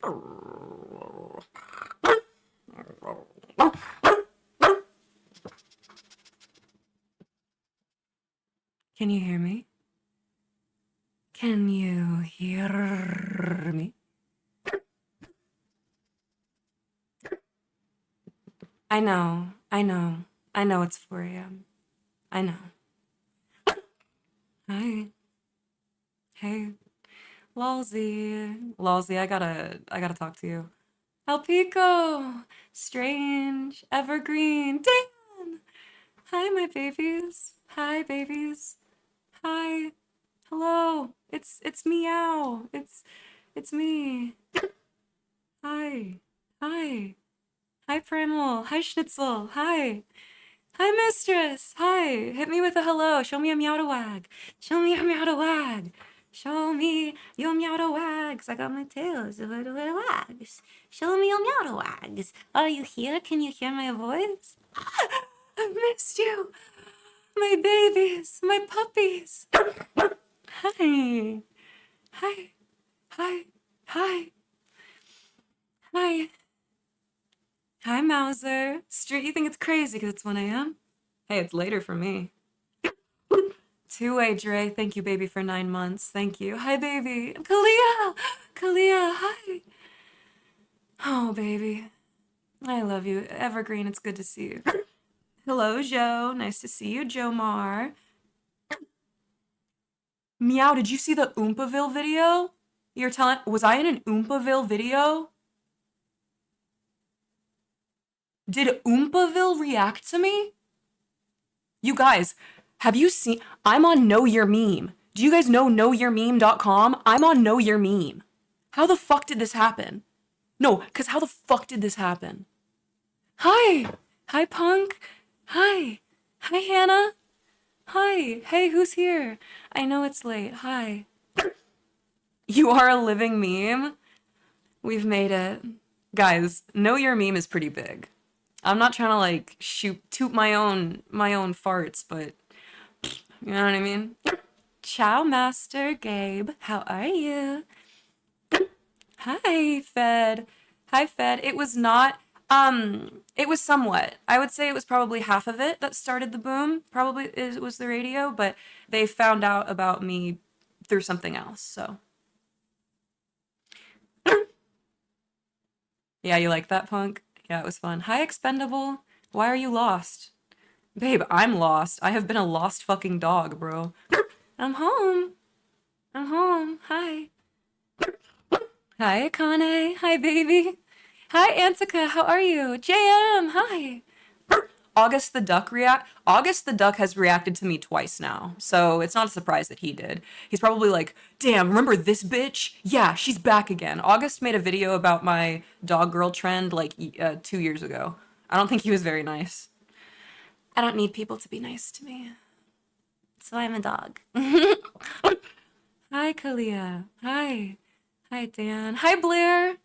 Can you hear me? Can you hear me? I know, I know, I know it's 4 a.m. I know. Hi. Hey. Lolsy, I gotta talk to you. Alpico! Strange. Evergreen. Dan! Hi, my babies. Hi, babies. Hi. Hello. It's meow. It's me. Hi. Hi. Hi, Primal. Hi, Schnitzel. Hi. Hi, Mistress. Hi. Hit me with a hello. Show me a meow to wag. Show me a meow to wag. Show me your meow to wags. I got my tails of little wags. Show me your meow to wags. Are you here? Can you hear my voice? I missed you. My babies. My puppies. Hi. Hi. Hi. Hi. Hi. Hi, Mauser. Street, you think it's crazy because it's 1 a.m.? Hey, it's later for me. Two-way, Dre. Thank you, baby, for 9 months. Thank you. Hi, baby. Kalia! Kalia, hi. Oh, baby. I love you. Evergreen, it's good to see you. Hello, Joe. Nice to see you, Joe Mar. Meow, did you see the Oompaville video? You're telling... Was I in an Oompaville video? Did Oompaville react to me? You guys, have you seen... I'm on Know Your Meme. Do you guys know knowyourmeme.com? I'm on Know Your Meme. How the fuck did this happen? No, because how the fuck did this happen? Hi! Hi, Punk! Hi! Hi, Hannah! Hi! Hey, who's here? I know it's late. Hi. You are a living meme? We've made it. Guys, Know Your Meme is pretty big. I'm not trying to like toot my own farts, but you know what I mean? Ciao, Master Gabe. How are you? Hi, Fed. Hi, Fed. It was not, it was somewhat. I would say it was probably half of it that started the boom. Probably it was the radio, but they found out about me through something else, so. Yeah, you like that, Punk? Yeah, it was fun. Hi, Expendable. Why are you lost? Babe, I'm lost. I have been a lost fucking dog, bro. I'm home. I'm home. Hi. Hi, Akane. Hi, baby. Hi, Antika. How are you? JM. Hi. August the Duck has reacted to me twice now, so it's not a surprise that he did. He's probably like, damn, remember this bitch? Yeah, she's back again. August made a video about my dog girl trend like 2 years ago. I don't think he was very nice. I don't need people to be nice to me, so I'm a dog. Hi, Kalia. Hi. Hi, Dan. Hi, Blair.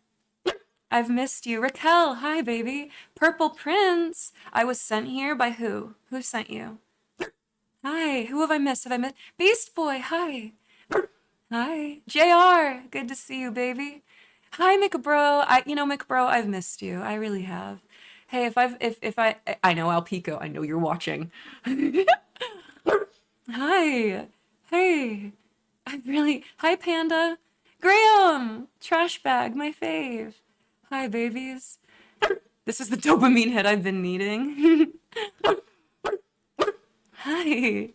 I've missed you. Raquel, hi, baby. Purple Prince. I was sent here by who? Who sent you? Hi. Who have I missed? Have I missed? Beast Boy, hi. Hi. JR, good to see you, baby. Hi, McBro. McBro, I've missed you. I really have. Hey, I know Alpico. I know you're watching. Hi. Hey. Hi, Panda. Graham. Trash bag, my fave. Hi, babies. This is the dopamine hit I've been needing. Hi.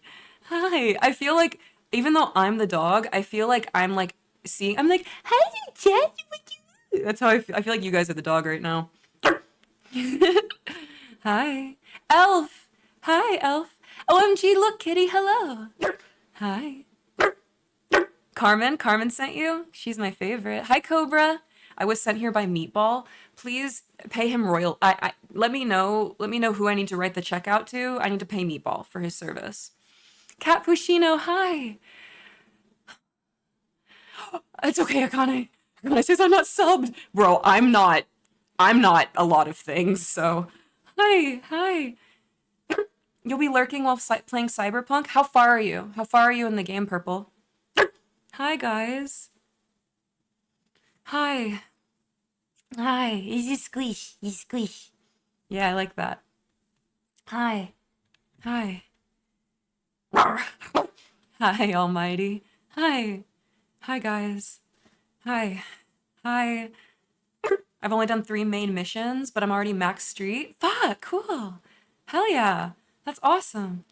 Hi. I feel like, even though I'm the dog, I feel like I'm like I'm like, hi, Jen. That's how I feel like you guys are the dog right now. Hi. Elf. Hi, Elf. OMG, look, kitty, hello. Hi. Carmen sent you? She's my favorite. Hi, Cobra. I was sent here by Meatball. Please pay him let me know who I need to write the check out to. I need to pay Meatball for his service. Cat Pushino, hi. It's okay, Akane. Akane says I'm not subbed. Bro, I'm not a lot of things, so. Hi. You'll be lurking while playing Cyberpunk? How far are you? How far are you in the game, Purple? Hi, guys. Hi. Hi. You squish. You squish. Yeah, I like that. Hi. Hi. Hi, Almighty. Hi. Hi, guys. Hi. Hi. I've only done 3 main missions, but I'm already max street. Fuck, cool. Hell yeah. That's awesome.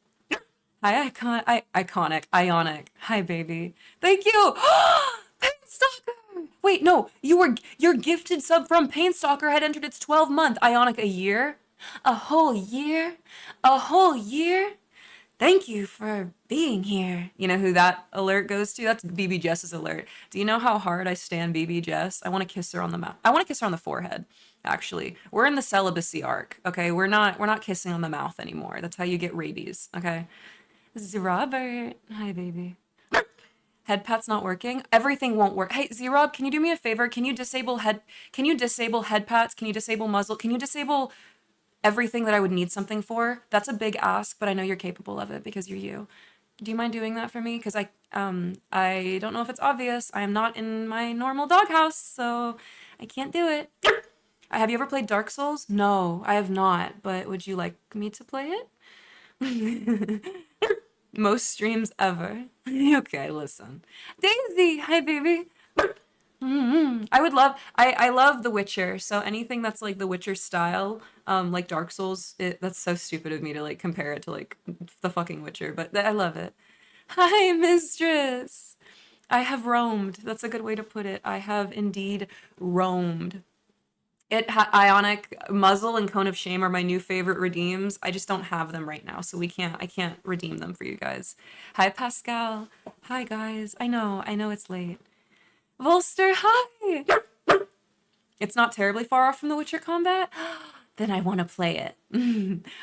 Hi, iconic, ionic. Hi, baby. Thank you. Painstalker. Wait, no, your gifted sub from Painstalker had entered its 12-month ionic a year, a whole year, a whole year. Thank you for being here. You know who that alert goes to? That's BB Jess's alert. Do you know how hard I stand BB Jess? I want to kiss her on the mouth. I want to kiss her on the forehead. Actually, we're in the celibacy arc. Okay, we're not kissing on the mouth anymore. That's how you get rabies. Okay. This is Robert. Hi, baby. Head pat's not working. Everything won't work. Hey, Z-Rob, can you do me a favor? Can you disable head pats? Can you disable muzzle? Can you disable everything that I would need something for? That's a big ask, but I know you're capable of it because you're you. Do you mind doing that for me? Because I don't know if it's obvious. I am not in my normal doghouse, so I can't do it. Have you ever played Dark Souls? No, I have not, but would you like me to play it? Most streams ever. Okay, listen. Daisy, hi baby. I would love I love The Witcher, so anything that's like The Witcher style, like Dark Souls, that's so stupid of me to like compare it to like the fucking Witcher, but I love it. Hi, mistress. I have roamed. That's a good way to put it. I have indeed roamed. Ionic muzzle and cone of shame are my new favorite redeems. I just don't have them right now, so I can't redeem them for you guys. Hi Pascal. Hi guys. I know it's late. Volster, hi. It's not terribly far off from The Witcher combat. Then I want to play it.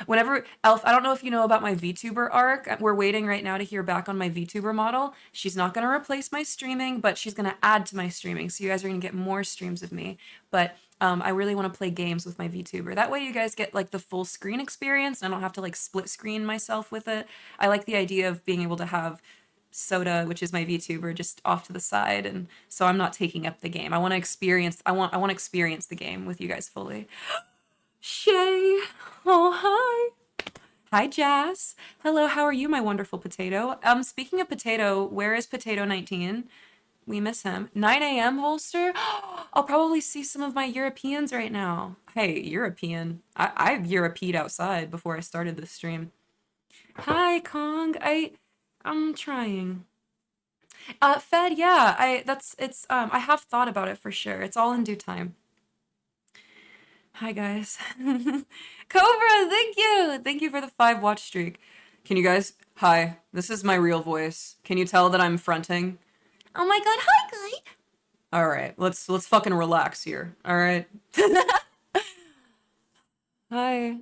Whenever Elf, I don't know if you know about my VTuber arc. We're waiting right now to hear back on my VTuber model. She's not going to replace my streaming, but she's going to add to my streaming. So you guys are going to get more streams of me. But I really want to play games with my VTuber. That way you guys get like the full screen experience and I don't have to like split screen myself with it. I like the idea of being able to have Soda, which is my VTuber, just off to the side, and so I'm not taking up the game. I want to experience the game with you guys fully. Shay. Oh, hi. Hi, Jazz. Hello, how are you, my wonderful potato? Speaking of potato, where is Potato 19? We miss him. 9 a.m. Volster? I'll probably see some of my Europeans right now. Hey, European. I've Europeed outside before I started this stream. Hi, Kong. I'm trying. Fed, yeah. I have thought about it for sure. It's all in due time. Hi guys. Cobra, thank you. Thank you for the 5 watch streak. Can you guys hi, this is my real voice. Can you tell that I'm fronting? Oh my god, hi guy. Alright, let's fucking relax here. Alright. Hi.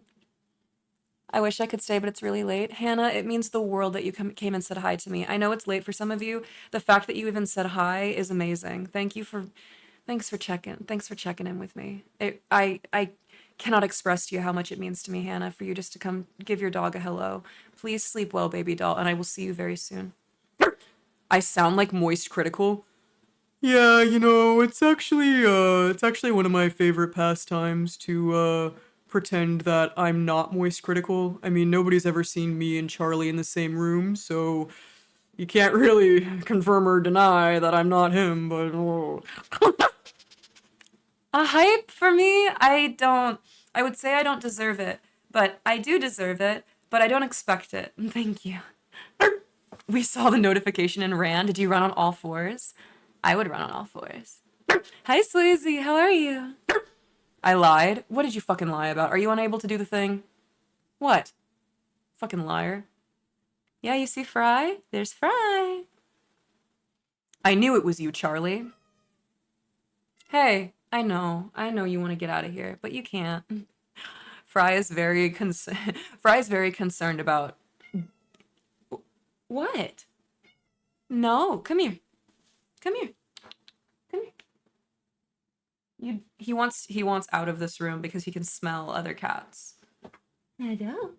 I wish I could stay, but it's really late. Hannah, it means the world that you came and said hi to me. I know it's late for some of you. The fact that you even said hi is amazing. Thanks for checking. Thanks for checking in with me. I cannot express to you how much it means to me, Hannah, for you just to come give your dog a hello. Please sleep well, baby doll, and I will see you very soon. I sound like moist critical. Yeah, it's actually one of my favorite pastimes to pretend that I'm not moist critical. I mean, nobody's ever seen me and Charlie in the same room, so you can't really confirm or deny that I'm not him, but a hype for me, I would say I don't deserve it, but I do deserve it, but I don't expect it. Thank you. We saw the notification and ran. Did you run on all fours? I would run on all fours. Hi, Swayze. How are you? I lied. What did you fucking lie about? Are you unable to do the thing? What? Fucking liar. Yeah, you see Fry? There's Fry. I knew it was you, Charlie. Hey, I know you want to get out of here, but you can't. Fry is very Fry is very concerned about what? No, come here. Come here. Come here. He wants out of this room because he can smell other cats. I know.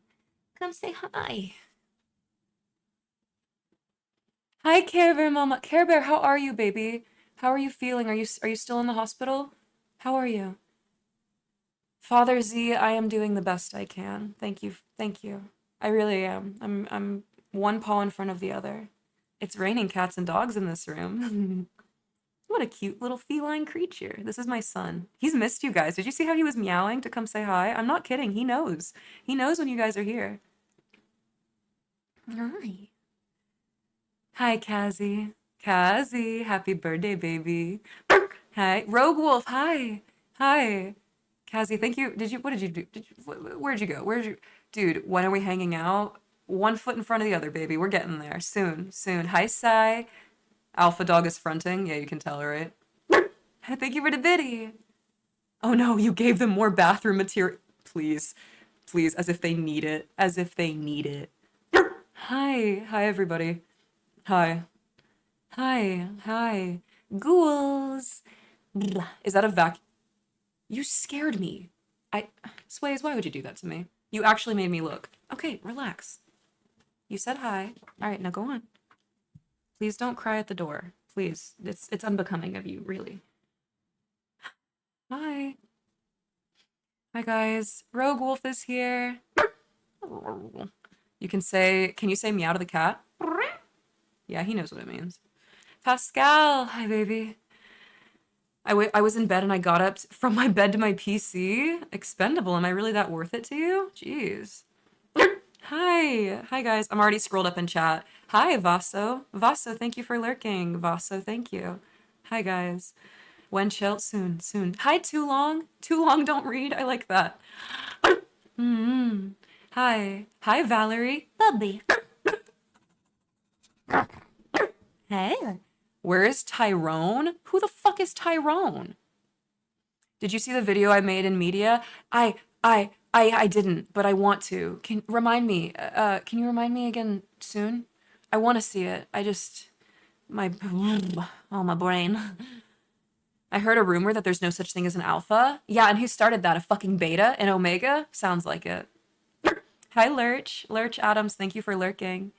Come say hi. Hi, Care Bear Mama. Care Bear, how are you, baby? How are you feeling? Are you still in the hospital? How are you? Father Z, I am doing the best I can. Thank you. Thank you. I really am. I'm one paw in front of the other. It's raining cats and dogs in this room. What a cute little feline creature. This is my son. He's missed you guys. Did you see how he was meowing to come say hi? I'm not kidding. He knows. He knows when you guys are here. Hi. Hi, Kazzy. Kazzy, happy birthday, baby. Hi. Rogue Wolf, hi. Hi. Kazzy, thank you. What did you do? Where'd you go? Dude, when are we hanging out? One foot in front of the other, baby. We're getting there. Soon, soon. Hi, Sai. Alpha Dog is fronting. Yeah, you can tell, right? Thank you for the biddy. Oh no, you gave them more bathroom material. Please, please, as if they need it. As if they need it. Hi. Hi, everybody. Hi. Hi. Hi. Ghouls. Is that a vac? You scared me. Sways, why would you do that to me? You actually made me look. Okay, relax. You said hi. All right, now go on. Please don't cry at the door. Please. It's unbecoming of you, really. Hi. Hi, guys. Rogue Wolf is here. Can you say meow to the cat? Yeah, he knows what it means. Pascal, hi, baby. I was in bed and I got up from my bed to my PC. Expendable. Am I really that worth it to you? Jeez. Hi. Hi, guys. I'm already scrolled up in chat. Hi, Vaso. Vaso, thank you for lurking. Vaso, thank you. Hi, guys. When chill? Soon, soon. Hi, Too Long. Too Long Don't Read. I like that. Mm-hmm. Hi. Hi, Valerie. Bubby. Hey. Where is Tyrone? Who the fuck is Tyrone? Did you see the video I made in media? I didn't, but I want to. Can you remind me again soon? I want to see it. My, oh, my brain. I heard a rumor that there's no such thing as an alpha. Yeah, and who started that? A fucking beta? An omega? Sounds like it. Hi, Lurch. Lurch Adams, thank you for lurking.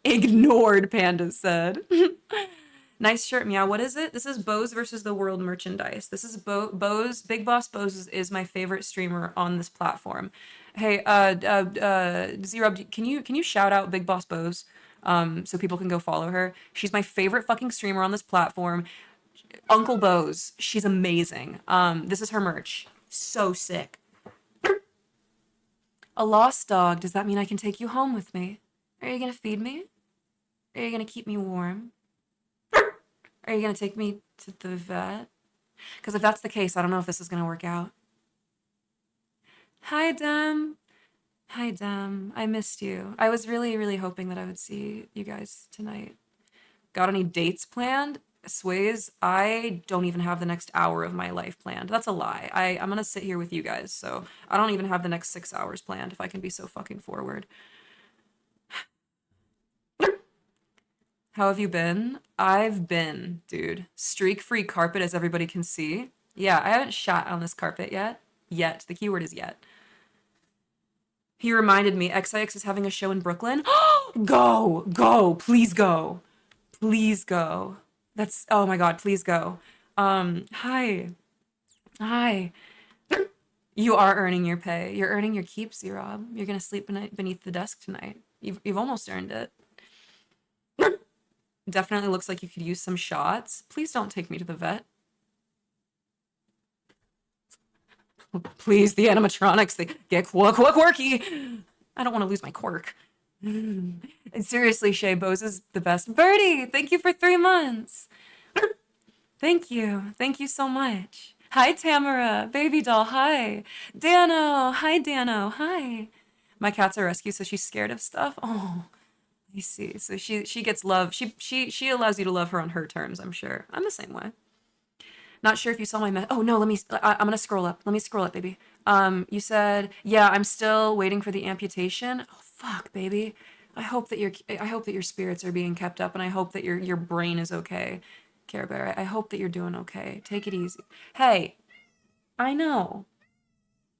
Ignored, Panda said. Nice shirt, Meow. What is it? This is Bose versus the World merchandise. This is Bose. Big Boss Bose is my favorite streamer on this platform. Hey, Zero, can you shout out Big Boss Bose, so people can go follow her? She's my favorite fucking streamer on this platform. Uncle Bose, she's amazing. This is her merch. So sick. A lost dog. Does that mean I can take you home with me? Are you gonna feed me? Are you gonna keep me warm? Are you gonna take me to the vet? Because if that's the case, I don't know if this is gonna work out. Hi, Dem. Hi, Dem. I missed you. I was really, really hoping that I would see you guys tonight. Got any dates planned? Sways, I don't even have the next hour of my life planned. That's a lie. I'm gonna sit here with you guys, so I don't even have the next 6 hours planned, if I can be so fucking forward. How have you been? I've been, dude. Streak-free carpet, as everybody can see. Yeah, I haven't shot on this carpet yet. Yet. The keyword is yet. He reminded me, XIX is having a show in Brooklyn. Go! Go! Please go! Please go. Oh my god, please go. Hi. Hi. You are earning your pay. You're earning your keep, Z-Rob. You're gonna sleep beneath the desk tonight. You've almost earned it. Definitely looks like you could use some shots. Please don't take me to the vet. Please, the animatronics, they get quirky. I don't want to lose my quirk. And seriously, Shay, Bose is the best. Birdie, thank you for 3 months. Thank you. Thank you so much. Hi, Tamara. Baby doll, hi. Dano. Hi, Dano. Hi. My cat's a rescue, so she's scared of stuff. Oh, I see. So she gets love. She allows you to love her on her terms, I'm sure. I'm the same way. Not sure if you saw my oh no, I'm gonna scroll up. Let me scroll up, baby. You said, yeah, I'm still waiting for the amputation. Oh fuck, baby. I hope that your spirits are being kept up, and I hope that your brain is okay. Care Bear, I hope that you're doing okay. Take it easy. Hey, I know.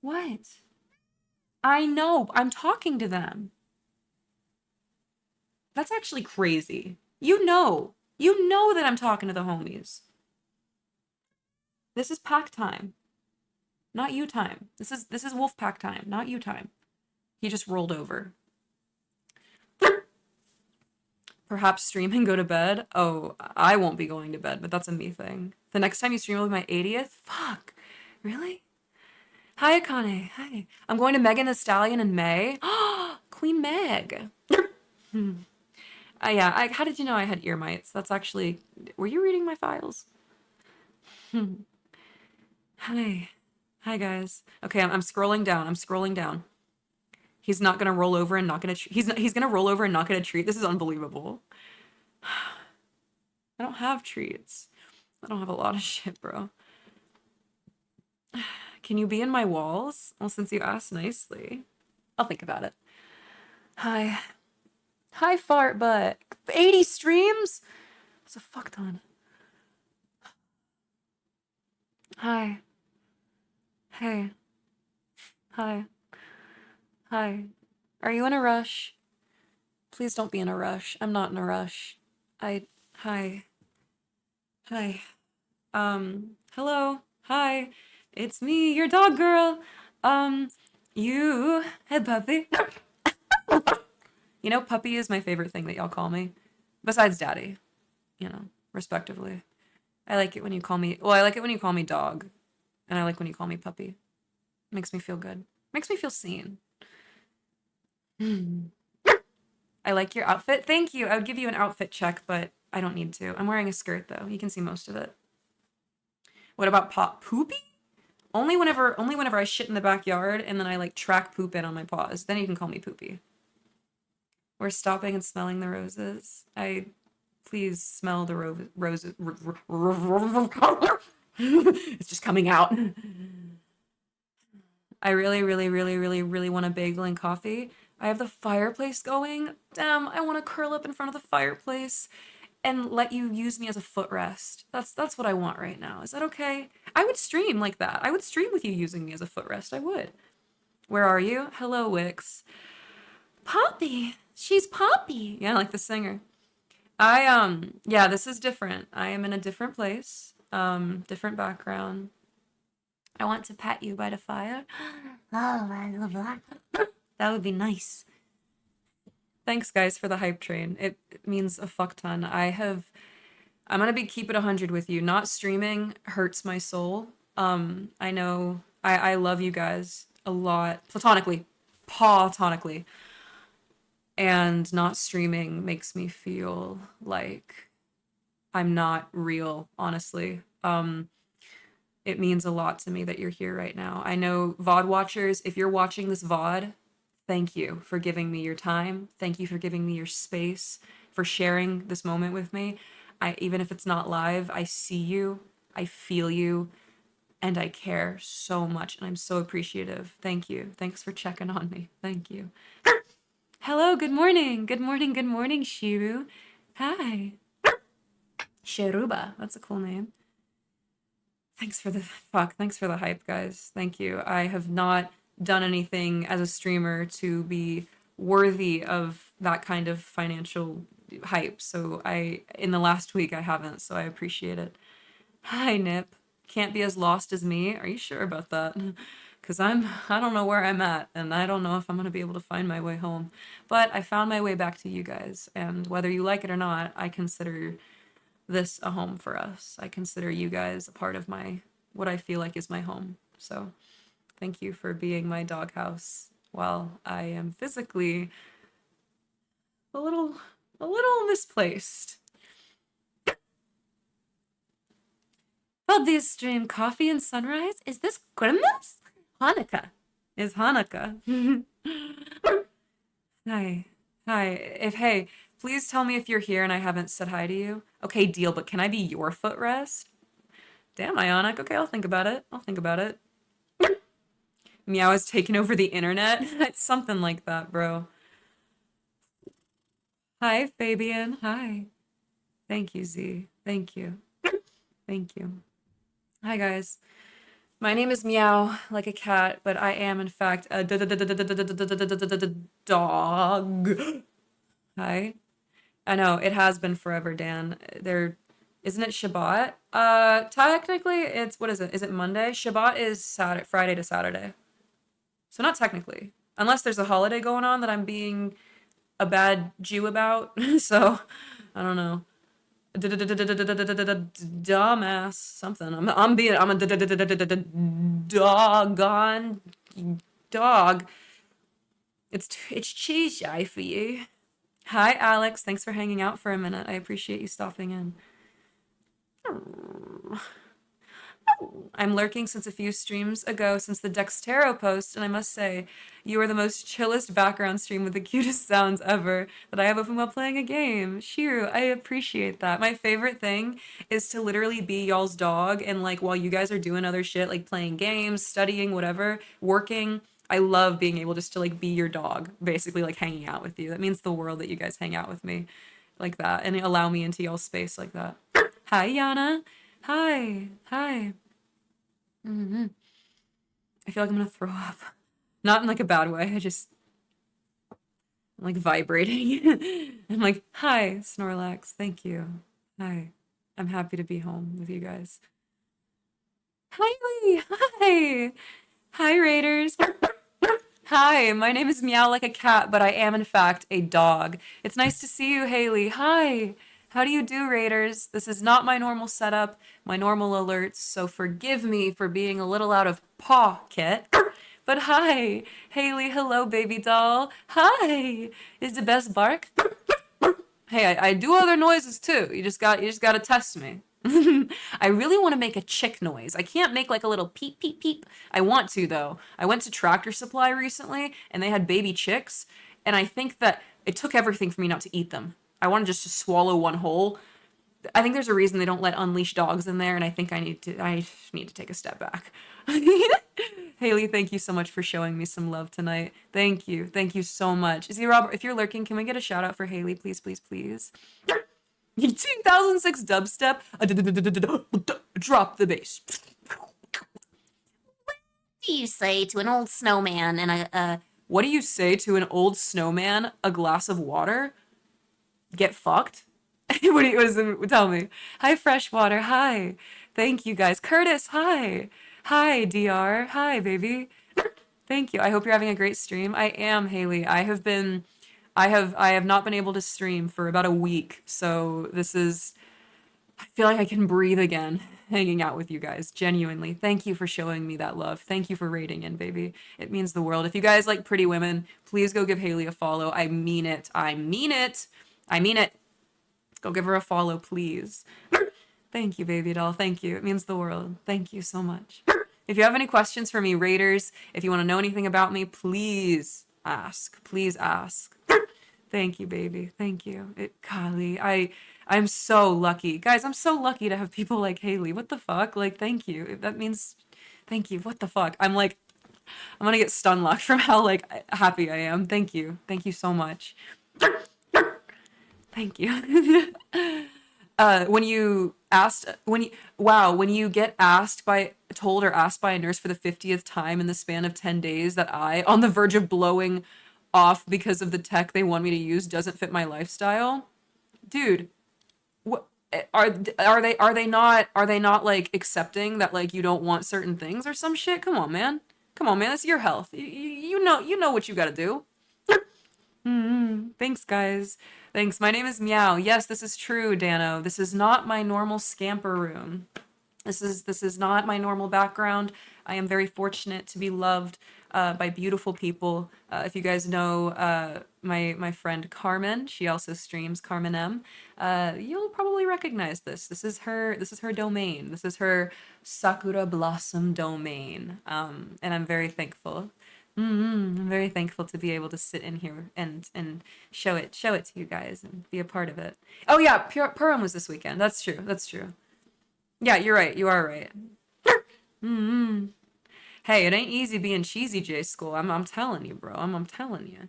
What? I know. I'm talking to them. That's actually crazy. You know. You know that I'm talking to the homies. This is pack time. Not you time. This is wolf pack time, not you time. He just rolled over. Perhaps stream and go to bed. Oh, I won't be going to bed, but that's a me thing. The next time you stream will be my 80th? Fuck. Really? Hi, Akane. Hi. I'm going to Megan Thee Stallion in May. Queen Meg. Yeah, how did you know I had ear mites? That's actually... Were you reading my files? Hi. Hi, guys. Okay, I'm scrolling down. I'm scrolling down. He's not gonna roll over and not gonna... He's gonna roll over and not get a treat. This is unbelievable. I don't have treats. I don't have a lot of shit, bro. Can you be in my walls? Well, since you asked nicely. I'll think about it. Hi. Hi, fart butt. 80 streams? That's a fuck ton. Hi. Hey. Hi. Hi. Are you in a rush? Please don't be in a rush. I'm not in a rush. Hi. Hi. Hello. Hi. It's me, your dog girl. You. Hey, puppy. You know, puppy is my favorite thing that y'all call me. Besides daddy. You know, respectively. I like it when you call me... Well, I like it when you call me dog. And I like when you call me puppy. Makes me feel good. Makes me feel seen. I like your outfit. Thank you. I would give you an outfit check, but I don't need to. I'm wearing a skirt, though. You can see most of it. What about poopy? Only whenever I shit in the backyard and then I like track poop in on my paws. Then you can call me poopy. We're stopping and smelling the roses. Please smell the roses. It's just coming out. I really, really, really, really, really want a bagel and coffee. I have the fireplace going. Damn, I want to curl up in front of the fireplace and let you use me as a footrest. That's what I want right now. Is that okay? I would stream like that. I would stream with you using me as a footrest. I would. Where are you? Hello, Wix. Poppy. She's Poppy. Yeah, like the singer. Yeah, this is different. I am in a different place. Different background. I want to pat you by the fire. Oh, I love that. That would be nice. Thanks, guys, for the hype train. It means a fuck ton. I'm gonna keep it 100 with you. Not streaming hurts my soul. I know I love you guys a lot. Platonically. And not streaming makes me feel like I'm not real, honestly. It means a lot to me that you're here right now. I know VOD watchers, if you're watching this VOD, thank you for giving me your time. Thank you for giving me your space, for sharing this moment with me. Even if it's not live, I see you, I feel you, and I care so much, and I'm so appreciative. Thank you. Thanks for checking on me. Thank you. Hello, good morning. Good morning, Shiru. Hi. Shiruba, that's a cool name. Thanks for the hype, guys. Thank you. I have not done anything as a streamer to be worthy of that kind of financial hype. So in the last week, I haven't, so I appreciate it. Hi, Nip. Can't be as lost as me. Are you sure about that? Because I don't know where I'm at, and I don't know if I'm going to be able to find my way home. But I found my way back to you guys, and whether you like it or not, I consider this a home for us. I consider you guys a part of what I feel like is my home. So thank you for being my doghouse while I am physically a little misplaced. Well, this stream coffee and sunrise. Is this Christmas? Hanukkah. Is Hanukkah. Hi. Hey, please tell me if you're here and I haven't said hi to you. Okay, deal, but can I be your footrest? Damn, Ionic. Okay, I'll think about it. Meow has taken over the internet. It's something like that, bro. Hi, Fabian. Hi. Thank you, Z. Thank you. Hi, guys. My name is Meow, like a cat, but I am, in fact, a dog. Hi. I know, it has been forever, Dan. Isn't it Shabbat? Technically, it's what is it? Is it Monday? Shabbat is Saturday, Friday to Saturday. So not technically, unless there's a holiday going on that I'm being a bad Jew about. So I don't know. Dumbass something. I'm a doggone dog. It's Tuesday for you. Hi, Alex. Thanks for hanging out for a minute. I appreciate you stopping in. I'm lurking since a few streams ago, since the Dextero post, and I must say, you are the most chillest background stream with the cutest sounds ever that I have open while playing a game. Shiru, I appreciate that. My favorite thing is to literally be y'all's dog, and like while you guys are doing other shit, like playing games, studying, whatever, working, I love being able just to like be your dog, basically like hanging out with you. That means the world that you guys hang out with me like that and allow me into y'all's space like that. Hi, Yana. Hi. Hi. I feel like I'm gonna throw up. Not in like a bad way. I'm like vibrating. I'm like, hi, Snorlax. Thank you. Hi. I'm happy to be home with you guys. Hi, Lee. Hi. Hi, Raiders. Hi, my name is Meow Like a Cat, but I am in fact a dog. It's nice to see you, Haley. Hi. How do you do, Raiders? This is not my normal setup, my normal alerts, so forgive me for being a little out of pocket. But hi, Haley. Hello, baby doll. Hi. Is the best bark? Hey, I do other noises too. You just gotta test me. I really want to make a chick noise. I can't make like a little peep peep peep. I want to though. I went to Tractor Supply recently and they had baby chicks, and I think that it took everything for me not to eat them. I wanted just to swallow one whole. I think there's a reason they don't let unleashed dogs in there, and I think I need to take a step back. Haley, thank you so much for showing me some love tonight. Thank you. Thank you so much. Is he Robert? If you're lurking, can we get a shout out for Haley, please, please, please? 2006 dubstep. Drop the bass. What do you say to an old snowman and a What do you say to an old snowman? A glass of water? Get fucked? Tell me? Hi, Freshwater. Hi. Thank you guys. Curtis, hi. Hi, DR. Hi, baby. Thank you. I hope you're having a great stream. I am, Haley. I have not been able to stream for about a week, so I feel like I can breathe again hanging out with you guys. Genuinely. Thank you for showing me that love. Thank you for rating in, baby. It means the world. If you guys like Pretty Women, please go give Haley a follow. I mean it. I mean it. I mean it. Go give her a follow, please. Thank you, baby doll. Thank you. It means the world. Thank you so much. If you have any questions for me, Raiders, if you want to know anything about me, please ask. Please ask. Thank you, baby. Thank you. Golly, I'm so lucky. Guys, I'm so lucky to have people like Haley. What the fuck? Like, thank you. That means thank you. What the fuck? I'm gonna get stun locked from how like happy I am. Thank you. Thank you so much. Thank you. When you get told or asked by a nurse for the 50th time in the span of 10 days that on the verge of blowing off because of the tech they want me to use, doesn't fit my lifestyle, dude, what are they not like accepting that like you don't want certain things or some shit? Come on, man. Come on, man. It's your health. You know what you got to do. Thanks, guys. Thanks. My name is Meow. Yes, this is true, Dano. This is not my normal scamper room. This is not my normal background. I am very fortunate to be loved by beautiful people. If you guys know my friend Carmen, she also streams Carmen M. You'll probably recognize this. This is her domain. This is her Sakura Blossom domain. And I'm very thankful. I'm very thankful to be able to sit in here and show it to you guys and be a part of it. Oh yeah, Purim was this weekend. That's true. That's true. Yeah, you're right. You are right. Hey, it ain't easy being cheesy J school. I'm telling you, bro. I'm telling you.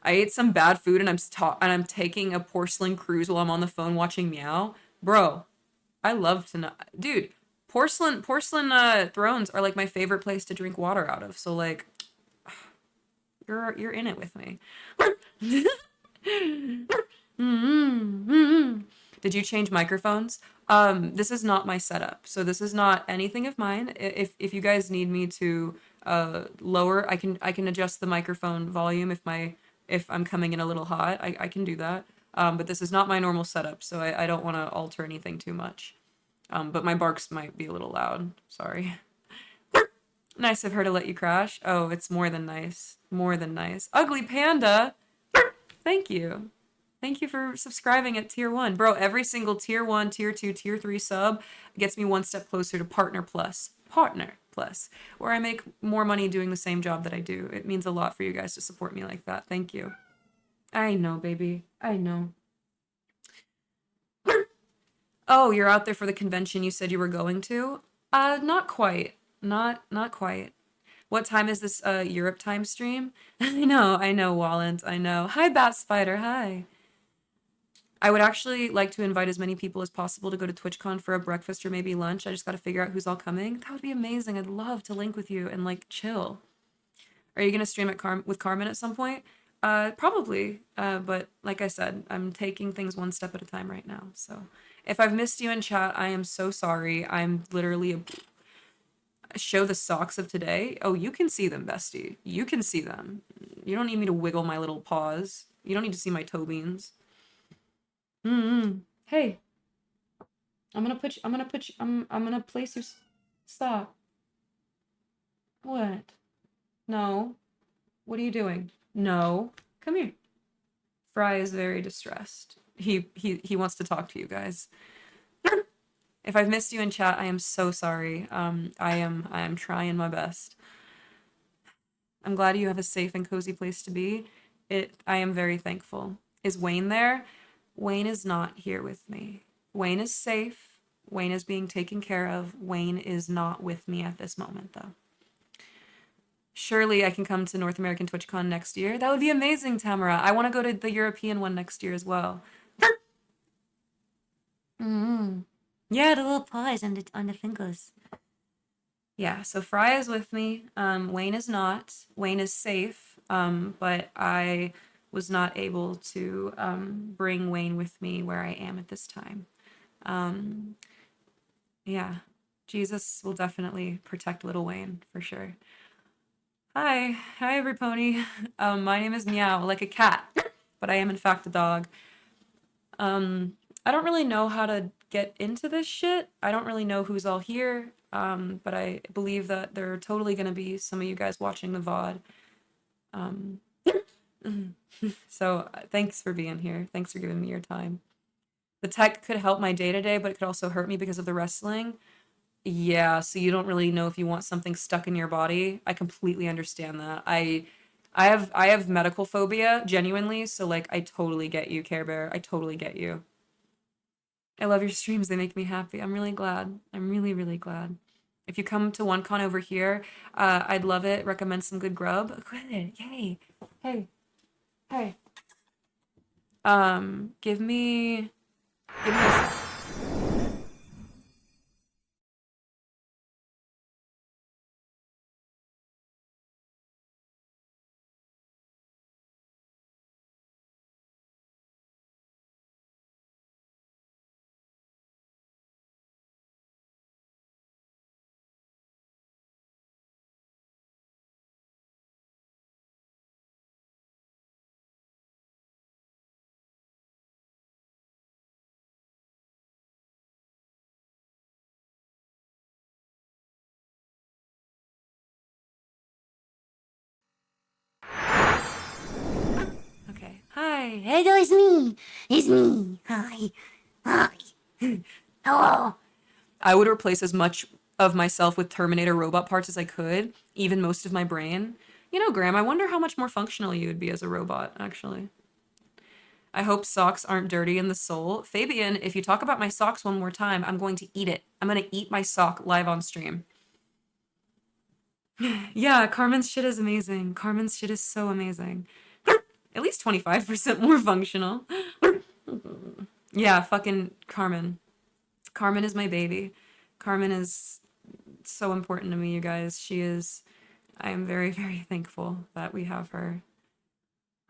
I ate some bad food and I'm taking a porcelain cruise while I'm on the phone watching Meow. Bro, I love to know, dude. Porcelain thrones are like my favorite place to drink water out of. So like, you're in it with me. Did you change microphones? This is not my setup, so this is not anything of mine. If you guys need me to lower, I can adjust the microphone volume if I'm coming in a little hot. I can do that. But this is not my normal setup, so I don't want to alter anything too much. But my barks might be a little loud. Sorry. Nice of her to let you crash. Oh, it's more than nice. More than nice. Ugly Panda! Thank you. Thank you for subscribing at tier 1. Bro, every single tier 1, tier 2, tier 3 sub gets me one step closer to Partner Plus. Partner Plus, where I make more money doing the same job that I do. It means a lot for you guys to support me like that. Thank you. I know, baby. I know. Oh, you're out there for the convention you said you were going to? Not quite. Not quite. What time is this Europe time stream? I know, Wallant, I know. Hi, Bat Spider, hi. I would actually like to invite as many people as possible to go to TwitchCon for a breakfast or maybe lunch. I just got to figure out who's all coming. That would be amazing. I'd love to link with you and like chill. Are you gonna stream with Carmen at some point? Probably. But like I said, I'm taking things one step at a time right now. So if I've missed you in chat, I am so sorry. I'm literally show the socks of today. Oh, you can see them, bestie. You can see them. You don't need me to wiggle my little paws. You don't need to see my toe beans. Hey, I'm gonna place your. Stop. What? No. What are you doing? No. Come here. Fry is very distressed. He wants to talk to you guys. If I've missed you in chat, I am so sorry. I am trying my best. I'm glad you have a safe and cozy place to be. I am very thankful. Is Wayne there? Wayne is not here with me. Wayne is safe. Wayne is being taken care of. Wayne is not with me at this moment, though. Surely I can come to North American TwitchCon next year. That would be amazing, Tamara. I want to go to the European one next year as well. Yeah, the little paws on the fingers. Yeah, so Fry is with me. Wayne is not. Wayne is safe, but I was not able to bring Wayne with me where I am at this time. Yeah, Jesus will definitely protect little Wayne for sure. Hi, every pony. My name is Meow, like a cat, but I am in fact a dog. I don't really know how to get into this shit. I don't really know who's all here, but I believe that there are totally gonna be some of you guys watching the VOD. So thanks for being here. Thanks for giving me your time. The tech could help my day-to-day, but it could also hurt me because of the wrestling. Yeah, so you don't really know if you want something stuck in your body. I completely understand that. I have medical phobia, genuinely, so like I totally get you, Care Bear. I totally get you. I love your streams. They make me happy. I'm really glad. I'm really, really glad. If you come to OneCon over here, I'd love it. Recommend some good grub. Good. Yay. Hey. Hey. Give me a Okay. Hi. Hello, it's me. It's me. Hi. Hi. Hello. I would replace as much of myself with Terminator robot parts as I could, even most of my brain. You know, Graham, I wonder how much more functional you would be as a robot, actually. I hope socks aren't dirty in the sole. Fabian, if you talk about my socks one more time, I'm going to eat it. I'm going to eat my sock live on stream. Yeah, Carmen's shit is amazing. Carmen's shit is so amazing. At least 25% more functional. Yeah, fucking Carmen. Carmen is my baby. Carmen is so important to me, you guys. She is. I am very, very thankful that we have her.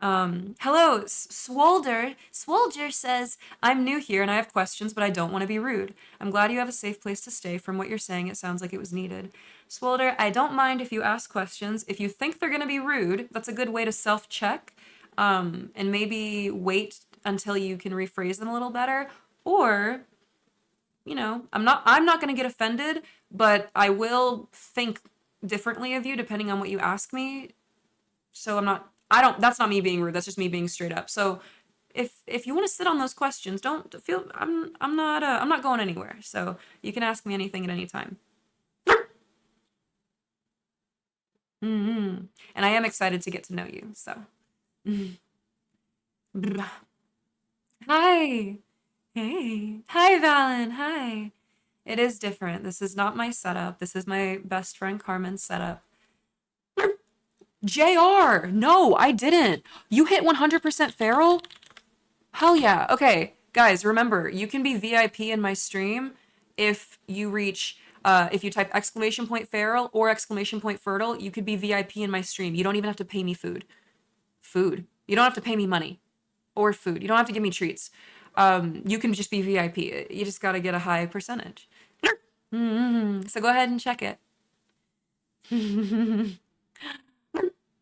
Hello, Swolder. Swolder says, I'm new here and I have questions, but I don't want to be rude. I'm glad you have a safe place to stay. From what you're saying, it sounds like it was needed. Swolder, I don't mind if you ask questions. If you think they're going to be rude, that's a good way to self-check, and maybe wait until you can rephrase them a little better. Or, I'm not going to get offended, but I will think differently of you depending on what you ask me. So that's not me being rude. That's just me being straight up. So if you want to sit on those questions, don't feel, I'm not going anywhere. So you can ask me anything at any time. Mm-hmm. And I am excited to get to know you. So, hi. Hey. Hi, Valen. Hi. It is different. This is not my setup. This is my best friend Carmen's setup. JR, no, I didn't. You hit 100% feral? Hell yeah. Okay, guys, remember, you can be VIP in my stream if you reach, if you type exclamation point feral or exclamation point fertile, you could be VIP in my stream. You don't even have to pay me food. Food. You don't have to pay me money or food. You don't have to give me treats. You can just be VIP. You just got to get a high percentage. So go ahead and check it.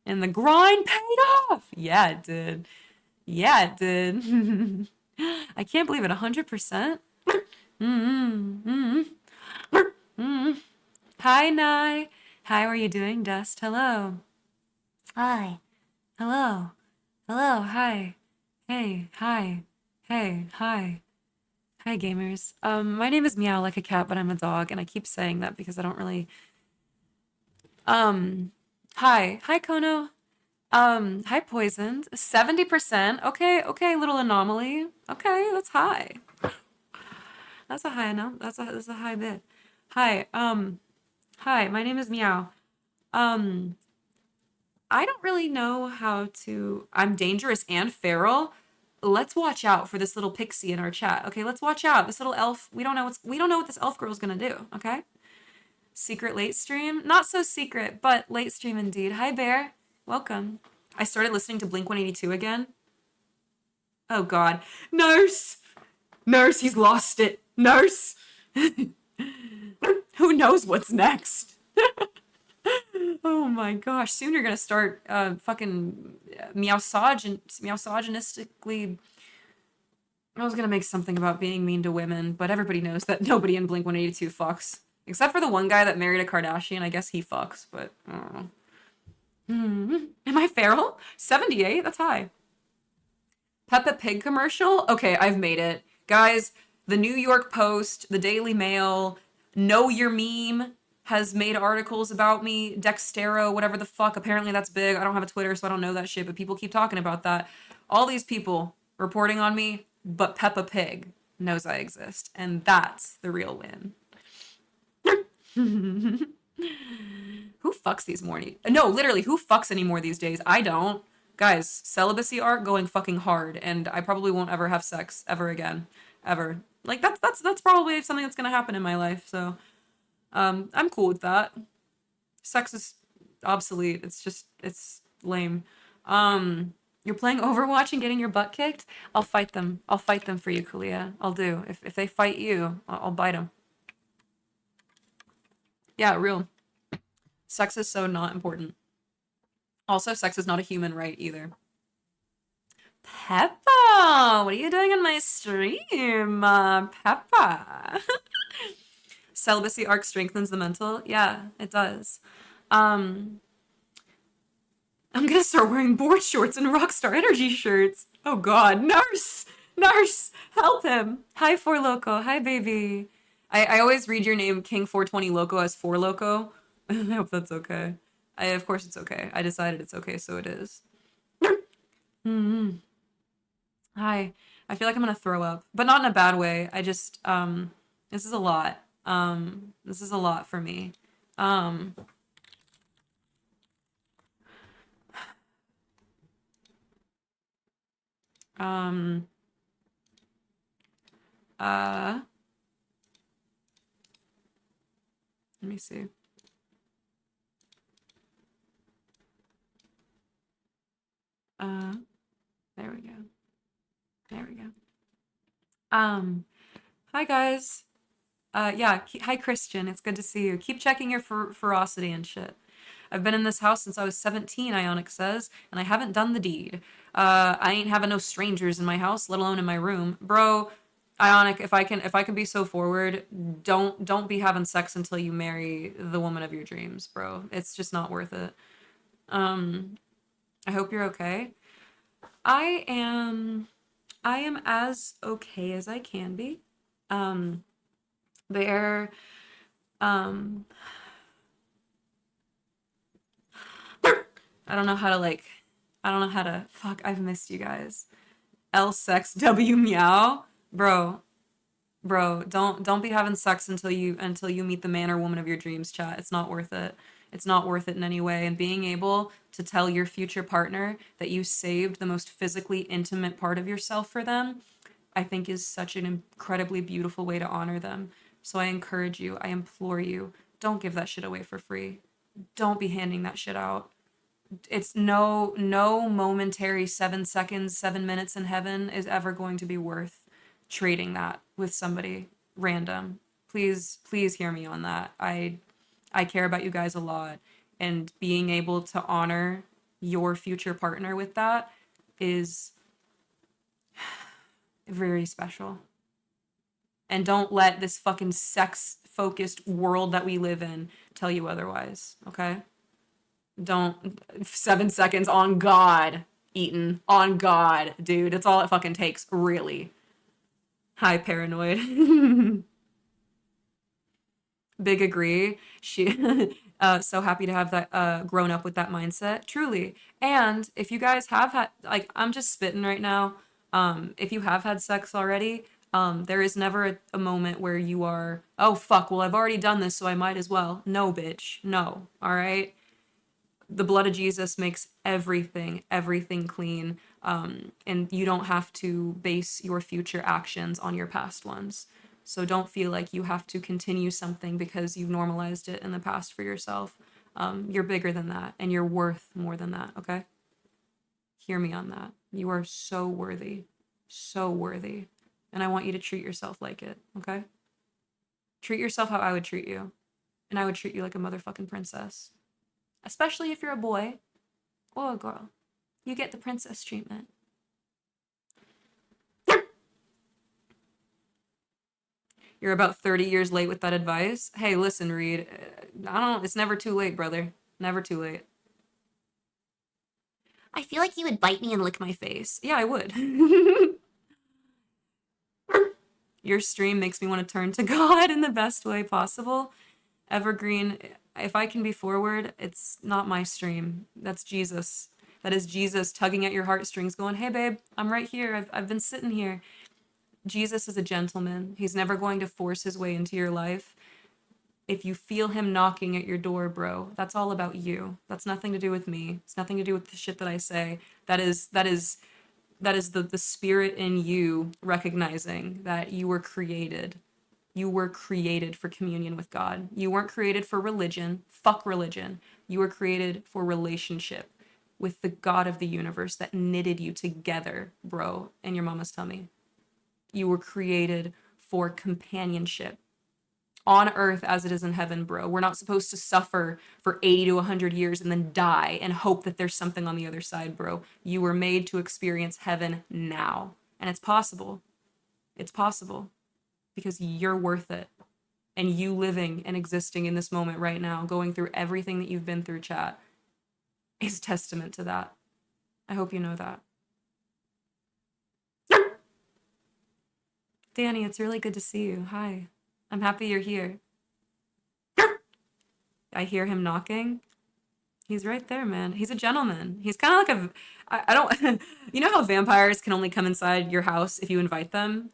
And the grind paid off. Yeah, it did. Yeah, it did. I can't believe it. 100%. Hi, Nye. How are you doing, Dust? Hello. Hi. Hello. Hello. Hi. Hey. Hi. Hey. Hi. Hi, gamers. My name is Meow like a cat, but I'm a dog, and I keep saying that because I don't really. Hi. Hi, Kono. Hi, Poisoned. 70%. Okay, little anomaly. Okay, that's high. That's a high enough. That's a high bit. Hi, hi, my name is Meow. Um, I don't really know how to. I'm dangerous and feral. Let's watch out for this little pixie in our chat. Okay, let's watch out. This little elf. We don't know what this elf girl's gonna do. Okay. Secret late stream. Not so secret, but late stream indeed. Hi, Bear. Welcome. I started listening to Blink 182 again. Oh God, nurse, nurse, he's lost it. Nurse. Who knows what's next? Oh my gosh! Soon you're gonna start fucking meowsogynistically. I was gonna make something about being mean to women, but everybody knows that nobody in Blink 182 fucks, except for the one guy that married a Kardashian. I guess he fucks, but I don't know. Am I feral? 78? That's high. Peppa Pig commercial? Okay, I've made it. Guys, the New York Post, the Daily Mail, Know Your Meme has made articles about me. Dextero, whatever the fuck. Apparently that's big. I don't have a Twitter, so I don't know that shit, but people keep talking about that. All these people reporting on me, but Peppa Pig knows I exist. And that's the real win. Who fucks these morning? No, literally, who fucks anymore these days? I don't. Guys, celibacy art going fucking hard, and I probably won't ever have sex ever again, ever. Like that's probably something that's gonna happen in my life. So, I'm cool with that. Sex is obsolete. It's lame. You're playing Overwatch and getting your butt kicked. I'll fight them. I'll fight them for you, Kalia. I'll do. If they fight you, I'll bite them. Yeah, real. Sex is so not important. Also, sex is not a human right either. Peppa, what are you doing on my stream? Peppa. Celibacy arc strengthens the mental. Yeah, it does. I'm gonna start wearing board shorts and Rockstar Energy shirts. Oh god, nurse! Nurse! Help him! Hi, Four Loco. Hi, baby. I always read your name, King 420 Loco, as Four Loco. I hope that's okay. Of course it's okay. I decided it's okay, so it is. Mm-hmm. Hi. I feel like I'm gonna throw up, but not in a bad way. I just, this is a lot. This is a lot for me. Um, um, uh, let me see. There we go. There we go. Um, Hi guys. Yeah, hi Christian. It's good to see you. Keep checking your ferocity and shit. I've been in this house since I was 17, Ionic says, and I haven't done the deed. I ain't having no strangers in my house, let alone in my room. Bro, Ionic, if I can be so forward, don't be having sex until you marry the woman of your dreams, bro. It's just not worth it. Um, I hope you're okay. I am I am as okay as I can be. Um, there um I don't know how to like I don't know how to fuck, I've missed you guys. L sex W meow. Bro, don't be having sex until you meet the man or woman of your dreams, chat. It's not worth it. It's not worth it in any way. And being able to tell your future partner that you saved the most physically intimate part of yourself for them, I think is such an incredibly beautiful way to honor them. So I encourage you, I implore you, don't give that shit away for free. Don't be handing that shit out. It's no momentary 7 seconds, 7 minutes in heaven is ever going to be worth trading that with somebody random. Please hear me on that. I care about you guys a lot, and being able to honor your future partner with that is very special. And don't let this fucking sex focused world that we live in tell you otherwise, okay? Don't 7 seconds on God, Eaton. On God, dude. That's all it fucking takes, really. Hi, paranoid. Big agree. She so happy to have that grown up with that mindset. Truly. And if you guys have had like I'm just spitting right now. If you have had sex already, there is never a moment where you are, oh fuck, well I've already done this, so I might as well. No, bitch. No. All right? The blood of Jesus makes everything clean. And you don't have to base your future actions on your past ones. So don't feel like you have to continue something because you've normalized it in the past for yourself. You're bigger than that, and you're worth more than that, okay? Hear me on that. You are so worthy. So worthy. And I want you to treat yourself like it, okay? Treat yourself how I would treat you. And I would treat you like a motherfucking princess. Especially if you're a boy or a girl. You get the princess treatment. You're about 30 years late with that advice. Hey, listen, Reed. It's never too late, brother. Never too late. I feel like you would bite me and lick my face. Yeah, I would. Your stream makes me want to turn to God in the best way possible. Evergreen, if I can be forward, it's not my stream. That's Jesus. That is Jesus tugging at your heartstrings, going, hey, babe, I'm right here. I've been sitting here. Jesus is a gentleman. He's never going to force his way into your life. If you feel him knocking at your door, bro, that's all about you. That's nothing to do with me. It's nothing to do with the shit that I say. That is the spirit in you recognizing that you were created. You were created for communion with God. You weren't created for religion. Fuck religion. You were created for relationship with the God of the universe that knitted you together, bro, in your mama's tummy. You were created for companionship on earth as it is in heaven, bro. We're not supposed to suffer for 80 to 100 years and then die and hope that there's something on the other side, bro. You were made to experience heaven now. And it's possible. It's possible because you're worth it. And you living and existing in this moment right now, going through everything that you've been through, chat, is testament to that. I hope you know that. Danny, it's really good to see you. Hi. I'm happy you're here. I hear him knocking. He's right there, man. He's a gentleman. He's kind of like I don't, you know how vampires can only come inside your house if you invite them?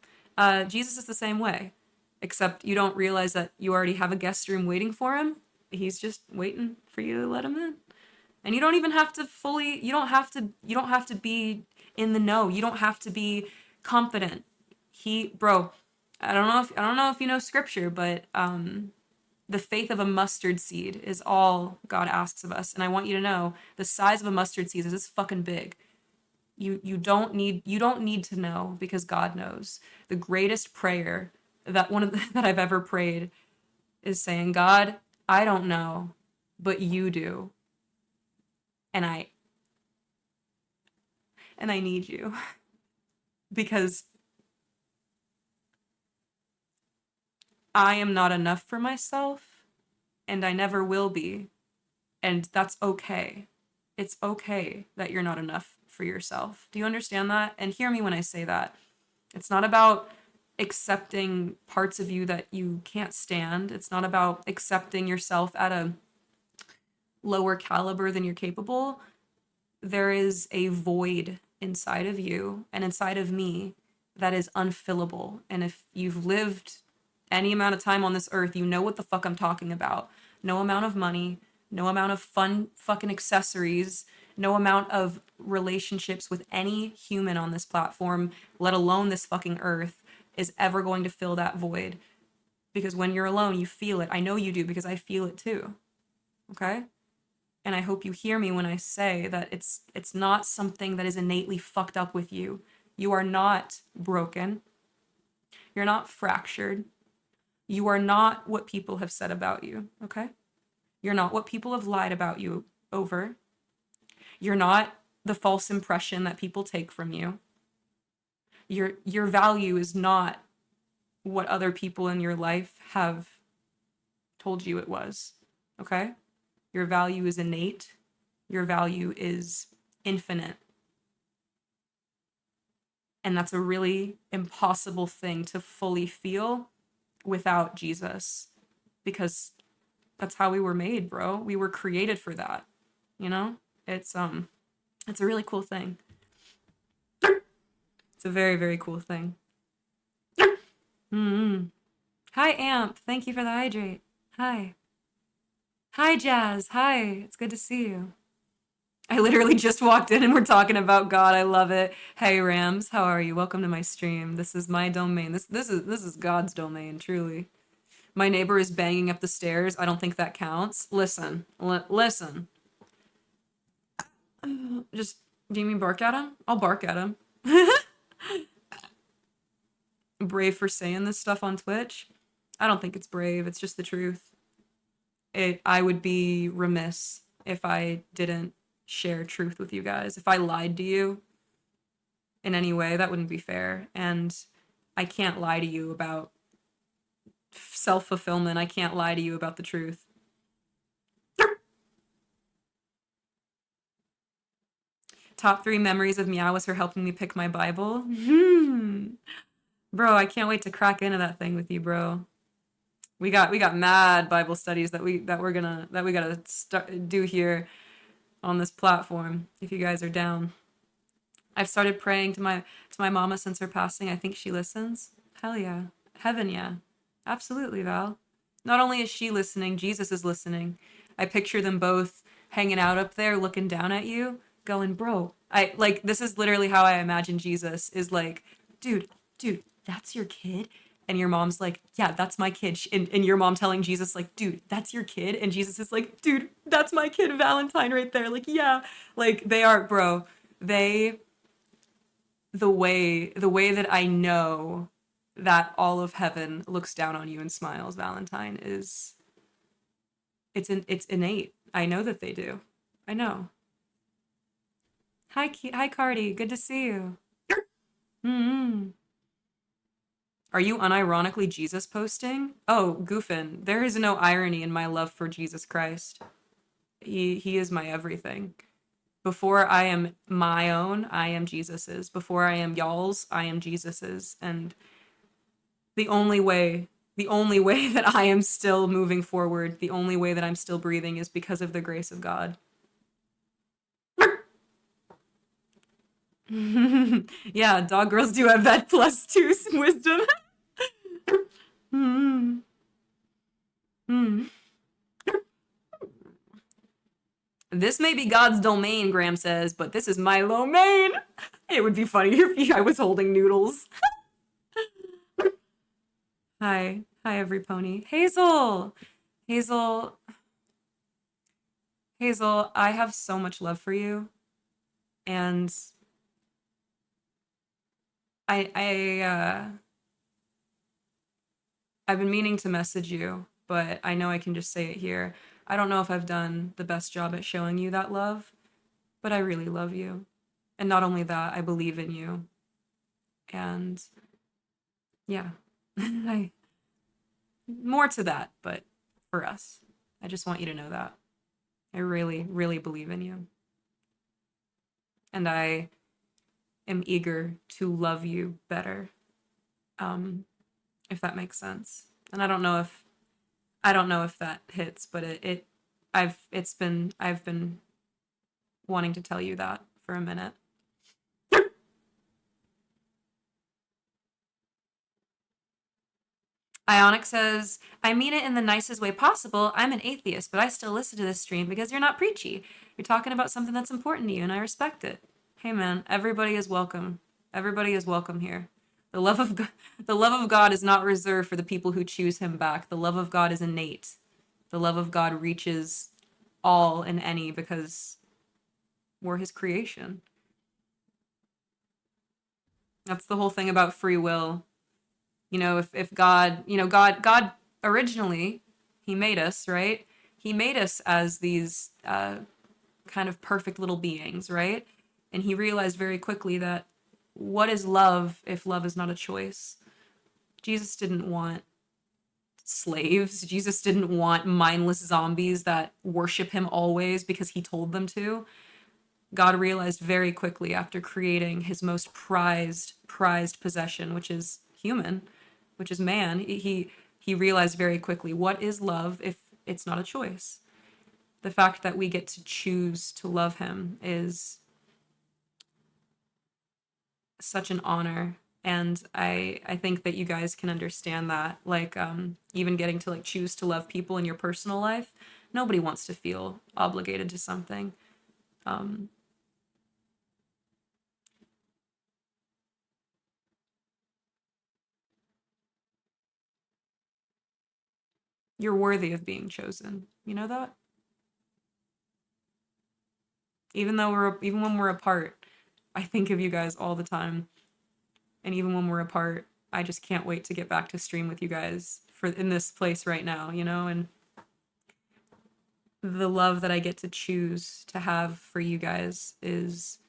Jesus is the same way, except you don't realize that you already have a guest room waiting for him. He's just waiting for you to let him in. And you don't even have to you don't have to be in the know. You don't have to be confident. Bro, I don't know if you know scripture, but the faith of a mustard seed is all God asks of us. And I want you to know the size of a mustard seed is this fucking big. You don't need to know because God knows. The greatest prayer that that I've ever prayed is saying, God, I don't know, but you do. And I need you because I am not enough for myself and I never will be. And that's okay. It's okay that you're not enough for yourself. Do you understand that? And hear me when I say that. It's not about accepting parts of you that you can't stand. It's not about accepting yourself at a lower caliber than you're capable. There is a void inside of you and inside of me that is unfillable. And if you've lived any amount of time on this earth, you know what the fuck I'm talking about. No amount of money, no amount of fun fucking accessories, no amount of relationships with any human on this platform, let alone this fucking earth, is ever going to fill that void. Because when you're alone, you feel it. I know you do because I feel it too. Okay? And I hope you hear me when I say that it's not something that is innately fucked up with you. You are not broken. You're not fractured. You are not what people have said about you, okay? You're not what people have lied about you over. You're not the false impression that people take from you. Your value is not what other people in your life have told you it was, okay? Your value is innate. Your value is infinite. And that's a really impossible thing to fully feel without Jesus, because that's how we were made, bro. We were created for that. You know? It's a really cool thing. It's a very, very cool thing. Mm-hmm. Hi, Amp. Thank you for the hydrate. Hi. Hi, Jazz. Hi. It's good to see you. I literally just walked in and we're talking about God. I love it. Hey, Rams. How are you? Welcome to my stream. This is my domain. This is God's domain, truly. My neighbor is banging up the stairs. I don't think that counts. Listen. Listen. Just, do you mean bark at him? I'll bark at him. Brave for saying this stuff on Twitch? I don't think it's brave. It's just the truth. I would be remiss if I didn't share truth with you guys. If I lied to you in any way, that wouldn't be fair. And I can't lie to you about self-fulfillment. I can't lie to you about the truth. Top 3 memories of Meow was her helping me pick my Bible. Bro, I can't wait to crack into that thing with you, bro. We got mad Bible studies that we gotta do here on this platform if you guys are down. I've started praying to my mama since her passing. I think she listens. Hell yeah. Heaven yeah. Absolutely, Val. Not only is she listening, Jesus is listening. I picture them both hanging out up there looking down at you, going, bro. This is literally how I imagine Jesus is like, dude, that's your kid? And your mom's like, yeah, that's my kid. And your mom telling Jesus, like, dude, that's your kid? And Jesus is like, dude, that's my kid, Valentine, right there. Like, yeah. Like, they are, bro. The way that I know that all of heaven looks down on you and smiles, Valentine, it's innate. I know that they do. I know. Hi, Cardi. Good to see you. Mm-hmm. Are you unironically Jesus posting? Oh, goofin. There is no irony in my love for Jesus Christ. He is my everything. Before I am my own, I am Jesus's. Before I am y'all's, I am Jesus's. And the only way that I am still moving forward, the only way that I'm still breathing is because of the grace of God. Yeah, dog girls do have that +2 wisdom. mm. Mm. This may be God's domain, Graham says, but this is my domain. It would be funny if I was holding noodles. Hi, every pony. Hazel, I have so much love for you, and I've been meaning to message you, but I know I can just say it here. I don't know if I've done the best job at showing you that love, but I really love you. And not only that, I believe in you. And yeah, I more to that, but for us, I just want you to know that. I really, really believe in you. And I am eager to love you better. Um, if that makes sense. And I don't know if that hits, but I've been wanting to tell you that for a minute. Ionic says, I mean it in the nicest way possible. I'm an atheist, but I still listen to this stream because you're not preachy. You're talking about something that's important to you, and I respect it. Hey man, everybody is welcome. Everybody is welcome here. The love of God, the love of God is not reserved for the people who choose him back. The love of God is innate. The love of God reaches all and any because we're his creation. That's the whole thing about free will. You know, if God, God originally, he made us, right? He made us as these kind of perfect little beings, right? And he realized very quickly that what is love if love is not a choice? Jesus didn't want slaves. Jesus didn't want mindless zombies that worship him always because he told them to. God realized very quickly after creating his most prized possession, which is human, which is man, he realized very quickly what is love if it's not a choice. The fact that we get to choose to love him is such an honor, and I think that you guys can understand that, like even getting to like choose to love people in your personal life. Nobody wants to feel obligated to something. um you're worthy of being chosen, you know that. Even when we're apart, I think of you guys all the time. And even when we're apart, I just can't wait to get back to stream with you guys for in this place right now, and the love that I get to choose to have for you guys is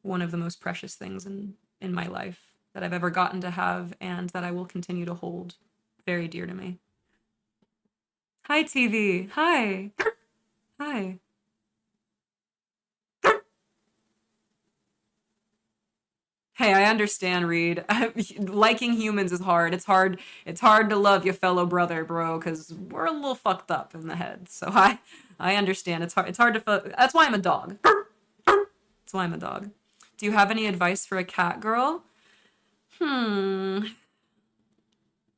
one of the most precious things in my life that I've ever gotten to have and that I will continue to hold very dear to me. Hi TV. Hi. Hi. Hey, I understand, Reed. Liking humans is hard. It's hard to love your fellow brother, bro, because we're a little fucked up in the head. So I understand. It's hard to. That's why I'm a dog. That's why I'm a dog. Do you have any advice for a cat girl? Hmm.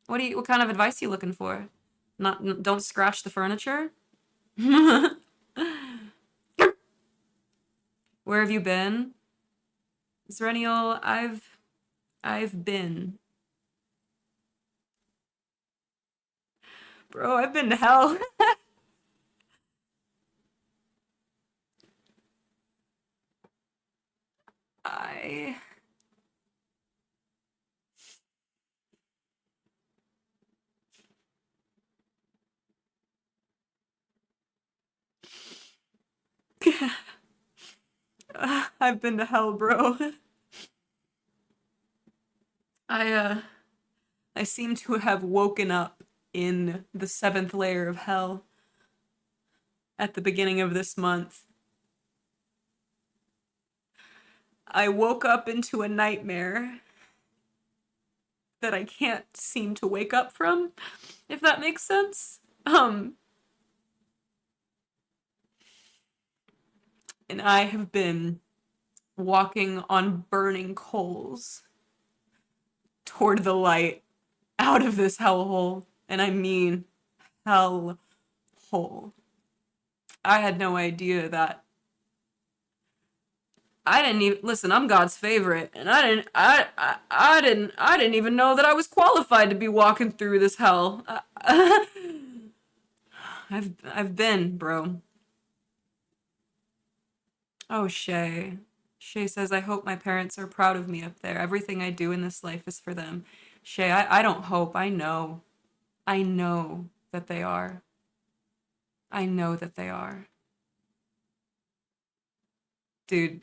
What kind of advice are you looking for? Not don't scratch the furniture. Where have you been? Zrenial, I've been. Bro, I've been to hell. I I've been to hell, bro. I I seem to have woken up in the seventh layer of hell at the beginning of this month. I woke up into a nightmare that I can't seem to wake up from, if that makes sense. And I have been walking on burning coals toward the light out of this hellhole, and I mean hell hole. I had no idea that I didn't even listen. I'm God's favorite, and I didn't even know that I was qualified to be walking through this hell. I've been, bro. Oh, Shay, Shay says, I hope my parents are proud of me up there. Everything I do in this life is for them. Shay, I don't hope. I know. I know that they are. I know that they are. Dude,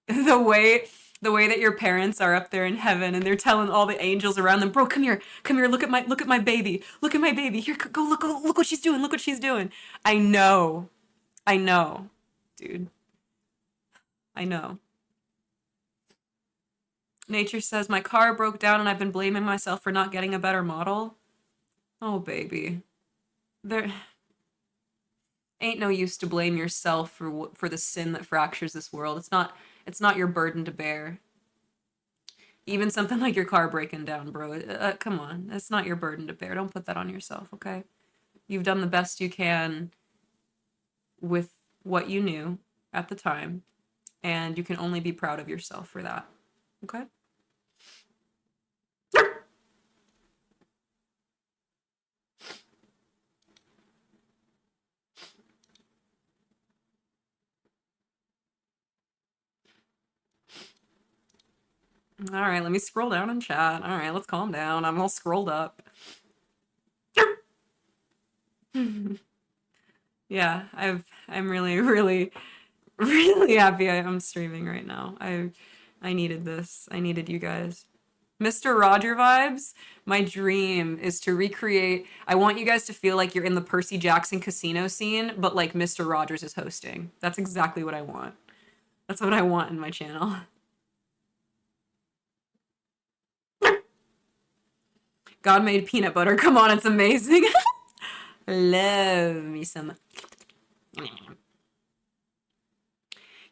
the way that your parents are up there in heaven and they're telling all the angels around them, bro, come here, look at my baby, here, go look what she's doing, look what she's doing. I know, dude, I know. Nature says my car broke down and I've been blaming myself for not getting a better model. Oh baby, there ain't no use to blame yourself for the sin that fractures this world. It's not your burden to bear. Even something like your car breaking down, bro. Come on. It's not your burden to bear. Don't put that on yourself, okay? You've done the best you can with what you knew at the time, and you can only be proud of yourself for that, okay? All right, let me scroll down in chat. All right, let's calm down. I'm all scrolled up. Yeah, I'm really, really, really happy I'm streaming right now. I needed this. I needed you guys. Mr. Roger vibes. My dream is to recreate. I want you guys to feel like you're in the Percy Jackson casino scene, but like Mr. Rogers is hosting. That's exactly what I want. That's what I want in my channel. God made peanut butter. Come on, it's amazing. Love me some.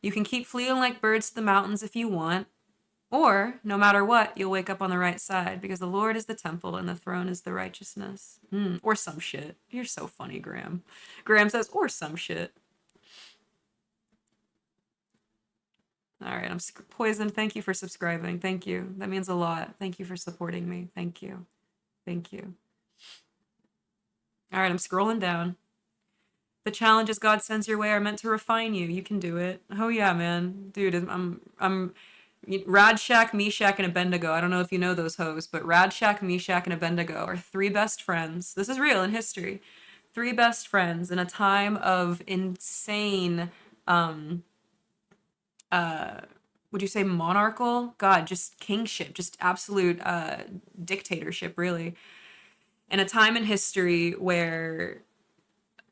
You can keep fleeing like birds to the mountains if you want. Or, no matter what, you'll wake up on the right side because the Lord is the temple and the throne is the righteousness. Or some shit. You're so funny, Graham. Graham says, or some shit. All right, I'm Poison. Thank you for subscribing. Thank you. That means a lot. Thank you for supporting me. Thank you. Thank you. All right, I'm scrolling down. The challenges God sends your way are meant to refine you. You can do it. Oh yeah, man. Dude, I'm Radshak, Meshach, and Abednego. I don't know if you know those hoes, but Radshak, Meshach, and Abednego are three best friends. This is real in history. Three best friends in a time of insane, would you say monarchical? God, just kingship, just absolute dictatorship, really. In a time in history where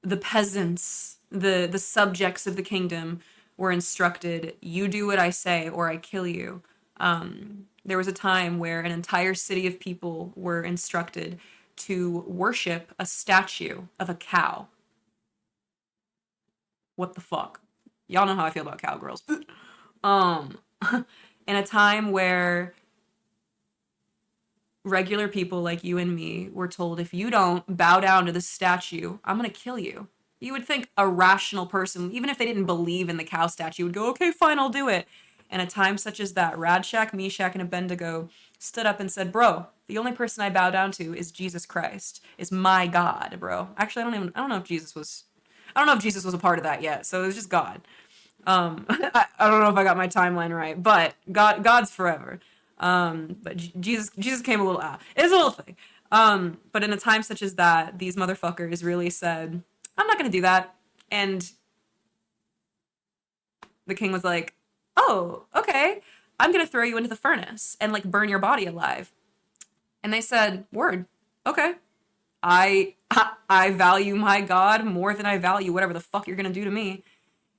the peasants, the subjects of the kingdom were instructed, you do what I say or I kill you. There was a time where an entire city of people were instructed to worship a statue of a cow. What the fuck? Y'all know how I feel about cowgirls. In a time where regular people like you and me were told, if you don't bow down to this statue, I'm gonna kill you. You would think a rational person, even if they didn't believe in the cow statue, would go, okay, fine, I'll do it. And a time such as that, Radshak, Meshach, and Abednego stood up and said, bro, the only person I bow down to is Jesus Christ, is my God, bro. Actually, I don't know if Jesus was a part of that yet, so it was just God. I don't know if I got my timeline right, but God's forever. But Jesus came a little out. It's a little thing. But in a time such as that, these motherfuckers really said, I'm not gonna do that. And the king was like, oh, okay, I'm gonna throw you into the furnace and like burn your body alive. And they said, word, okay. I value my God more than I value whatever the fuck you're gonna do to me.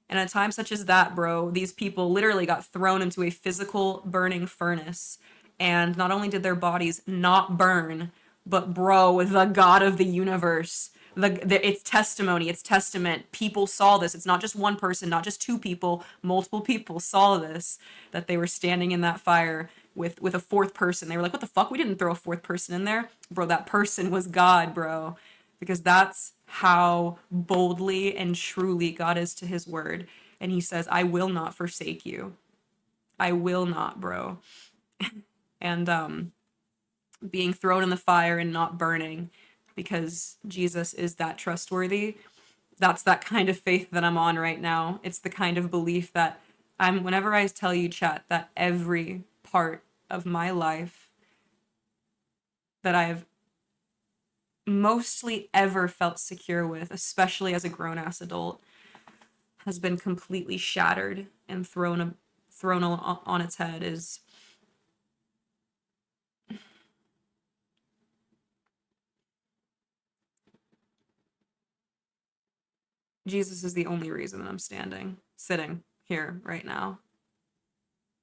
And at a time such as that, bro, these people literally got thrown into a physical burning furnace. And not only did their bodies not burn, but bro, the God of the universe, it's testimony, it's testament. People saw this. It's not just one person, not just two people, multiple people saw this, that they were standing in that fire with a fourth person. They were like, what the fuck? We didn't throw a fourth person in there. Bro, that person was God, bro. Because that's how boldly and truly God is to his word. And he says, I will not forsake you. I will not, bro. And being thrown in the fire and not burning because Jesus is that trustworthy. That's that kind of faith that I'm on right now. It's the kind of belief that Whenever I tell you, chat, that every part of my life that I've mostly ever felt secure with, especially as a grown ass adult, has been completely shattered and thrown on its head, is Jesus is the only reason that I'm sitting here right now.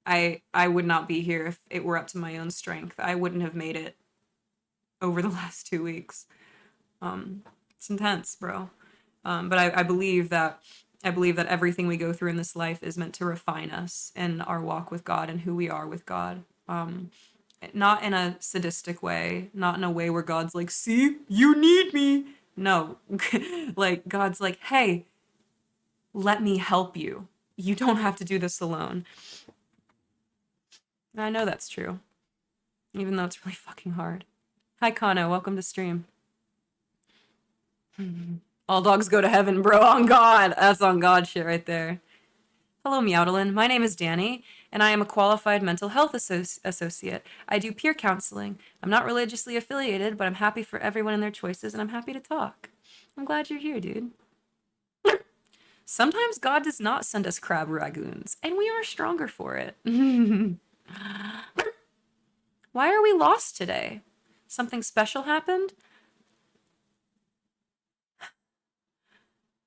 I would not be here if it were up to my own strength. I wouldn't have made it over the last 2 weeks. It's intense, bro. But I believe that everything we go through in this life is meant to refine us in our walk with God and who we are with God. Not in a sadistic way, not in a way where God's like, see, you need me. No, like God's like, hey, let me help you. You don't have to do this alone. And I know that's true, even though it's really fucking hard. Hi, Kano. Welcome to stream. All dogs go to heaven, bro. On God. That's on God shit right there. Hello, MEOWDALYN'. My name is Danny, and I am a qualified mental health associate. I do peer counseling. I'm not religiously affiliated, but I'm happy for everyone and their choices, and I'm happy to talk. I'm glad you're here, dude. Sometimes God does not send us crab ragoons, and we are stronger for it. Why are we lost today? Something special happened?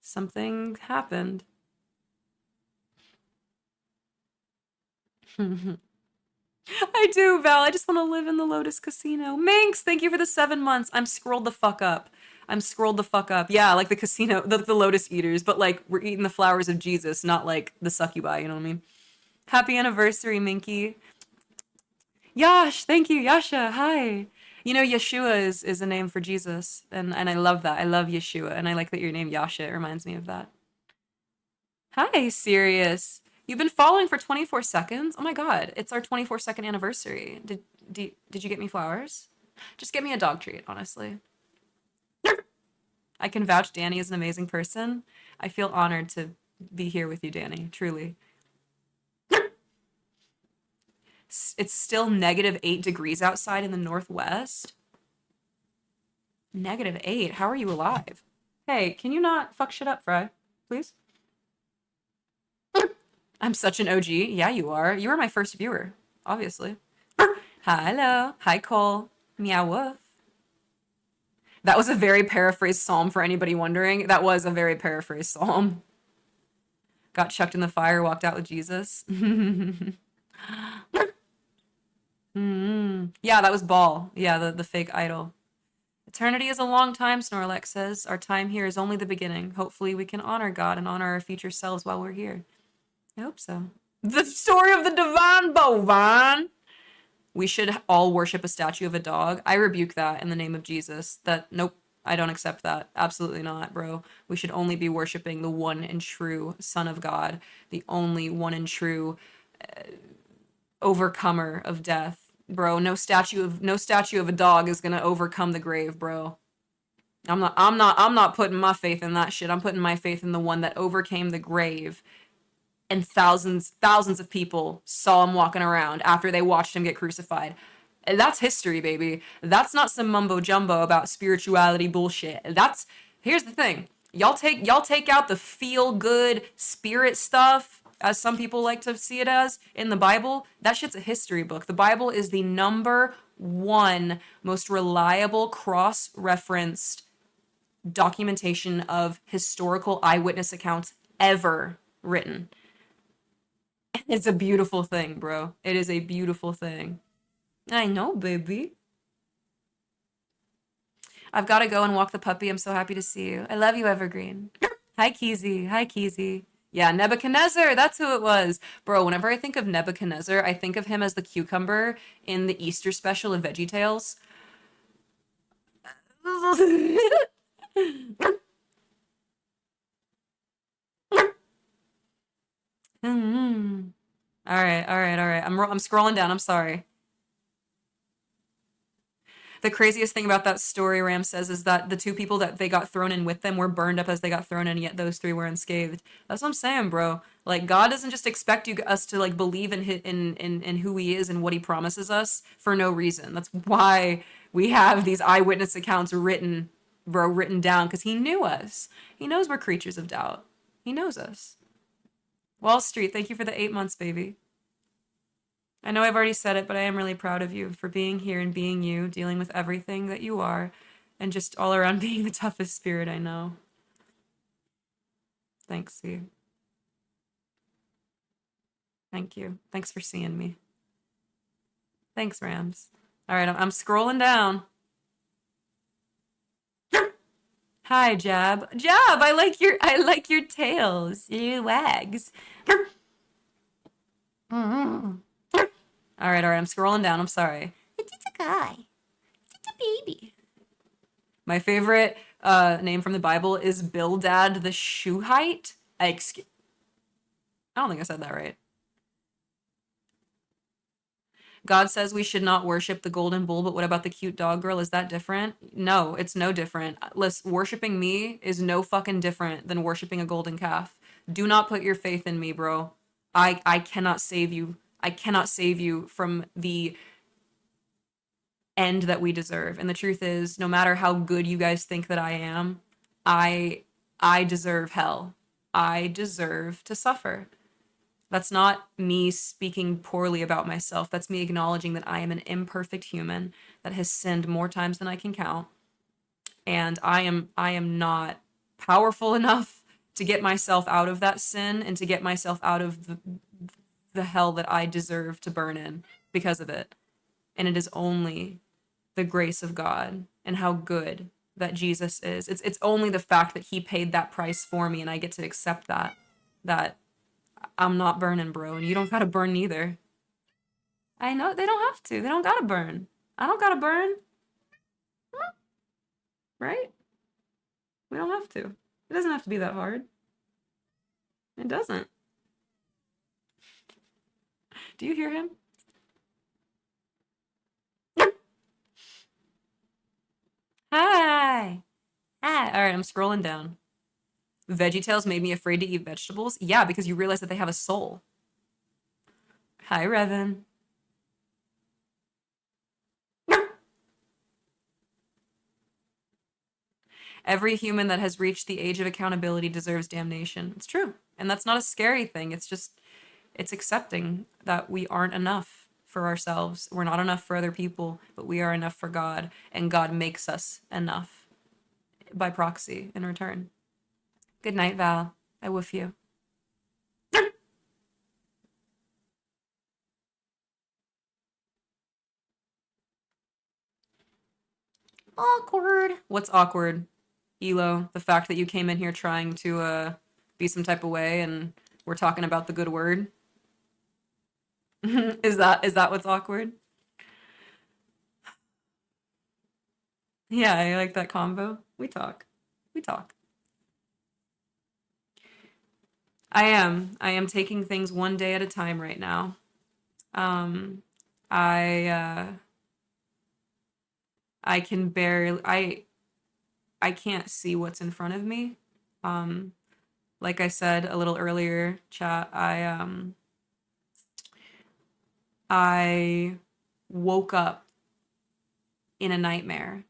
Something happened. I do, Val. I just want to live in the Lotus Casino. Minx, thank you for the 7 months. I'm scrolled the fuck up. Yeah, like the casino, the Lotus Eaters, but like we're eating the flowers of Jesus, not like the succubi, you know what I mean? Happy anniversary, Minky. Yash, thank you, Yasha. Hi. You know, Yeshua is a name for Jesus, and I love that. I love Yeshua, and I like that your name Yasha. It reminds me of that. Hi, Sirius. You've been following for 24 seconds? Oh my god, it's our 24-second anniversary. Did you get me flowers? Just get me a dog treat, honestly. I can vouch Danny is an amazing person. I feel honored to be here with you, Danny, truly. It's still -8 degrees outside in the Northwest. -8? How are you alive? Hey, can you not fuck shit up, Fry? Please? I'm such an OG. Yeah, you are. You were my first viewer, obviously. Hello. Hi, Cole. Meow woof. That was a very paraphrased psalm for anybody wondering. That was a very paraphrased psalm. Got chucked in the fire, walked out with Jesus. Yeah, that was Baal. Yeah, the fake idol. Eternity is a long time, Snorlax says. Our time here is only the beginning. Hopefully we can honor God and honor our future selves while we're here. I hope so. The story of the divine bovine. We should all worship a statue of a dog. I rebuke that in the name of Jesus. Nope, I don't accept that. Absolutely not, bro. We should only be worshiping the one and true Son of God, the only one and true overcomer of death. Bro, no statue of a dog is gonna overcome the grave, bro. I'm not putting my faith in that shit. I'm putting my faith in the one that overcame the grave, and thousands of people saw him walking around after they watched him get crucified. And that's history, baby. That's not some mumbo jumbo about spirituality bullshit. Here's the thing. Y'all take out the feel good spirit stuff, as some people like to see it as, in the Bible. That shit's a history book. The Bible is the #1 most reliable cross-referenced documentation of historical eyewitness accounts ever written. It's a beautiful thing, bro. It is a beautiful thing. I know, baby. I've got to go and walk the puppy. I'm so happy to see you. I love you, Evergreen. Hi, Keezy. Hi, Keezy. Yeah, Nebuchadnezzar. That's who it was. Bro, whenever I think of Nebuchadnezzar, I think of him as the cucumber in the Easter special of VeggieTales. All right. I'm scrolling down. I'm sorry. The craziest thing about that story, Ram says, is that the two people that they got thrown in with them were burned up as they got thrown in, yet those three were unscathed. That's what I'm saying, bro. Like, God doesn't just expect us to like believe in who He is and what He promises us for no reason. That's why we have these eyewitness accounts written, bro, written down, because He knew us. He knows we're creatures of doubt. He knows us. Wall Street, thank you for the 8 months, baby. I know I've already said it, but I am really proud of you for being here and being you, dealing with everything that you are, and just all around being the toughest spirit I know. Thanks, C. Thank you. Thanks for seeing me. Thanks, Rams. All right, I'm scrolling down. Hi, Jab. Jab, I like your tails. Your wags. Mm-hmm. All right, I'm scrolling down. I'm sorry. It's a guy. It's a baby. My favorite name from the Bible is Bildad the Shuhite. I don't think I said that right. God says we should not worship the golden bull, but what about the cute dog girl? Is that different? No, it's no different. Listen, worshiping me is no fucking different than worshiping a golden calf. Do not put your faith in me, bro. I cannot save you. I cannot save you from the end that we deserve. And the truth is, no matter how good you guys think that I am, I deserve hell. I deserve to suffer. That's not me speaking poorly about myself. That's me acknowledging that I am an imperfect human that has sinned more times than I can count. And I am not powerful enough to get myself out of that sin and to get myself out of the hell that I deserve to burn in because of it. And it is only the grace of God and how good that Jesus is. It's only the fact that He paid that price for me and I get to accept that I'm not burning, bro, and you don't gotta burn either. I know they don't have to. They don't gotta burn. I don't gotta burn, right? We don't have to. It doesn't have to be that hard. It doesn't. Do you hear him? Hi. Hi. All right, I'm scrolling down. VeggieTales made me afraid to eat vegetables. Yeah, because you realize that they have a soul. Hi, Revan. Every human that has reached the age of accountability deserves damnation. It's true. And that's not a scary thing. It's accepting that we aren't enough for ourselves. We're not enough for other people, but we are enough for God. And God makes us enough by proxy in return. Good night, Val. I woof you. Awkward. What's awkward, Elo? The fact that you came in here trying to be some type of way and we're talking about the good word? Is that what's awkward? Yeah, I like that combo. We talk. We talk. I am. I am taking things one day at a time right now. Um, I I can barely I can't see what's in front of me. Um, like I said a little earlier, chat, I woke up in a nightmare.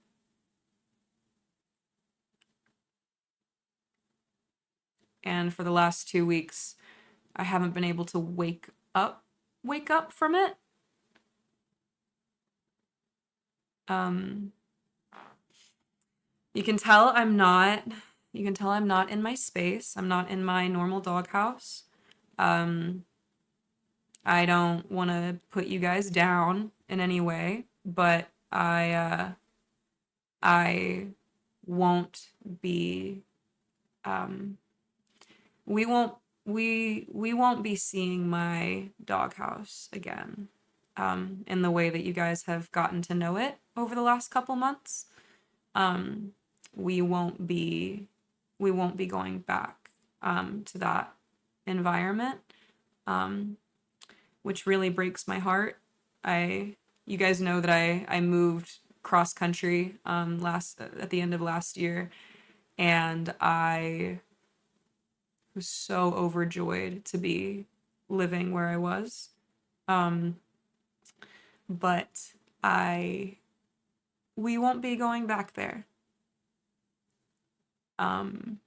And for the last 2 weeks, I haven't been able to wake up from it. Um, you can tell I'm not, you can tell I'm not in my space. I'm not in my normal doghouse. Um, I don't want to put you guys down in any way, but I won't be um we won't we won't be seeing my doghouse again in the way that you guys have gotten to know it over the last couple months. Um we won't be we won't be going back to that environment, um which really breaks my heart. I You guys know that I moved cross country last at the end of last year, and I was so overjoyed to be living where I was. Um, but I we won't be going back there. Um,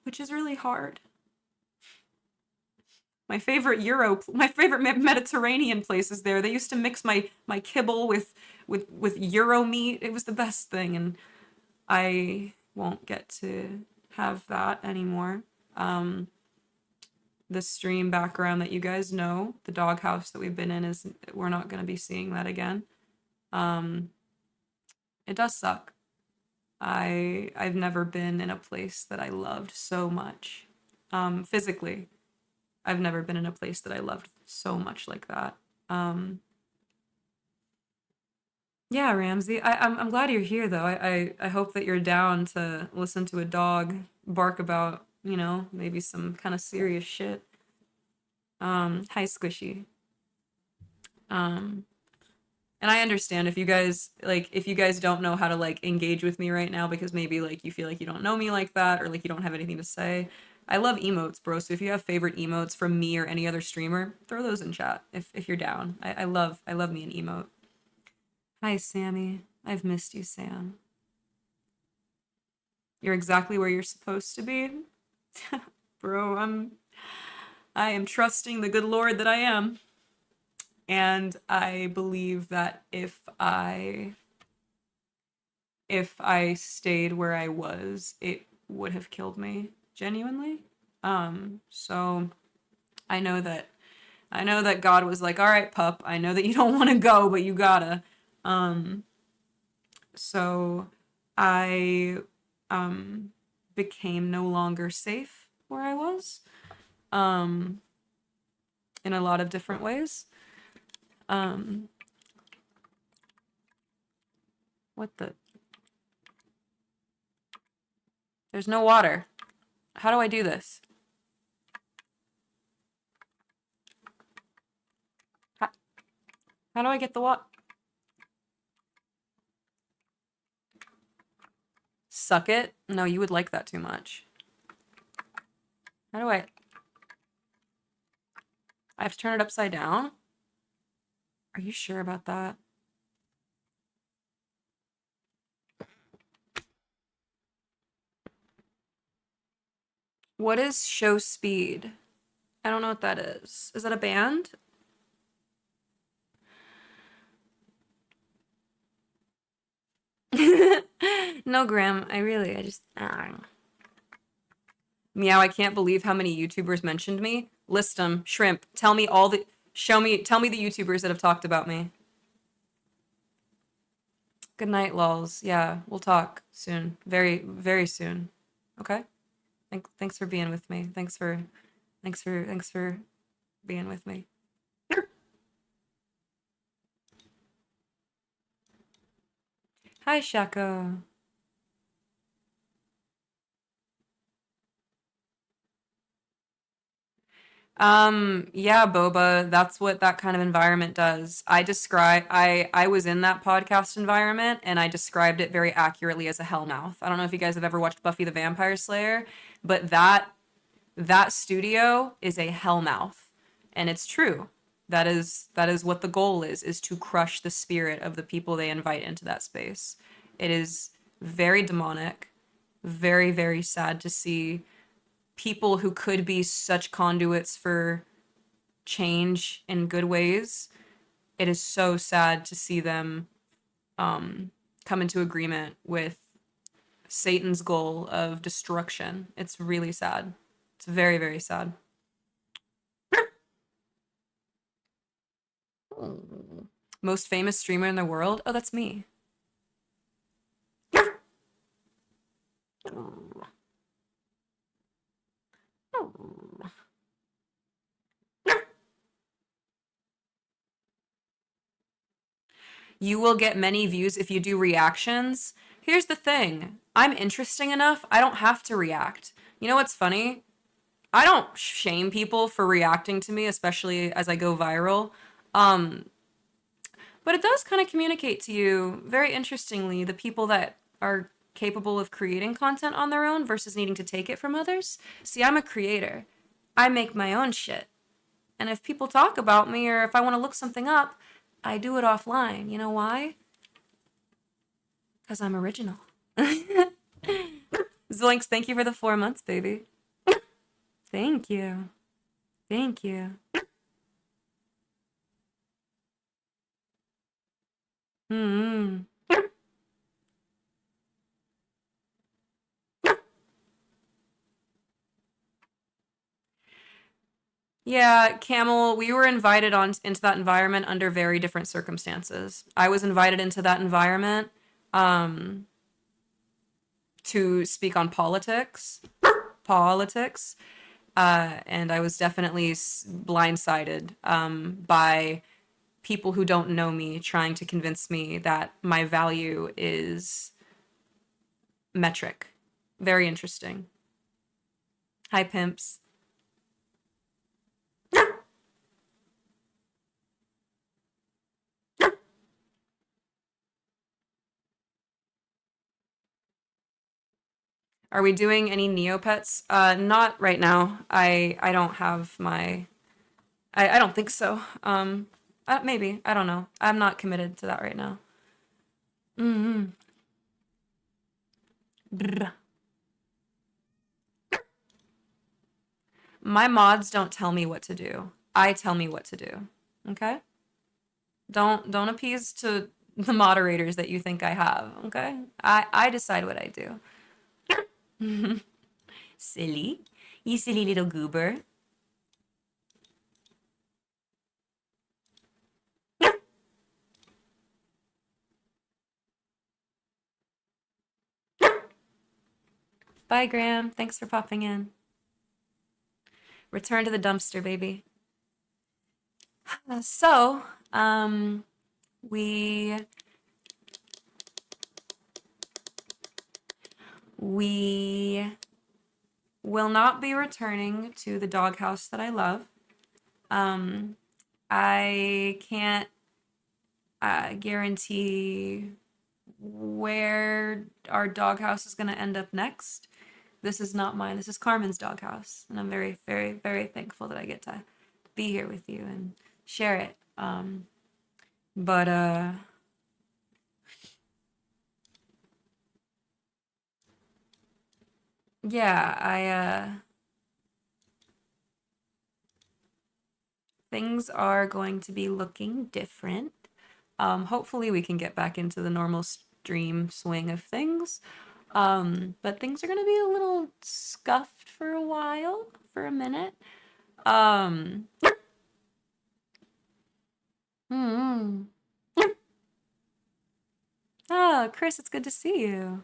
which is really hard. My favorite Mediterranean places there. They used to mix my kibble with Euro meat. It was the best thing, and I won't get to have that anymore. The stream background that you guys know, the doghouse that we've been in, is we're not going to be seeing that again. It does suck. I've never been in a place that I loved so much. Physically, I've never been in a place that I loved so much like that. Yeah, Ramsey, I'm glad you're here though. I hope that you're down to listen to a dog bark about, maybe some kind of serious shit. Hi Squishy. Um, and I understand if you guys don't know how to like engage with me right now because maybe like you feel like you don't know me like that or like you don't have anything to say. I love emotes, bro. So if you have favorite emotes from me or any other streamer, throw those in chat if you're down. I love me an emote. Hi Sammy. I've missed you, Sam. You're exactly where you're supposed to be. Bro, I am trusting the good Lord that I am. And I believe that if I stayed where I was, it would have killed me genuinely. So I know that God was like, "All right, pup, I know that you don't want to go, but you gotta." So I became no longer safe where I was in a lot of different ways. What the? There's no water. How do I do this? How, how do I get the water? Suck it? No, you would like that too much. How do I have to turn it upside down? Are you sure about that? What is show speed? I don't know what that is. Is that a band? No, Graham. I just. Meow, I can't believe how many YouTubers mentioned me. List them. Shrimp. Tell me the YouTubers that have talked about me. Good night, lols. Yeah, we'll talk soon. Very, very soon. Okay? Thanks for being with me. Thanks for being with me. Hi, Shako. Yeah, Boba, that's what that kind of environment does. I was in that podcast environment and I described it very accurately as a hellmouth. I don't know if you guys have ever watched Buffy the Vampire Slayer, but that studio is a hellmouth. And it's true. That is what the goal is to crush the spirit of the people they invite into that space. It is very demonic, very, very sad to see people who could be such conduits for change in good ways. It is so sad to see them come into agreement with Satan's goal of destruction. It's really sad. It's very, very sad. Most famous streamer in the world? Oh, that's me. You will get many views if you do reactions. Here's the thing. I'm interesting enough. I don't have to react. You know what's funny? I don't shame people for reacting to me, especially as I go viral. Um, But it does kind of communicate to you, very interestingly, the people that are capable of creating content on their own versus needing to take it from others. See, I'm a creator. I make my own shit. And if people talk about me or if I want to look something up, I do it offline. You know why? Because I'm original. Zoinks, thank you for the 4 months, baby. Thank you. Thank you. Hmm. Yeah, Camel, we were invited on into that environment under very different circumstances. I was invited into that environment um, to speak on politics, and I was definitely blindsided by people who don't know me trying to convince me that my value is metric. Very interesting. Hi, pimps. Are we doing any Neopets? Not right now. I don't have my. I don't think so. Maybe I don't know. I'm not committed to that right now. Mm-hmm. My mods don't tell me what to do. I tell me what to do. Okay? Don't appease to the moderators that you think I have. Okay? I decide what I do. Silly. You silly little goober. Bye, Graham. Thanks for popping in. Return to the dumpster, baby. So, we we will not be returning to the doghouse that I love. I can't guarantee where our doghouse is going to end up next. This is not mine. This is Carmen's doghouse, and I'm very, very, very thankful that I get to be here with you and share it. But yeah, I things are going to be looking different. Hopefully we can get back into the normal stream swing of things. But things are gonna be a little scuffed for a while, for a minute. Um, mm Oh, Chris, it's good to see you.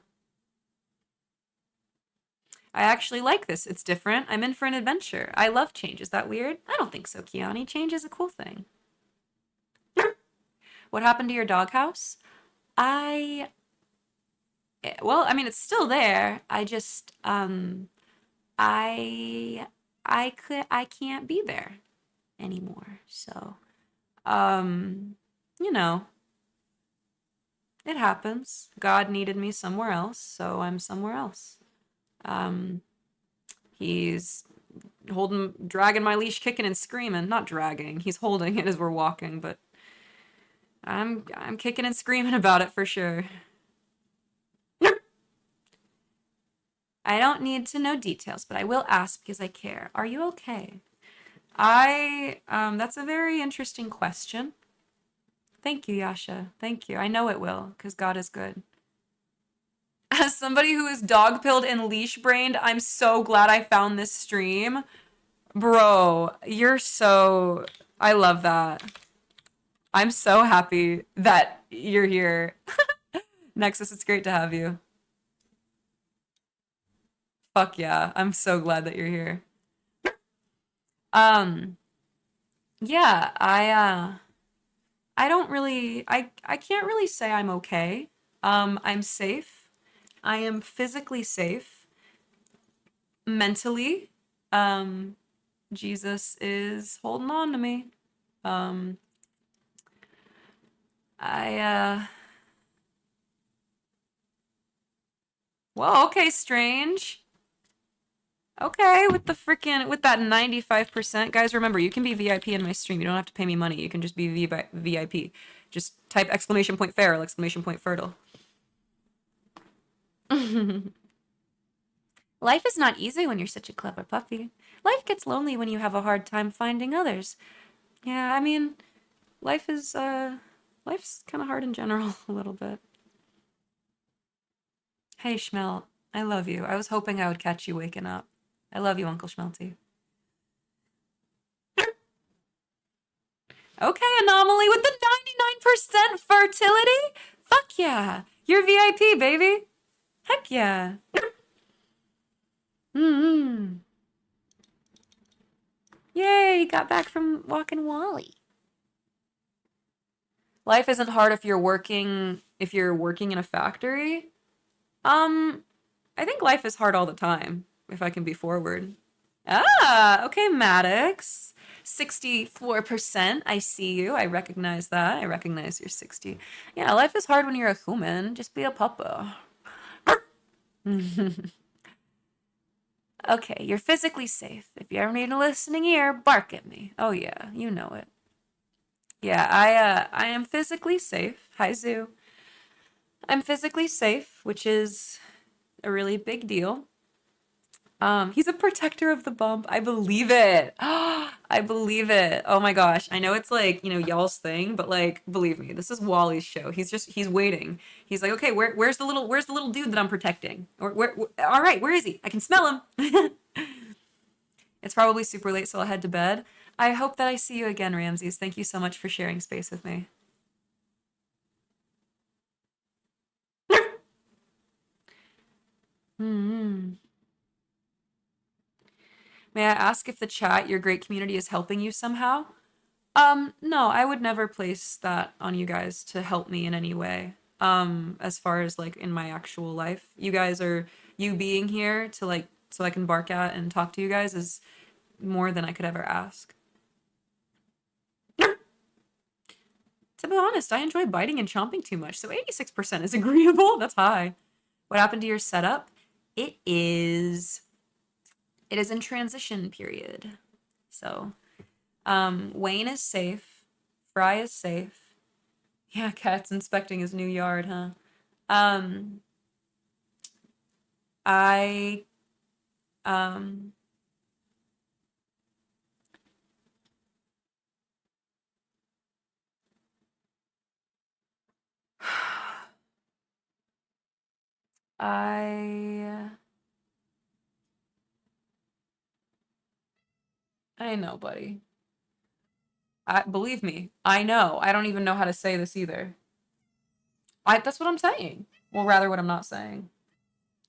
I actually like this. It's different. I'm in for an adventure. I love change. Is that weird? I don't think so, Kiani. Change is a cool thing. What happened to your doghouse? I well, I mean, it's still there. I I can't be there anymore. So, um, you know, it happens. God needed me somewhere else, so I'm somewhere else. Um, he's dragging my leash, kicking and screaming. Not dragging. He's holding it as we're walking, but I'm kicking and screaming about it for sure. I don't need to know details, but I will ask because I care. Are you okay? That's a very interesting question. Thank you, Yasha. Thank you. I know it will, because God is good. As somebody who is dog pilled and leash brained, I'm so glad I found this stream. Bro, you're so. I love that. I'm so happy that you're here. Nexus, it's great to have you. Fuck yeah. I'm so glad that you're here. Um, yeah, I don't really I can't really say I'm okay. I'm safe. I am physically safe. Mentally, um, Jesus is holding on to me. Um, I, whoa, okay, strange. Okay, with the freaking, with that 95%. Guys, remember, you can be VIP in my stream. You don't have to pay me money. You can just be VIP. Just type exclamation point feral, exclamation point fertile. Life is not easy when you're such a clever puppy. Life gets lonely when you have a hard time finding others. Yeah, I mean, life is, life's kind of hard in general, a little bit. Hey, Schmelt, I love you. I was hoping I would catch you waking up. I love you, Uncle Schmelty. Okay, Anomaly with the 99% fertility? Fuck yeah. You're VIP, baby. Heck yeah. Mm-hmm. Yay, got back from walking Wally. Life isn't hard if you're working in a factory. Um, I think life is hard all the time, if I can be forward. Ah, okay, Maddox. 64%. I see you. I recognize that. I recognize your 60. Yeah, life is hard when you're a human. Just be a puppo. Okay, you're physically safe. If you ever need a listening ear, bark at me. Oh yeah, you know it. Yeah, I am physically safe. Hi Zoo. I'm physically safe, which is a really big deal. He's a protector of the bump. I believe it. I believe it. Oh my gosh. I know it's like, y'all's thing, but like, believe me, this is Wally's show. He's waiting. He's like, okay, where's the little dude that I'm protecting? Or all right, where is he? I can smell him. It's probably super late, so I'll head to bed. I hope that I see you again, Ramses. Thank you so much for sharing space with me. Hmm. May I ask if the chat, your great community, is helping you somehow? No, I would never place that on you guys to help me in any way. As far as like in my actual life, you being here to like, so I can bark at and talk to you guys is more than I could ever ask. To be honest, I enjoy biting and chomping too much, so 86% is agreeable. That's high. What happened to your setup? It is it is in transition period. So, Wayne is safe. Fry is safe. Yeah, Cat's inspecting his new yard, huh? Um, I um I I know, buddy. I believe me. I know. I don't even know how to say this either. That's what I'm saying. Well, rather what I'm not saying.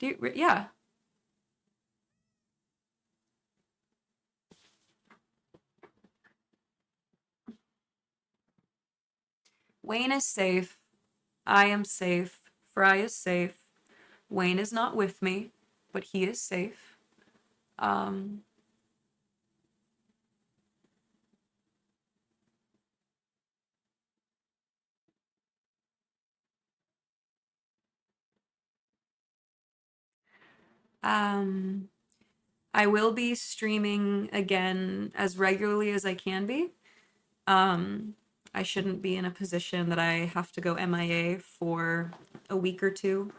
Yeah. Wayne is safe. I am safe. Fry is safe. Wayne is not with me, but he is safe. Um, um, I will be streaming again as regularly as I can be. Um, I shouldn't be in a position that I have to go MIA for a week or two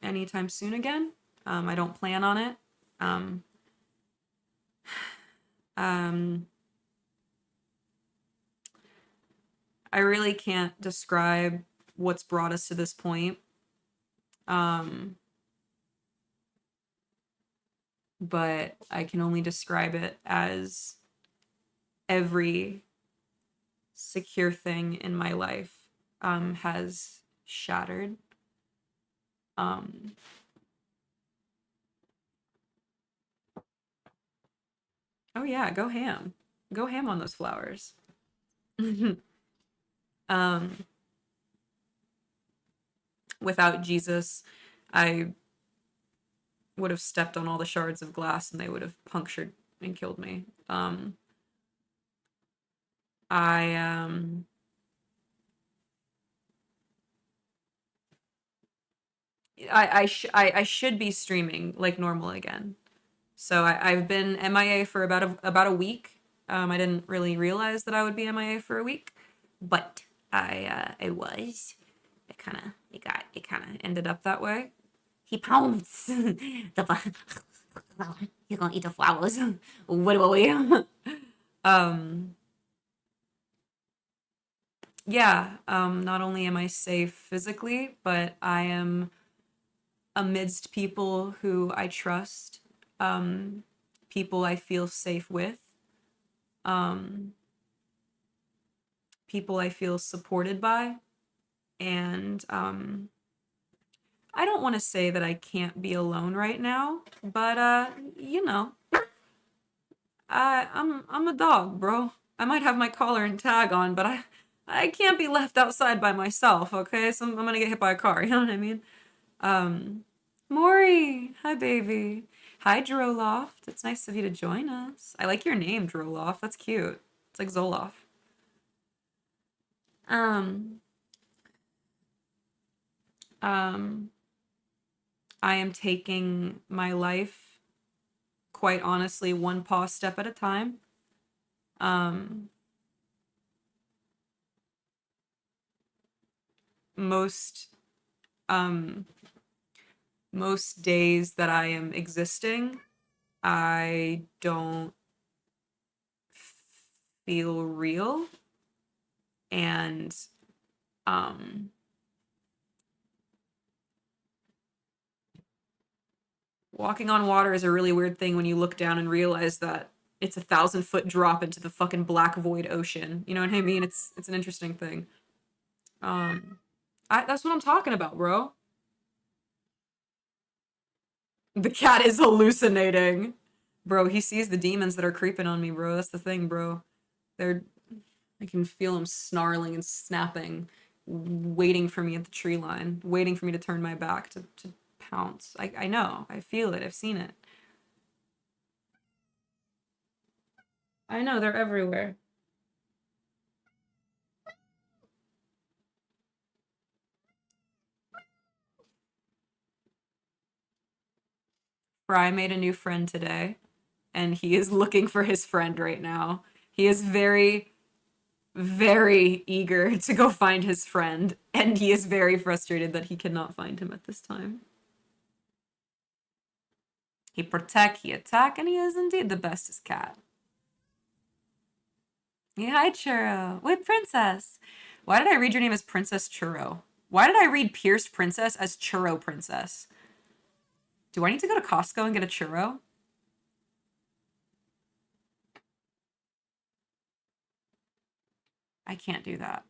anytime soon again. I don't plan on it. Um, um, I really can't describe what's brought us to this point. Um, but I can only describe it as every secure thing in my life has shattered. Um, oh yeah, go ham. Go ham on those flowers. um, Without Jesus, I would have stepped on all the shards of glass and they would have punctured and killed me. I I should be streaming like normal again. So I've been MIA for about a week. I didn't really realize that I would be MIA for a week, but I was. It kind of ended up that way. He pounced. You're gonna eat the flowers. What about we? Um, yeah. Not only am I safe physically, but I am amidst people who I trust, people I feel safe with, um, people I feel supported by, and I don't want to say that I can't be alone right now, but you know, I'm a dog, bro. I might have my collar and tag on, but I can't be left outside by myself. Okay, so I'm gonna get hit by a car. You know what I mean? Um, Maury, hi baby. Hi Droloft. It's nice of you to join us. I like your name, Droloft. That's cute. It's like Zoloft. Um, um, I am taking my life quite honestly one paw step at a time. Um, most um most days that I am existing, I don't feel real, and um walking on water is a really weird thing when you look down and realize that it's 1,000 foot drop into the fucking black void ocean. You know what I mean? It's an interesting thing. Um, that's what I'm talking about, bro. The cat is hallucinating, bro. He sees the demons that are creeping on me, bro. That's the thing, bro. They're I can feel them snarling and snapping, waiting for me at the tree line, waiting for me to turn my back to pounce. I know. I feel it. I've seen it. I know. They're everywhere. Fry made a new friend today, and he is looking for his friend right now. He is very, very eager to go find his friend, and he is very frustrated that he cannot find him at this time. He protect, he attack, and he is indeed the bestest cat. Yeah, hi, Churro. Wait, Princess. Why did I read your name as Princess Churro? Why did I read Pierced Princess as Churro Princess? Do I need to go to Costco and get a churro? I can't do that.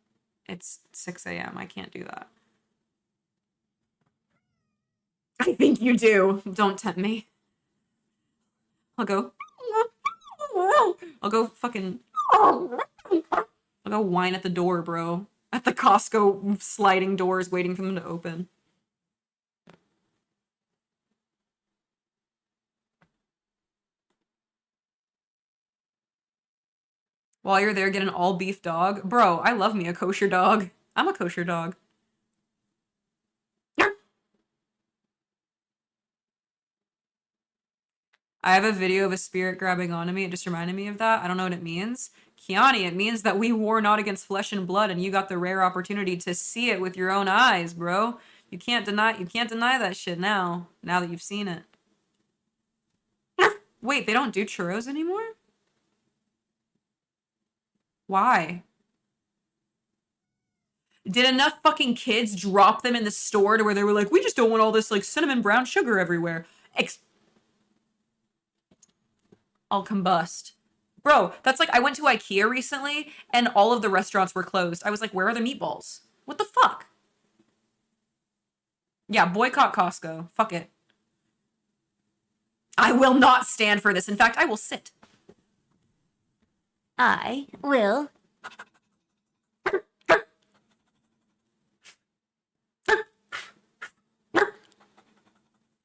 It's 6 a.m. I can't do that. I think you do. Don't tempt me. I'll go. I'll go fucking. I'll go whine at the door, bro. At the Costco sliding doors, waiting for them to open. While you're there, get an all beef dog. Bro, I love me a kosher dog. I'm a kosher dog. I have a video of a spirit grabbing onto me. It just reminded me of that. I don't know what it means. Kiani, it means that we war not against flesh and blood, and you got the rare opportunity to see it with your own eyes, bro. You can't deny that shit now. Now that you've seen it. Wait, they don't do churros anymore? Why? Did enough fucking kids drop them in the store to where they were like, we just don't want all this like cinnamon brown sugar everywhere? I'll combust. Bro, that's like I went to IKEA recently and all of the restaurants were closed. I was like, where are the meatballs? What the fuck? Yeah, boycott Costco. Fuck it. I will not stand for this. In fact, I will sit. I will.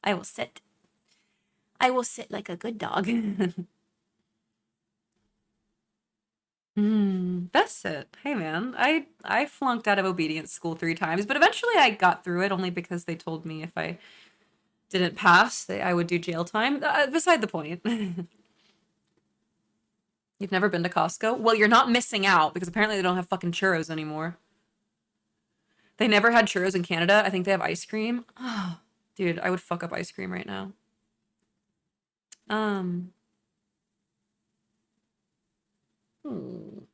I will sit. I will sit like a good dog. Best miss it. Hey man, I flunked out of obedience school 3 times, but eventually I got through it only because they told me if I didn't pass, I would do jail time. Beside the point. You've never been to Costco? Well, you're not missing out because apparently they don't have fucking churros anymore. They never had churros in Canada. I think they have ice cream. Oh, dude, I would fuck up ice cream right now. Um.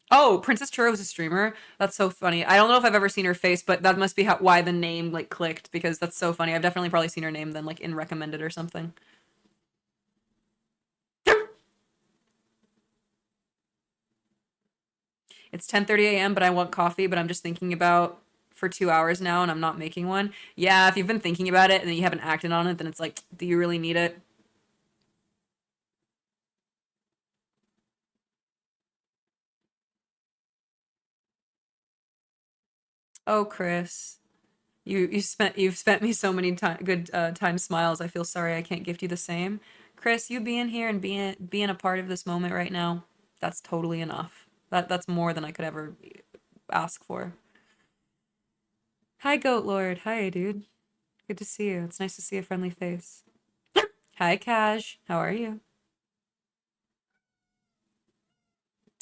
Oh, Princess Churro is a streamer. That's so funny. I don't know if I've ever seen her face, but that must be why the name like clicked because that's so funny. I've definitely probably seen her name then like in recommended or something. It's 10:30 a.m., but I want coffee, but I'm just thinking about for 2 hours now and I'm not making one. Yeah, if you've been thinking about it and then you haven't acted on it, then it's like, do you really need it? Oh, Chris, you've spent me so many good time smiles. I feel sorry I can't gift you the same. Chris, you being here and being a part of this moment right now, that's totally enough. That's more than I could ever ask for. Hi, Goat Lord. Hi, dude. Good to see you. It's nice to see a friendly face. Hi, Cash. How are you?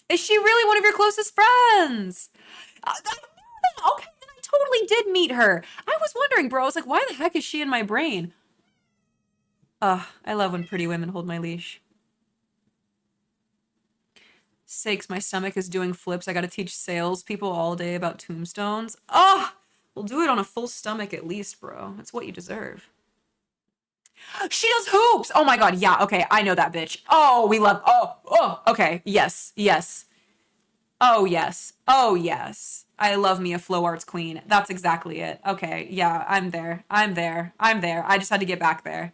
Is she really one of your closest friends? Okay, then I totally did meet her. I was wondering, bro. I was like, why the heck is she in my brain? I love when pretty women hold my leash. Sakes, my stomach is doing flips. I gotta teach salespeople all day about tombstones. We'll do it on a full stomach at least, bro. It's what you deserve. She does hoops. Oh my god, yeah, okay, I know that bitch. Oh, we love. Okay, yes, yes. Oh yes, oh yes. I love me a flow arts queen. That's exactly it. Okay, yeah, I'm there. I'm there. I'm there. I just had to get back there.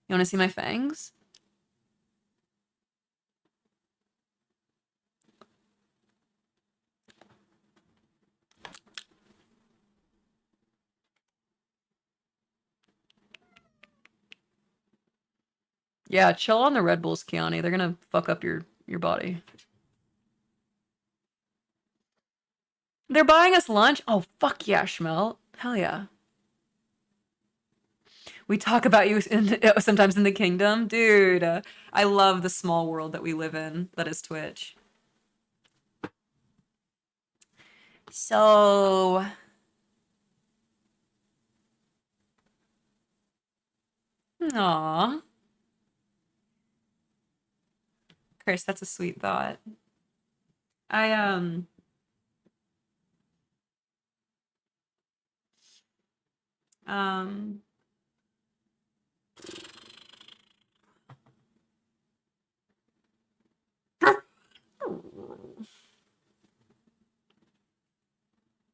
You want to see my fangs? Yeah, chill on the Red Bulls, Kiani. They're gonna fuck up your body. They're buying us lunch. Oh fuck yeah, Schmel. Hell yeah. We talk about you sometimes in the kingdom, dude. I love the small world that we live in. That is Twitch. So, aw, Chris, that's a sweet thought. I um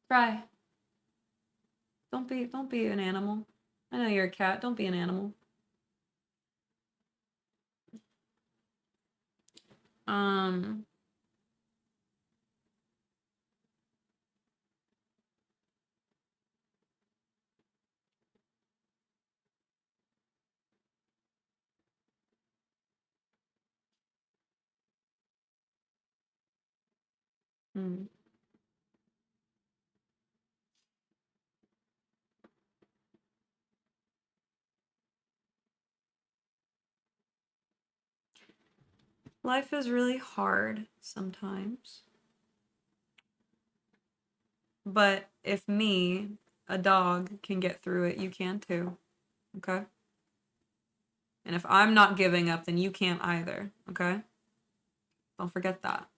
Fry, don't be an animal. I know you're a cat. Don't be an animal. Um, hmm. Life is really hard sometimes. But if me, a dog, can get through it, you can too. Okay? And if I'm not giving up, then you can't either. Okay? Don't forget that.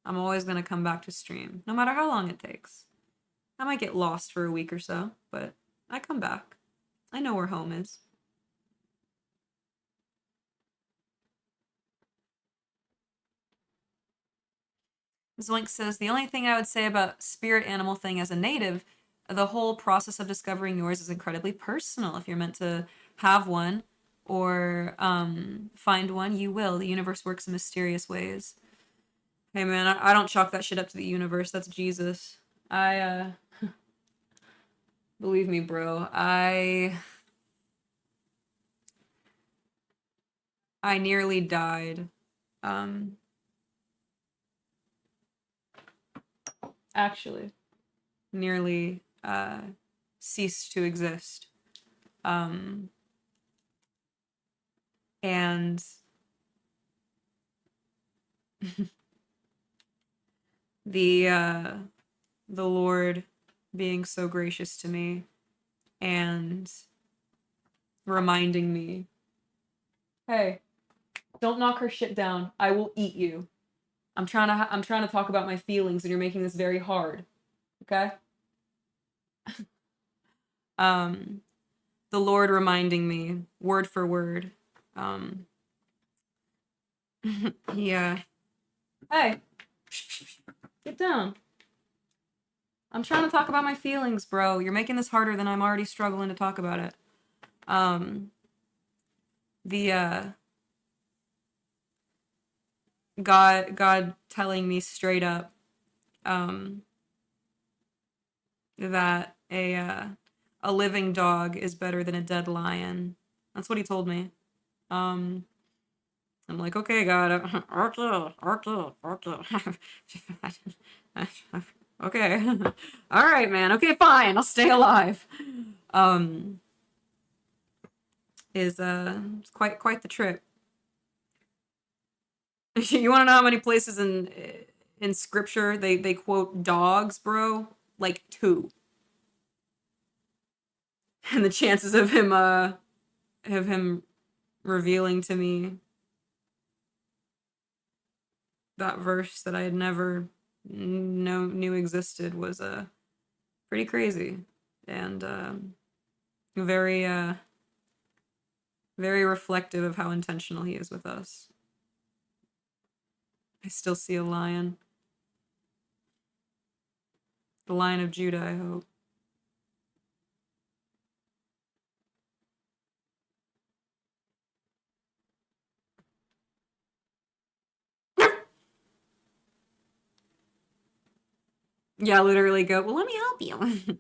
I'm always going to come back to stream, no matter how long it takes. I might get lost for a week or so, but I come back. I know where home is. Zoink says, the only thing I would say about spirit animal thing as a native, the whole process of discovering yours is incredibly personal. If you're meant to have one or find one, you will. The universe works in mysterious ways. Hey man, I don't chalk that shit up to the universe. That's Jesus. I believe me, bro. I nearly died. Actually, nearly ceased to exist. And the the Lord being so gracious to me and reminding me, hey, don't knock her shit down. I will eat you. I'm trying to talk about my feelings and you're making this very hard. Okay? Um the Lord reminding me word for word. Um yeah. Hey, get down. I'm trying to talk about my feelings, bro. You're making this harder than I'm already struggling to talk about it. Um the God telling me straight up um that a living dog is better than a dead lion. That's what he told me. Um I'm like, okay, God, okay. Okay. All right, man. Okay, fine. I'll stay alive. Um is it's quite the trip. You want to know how many places in scripture they quote dogs, bro? Like two. And the chances of him revealing to me that verse that I had never knew existed was pretty crazy and very very reflective of how intentional he is with us. I still see a lion. The Lion of Judah, I hope. Yeah, literally go, well, let me help you.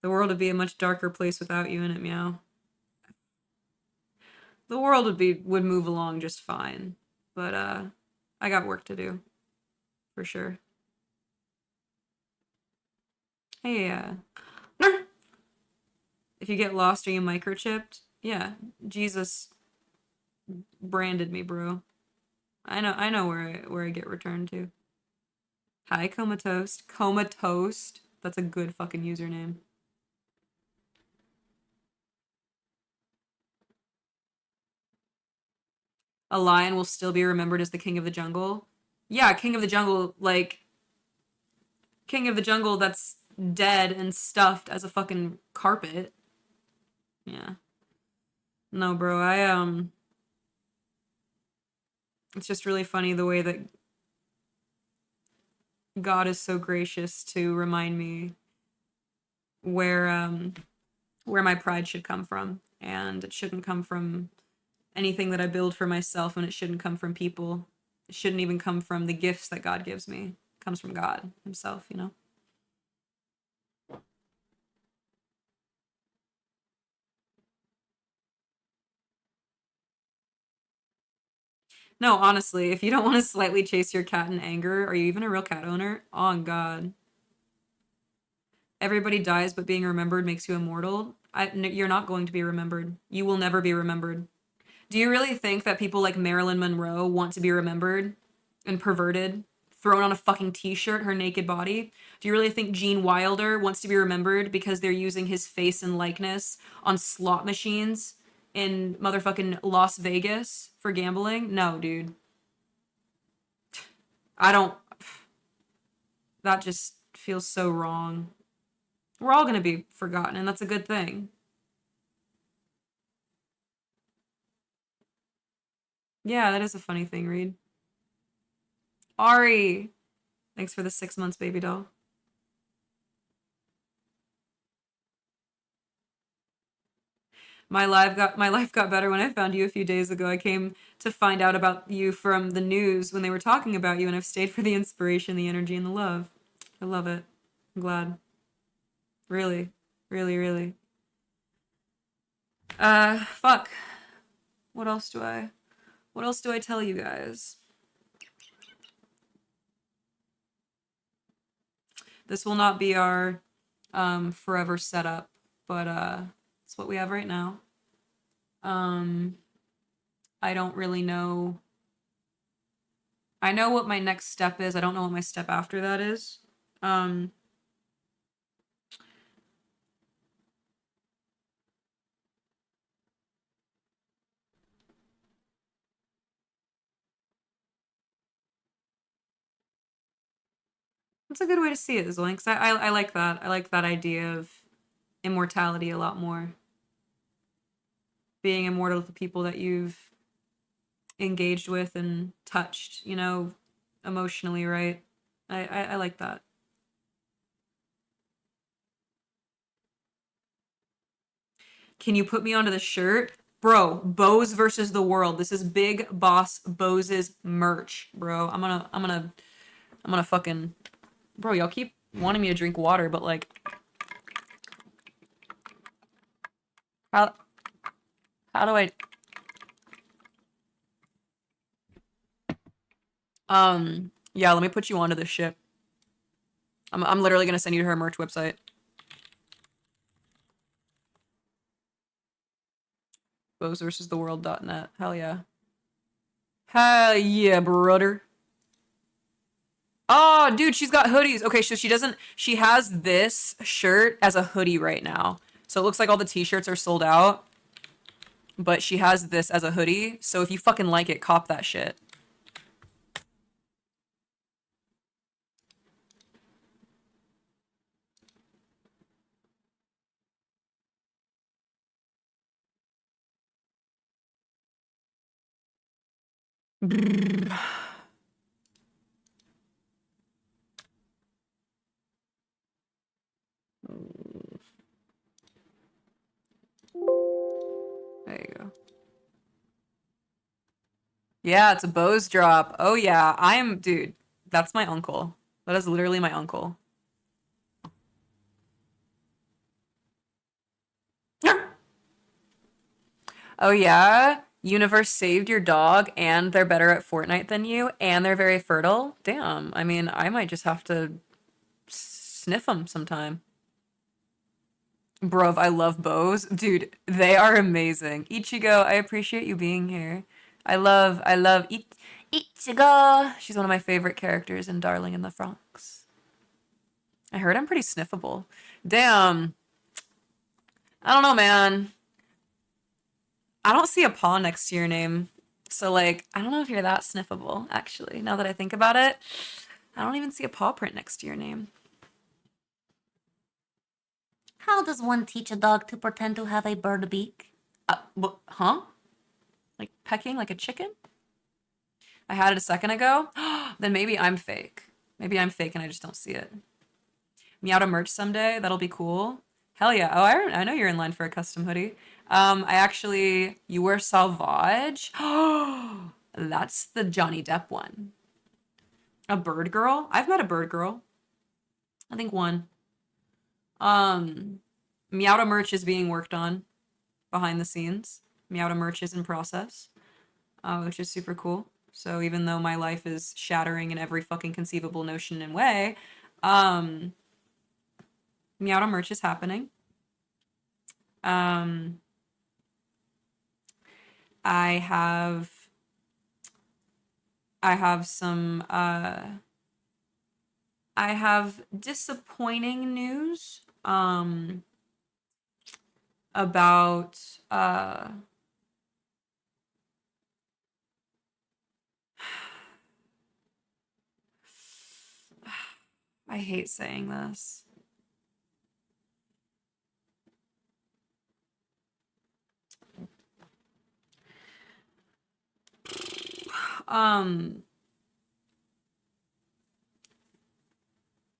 The world would be a much darker place without you in it, meow. The world would move along just fine. But I got work to do, for sure. Hey, if you get lost, are you microchipped? Yeah, Jesus branded me, bro. I know where I get returned to. Hi, Comatose. Comatose. That's a good fucking username. A lion will still be remembered as the king of the jungle. Yeah, king of the jungle, like king of the jungle that's dead and stuffed as a fucking carpet. Yeah. No, bro. It's just really funny the way that God is so gracious to remind me where where my pride should come from, and it shouldn't come from anything that I build for myself, and it shouldn't come from people. It shouldn't even come from the gifts that God gives me. It comes from God himself, you know? No, honestly, if you don't want to slightly chase your cat in anger, are you even a real cat owner? On God. Everybody dies, but being remembered makes you immortal. You're not going to be remembered. You will never be remembered. Do you really think that people like Marilyn Monroe want to be remembered and perverted, thrown on a fucking t-shirt, her naked body? Do you really think Gene Wilder wants to be remembered because they're using his face and likeness on slot machines in motherfucking Las Vegas for gambling? No, dude. I don't. That just feels so wrong. We're all gonna be forgotten, and that's a good thing. Yeah, that is a funny thing, Reed. Ari, thanks for the 6 months, baby doll. My life got better when I found you a few days ago. I came to find out about you from the news when they were talking about you, and I've stayed for the inspiration, the energy, and the love. I love it. I'm glad. Really, really, really. Fuck. What else do I tell you guys? This will not be our forever setup, but it's what we have right now. I don't really know. I know what my next step is. I don't know what my step after that is. That's a good way to see it, Zoinks. I like that. I like that idea of immortality a lot more. Being immortal to the people that you've engaged with and touched, you know, emotionally, right? I like that. Can you put me onto the shirt? Bro, Bose versus the world. This is Big Boss Bose's merch, bro. I'm gonna fucking, bro, y'all keep wanting me to drink water, but like, how how do I yeah, let me put you onto this ship. I'm literally gonna send you to her merch website. Bose versus the world.net. Hell yeah. Hell yeah, brother. Oh, dude, she's got hoodies. Okay, so she has this shirt as a hoodie right now. So it looks like all the t-shirts are sold out, but she has this as a hoodie. So if you fucking like it, cop that shit. There you go. Yeah, it's a Bose drop. Oh yeah, dude, that's my uncle. That is literally my uncle. Oh yeah? Universe saved your dog and they're better at Fortnite than you and they're very fertile? Damn. I mean, I might just have to sniff them sometime. Bruv, I love Bose. Dude, they are amazing. Ichigo, I appreciate you being here. I love Ichigo. She's one of my favorite characters in Darling in the Franxx. I heard I'm pretty sniffable. Damn. I don't know, man. I don't see a paw next to your name. So, like, I don't know if you're that sniffable, actually. Now that I think about it, I don't even see a paw print next to your name. How does one teach a dog to pretend to have a bird beak? Huh? Like pecking like a chicken? I had it a second ago? Then maybe I'm fake. Maybe I'm fake and I just don't see it. Meow to merch someday. That'll be cool. Hell yeah. Oh, I know you're in line for a custom hoodie. You wear Sauvage. That's the Johnny Depp one. A bird girl? I've met a bird girl. I think one. Meow to merch is being worked on behind the scenes. Meow to merch is in process, which is super cool. So even though my life is shattering in every fucking conceivable notion and way, um, Meow to merch is happening. Um, I have I have some I have disappointing news about I hate saying this. Um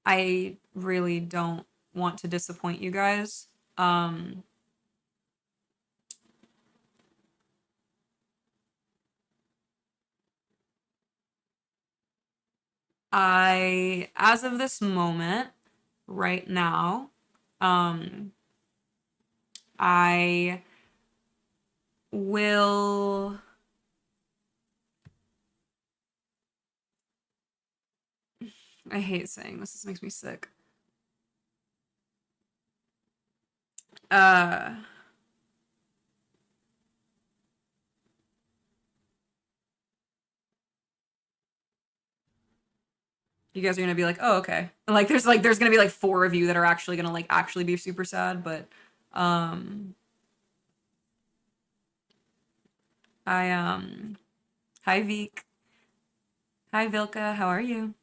I really don't want to disappoint you guys. As of this moment, right now, um, I will I hate saying this. This makes me sick. Uh you guys are gonna be like, oh, okay. Like there's gonna be like four of you that are actually gonna like actually be super sad, but um I hi Veek. Hi Vilka, how are you?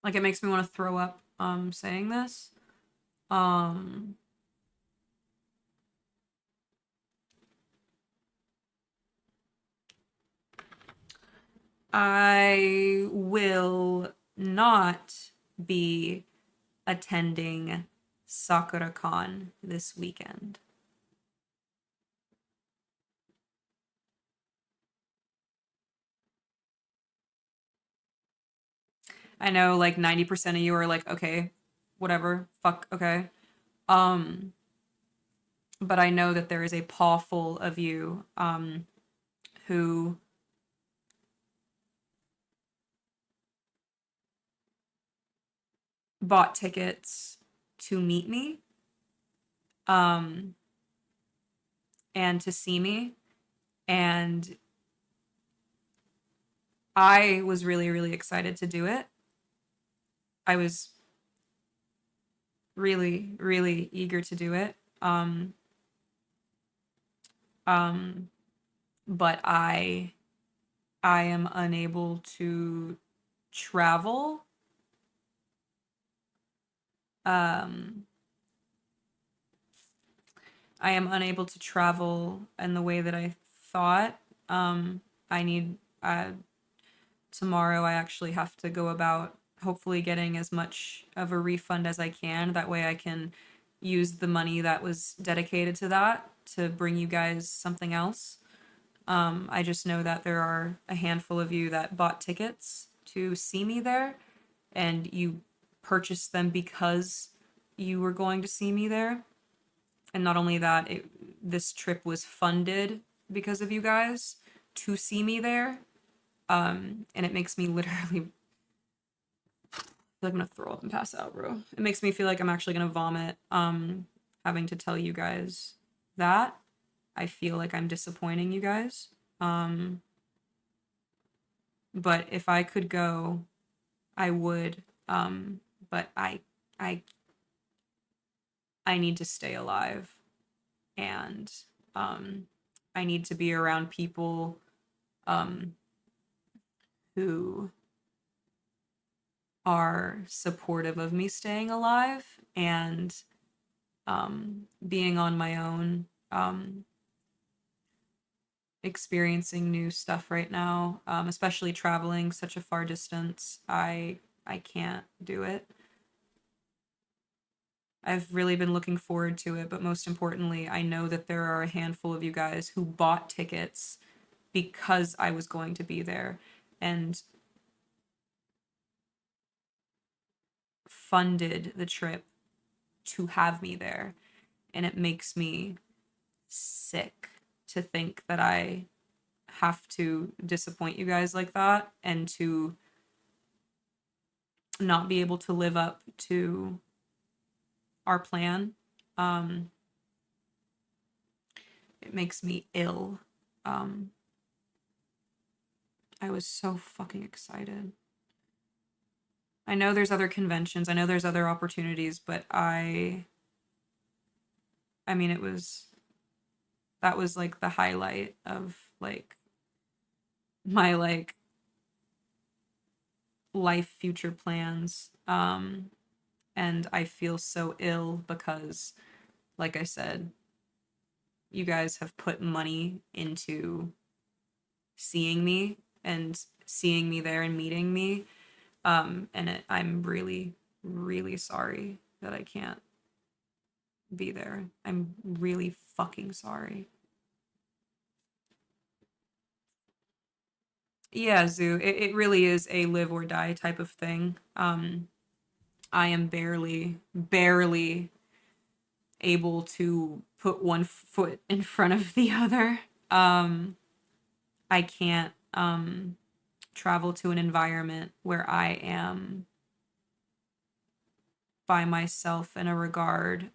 Like it makes me want to throw up saying this. Um I will not be attending SakuraCon this weekend. I know like 90% of you are like, okay, whatever, fuck, okay. Um, but I know that there is a paw full of you who bought tickets to meet me um, and to see me. And I was really, really excited to do it. I was really, really eager to do it. Um, but I am unable to travel. Um, I am unable to travel in the way that I thought. I need tomorrow. I actually have to go about hopefully getting as much of a refund as I can. That way, I can use the money that was dedicated to that to bring you guys something else. I just know that there are a handful of you that bought tickets to see me there, and you purchased them because you were going to see me there. And not only that, this trip was funded because of you guys to see me there. And it makes me literally feel like I'm gonna throw up and pass out, bro. It makes me feel like I'm actually gonna vomit. Having to tell you guys that I feel like I'm disappointing you guys. Um, but if I could go, I would. But I, I need to stay alive, and um, I need to be around people um, who are supportive of me staying alive and being on my own, experiencing new stuff right now, especially traveling such a far distance. I can't do it. I've really been looking forward to it, but most importantly, I know that there are a handful of you guys who bought tickets because I was going to be there and funded the trip to have me there. And it makes me sick to think that I have to disappoint you guys like that and to not be able to live up to our plan. Um, it makes me ill. Um, I was so fucking excited. I know there's other conventions, I know there's other opportunities, but I mean, that was like the highlight of like my like life future plans. And I feel so ill because, like I said, you guys have put money into seeing me and seeing me there and meeting me. And I'm really, really sorry that I can't be there. I'm really fucking sorry. Yeah, Zoo, it really is a live or die type of thing. I am barely able to put one foot in front of the other. I can't travel to an environment where I am by myself in a regard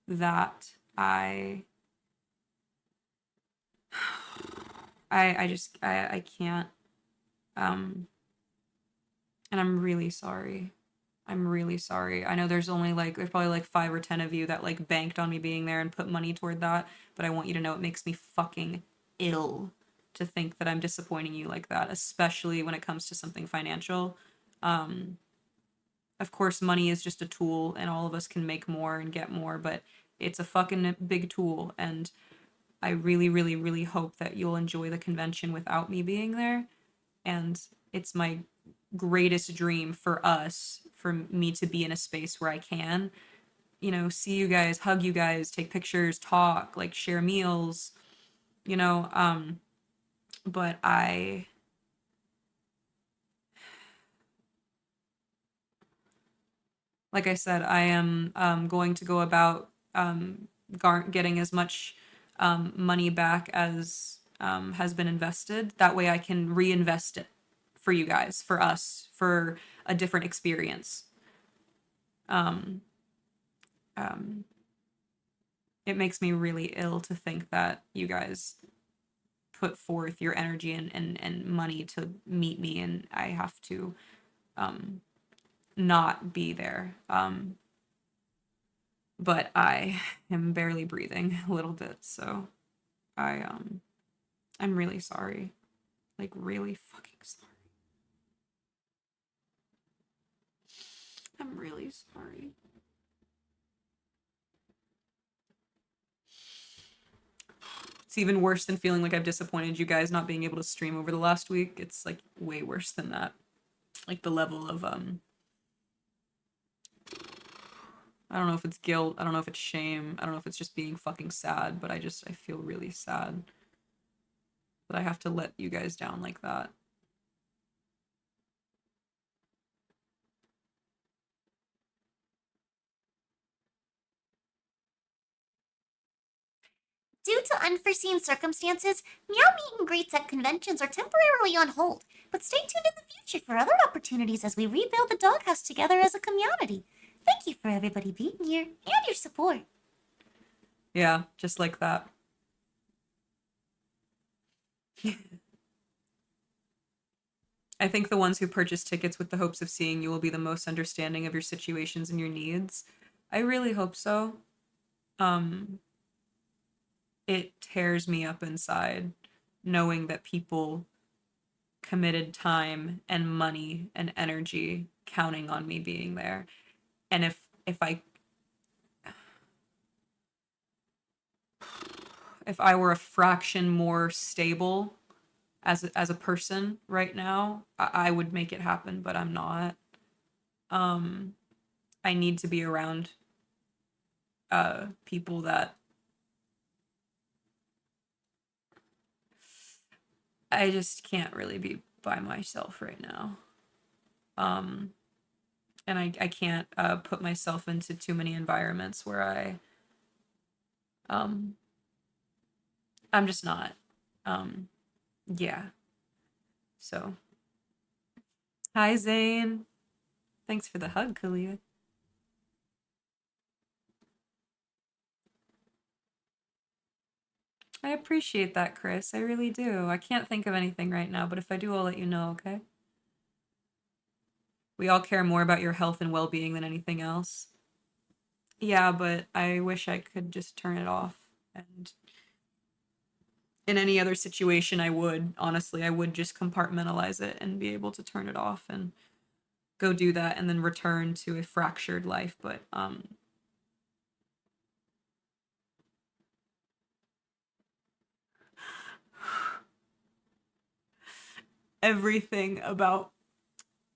that I can't. Um, and I'm really sorry. I'm really sorry. I know there's probably like 5 or 10 of you that like banked on me being there and put money toward that, but I want you to know it makes me fucking ill to think that I'm disappointing you like that, especially when it comes to something financial. Um, of course, money is just a tool and all of us can make more and get more, but it's a fucking big tool. And I really hope that you'll enjoy the convention without me being there. And it's my greatest dream for us, for me to be in a space where I can, see you guys, hug you guys, take pictures, talk, like share meals, you know. But like I said, I am going to go about getting as much money back as has been invested. That way I can reinvest it for you guys, for us, for a different experience. Um, um, it makes me really ill to think that you guys put forth your energy and money to meet me and I have to um, not be there. But I am barely breathing a little bit, so I'm really sorry. Like really fucking sorry. I'm really sorry. It's even worse than feeling like I've disappointed you guys not being able to stream over the last week. It's like way worse than that. Like the level of I don't know if it's guilt, I don't know if it's shame, I don't know if it's just being fucking sad, but I feel really sad that I have to let you guys down like that. Due to unforeseen circumstances, meow meet and greets at conventions are temporarily on hold, but stay tuned in the future for other opportunities as we rebuild the doghouse together as a community. Thank you for everybody being here and your support. Yeah, just like that. I think the ones who purchase tickets with the hopes of seeing you will be the most understanding of your situations and your needs. I really hope so. Um, it tears me up inside knowing that people committed time and money and energy counting on me being there. And if I were a fraction more stable as a person right now, I would make it happen, but I'm not. Um, I need to be around people that I just can't really be by myself right now. Um, and I can't put myself into too many environments where um, I'm just not. Um, yeah. So, hi Zane. Thanks for the hug, Kalia. I appreciate that, Chris. I really do. I can't think of anything right now, but if I do, I'll let you know, okay? We all care more about your health and well being than anything else. Yeah, but I wish I could just turn it off. And in any other situation, I would, honestly, I would just compartmentalize it and be able to turn it off and go do that and then return to a fractured life. But everything about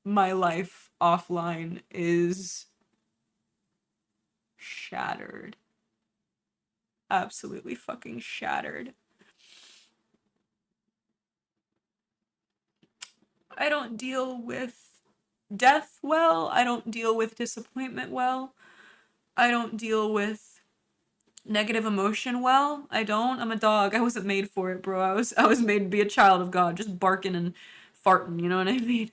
my life offline is shattered. Absolutely fucking shattered. I don't deal with death well. I don't deal with disappointment well. I don't deal with negative emotion well. I don't. I'm a dog. I wasn't made for it, bro. I was made to be a child of God, just barking and farting, you know what I mean?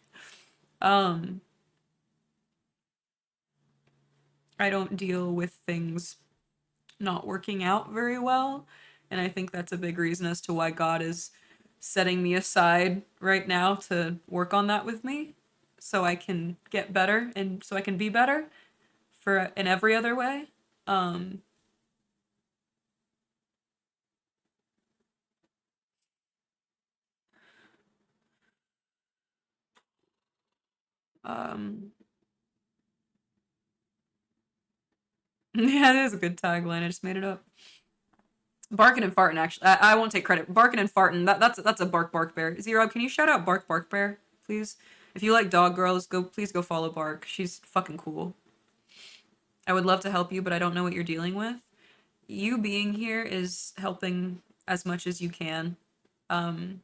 Um I don't deal with things not working out very well, and I think that's a big reason as to why God is setting me aside right now to work on that with me so I can get better and so I can be better for in every other way. Um um yeah, that is a good tagline. I just made it up. Barking and farting, actually. I won't take credit. Barking and farting. That's a bark bark bear. Zero, can you shout out bark bark bear, please? If you like dog girls, please go follow Bark. She's fucking cool. I would love to help you, but I don't know what you're dealing with. You being here is helping as much as you can. Um,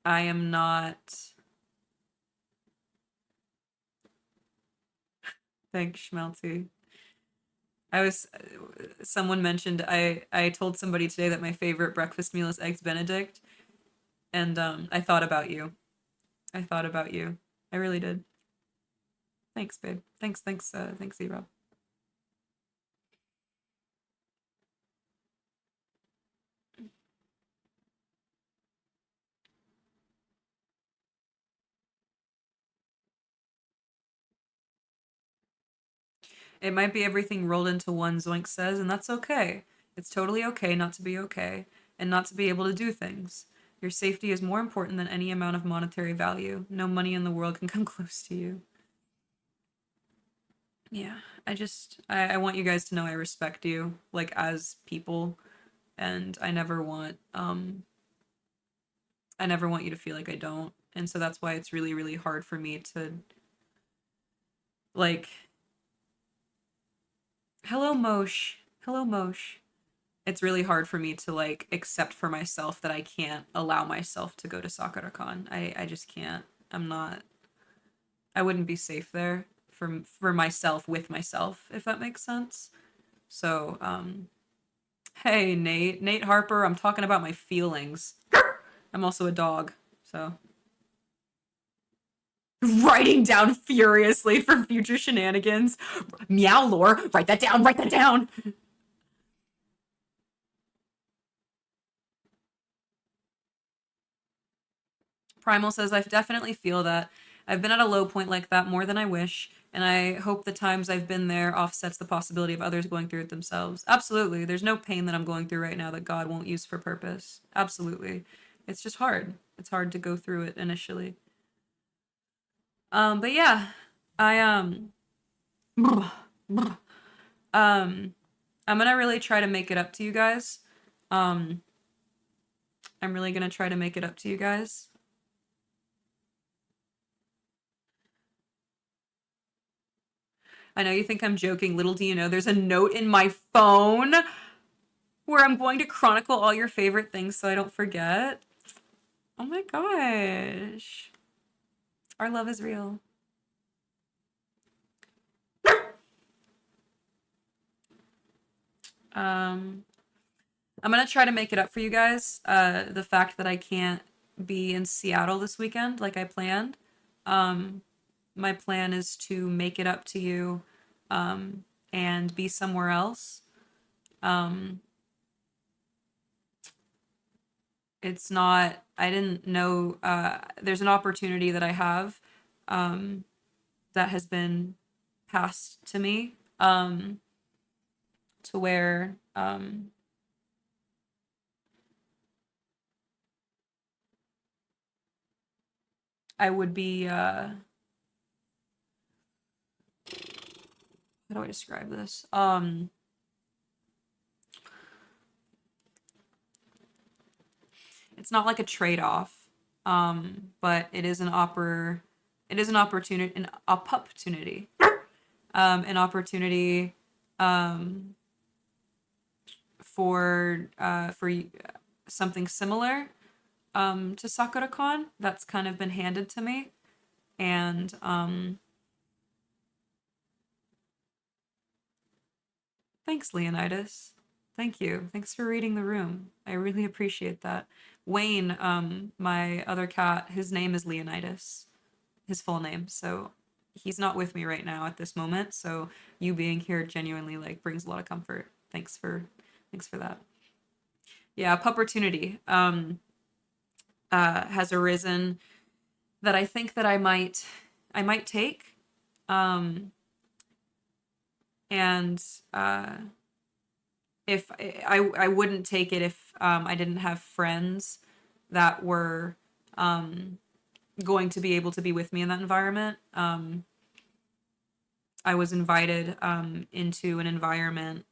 I am not. Thanks, Schmelty. I was. Someone mentioned I told somebody today that my favorite breakfast meal is eggs Benedict, and I thought about you. I thought about you. I really did. Thanks, babe. Thanks, Z-Rob. It might be everything rolled into one, Zoink says, and that's okay. It's totally okay not to be okay, and not to be able to do things. Your safety is more important than any amount of monetary value. No money in the world can come close to you. Yeah, I want you guys to know I respect you, like, as people, and I never want you to feel like I don't. And so that's why it's really, really hard for me to, like, hello, Mosh. Hello, Mosh. It's really hard for me to like accept for myself that I can't allow myself to go to Sakura-con. I just can't. I'm not. I wouldn't be safe there for myself with myself, if that makes sense. So, hey Nate Harper, I'm talking about my feelings. I'm also a dog, so writing down furiously for future shenanigans. Meow lore, write that down, write that down. Primal says, I definitely feel that. I've been at a low point like that more than I wish, and I hope the times I've been there offsets the possibility of others going through it themselves. Absolutely. There's no pain that I'm going through right now that God won't use for purpose. Absolutely. It's just hard. It's hard to go through it initially. But yeah, I um I'm gonna really try to make it up to you guys. Um I'm really gonna try to make it up to you guys. I know you think I'm joking. Little do you know, there's a note in my phone where I'm going to chronicle all your favorite things so I don't forget. Oh my gosh. Our love is real. Um, I'm gonna try to make it up for you guys. The fact that I can't be in Seattle this weekend like I planned. Um, my plan is to make it up to you and be somewhere else. Um, it's not, I didn't know, there's an opportunity that I have um, that has been passed to me to where I would be, how do I describe this? It's not like a trade-off, but it is an opportunity, an opportunity. an opportunity for something similar to SakuraCon that's kind of been handed to me. And thanks, Leonidas. Thank you. Thanks for reading the room. I really appreciate that. Wayne, my other cat, his name is Leonidas, his full name. So he's not with me right now at this moment. So you being here genuinely like brings a lot of comfort. Thanks for that. Yeah, opportunity has arisen that I think that I might take. Um, and if I wouldn't take it if I didn't have friends that were going to be able to be with me in that environment. I was invited into an environment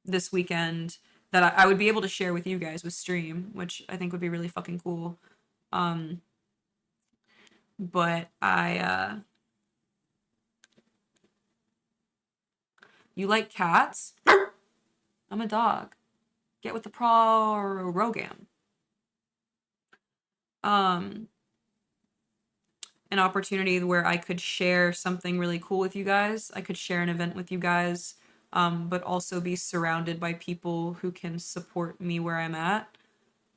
this weekend that I would be able to share with you guys with stream, which I think would be really fucking cool. Um, but you like cats? I'm a dog. Get with the program. Um, an opportunity where I could share something really cool with you guys. I could share an event with you guys, but also be surrounded by people who can support me where I'm at.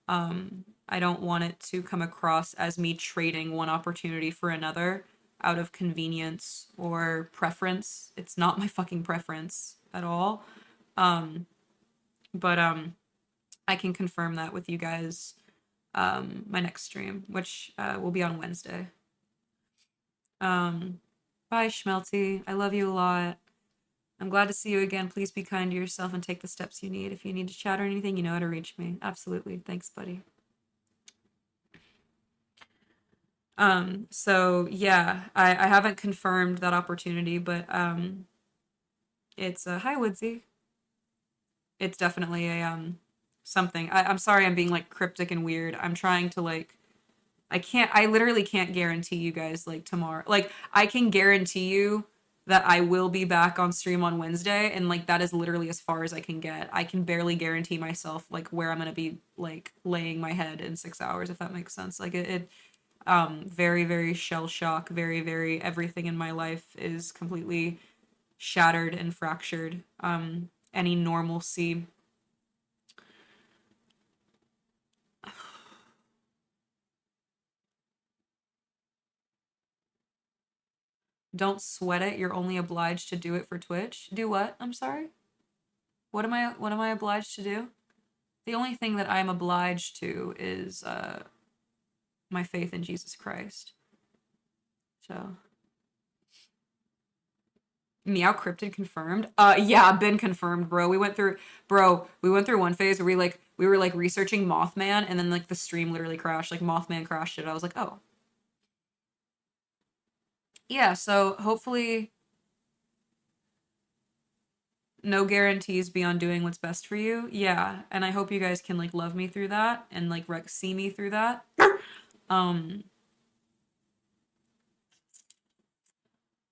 I don't want it to come across as me trading one opportunity for another out of convenience or preference. It's not my fucking preference at all. But I can confirm that with you guys my next stream, which will be on Wednesday. Bye, Schmelty. I love you a lot. I'm glad to see you again. Please be kind to yourself and take the steps you need. If you need to chat or anything, you know how to reach me. Absolutely. Thanks, buddy. So yeah, I haven't confirmed that opportunity, but it's hi Woodsy. It's definitely a something. I'm sorry I'm being like cryptic and weird. I'm trying to like I literally can't guarantee you guys like tomorrow. Like I can guarantee you that I will be back on stream on Wednesday and like that is literally as far as I can get. I can barely guarantee myself like where I'm going to be like laying my head in 6 hours if that makes sense. Like it very very shell shock, very everything in my life is completely shattered and fractured. Any normalcy don't sweat it. You're only obliged to do it for Twitch. Do what? I'm sorry. What am I obliged to do? The only thing that I'm obliged to is my faith in Jesus Christ. So Meow Cryptid confirmed. Yeah, been confirmed, bro. We went through one phase where we were like researching Mothman and then like the stream literally crashed. Like Mothman crashed it. I was like, "Oh." Yeah, so hopefully no guarantees beyond doing what's best for you. Yeah, and I hope you guys can like love me through that and like see me through that. Um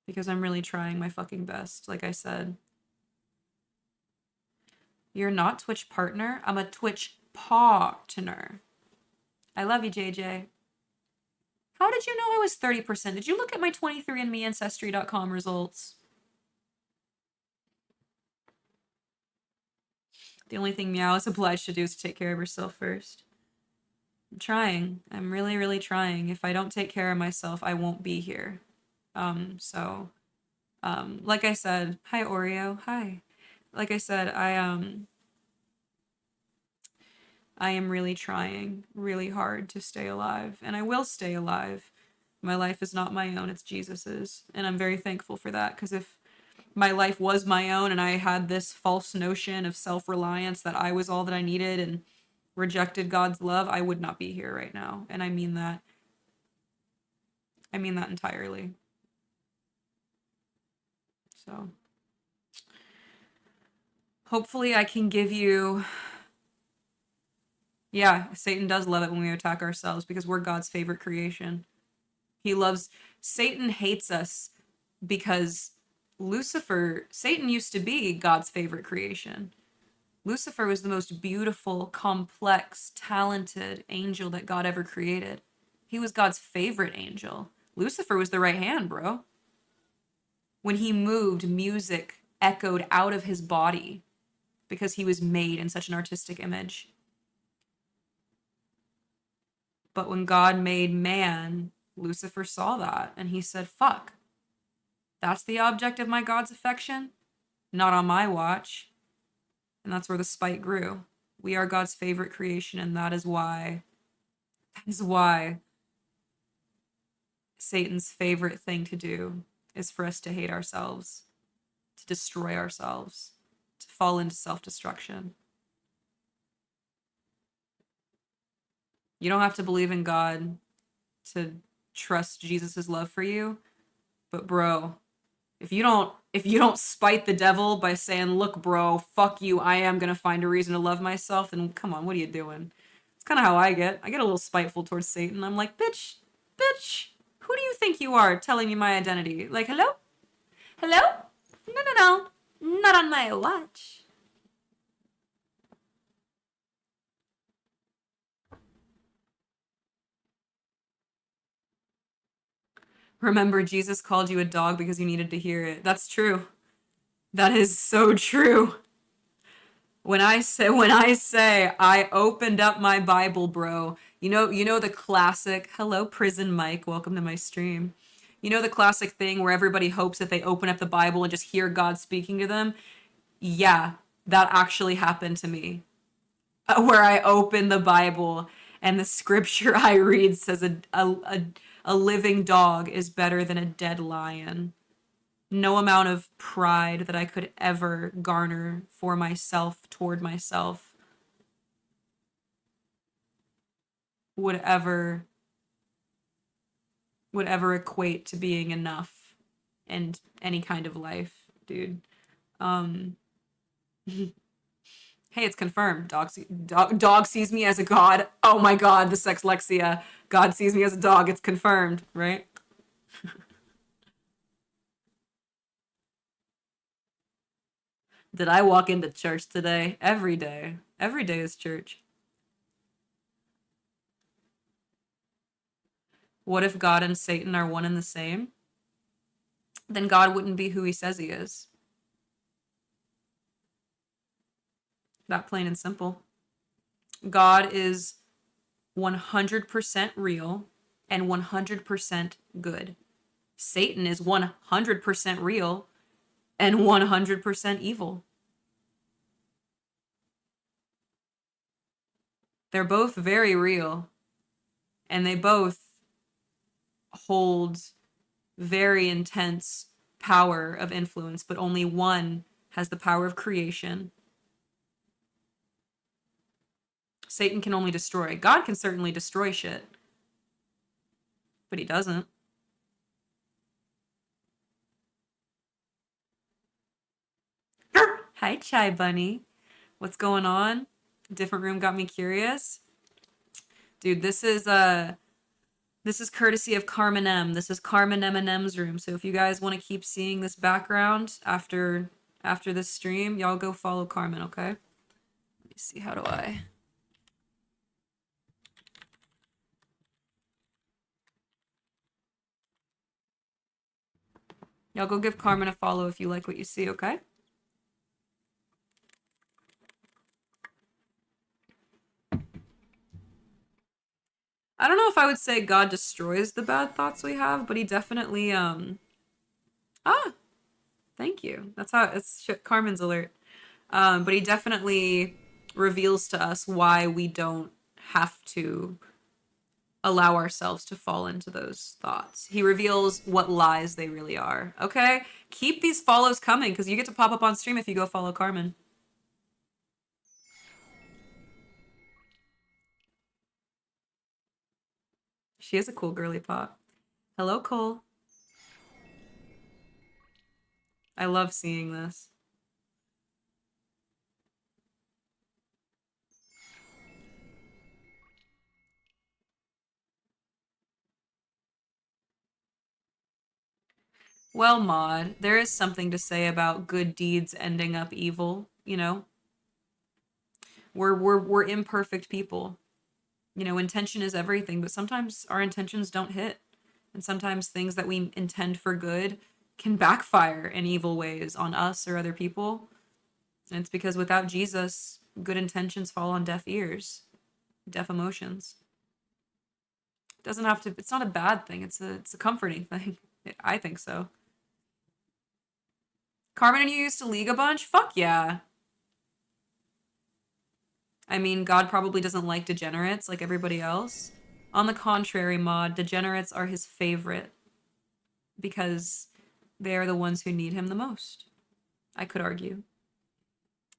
because I'm really trying my fucking best, like I said. You're not Twitch partner. I'm a Twitch partner. I love you, JJ. How did you know I was 30%? Did you look at my 23andMe Ancestry.com results? The only thing Meow is obliged to do is to take care of herself first. I'm trying. I'm really trying. If I don't take care of myself, I won't be here. Like I said, hi Oreo. Hi. Like I said, I am really trying really hard to stay alive, and I will stay alive. My life is not my own, it's Jesus's, and I'm very thankful for that, because if my life was my own and I had this false notion of self-reliance that I was all that I needed and rejected God's love, I would not be here right now. And I mean that. I mean that entirely. So hopefully I can give you yeah, Satan does love it when we attack ourselves because we're God's favorite creation. He loves Satan hates us because Satan used to be God's favorite creation. Lucifer was the most beautiful, complex, talented angel that God ever created. He was God's favorite angel. Lucifer was the right hand, bro. When he moved, music echoed out of his body because he was made in such an artistic image. But when God made man, Lucifer saw that and he said, fuck, that's the object of my God's affection? Not on my watch. And that's where the spite grew. We are God's favorite creation, and that is why Satan's favorite thing to do is for us to hate ourselves, to destroy ourselves, to fall into self-destruction. You don't have to believe in God to trust Jesus' love for you, but bro, if you don't spite the devil by saying, look, bro, fuck you, I am gonna find a reason to love myself, then come on, what are you doing? It's kind of how I get. I get a little spiteful towards Satan. I'm like, bitch, who do you think you are telling me my identity? Like, hello? Hello? No. Not on my watch. Remember, Jesus called you a dog because you needed to hear it. That's true. That is so true. When I say I opened up my Bible, bro, you know the classic, hello prison Mike, welcome to my stream. You know the classic thing where everybody hopes that they open up the Bible and just hear God speaking to them? Yeah, that actually happened to me. Where I open the Bible and the scripture I read says a living dog is better than a dead lion. No amount of pride that I could ever garner for myself, toward myself, would ever equate to being enough in any kind of life, dude. Um, hey, it's confirmed. Dog sees me as a god. Oh my god, the sexlexia. God sees me as a dog. It's confirmed, right? Did I walk into church today? Every day. Every day is church. What if God and Satan are one and the same? Then God wouldn't be who he says he is. That plain and simple. God is 100% real and 100% good. Satan is 100% real and 100% evil. They're both very real and they both hold very intense power of influence, but only one has the power of creation. Satan can only destroy. God can certainly destroy shit, but he doesn't. Hi, Chai Bunny. What's going on? Different room got me curious. Dude, this is courtesy of Carmen M. This is Carmen M&M's room. So if you guys want to keep seeing this background after this stream, y'all go follow Carmen, okay? Let me see, how do I? Y'all go give Carmen a follow if you like what you see, okay? I don't know if I would say God destroys the bad thoughts we have, but he definitely ah, thank you. That's how it's Carmen's alert. But he definitely reveals to us why we don't have to allow ourselves to fall into those thoughts. He reveals what lies they really are. Okay? Keep these follows coming because you get to pop up on stream if you go follow Carmen. She is a cool girly pop. Hello, Cole. I love seeing this. Well, Maud, there is something to say about good deeds ending up evil, you know? We're imperfect people. You know, intention is everything, but sometimes our intentions don't hit. And sometimes things that we intend for good can backfire in evil ways on us or other people. And it's because without Jesus, good intentions fall on deaf ears, deaf emotions. It doesn't have to, it's not a bad thing, it's a comforting thing. I think so. Carmen and you used to league a bunch? Fuck yeah. I mean, God probably doesn't like degenerates like everybody else. On the contrary, Maud, degenerates are his favorite because they are the ones who need him the most. I could argue.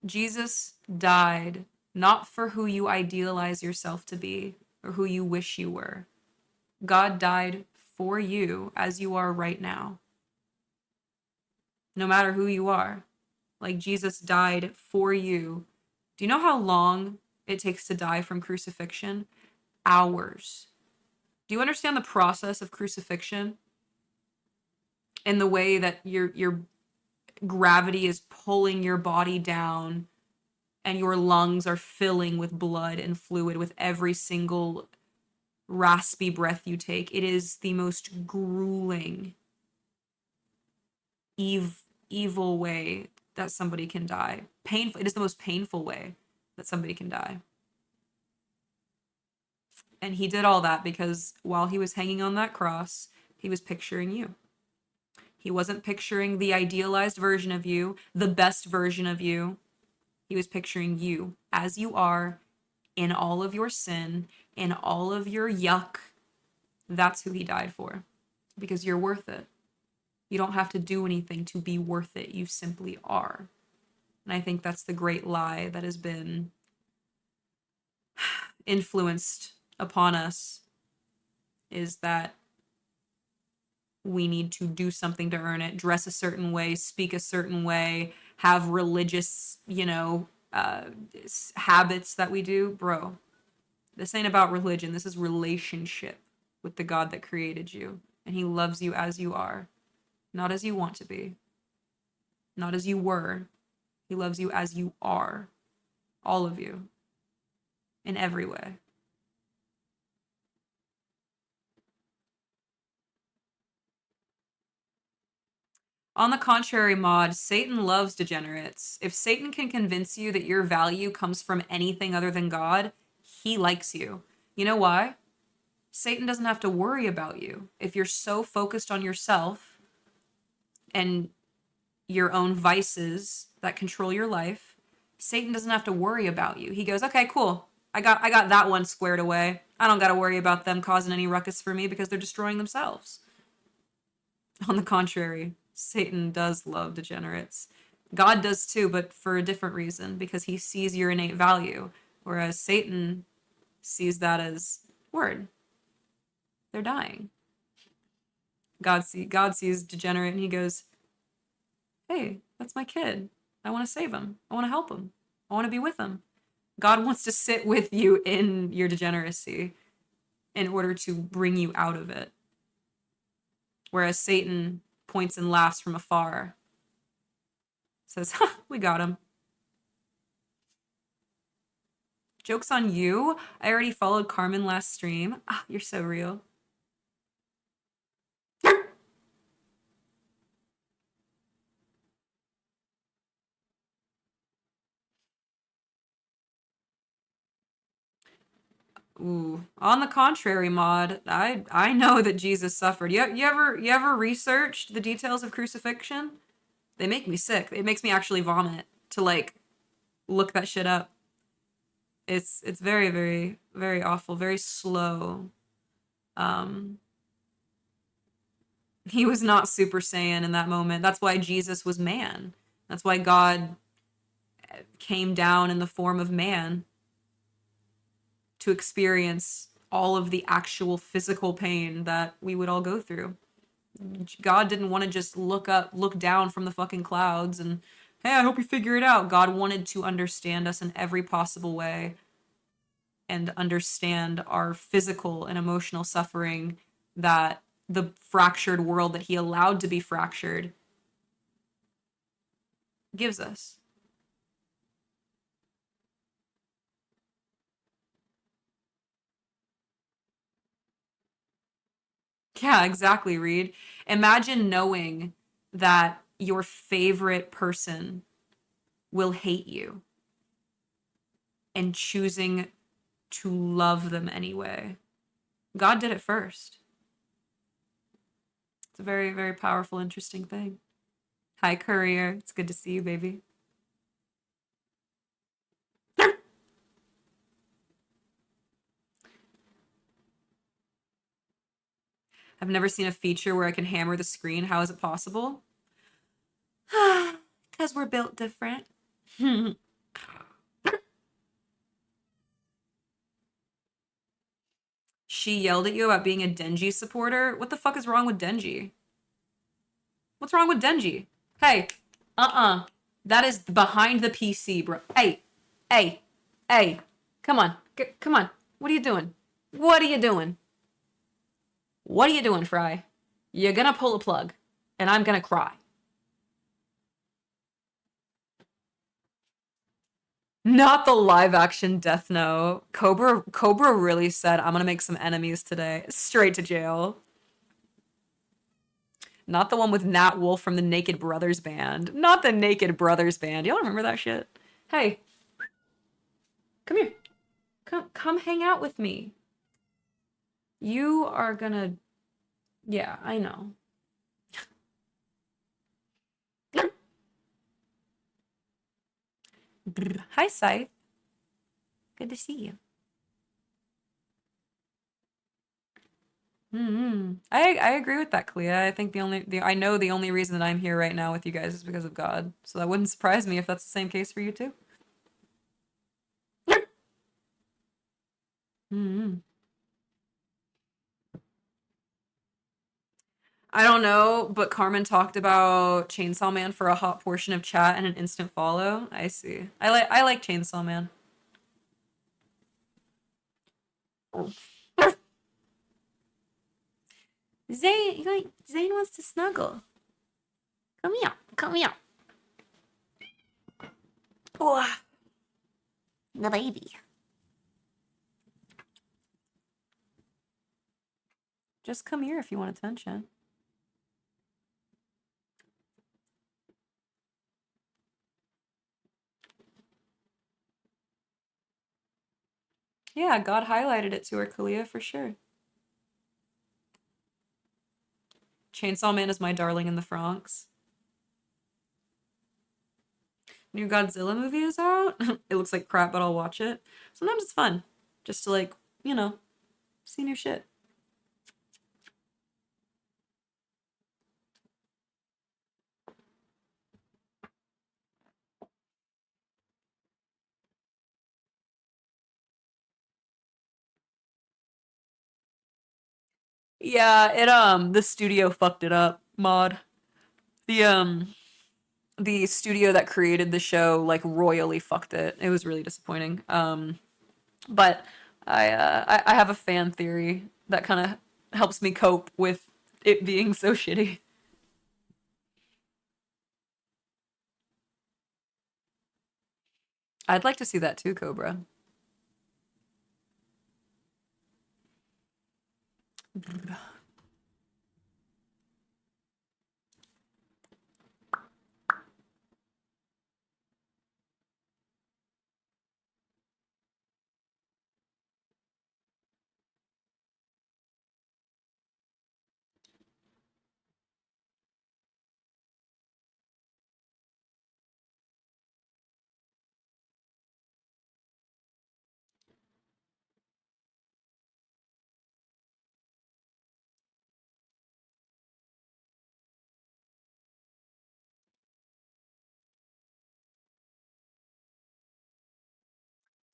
Jesus died not for who you idealize yourself to be or who you wish you were. God died for you as you are right now, no matter who you are. Like Jesus died for you. Do you know how long it takes to die from crucifixion? Hours. Do you understand the process of crucifixion and the way that your gravity is pulling your body down and your lungs are filling with blood and fluid with every single raspy breath you take? It is the most grueling, evil way that somebody can die. Painful. It is the most painful way that somebody can die. And he did all that because while he was hanging on that cross, he was picturing you. He wasn't picturing the idealized version of you, the best version of you. He was picturing you as you are, in all of your sin, in all of your yuck. That's who he died for, because you're worth it. You don't have to do anything to be worth it. You simply are. And I think that's the great lie that has been influenced upon us, is that we need to do something to earn it, dress a certain way, speak a certain way, have religious, habits that we do. Bro, this ain't about religion. This is relationship with the God that created you. And he loves you as you are, not as you want to be, not as you were. He loves you as you are, all of you, in every way. On the contrary, Maud, Satan loves degenerates. If Satan can convince you that your value comes from anything other than God, he likes you. You know why? Satan doesn't have to worry about you. If you're so focused on yourself and your own vices that control your life, Satan doesn't have to worry about you. He goes, okay, cool. I got that one squared away. I don't got to worry about them causing any ruckus for me because they're destroying themselves. On the contrary, Satan does love degenerates. God does too, but for a different reason, because he sees your innate value, whereas Satan sees that as word. They're dying. God sees degenerate and he goes, hey, that's my kid. I want to save him. I want to help him. I want to be with him. God wants to sit with you in your degeneracy in order to bring you out of it. Whereas Satan points and laughs from afar. Says, we got him. Joke's on you. I already followed Carmen last stream. Ah, you're so real. Ooh. On the contrary, Maud, I know that Jesus suffered. You ever researched the details of crucifixion? They make me sick. It makes me actually vomit to look that shit up. It's very, very, very awful, very slow. Um he was not Super Saiyan in that moment. That's why Jesus was man. That's why God came down in the form of man to experience all of the actual physical pain that we would all go through. God didn't want to just look down from the fucking clouds and, hey, I hope you figure it out. God wanted to understand us in every possible way and understand our physical and emotional suffering that the fractured world that he allowed to be fractured gives us. Yeah, exactly, Reed. Imagine knowing that your favorite person will hate you and choosing to love them anyway. God did it first. It's a very, very powerful, interesting thing. Hi, Courier. It's good to see you, baby. I've never seen a feature where I can hammer the screen. How is it possible? Because we're built different. She yelled at you about being a Denji supporter. What the fuck is wrong with Denji? What's wrong with Denji? Hey, that is behind the PC, bro. Hey, hey, hey. Come on. Come on. What are you doing? What are you doing? What are you doing, Fry? You're gonna pull a plug, and I'm gonna cry. Not the live action Death Note. Cobra really said, I'm gonna make some enemies today. Straight to jail. Not the one with Nat Wolf from the Naked Brothers band. Not the Naked Brothers band. Y'all remember that shit? Hey, come here. Come hang out with me. You are gonna... Yeah, I know. Hi, Scythe. Good to see you. I agree with that, Clea. I think I know the only reason that I'm here right now with you guys is because of God. So that wouldn't surprise me if that's the same case for you too. Mm-hmm. I don't know, but Carmen talked about Chainsaw Man for a hot portion of chat and an instant follow. I see. I like Chainsaw Man. Zane wants to snuggle. Come here. Come here. Oh, The baby. just come here if you want attention. Yeah, God highlighted it to her, Kalia, for sure. Chainsaw Man is my darling in the Franxx. New Godzilla movie is out. It looks like crap, but I'll watch it. Sometimes it's fun just to, like, see new shit. Yeah, the studio fucked it up, mod. The studio that created the show like royally fucked it. It was really disappointing. But I have a fan theory that kind of helps me cope with it being so shitty. I'd like to see that too, Cobra.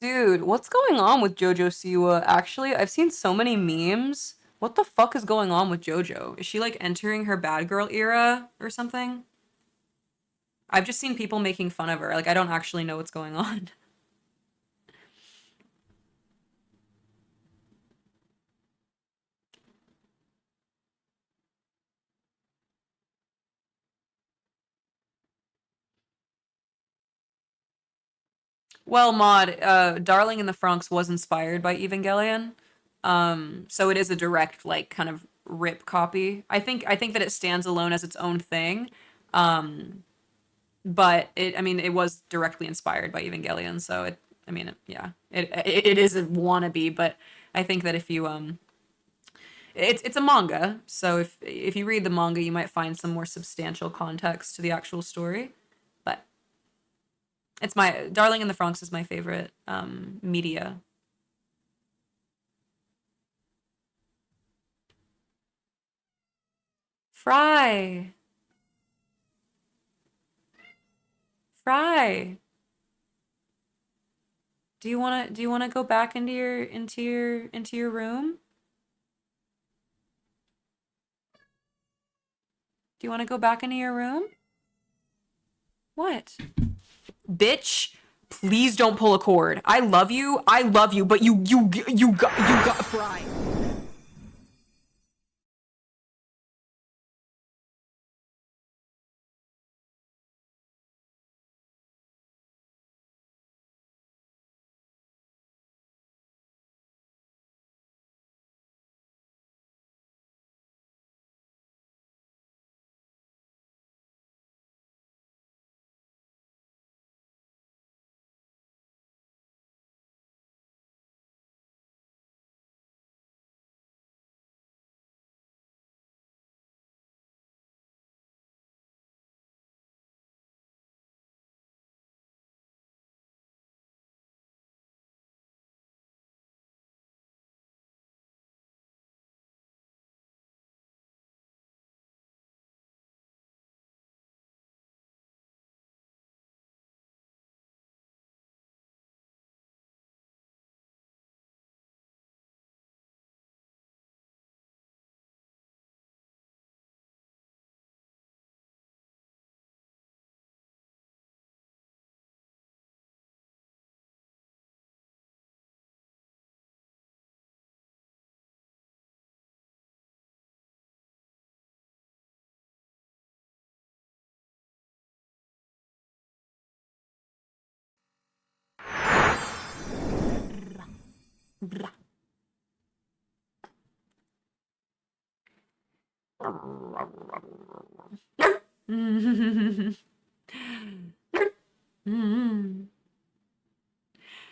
Dude, what's going on with JoJo Siwa? Actually, I've seen so many memes. What the fuck is going on with JoJo? Is she like entering her bad girl era or something? I've just seen people making fun of her. Like, I don't actually know what's going on. Well, Maud, Darling in the Franxx was inspired by Evangelion. So it is a direct, like, kind of rip copy. I think that it stands alone as its own thing. Um, but I mean, it was directly inspired by Evangelion, so I mean, yeah, it is a wannabe, but I think that if you it's a manga, so if you read the manga, you might find some more substantial context to the actual story. But it's my Darling in the Franxx is my favorite media. Fry, Fry. Do you wanna go back into your room? Do you want to go back into your room? What? Bitch, please don't pull a cord. I love you, but you got Fry.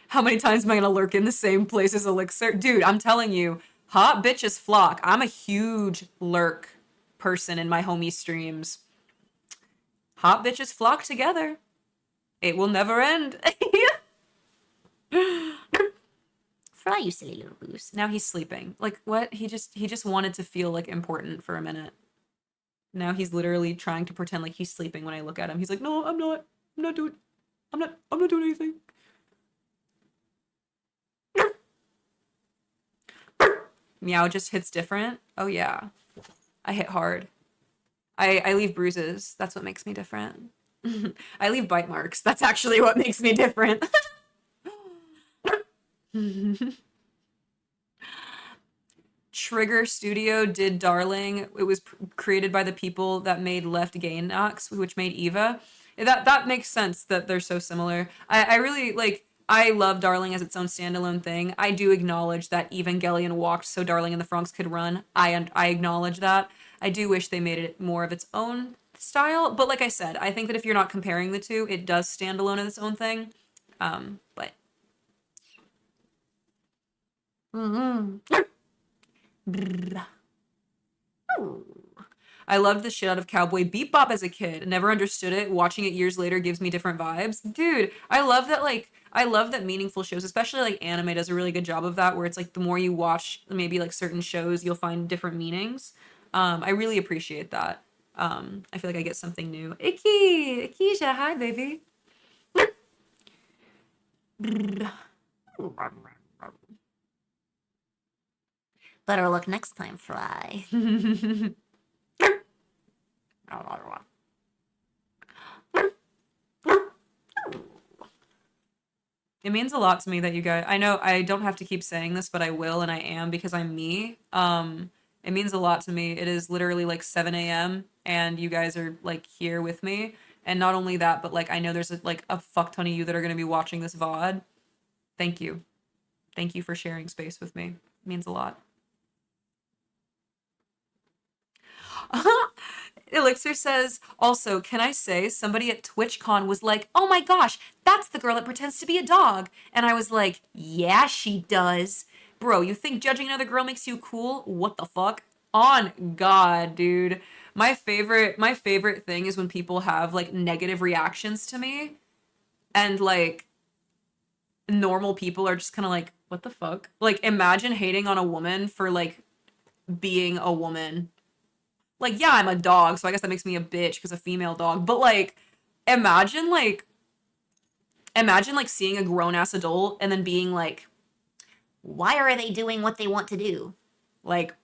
How many times am I gonna lurk in the same place as Elixir? Dude, I'm telling you, hot bitches flock. I'm a huge lurk person in my homie streams. Hot bitches flock together. It will never end. Fry, you silly little goose. Now he's sleeping. Like what? He just wanted to feel like important for a minute. Now he's literally trying to pretend like he's sleeping when I look at him. He's like, "No, I'm not. I'm not doing I'm not doing anything." Meow just hits different. Oh yeah. I hit hard. I leave bruises. That's what makes me different. I leave bite marks. That's actually what makes me different. Trigger Studio did Darling. It was created by the people that made Left Gainax, which made Eva. That makes sense that they're so similar. I really like. I love Darling as its own standalone thing. I do acknowledge that Evangelion walked so Darling in the Franxx could run. I acknowledge that. I do wish they made it more of its own style. But like I said, I think that if you're not comparing the two, it does stand alone as its own thing. But I loved the shit out of Cowboy Bebop as a kid. Never understood it. Watching it years later gives me different vibes. Dude, I love that meaningful shows, especially like anime does a really good job of that where it's like the more you watch maybe like certain shows, you'll find different meanings. I really appreciate that. I feel like I get something new. Icky! Keisha, hi baby. Better luck next time, Fry. It means a lot to me that you guys. I know I don't have to keep saying this, but I will, and I am because I'm me. It means a lot to me. It is literally like 7 a.m. and you guys are like here with me. And not only that, but like I know there's like a fuck ton of you that are going to be watching this VOD. Thank you. Thank you for sharing space with me. It means a lot. Elixir says, also, can I say somebody at TwitchCon was like, oh my gosh, that's the girl that pretends to be a dog. And I was like, yeah, she does. Bro, you think judging another girl makes you cool? What the fuck? On God, dude. My favorite thing is when people have like negative reactions to me and like normal people are just kind of like, what the fuck? Like imagine hating on a woman for like being a woman. Like, yeah, I'm a dog, so I guess that makes me a bitch because a female dog. But like, imagine like imagine like seeing a grown ass adult and then being like, Why are they doing what they want to do? like,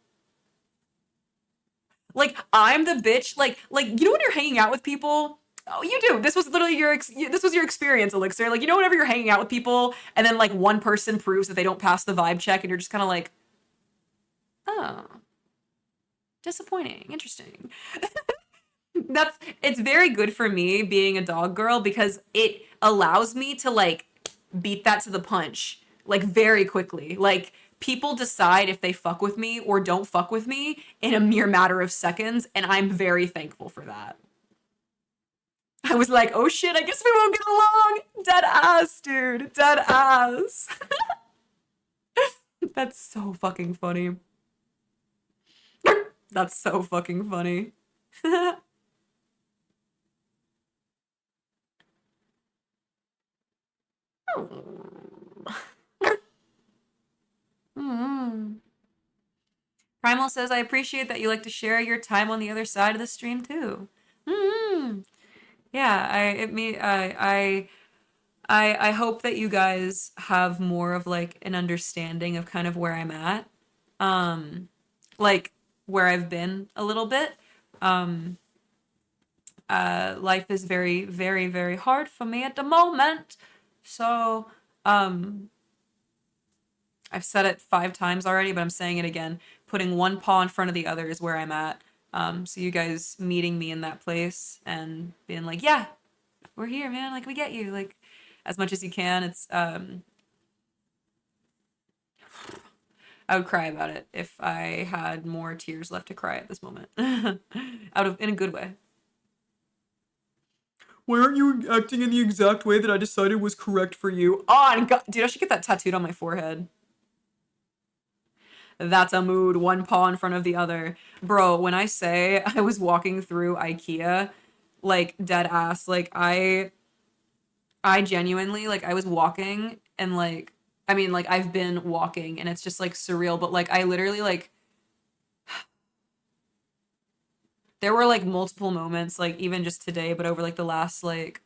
I'm the bitch. Like you know when you're hanging out with people. Oh, you do. This was literally this was your experience, Elixir. Like you know whenever you're hanging out with people and then like one person proves that they don't pass the vibe check and you're just kind of like, oh, disappointing, interesting. It's very good for me being a dog girl because it allows me to like beat that to the punch like very quickly. Like people decide if they fuck with me or don't fuck with me in a mere matter of seconds, and I'm very thankful for that. I was like, oh shit, I guess we won't get along. Dead ass, dude. Dead ass. That's so fucking funny. That's so fucking funny. Mm. Primal says, I appreciate that you like to share your time on the other side of the stream too. Mm. Yeah, I hope that you guys have more of like an understanding of kind of where I'm at. Um, like where I've been a little bit. Um, Life is very, very, very hard for me at the moment. So, um, I've said it 5 times already, but I'm saying it again. Putting one paw in front of the other is where I'm at. So you guys meeting me in that place and being like, yeah, we're here, man. Like we get you. Like as much as you can. I would cry about it if I had more tears left to cry at this moment. In a good way. Why aren't you acting in the exact way that I decided was correct for you? Oh, and God, dude, I should get that tattooed on my forehead. That's a mood, one paw in front of the other. Bro, when I say I was walking through IKEA, like dead ass, like I genuinely like I was walking and like I mean like I've been walking and it's just like surreal, but like I literally like there were like multiple moments like even just today, but over like the last like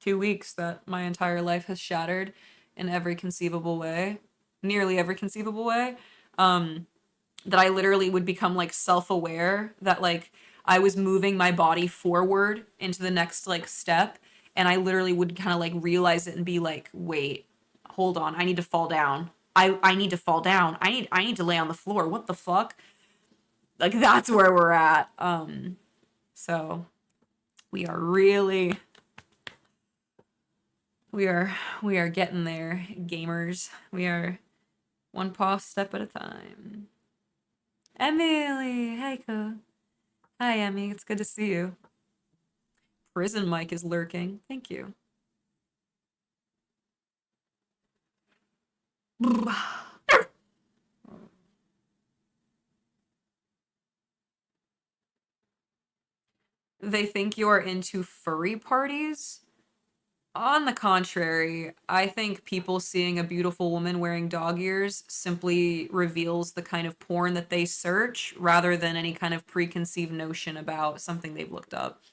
2 weeks that my entire life has shattered in every conceivable way, nearly every conceivable way. That I literally would become like self-aware that like I was moving my body forward into the next like step and I literally would kind of like realize it and be like, "Wait, hold on. I need to fall down. I need to fall down. I need to lay on the floor. What the fuck?" Like that's where we're at. So we are really we are getting there, gamers. We are one paw step at a time. Emily, hey, Co. Hi, Emmy. It's good to see you. Prison Mike is lurking. Thank you. They think you are into furry parties? On the contrary, I think people seeing a beautiful woman wearing dog ears simply reveals the kind of porn that they search rather than any kind of preconceived notion about something they've looked up.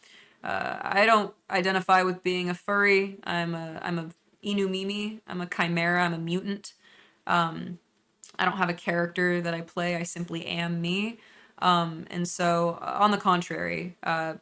I don't identify with being a furry. I'm a Inu Mimi. I'm a chimera. I'm a mutant. I don't have a character that I play. I simply am me. And so, on the contrary,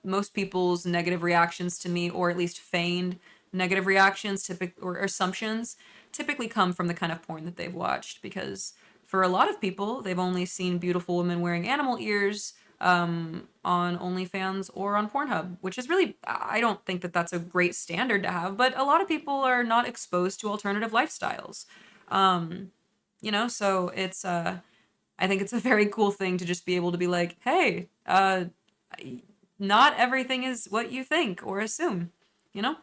most people's negative reactions to me, or at least feigned negative reactions, or assumptions, typically come from the kind of porn that they've watched. Because for a lot of people, they've only seen beautiful women wearing animal ears, on OnlyFans or on Pornhub, which is really, I don't think that that's a great standard to have, but a lot of people are not exposed to alternative lifestyles. Um, so I think it's a very cool thing to just be able to be like, hey, not everything is what you think or assume, you know?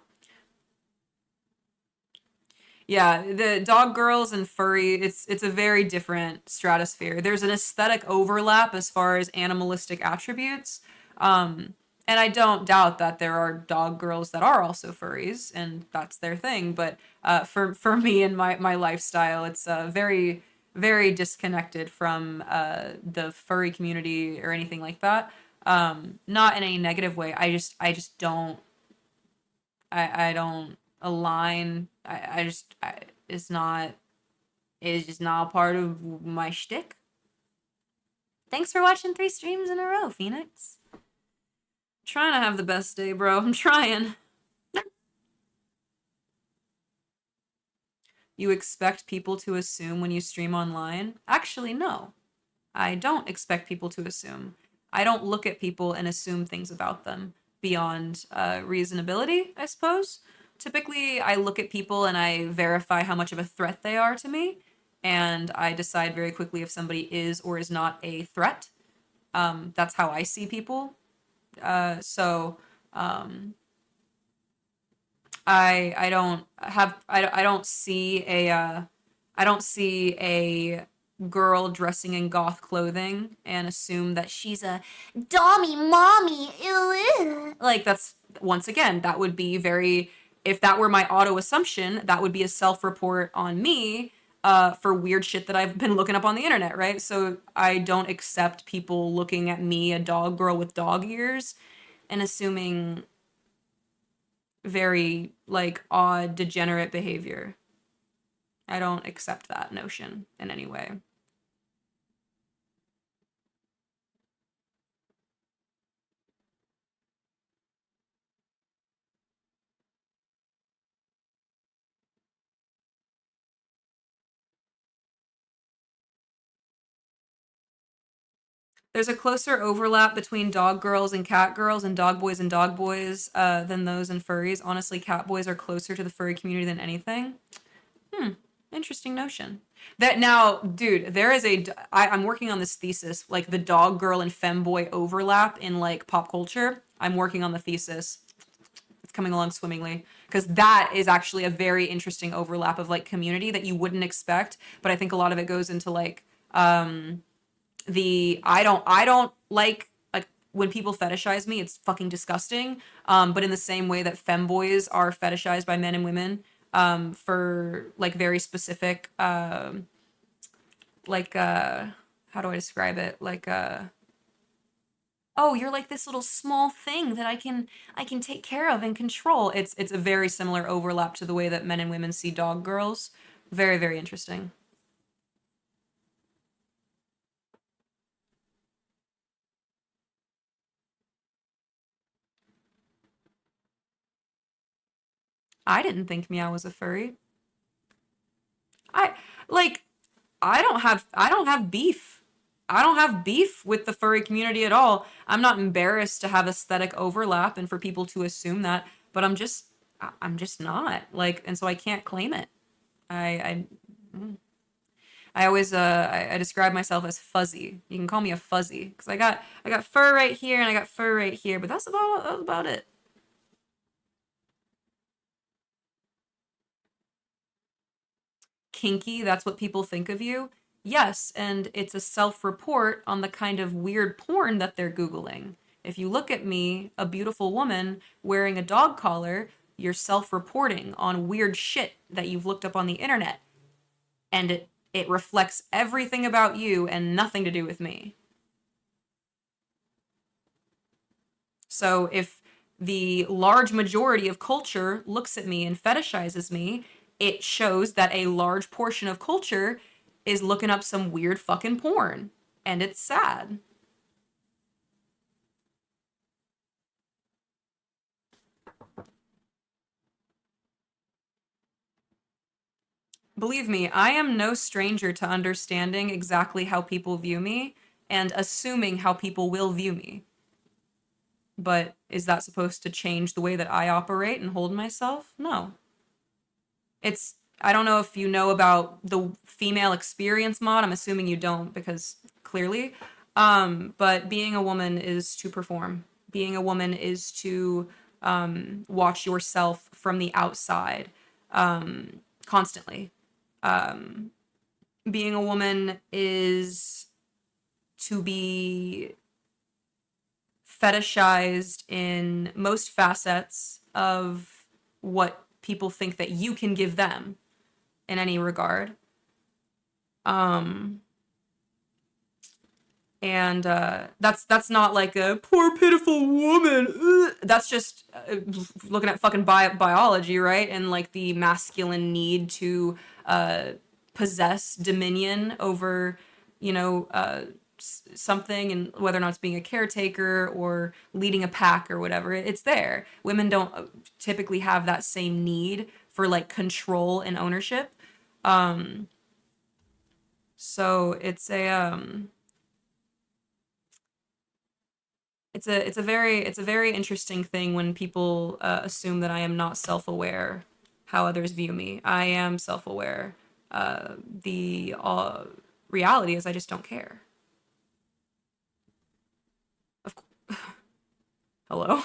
Yeah, the dog girls and furry, it's a very different stratosphere. There's an aesthetic overlap as far as animalistic attributes. Um, and I don't doubt that there are dog girls that are also furries, and that's their thing. But for me and my lifestyle, it's very very disconnected from the furry community or anything like that. Not in a negative way. I just don't I don't align. It's not, it's just not a part of my shtick. Thanks for watching 3 streams in a row, Phoenix. Trying to have the best day, bro. I'm trying. You expect people to assume when you stream online? Actually, no. I don't expect people to assume. I don't look at people and assume things about them beyond reasonability, I suppose. Typically, I look at people and I verify how much of a threat they are to me, and I decide very quickly if somebody is or is not a threat. That's how I see people. So I don't have I don't see I don't see a girl dressing in goth clothing and assume that she's a Dommy, mommy, ew. like that's once again that would be very, if that were my auto assumption, that would be a self-report on me for weird shit that I've been looking up on the internet, right? So I don't accept people looking at me, a dog girl with dog ears, and assuming very like odd degenerate behavior. I don't accept that notion in any way. There's a closer overlap between dog girls and dog boys than those in furries. Honestly, cat boys are closer to the furry community than anything. Hmm. Interesting notion. That now, dude, there is I'm working on this thesis, like the dog girl and femboy overlap in like pop culture. I'm working on the thesis. It's coming along swimmingly because that is actually a very interesting overlap of like community that you wouldn't expect. But I think a lot of it goes into like the I don't like when people fetishize me, it's fucking disgusting. But in the same way that femboys are fetishized by men and women, for like very specific, like how do I describe it? Like oh, you're like this little small thing that I can take care of and control. It's a very similar overlap to the way that men and women see dog girls. Very very interesting. I didn't think Meow was a furry. I like I don't have beef. I don't have beef with the furry community at all. I'm not embarrassed to have aesthetic overlap and for people to assume that, but I'm just not. Like, and so I can't claim it. I I always I describe myself as fuzzy. You can call me a fuzzy because I got fur right here and I got fur right here, but that's about it. Kinky, that's what people think of you. Yes, and it's a self report on the kind of weird porn that they're Googling. If you look at me, a beautiful woman wearing a dog collar, you're self reporting on weird shit that you've looked up on the internet. And it reflects everything about you and nothing to do with me. So if the large majority of culture looks at me and fetishizes me, it shows that a large portion of culture is looking up some weird fucking porn. And it's sad. Believe me, I am no stranger to understanding exactly how people view me. and assuming how people will view me. But is that supposed to change the way that I operate and hold myself? No. It's, I don't know if you know about the female experience mod. I'm assuming you don't because clearly. But being a woman is to perform. Being a woman is to watch yourself from the outside constantly. Being a woman is to be fetishized in most facets of what people think that you can give them in any regard. And that's not like a poor pitiful woman. Ugh. That's just looking at fucking biology, right? And like the masculine need to possess dominion over, you know, something, and whether or not it's being a caretaker or leading a pack or whatever, it's there. Women don't typically have that same need for like control and ownership. So it's a very interesting thing when people assume that I am not self-aware how others view me. I am self-aware. The reality is I just don't care. Of Hello.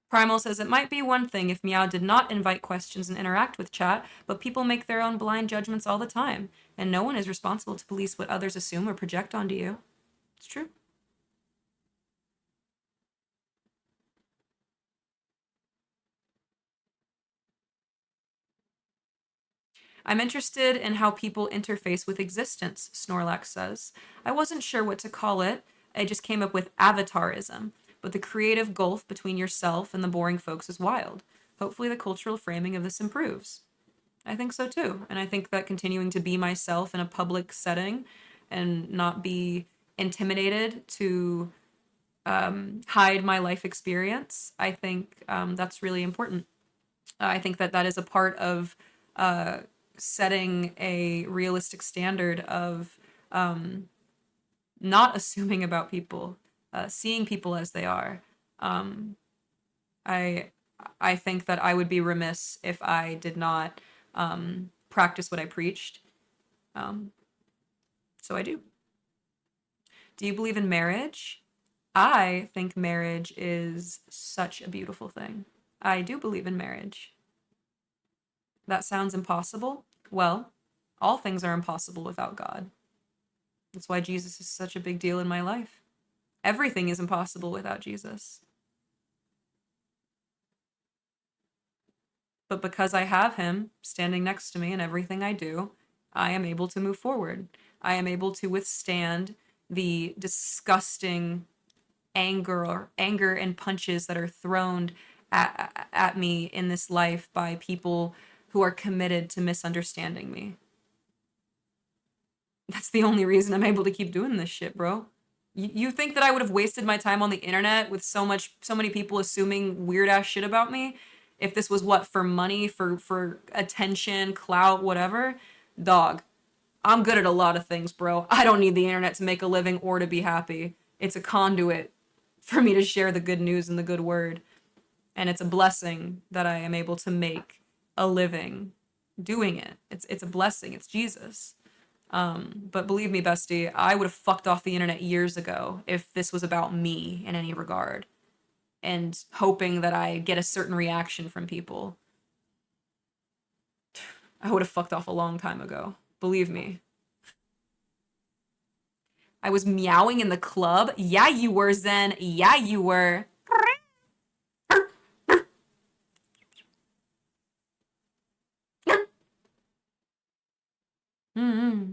Primal says it might be one thing if Meow did not invite questions and interact with chat, but people make their own blind judgments all the time, and no one is responsible to police what others assume or project onto you. It's true. I'm interested in how people interface with existence, Snorlax says. I wasn't sure what to call it. I just came up with avatarism, but the creative gulf between yourself and the boring folks is wild. Hopefully the cultural framing of this improves. I think so too. And I think that continuing to be myself in a public setting and not be intimidated to hide my life experience, I think that's really important. I think that that is a part of setting a realistic standard of not assuming about people, seeing people as they are. Um, I I think that I would be remiss if I did not practice what I preached. Um, so I do. Do you believe in marriage? I think marriage is such a beautiful thing. I do believe in marriage. That sounds impossible. Well, all things are impossible without God. That's why Jesus is such a big deal in my life. Everything is impossible without Jesus. But because I have him standing next to me in everything I do, I am able to move forward. I am able to withstand the disgusting anger and punches that are thrown at me in this life by people who are committed to misunderstanding me. That's the only reason I'm able to keep doing this shit, bro. You think that I would have wasted my time on the internet with so many people assuming weird ass shit about me if this was what, for money, for attention, clout, whatever? Dog, I'm good at a lot of things, bro. I don't need the internet to make a living or to be happy. It's a conduit for me to share the good news and the good word. And it's a blessing that I am able to make a living doing it. It's a blessing. It's Jesus. But believe me, bestie, I would have fucked off the internet years ago if this was about me in any regard and hoping that I get a certain reaction from people. I would have fucked off a long time ago. Believe me. I was meowing in the club. Yeah, you were, Zen. Yeah, you were. Mm-hmm.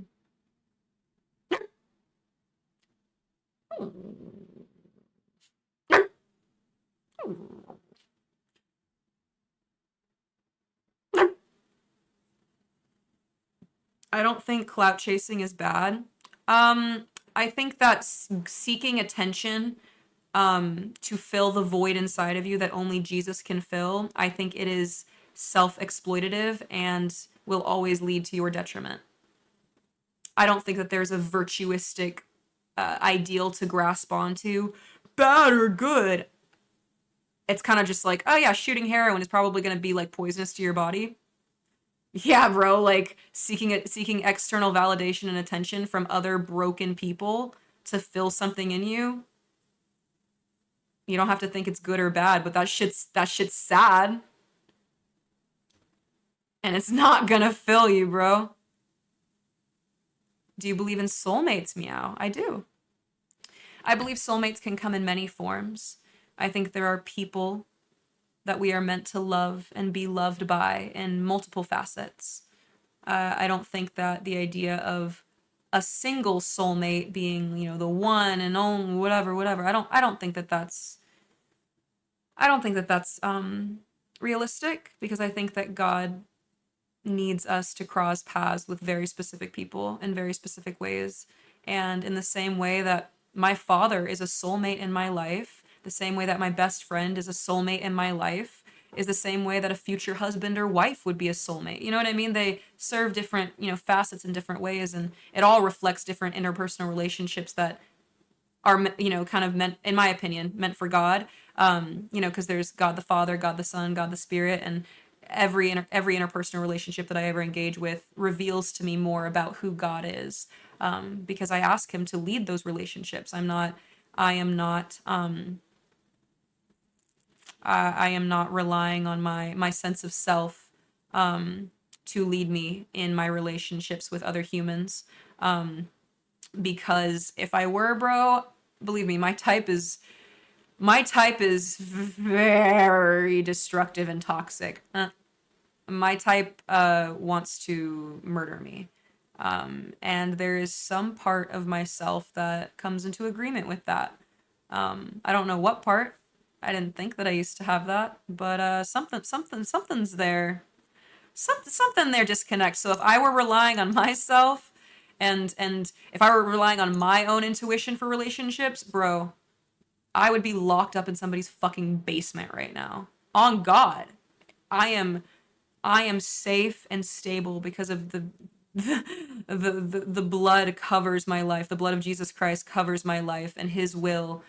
I don't think clout chasing is bad. I think that seeking attention to fill the void inside of you that only Jesus can fill, I think it is self-exploitative and will always lead to your detriment. I don't think that there's a virtuistic ideal to grasp onto, bad or good. It's kind of just like, oh yeah, shooting heroin is probably going to be like poisonous to your body. Yeah, bro, like seeking external validation and attention from other broken people to fill something in you. You don't have to think it's good or bad, but that shit's sad. And it's not gonna fill you, bro. Do you believe in soulmates, Meow? I do. I believe soulmates can come in many forms. I think there are people that we are meant to love and be loved by in multiple facets. I don't think that the idea of a single soulmate being, the one and only whatever. I don't think that that's realistic, because I think that God needs us to cross paths with very specific people in very specific ways. And in the same way that my father is a soulmate in my life, the same way that my best friend is a soulmate in my life, is the same way that a future husband or wife would be a soulmate. You know what I mean? They serve different, facets in different ways, and it all reflects different interpersonal relationships that are, kind of meant, in my opinion, meant for God. Because there's God the Father, God the Son, God the Spirit, and every interpersonal relationship that I ever engage with reveals to me more about who God is. Because I ask Him to lead those relationships. I am not relying on my sense of self to lead me in my relationships with other humans. Because if I were, bro, believe me, my type is very destructive and toxic. My type wants to murder me. And there is some part of myself that comes into agreement with that. I don't know what part. I didn't think that I used to have that, but something's there. Something there disconnects. So if I were relying on myself, and if I were relying on my own intuition for relationships, bro, I would be locked up in somebody's fucking basement right now. On God. I am I am safe and stable because of the blood covers my life. The blood of Jesus Christ covers my life, and His will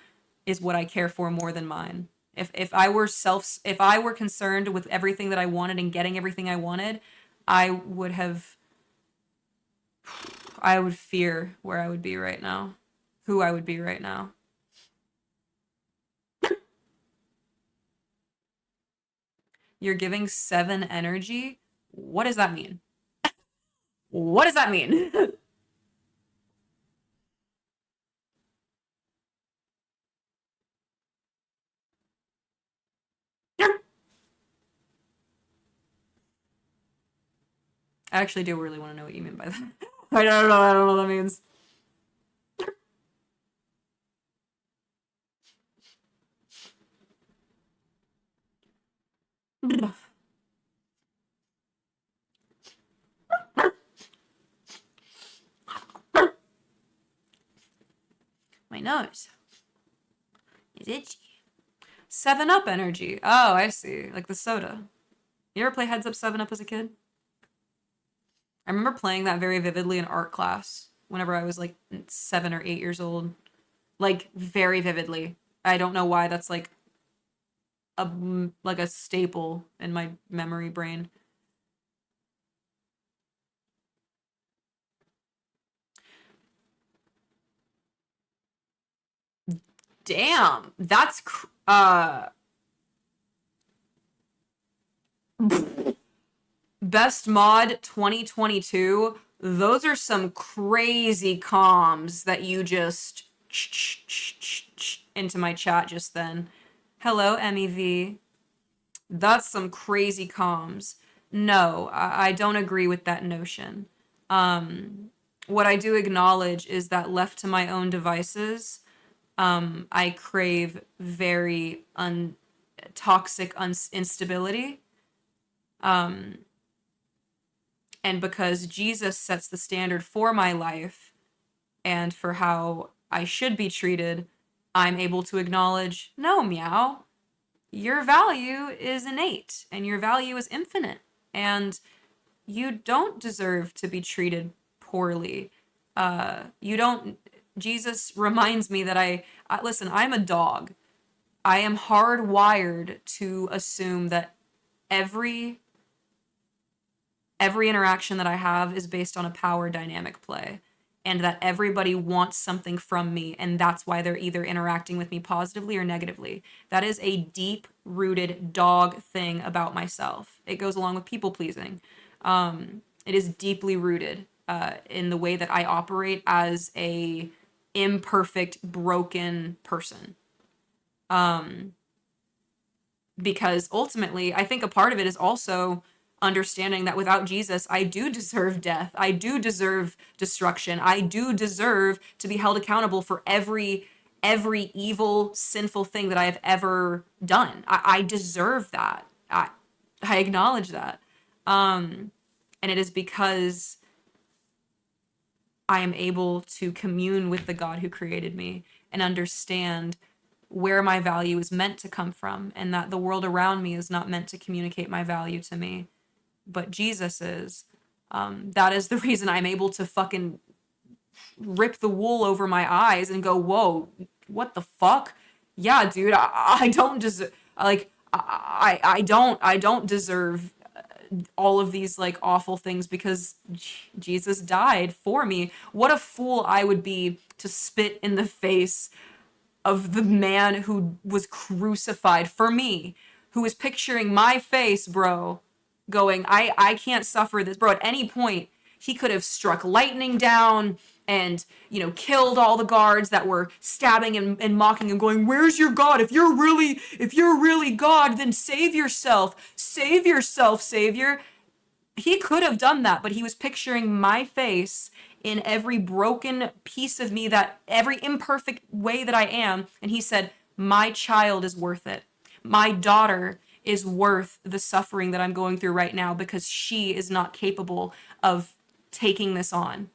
is what I care for more than mine. If I were concerned with everything that I wanted and getting everything I wanted, I would have I would fear where I would be right now, who I would be right now. You're giving 7 energy? What does that mean? What does that mean? I actually do really want to know what you mean by that. I don't know what that means. My nose is itchy. 7 Up energy. Oh, I see. Like the soda. You ever play Heads Up 7 Up as a kid? I remember playing that very vividly in art class whenever I was like 7 or 8 years old. Like very vividly. I don't know why that's like a staple in my memory brain. Damn, that's best mod 2022. Those are some crazy comms that you just into my chat just then. Hello, MEV. That's some crazy comms. No, I don't agree with that notion. What I do acknowledge is that left to my own devices, I crave very toxic instability. And because Jesus sets the standard for my life and for how I should be treated, I'm able to acknowledge, no, Meow, your value is innate and your value is infinite. And you don't deserve to be treated poorly. You don't. Jesus reminds me that listen, I'm a dog. I am hardwired to assume that every every interaction that I have is based on a power dynamic play, and that everybody wants something from me, and that's why they're either interacting with me positively or negatively. That is a deep rooted dog thing about myself. It goes along with people pleasing. It is deeply rooted in the way that I operate as a imperfect, broken person. Because ultimately, I think a part of it is also understanding that without Jesus, I do deserve death. I do deserve destruction. I do deserve to be held accountable for every evil, sinful thing that I have ever done. I deserve that. I acknowledge that. And it is because I am able to commune with the God who created me and understand where my value is meant to come from, and that the world around me is not meant to communicate my value to me, but Jesus is. That is the reason I'm able to fucking rip the wool over my eyes and go, whoa, what the fuck? Yeah, dude, I don't deserve, like, I don't deserve all of these like awful things because Jesus died for me. What a fool I would be to spit in the face of the man who was crucified for me, who was picturing my face, bro, going, I can't suffer this. Bro, at any point, he could have struck lightning down and, killed all the guards that were stabbing and mocking and going, where's your God? If you're really God, then save yourself. Save yourself, Savior. He could have done that, but he was picturing my face in every broken piece of me, that every imperfect way that I am. And he said, my child is worth it. My daughter is worth the suffering that I'm going through right now because she is not capable of taking this on.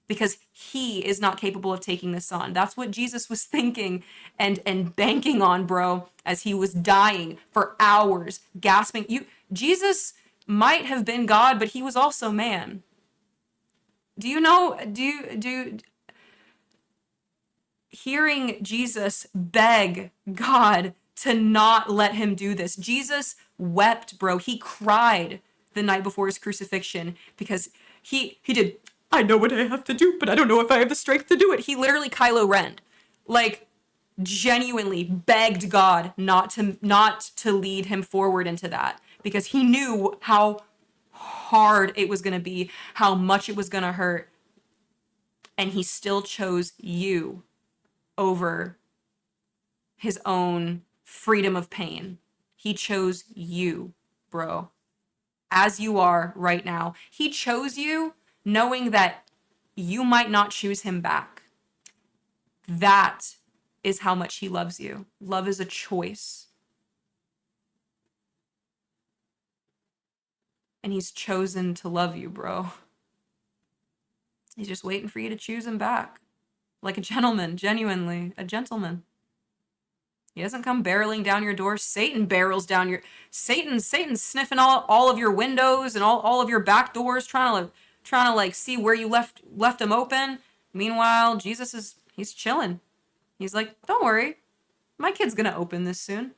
Because he is not capable of taking this on. That's what Jesus was thinking and banking on, bro, as he was dying for hours, gasping. Jesus might have been God, but he was also man. Do you know, hearing Jesus beg God to not let him do this. Jesus wept, bro. He cried the night before his crucifixion because he did, I know what I have to do, but I don't know if I have the strength to do it. He literally Kylo Ren'd. Like, genuinely begged God not to lead him forward into that because he knew how hard it was going to be, how much it was going to hurt, and he still chose you over his own freedom of pain. He chose you, bro, as you are right now. He chose you knowing that you might not choose him back. That is how much he loves you. Love is a choice. And he's chosen to love you, bro. He's just waiting for you to choose him back. Like a gentleman, genuinely, a gentleman. He doesn't come barreling down your door. Satan barrels down your... Satan's sniffing all of your windows and all of your back doors, trying to like see where you left them open. Meanwhile, he's chilling. He's like, don't worry, my kid's gonna open this soon.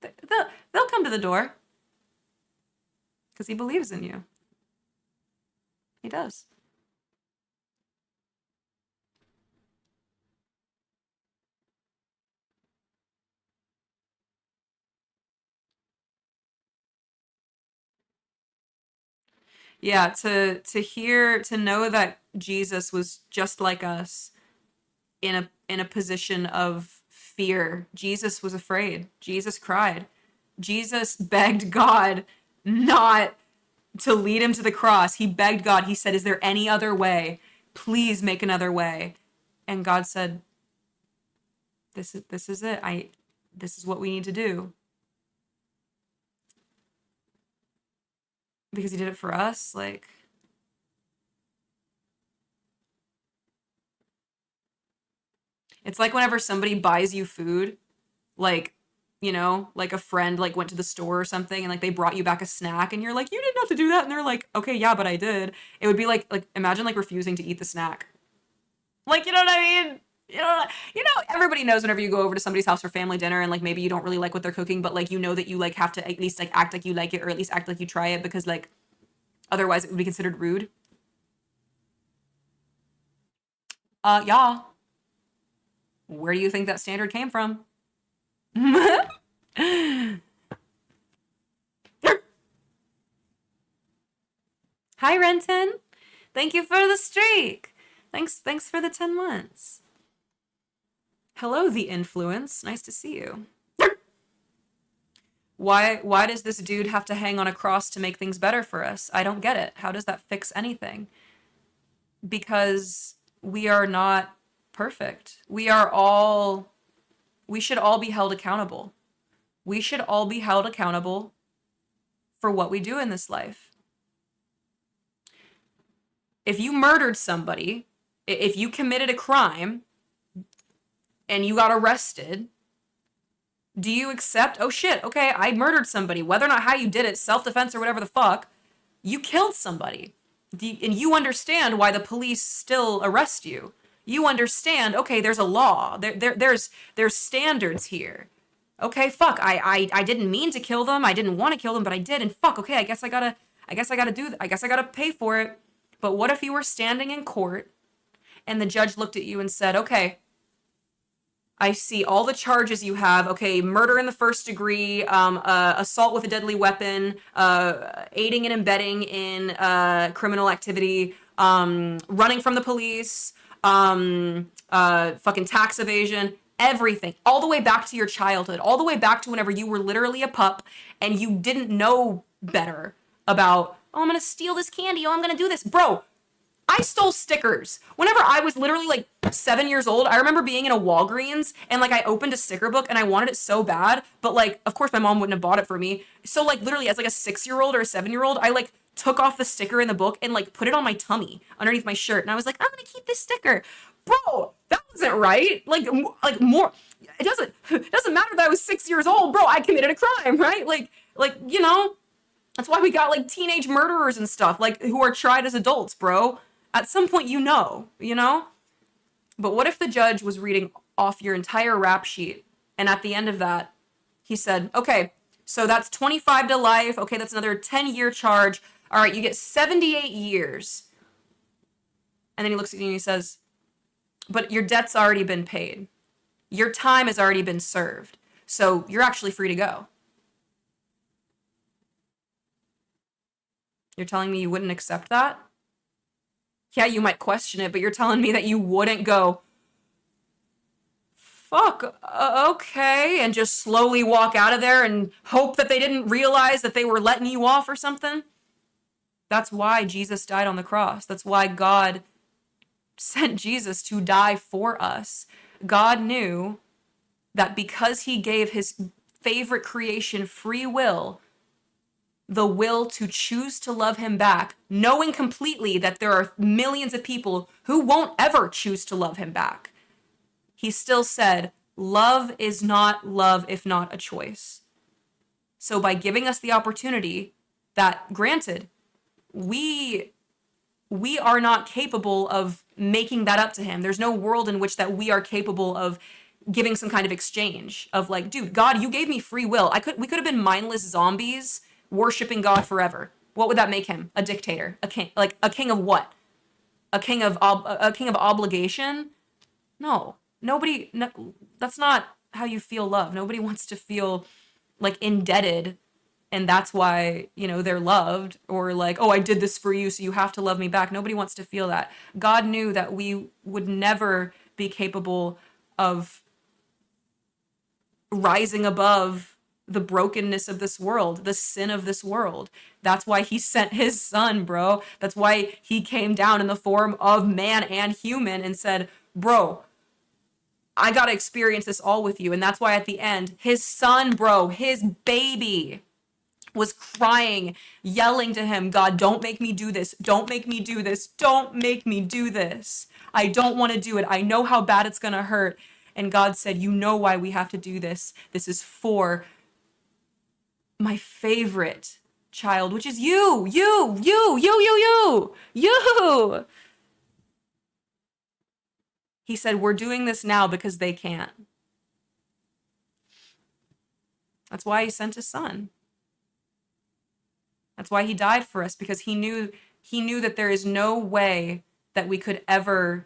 They'll come to the door because he believes in you. He does. Yeah, to know that Jesus was just like us in a position of fear. Jesus was afraid. Jesus cried. Jesus begged God not to lead him to the cross. He begged God. He said, "Is there any other way? Please make another way." And God said, "This is it. This is what we need to do." Because he did it for us, like, It's like whenever somebody buys you food, like, you know, like a friend like went to the store or something and like they brought you back a snack and you're like, you didn't have to do that. And they're like, okay, yeah, but I did. It would be like imagine like refusing to eat the snack. Like, you know what I mean? Everybody knows whenever you go over to somebody's house for family dinner and like maybe you don't really like what they're cooking, but like you know that you like have to at least like act like you like it or at least act like you try it because like otherwise it would be considered rude. Yeah. Where do you think that standard came from? Hi, Renton. Thank you for the streak. Thanks for the 10 months. Hello, the influence. Nice to see you. Why does this dude have to hang on a cross to make things better for us? I don't get it. How does that fix anything? Because we are not perfect. We should all be held accountable. We should all be held accountable for what we do in this life. If you murdered somebody, if you committed a crime and you got arrested, do you accept, oh shit, okay, I murdered somebody, whether or not how you did it, self-defense or whatever the fuck, you killed somebody. And you understand why the police still arrest you. You understand, okay, there's a law. There's standards here. Okay, fuck, I didn't mean to kill them. I didn't want to kill them, but I did. And fuck, okay, I guess I gotta pay for it. But what if you were standing in court and the judge looked at you and said, okay, I see all the charges you have. Okay, murder in the first degree, assault with a deadly weapon, aiding and abetting in criminal activity, running from the police, fucking tax evasion, everything, all the way back to your childhood, all the way back to whenever you were literally a pup and you didn't know better about, oh, I'm gonna steal this candy, oh, I'm gonna do this. Bro, I stole stickers. Whenever I was literally like 7 years old, I remember being in a Walgreens and like I opened a sticker book and I wanted it so bad, but like, of course my mom wouldn't have bought it for me. So like literally as like a 6-year-old or a 7-year-old, I like took off the sticker in the book and like put it on my tummy underneath my shirt. And I was like, I'm gonna keep this sticker. Bro, that wasn't right. Like more, it doesn't matter that I was 6 years old, bro, I committed a crime, right? You know, that's why we got like teenage murderers and stuff, like who are tried as adults, bro. At some point, you know? But what if the judge was reading off your entire rap sheet and at the end of that, he said, okay, so that's 25 to life. Okay, that's another 10-year charge. All right, you get 78 years. And then he looks at you and he says, but your debt's already been paid. Your time has already been served. So you're actually free to go. You're telling me you wouldn't accept that? Yeah, you might question it, but you're telling me that you wouldn't go, fuck, okay, and just slowly walk out of there and hope that they didn't realize that they were letting you off or something? That's why Jesus died on the cross. That's why God sent Jesus to die for us. God knew that because he gave his favorite creation free will, the will to choose to love him back, knowing completely that there are millions of people who won't ever choose to love him back, he still said, love is not love if not a choice. So by giving us the opportunity that, granted, we are not capable of making that up to him. There's no world in which that we are capable of giving some kind of exchange of like, dude, God, you gave me free will. We could have been mindless zombies worshiping God forever. What would that make him? A dictator, a king, like a king of what? A king of obligation? No, nobody. No, that's not how you feel love. Nobody wants to feel like indebted, and that's why they're loved, or like, oh, I did this for you, so you have to love me back. Nobody wants to feel that. God knew that we would never be capable of rising above the brokenness of this world, the sin of this world. That's why he sent his son, bro. That's why he came down in the form of man and human and said, bro, I gotta experience this all with you. And that's why at the end, his son, bro, his baby, was crying, yelling to him, God, don't make me do this. Don't make me do this. Don't make me do this. I don't want to do it. I know how bad it's gonna hurt. And God said, you know why we have to do this. This is for my favorite child, which is you. He said, we're doing this now because they can't. That's why he sent his son. That's why he died for us, because he knew that there is no way that we could ever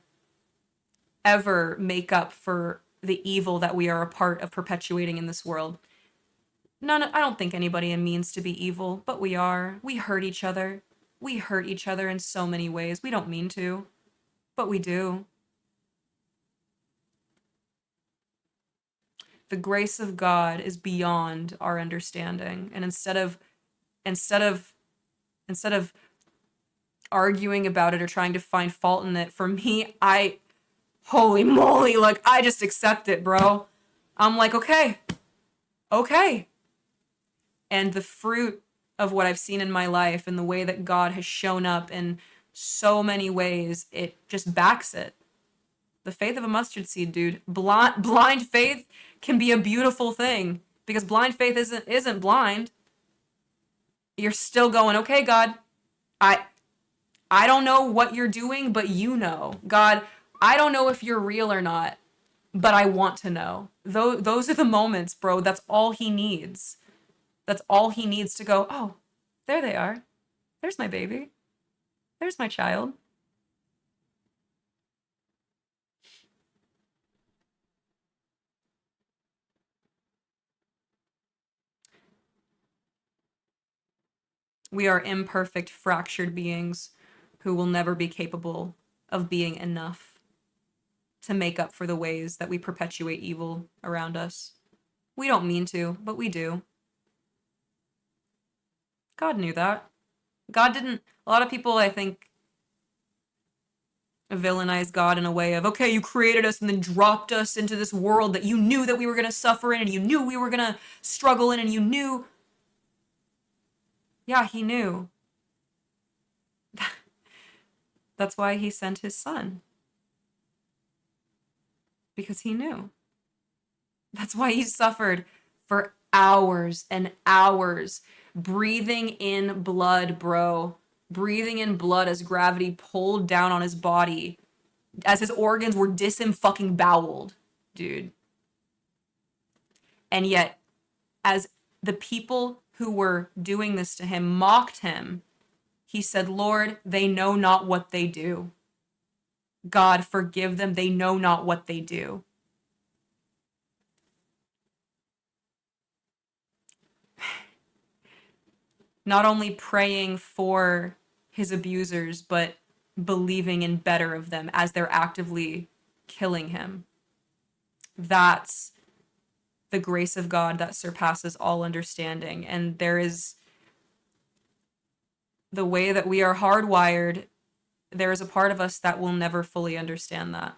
make up for the evil that we are a part of perpetuating in this world. I don't think anybody means to be evil, but we are. We hurt each other. We hurt each other in so many ways. We don't mean to, but we do. The grace of God is beyond our understanding. And instead of arguing about it or trying to find fault in it, for me, holy moly, like, I just accept it, bro. I'm like, okay. And the fruit of what I've seen in my life and the way that God has shown up in so many ways, it just backs it. The faith of a mustard seed, dude. Blind faith can be a beautiful thing, because blind faith isn't blind. You're still going, okay, God, I don't know what you're doing, but you know. God, I don't know if you're real or not, but I want to know. Those are the moments, bro. That's all he needs. That's all he needs to go, oh, there they are. There's my baby. There's my child. We are imperfect, fractured beings who will never be capable of being enough to make up for the ways that we perpetuate evil around us. We don't mean to, but we do. God knew that. God didn't. A lot of people, I think, villainize God in a way of, okay, you created us and then dropped us into this world that you knew that we were going to suffer in, and you knew we were going to struggle in, and you knew. Yeah, he knew. That's why he sent his son. Because he knew. That's why he suffered for hours and hours, breathing in blood, bro. Breathing in blood as gravity pulled down on his body, as his organs were disemboweled, dude. And yet, as the people who were doing this to him mocked him, he said, Lord, they know not what they do. God, forgive them. They know not what they do. Not only praying for his abusers, but believing in better of them as they're actively killing him. That's the grace of God that surpasses all understanding. And there is the way that we are hardwired. There is a part of us that will never fully understand that.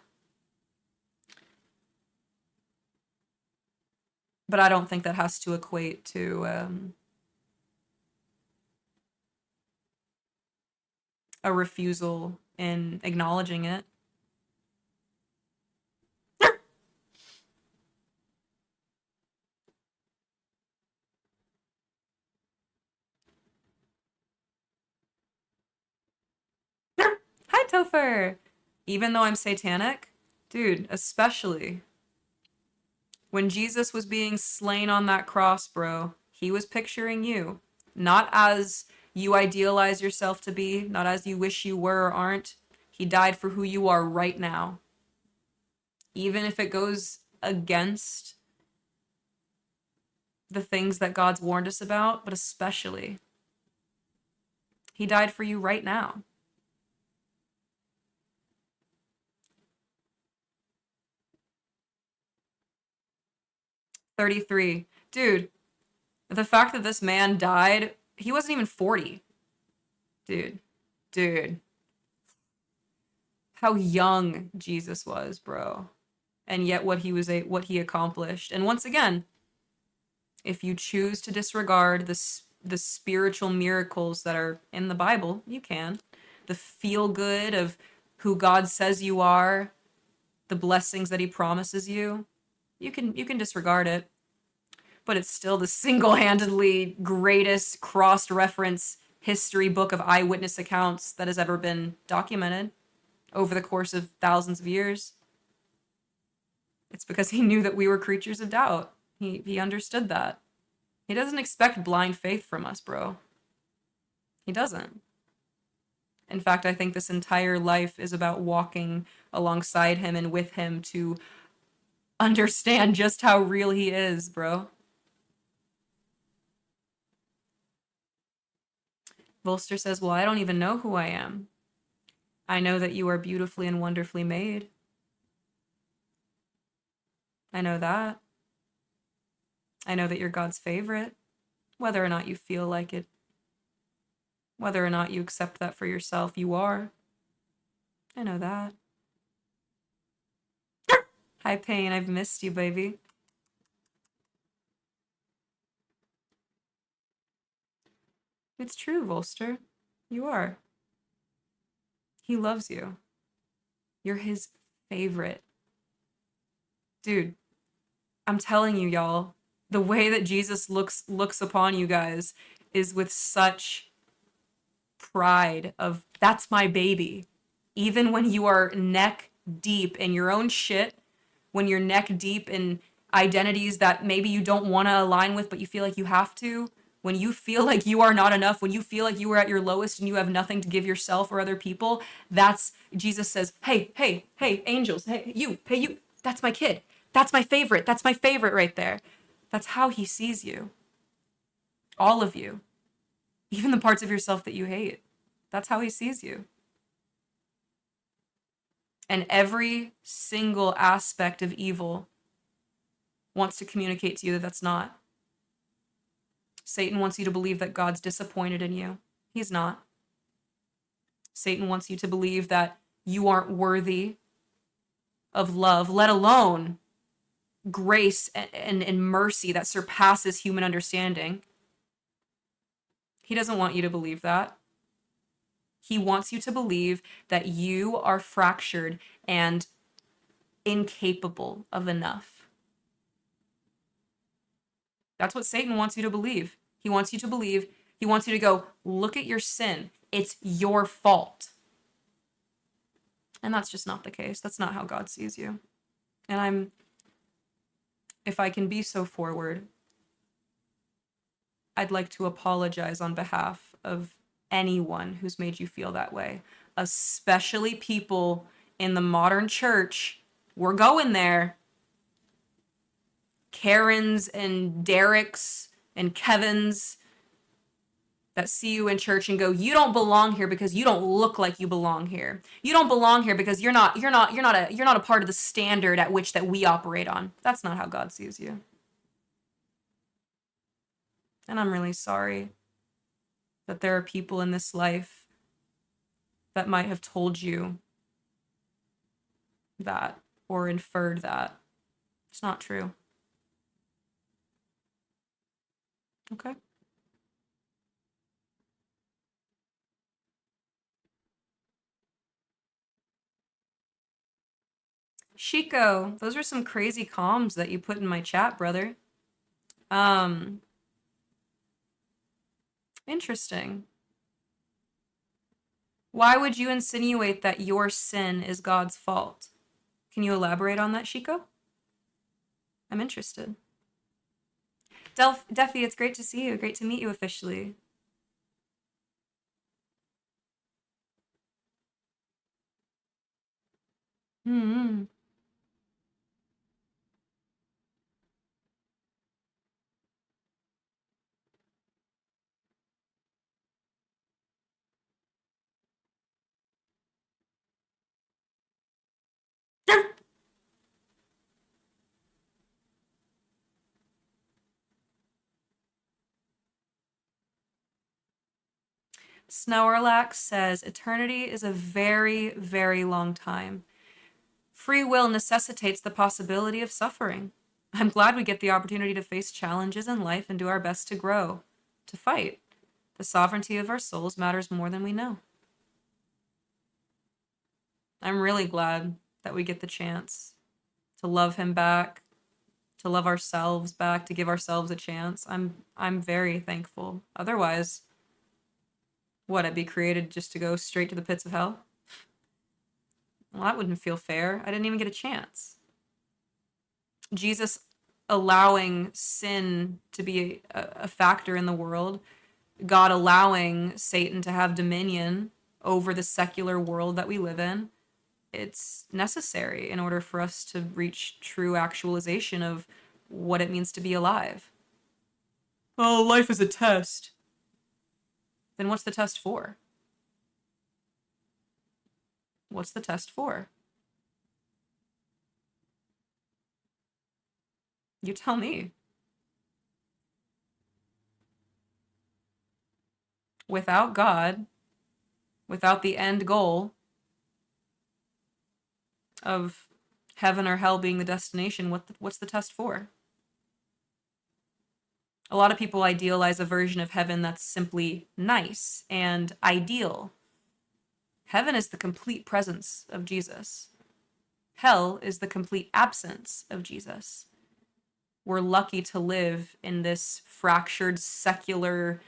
But I don't think that has to equate to a refusal in acknowledging it. Hi, Topher. Even though I'm satanic, dude, especially when Jesus was being slain on that cross, bro, he was picturing you. Not as you idealize yourself to be, not as you wish you were or aren't. He died for who you are right now. Even if it goes against the things that God's warned us about, but especially, he died for you right now. "33. Dude, the fact that this man died, he wasn't even 40. Dude. How young Jesus was, bro. And yet what he accomplished. And once again, if you choose to disregard the spiritual miracles that are in the Bible, you can. The feel good of who God says you are, the blessings that he promises you, you can disregard it. But it's still the single-handedly greatest cross-reference history book of eyewitness accounts that has ever been documented over the course of thousands of years. It's because he knew that we were creatures of doubt. He understood that. He doesn't expect blind faith from us, bro. He doesn't. In fact, I think this entire life is about walking alongside him and with him to understand just how real he is, bro. Volster says, well, I don't even know who I am. I know that you are beautifully and wonderfully made. I know that. I know that you're God's favorite, whether or not you feel like it. Whether or not you accept that for yourself, you are. I know that. Hi, Pain, I've missed you, baby. It's true, Volster. You are. He loves you. You're his favorite. Dude, I'm telling you, y'all, the way that Jesus looks upon you guys is with such pride of, that's my baby. Even when you are neck deep in your own shit, when you're neck deep in identities that maybe you don't want to align with, but you feel like you have to, when you feel like you are not enough, when you feel like you are at your lowest and you have nothing to give yourself or other people, that's, Jesus says, hey, angels, hey, you, that's my kid. That's my favorite right there. That's how he sees you. All of you. Even the parts of yourself that you hate. That's how he sees you. And every single aspect of evil wants to communicate to you that that's not. Satan wants you to believe that God's disappointed in you. He's not. Satan wants you to believe that you aren't worthy of love, let alone grace and mercy that surpasses human understanding. He doesn't want you to believe that. He wants you to believe that you are fractured and incapable of enough. That's what Satan wants you to believe. He wants you to go, look at your sin. It's your fault. And that's just not the case. That's not how God sees you. And if I can be so forward, I'd like to apologize on behalf of anyone who's made you feel that way, especially people in the modern church. We're going there. Karens and Dereks and Kevins that see you in church and go, you don't belong here because you don't look like you belong here. You don't belong here because you're not a part of the standard at which that we operate on. That's not how God sees you. And I'm really sorry that there are people in this life that might have told you that or inferred that. It's not true. Okay? Chico, those are some crazy comms that you put in my chat, brother. Interesting. Why would you insinuate that your sin is God's fault? Can you elaborate on that, Chico? I'm interested. Duffy, it's great to see you. Great to meet you officially. Hmm. Snorlax says, eternity is a very, very long time. Free will necessitates the possibility of suffering. I'm glad we get the opportunity to face challenges in life and do our best to grow, to fight. The sovereignty of our souls matters more than we know. I'm really glad that we get the chance to love him back, to love ourselves back, to give ourselves a chance. I'm very thankful. Otherwise, what, I'd be created just to go straight to the pits of hell? Well, that wouldn't feel fair. I didn't even get a chance. Jesus allowing sin to be a factor in the world, God allowing Satan to have dominion over the secular world that we live in, it's necessary in order for us to reach true actualization of what it means to be alive. Oh, life is a test. Then what's the test for? What's the test for? You tell me. Without God, without the end goal of heaven or hell being the destination, what's the test for? A lot of people idealize a version of heaven that's simply nice and ideal. Heaven is the complete presence of Jesus. Hell is the complete absence of Jesus. We're lucky to live in this fractured secular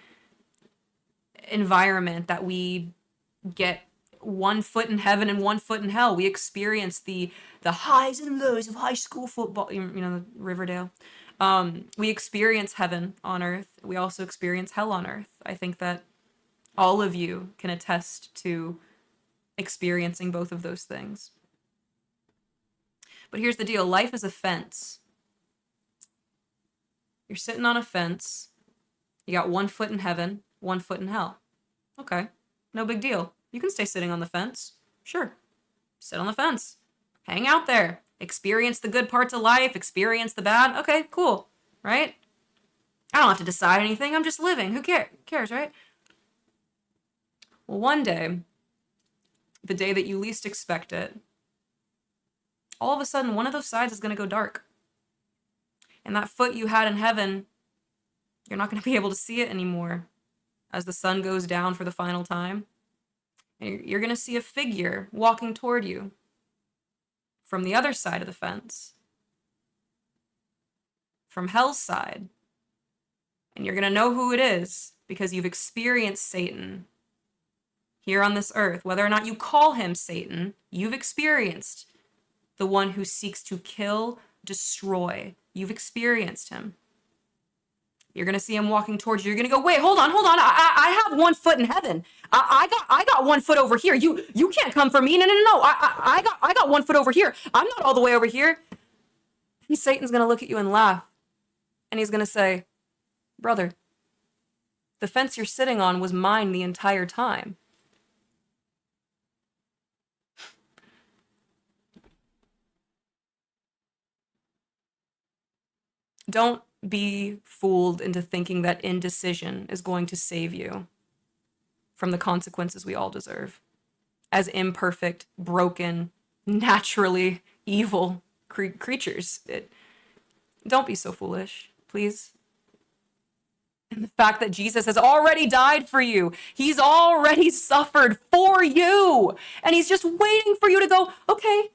environment that we get one foot in heaven and one foot in hell. We experience the highs and lows of high school football, Riverdale. We experience heaven on earth. We also experience hell on earth. I think that all of you can attest to experiencing both of those things. But here's the deal. Life is a fence. You're sitting on a fence. You got one foot in heaven, one foot in hell. Okay, no big deal. You can stay sitting on the fence. Sure, sit on the fence. Hang out there. Experience the good parts of life. Experience the bad. Okay, cool, right? I don't have to decide anything. I'm just living. Who cares, right? Well, one day, the day that you least expect it, all of a sudden, one of those sides is going to go dark. And that foot you had in heaven, you're not going to be able to see it anymore as the sun goes down for the final time. And you're going to see a figure walking toward you from the other side of the fence, from hell's side. And you're going to know who it is because you've experienced Satan here on this earth. Whether or not you call him Satan, you've experienced the one who seeks to kill, destroy. You've experienced him. You're going to see him walking towards you. You're going to go, wait, hold on. I have one foot in heaven. I got one foot over here. You can't come for me. No. I got one foot over here. I'm not all the way over here. And Satan's going to look at you and laugh. And he's going to say, brother, the fence you're sitting on was mine the entire time. Don't be fooled into thinking that indecision is going to save you from the consequences we all deserve. As imperfect, broken, naturally evil creatures. Don't be so foolish, please. And the fact that Jesus has already died for you. He's already suffered for you. And he's just waiting for you to go, okay,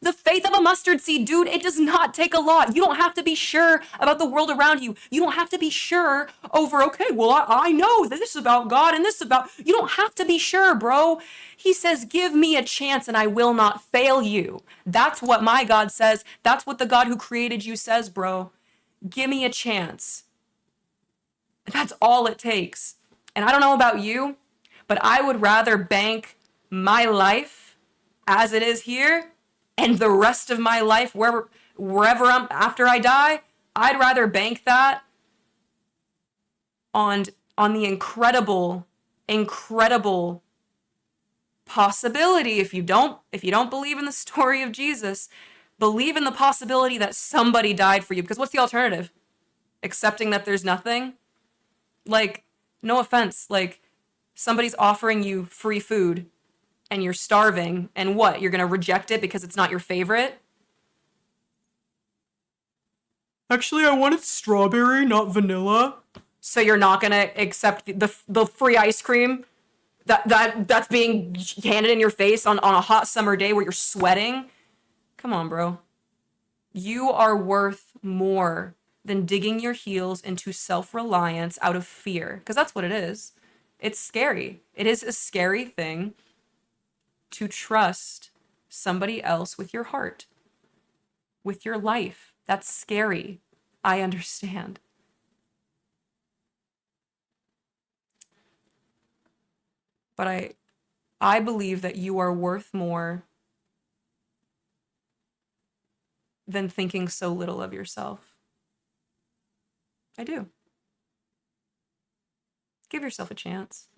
the faith of a mustard seed, dude, it does not take a lot. You don't have to be sure about the world around you. You don't have to be sure over, okay, well, I know that this is about God and this is about, you don't have to be sure, bro. He says, give me a chance and I will not fail you. That's what my God says. That's what the God who created you says, bro. Give me a chance. That's all it takes. And I don't know about you, but I would rather bank my life as it is here and the rest of my life wherever I'm after I die. I'd rather bank that on the incredible possibility. If you don't believe in the story of Jesus, believe in the possibility that somebody died for you. Because what's the alternative? Accepting that there's nothing? Like, no offense, like somebody's offering you free food and you're starving, and what? You're going to reject it because it's not your favorite? Actually, I wanted strawberry, not vanilla. So you're not going to accept the free ice cream That's being handed in your face on a hot summer day where you're sweating. Come on, bro. You are worth more than digging your heels into self-reliance out of fear, because that's what it is. It's scary. It is a scary thing to trust somebody else with your heart, with your life. That's scary. I understand. But I believe that you are worth more than thinking so little of yourself. I do. Give yourself a chance.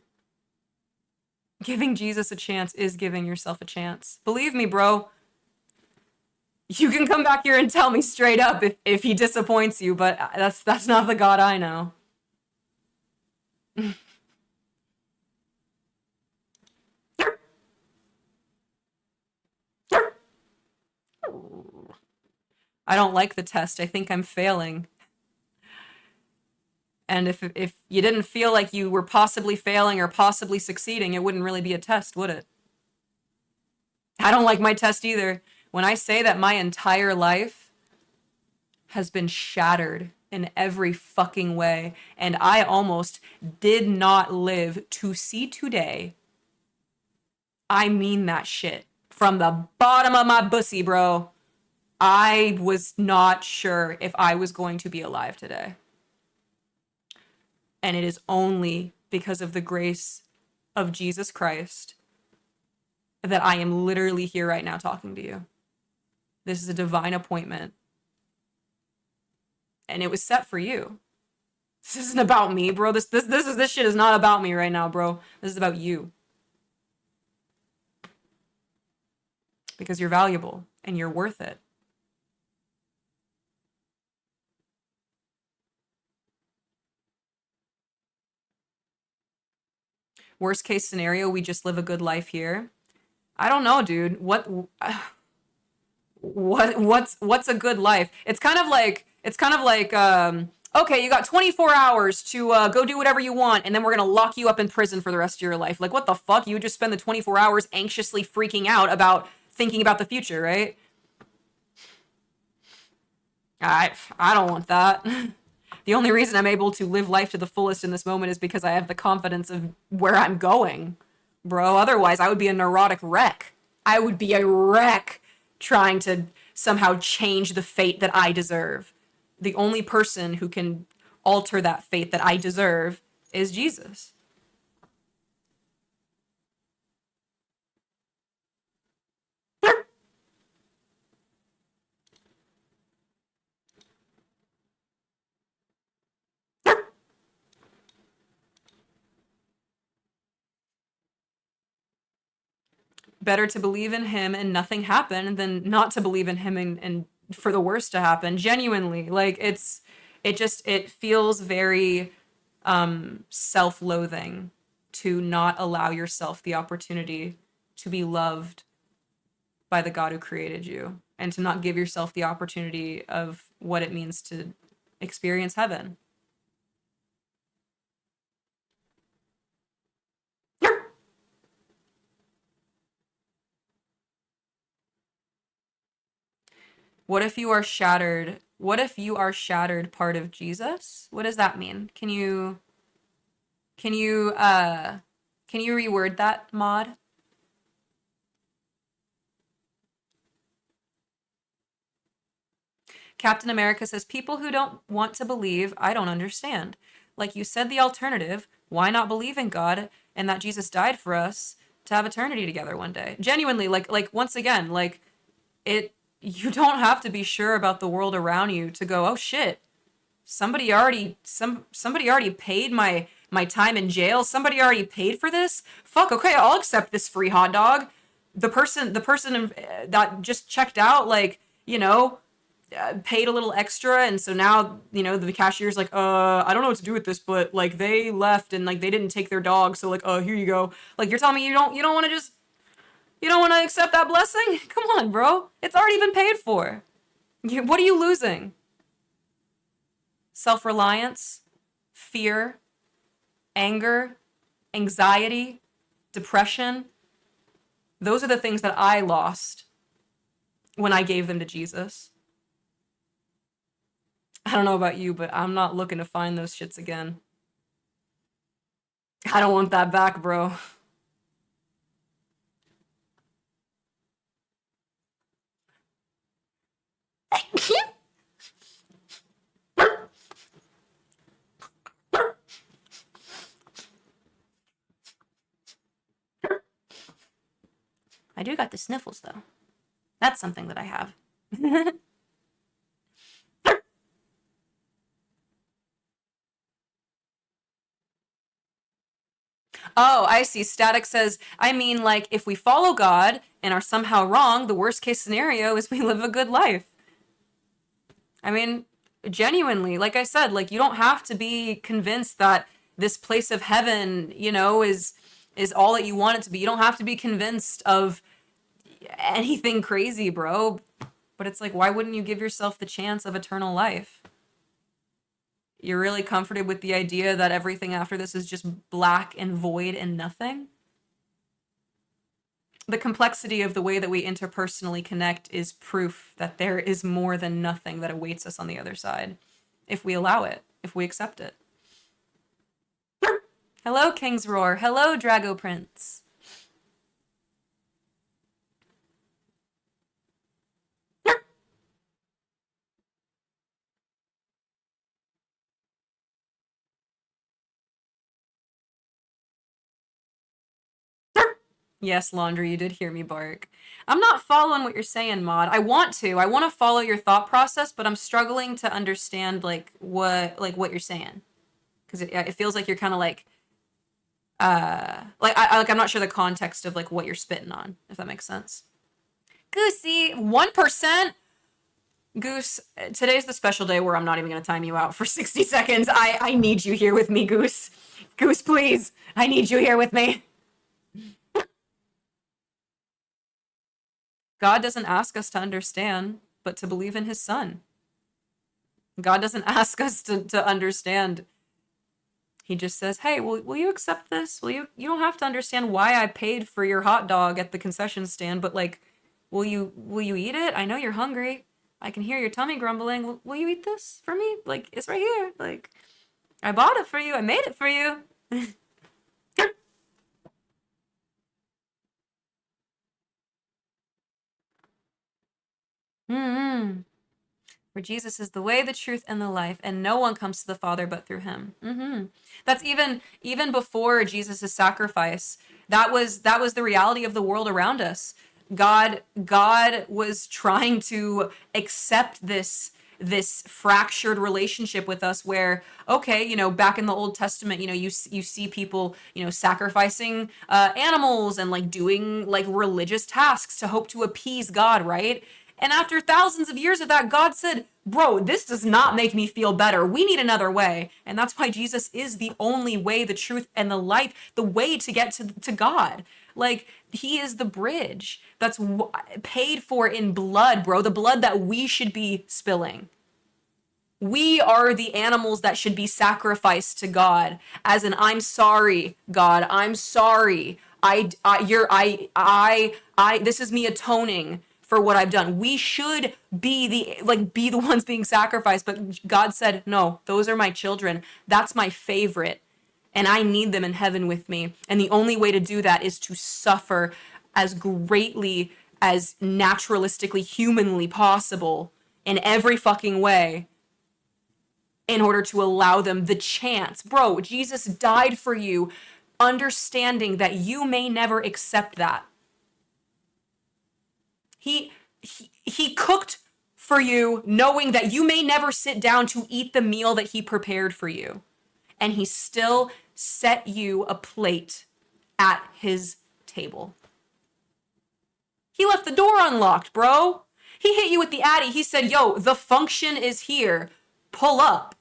Giving Jesus a chance is giving yourself a chance. Believe me, bro. You can come back here and tell me straight up if he disappoints you, but that's not the God I know. I don't like the test. I think I'm failing. And if you didn't feel like you were possibly failing or possibly succeeding, it wouldn't really be a test, would it? I don't like my test either. When I say that my entire life has been shattered in every fucking way, and I almost did not live to see today, I mean that shit. From the bottom of my pussy, bro. I was not sure if I was going to be alive today. And it is only because of the grace of Jesus Christ that I am literally here right now talking to you. This is a divine appointment. And it was set for you. This isn't about me, bro. This shit is not about me right now, bro. This is about you. Because you're valuable and you're worth it. Worst case scenario, we just live a good life here. I don't know, dude. What's a good life? It's kind of like okay, you got 24 hours to go do whatever you want, and then we're gonna lock you up in prison for the rest of your life. Like, what the fuck? You would just spend the 24 hours anxiously freaking out about thinking about the future, right? I don't want that. The only reason I'm able to live life to the fullest in this moment is because I have the confidence of where I'm going, bro. Otherwise, I would be a neurotic wreck. I would be a wreck trying to somehow change the fate that I deserve. The only person who can alter that fate that I deserve is Jesus. Better to believe in him and nothing happen than not to believe in him and for the worst to happen. Genuinely, like it feels very self-loathing to not allow yourself the opportunity to be loved by the God who created you, and to not give yourself the opportunity of what it means to experience heaven. What if you are shattered? What if you are shattered part of Jesus? What does that mean? Can you can you reword that, Mod? Captain America says, people who don't want to believe, I don't understand. Like you said, the alternative, why not believe in God and that Jesus died for us to have eternity together one day? Genuinely, like once again, like you don't have to be sure about the world around you to go, oh shit, somebody already paid my time in jail. Somebody already paid for this. Fuck, okay, I'll accept this free hot dog. The person that just checked out, like, paid a little extra, and so now the cashier's like, I don't know what to do with this, but like they left and like they didn't take their dog, so like, here you go. Like, you're telling me you don't want to just you don't want to accept that blessing? Come on, bro, it's already been paid for. What are you losing? Self-reliance, fear, anger, anxiety, depression. Those are the things that I lost when I gave them to Jesus. I don't know about you, but I'm not looking to find those shits again. I don't want that back, bro. I do got the sniffles, though. That's something that I have. Oh, I see. Static says, I mean, like, if we follow God and are somehow wrong, the worst case scenario is we live a good life. I mean, genuinely, like I said, like, you don't have to be convinced that this place of heaven, you know, is all that you want it to be. You don't have to be convinced of anything crazy, bro. But it's like, why wouldn't you give yourself the chance of eternal life? You're really comforted with the idea that everything after this is just black and void and nothing? The complexity of the way that we interpersonally connect is proof that there is more than nothing that awaits us on the other side, if we allow it, if we accept it. Hello, King's Roar. Hello, Drago Prince. Yes, Laundry, you did hear me bark. I'm not following what you're saying, Maud. I want to. I want to follow your thought process, but I'm struggling to understand what you're saying. Because it feels like you're kind of like I'm not sure the context of like what you're spitting on, if that makes sense. Goosey, 1%. Goose, today's the special day where I'm not even going to time you out for 60 seconds. I need you here with me, Goose. Goose, please. I need you here with me. God doesn't ask us to understand, but to believe in his son. God doesn't ask us to understand. He just says, hey, will you accept this? You don't have to understand why I paid for your hot dog at the concession stand, but like, will you eat it? I know you're hungry. I can hear your tummy grumbling. Will you eat this for me? Like, it's right here. Like, I bought it for you. I made it for you. Mm-hmm. For Jesus is the way, the truth, and the life, and no one comes to the Father but through him. Mm-hmm. That's even before Jesus' sacrifice. That was the reality of the world around us. God was trying to accept this fractured relationship with us where, okay, you know, back in the Old Testament, you know, you see people, you know, sacrificing animals and like doing like religious tasks to hope to appease God, right? And after thousands of years of that, God said, bro, this does not make me feel better. We need another way. And that's why Jesus is the only way, the truth, and the life, the way to get to God. Like, he is the bridge that's paid for in blood, bro, the blood that we should be spilling. We are the animals that should be sacrificed to God, as in, I'm sorry, God, I'm sorry. This is me atoning for what I've done. We should be the ones being sacrificed, but God said, no, those are my children. That's my favorite. And I need them in heaven with me. And the only way to do that is to suffer as greatly as naturalistically, humanly possible in every fucking way in order to allow them the chance. Bro, Jesus died for you, understanding that you may never accept that. He cooked for you, knowing that you may never sit down to eat the meal that he prepared for you. And he still set you a plate at his table. He left the door unlocked, bro. He hit you with the Addy. He said, yo, the function is here. Pull up.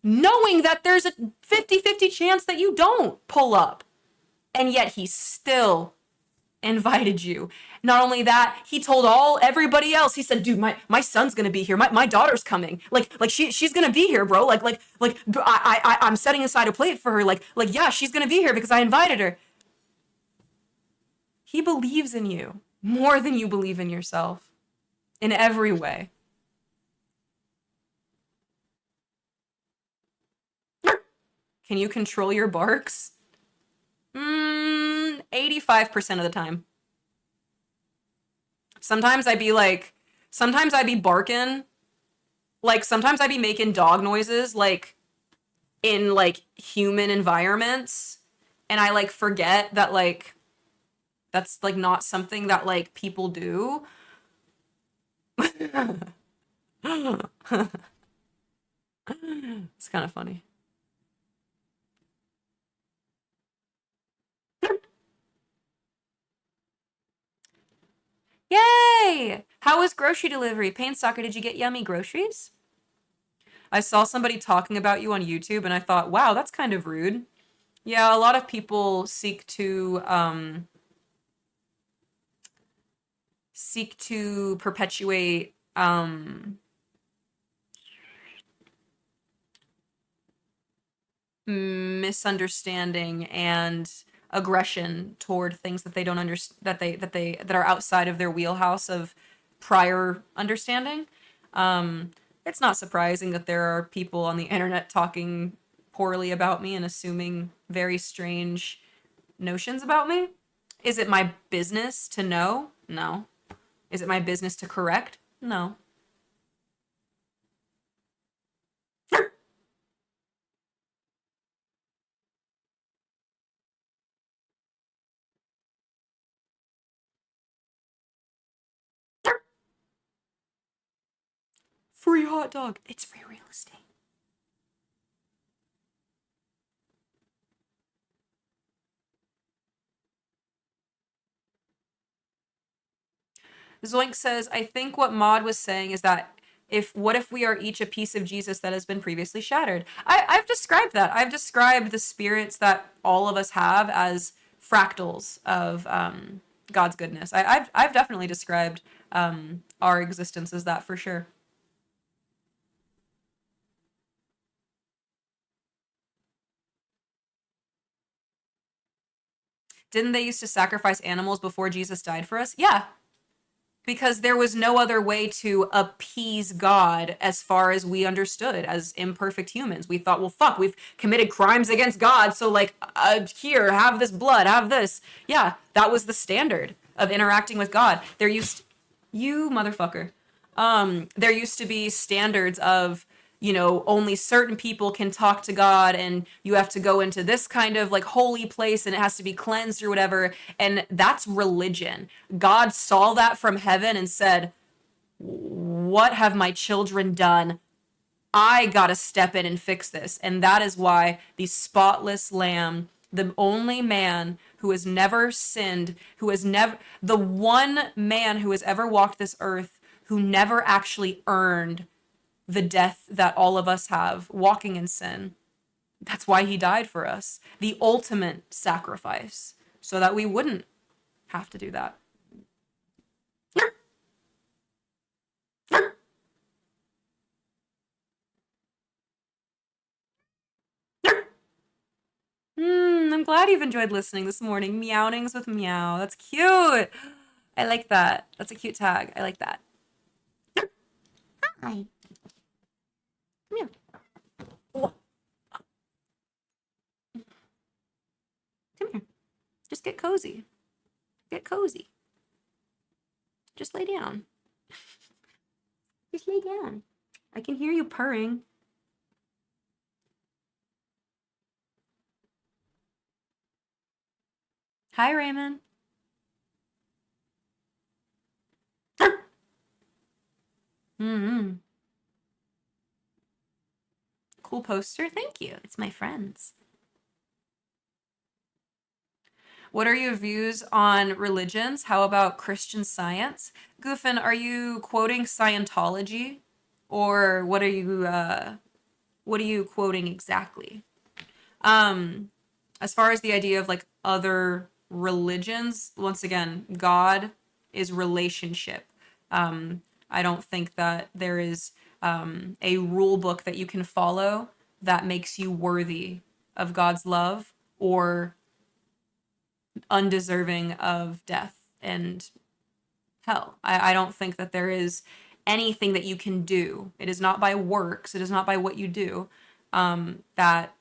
Knowing that there's a 50-50 chance that you don't pull up. And yet he still invited you. Not only that, he told everybody else. He said, dude, my son's gonna be here. My daughter's coming. Like she's gonna be here, bro. I'm setting aside a plate for her. Like yeah, she's gonna be here because I invited her. He believes in you more than you believe in yourself in every way. Can you control your barks? 85% of the time. Sometimes I'd be barking. Like, sometimes I'd be making dog noises, like, in, like, human environments. And I, like, forget that, like, that's, like, not something that, like, people do. It's kind of funny. Yay! How was grocery delivery? Pain Stalker, did you get yummy groceries? I saw somebody talking about you on YouTube and I thought, wow, that's kind of rude. Yeah, a lot of people seek to perpetuate misunderstanding and aggression toward things that they don't understand, that are outside of their wheelhouse of prior understanding. It's not surprising that there are people on the internet talking poorly about me and assuming very strange notions about me. Is it my business to know? No. Is it my business to correct? No. Free hot dog. It's free real estate. Zoink says, I think what Maud was saying is that what if we are each a piece of Jesus that has been previously shattered? I've described that. I've described the spirits that all of us have as fractals of God's goodness. I've definitely described our existence as that for sure. Didn't they used to sacrifice animals before Jesus died for us? Yeah, because there was no other way to appease God as far as we understood as imperfect humans. We thought, well, fuck, we've committed crimes against God, so like, here, have this blood, have this. Yeah, that was the standard of interacting with God. You motherfucker. There used to be standards of, only certain people can talk to God and you have to go into this kind of like holy place and it has to be cleansed or whatever. And that's religion. God saw that from heaven and said, what have my children done? I gotta step in and fix this. And that is why the spotless lamb, the only man who has never sinned, the one man who has ever walked this earth, who never actually earned the death that all of us have walking in sin. That's why he died for us. The ultimate sacrifice, so that we wouldn't have to do that. I'm glad you've enjoyed listening this morning. Meownings with Meow. That's cute. I like that. That's a cute tag. I like that. Hi. Come here. Come here. Just get cozy. Get cozy. Just lay down. Just lay down. I can hear you purring. Hi, Raymond. Mm-hmm. Cool poster. Thank you. It's my friends. What are your views on religions? How about Christian Science? Goofin, are you quoting Scientology? Or what are you quoting exactly? As far as the idea of like other religions, once again, God is relationship. I don't think that there is a rule book that you can follow that makes you worthy of God's love or undeserving of death and hell. I don't think that there is anything that you can do. It is not by works, it is not by what you do that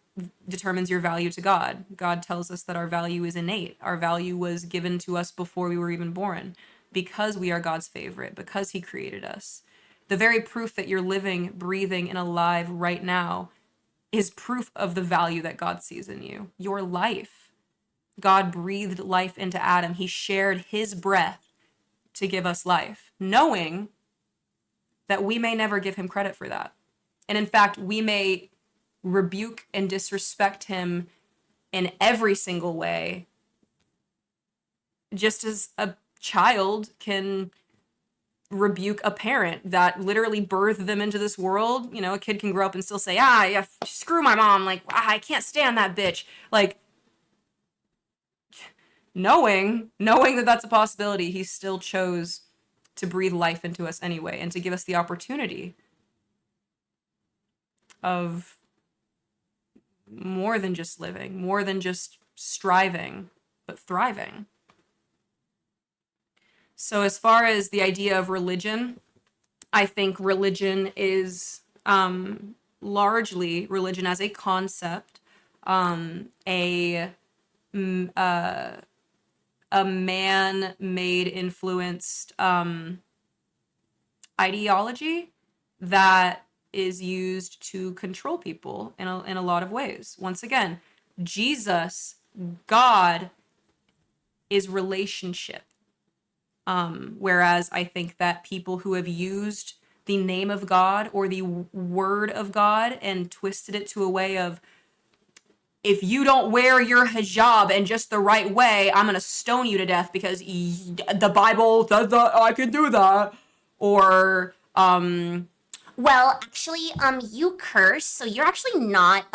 determines your value to God. God tells us that our value is innate. Our value was given to us before we were even born because we are God's favorite, because He created us. The very proof that you're living, breathing, and alive right now is proof of the value that God sees in you. Your life. God breathed life into Adam. He shared His breath to give us life, knowing that we may never give Him credit for that. And in fact, we may rebuke and disrespect Him in every single way, just as a child can rebuke a parent that literally birthed them into this world. You know, a kid can grow up and still say, yeah, screw my mom. Like, I can't stand that bitch. Like, knowing that that's a possibility, He still chose to breathe life into us anyway and to give us the opportunity of more than just living, more than just striving, but thriving. So as far as the idea of religion, I think religion is largely religion as a concept, a man-made influenced ideology that is used to control people in a lot of ways. Once again, Jesus, God, is relationship. Whereas I think that people who have used the name of God or the word of God and twisted it to a way of, if you don't wear your hijab in just the right way, I'm going to stone you to death because the Bible says that I can do that. Or, Well, actually, you curse, so you're actually not,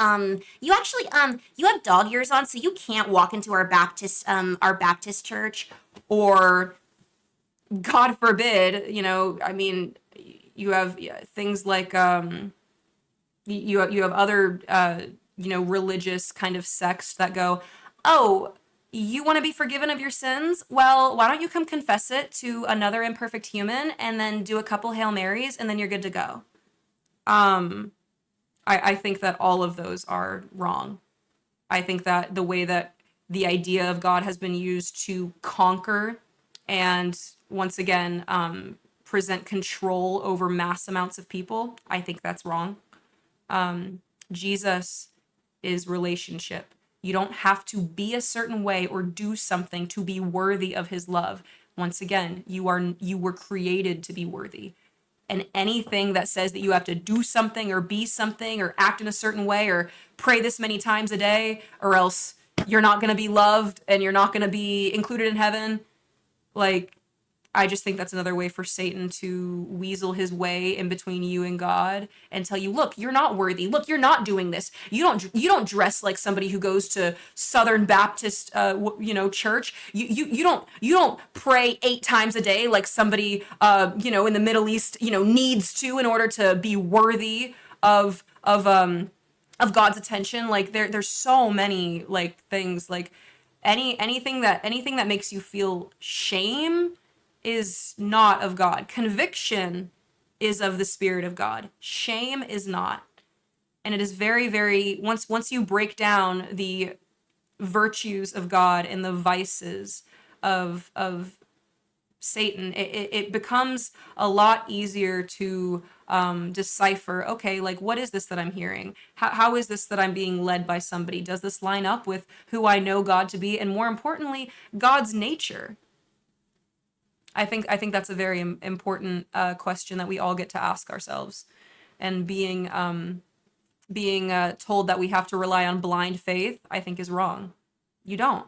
you have dog ears on, so you can't walk into our Baptist church. or God forbid, you know, I mean, you have things like, you have other, religious kind of sects that go, oh, you want to be forgiven of your sins? Well, why don't you come confess it to another imperfect human and then do a couple Hail Marys and then you're good to go. I think that all of those are wrong. I think that the way that the idea of God has been used to conquer and once again present control over mass amounts of people, I think that's wrong. Jesus is relationship. You don't have to be a certain way or do something to be worthy of His love. Once again, you were created to be worthy. And anything that says that you have to do something or be something or act in a certain way or pray this many times a day or else you're not going to be loved and you're not going to be included in heaven, like, I just think that's another way for Satan to weasel his way in between you and God and tell you, look, you're not worthy. Look, you're not doing this. You don't dress like somebody who goes to Southern Baptist, church. You don't pray 8 times a day like somebody, in the Middle East, needs to in order to be worthy of God's attention. Like there's so many like things like anything that makes you feel shame is not of God. Conviction is of the Spirit of God. Shame is not. And it is very, very, once you break down the virtues of God and the vices of Satan, it becomes a lot easier to decipher, okay, like what is this that I'm hearing? How is this that I'm being led by somebody? Does this line up with who I know God to be? And more importantly, God's nature. I think that's a very important question that we all get to ask ourselves. And being told that we have to rely on blind faith, I think is wrong. You don't.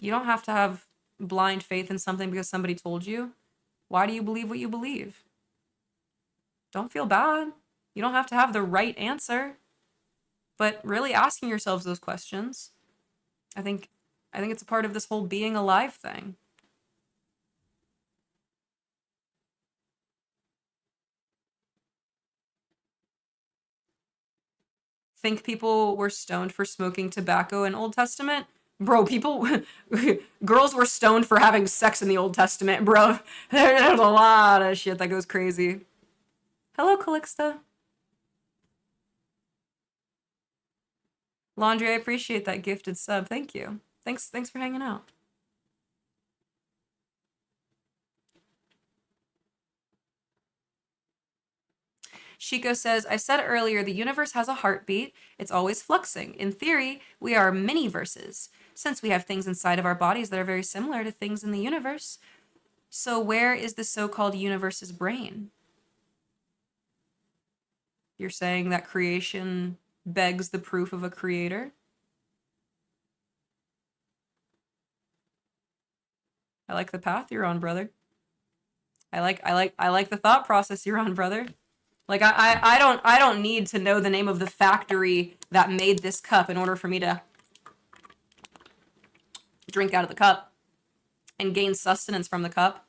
You don't have to have blind faith in something because somebody told you. Why do you believe what you believe? Don't feel bad. You don't have to have the right answer. But really asking yourselves those questions, I think it's a part of this whole being alive thing. Think people were stoned for smoking tobacco in Old Testament? Bro, people, girls were stoned for having sex in the Old Testament, bro. There's a lot of shit that goes crazy. Hello, Calixta. Laundry, I appreciate that gifted sub. Thank you. Thanks for hanging out. Shiko says, I said earlier the universe has a heartbeat. It's always fluxing. In theory, we are mini-verses, since we have things inside of our bodies that are very similar to things in the universe. So where is the so-called universe's brain? You're saying that creation begs the proof of a creator? I like the path you're on, brother. I like the thought process you're on, brother. Like I don't need to know the name of the factory that made this cup in order for me to drink out of the cup and gain sustenance from the cup.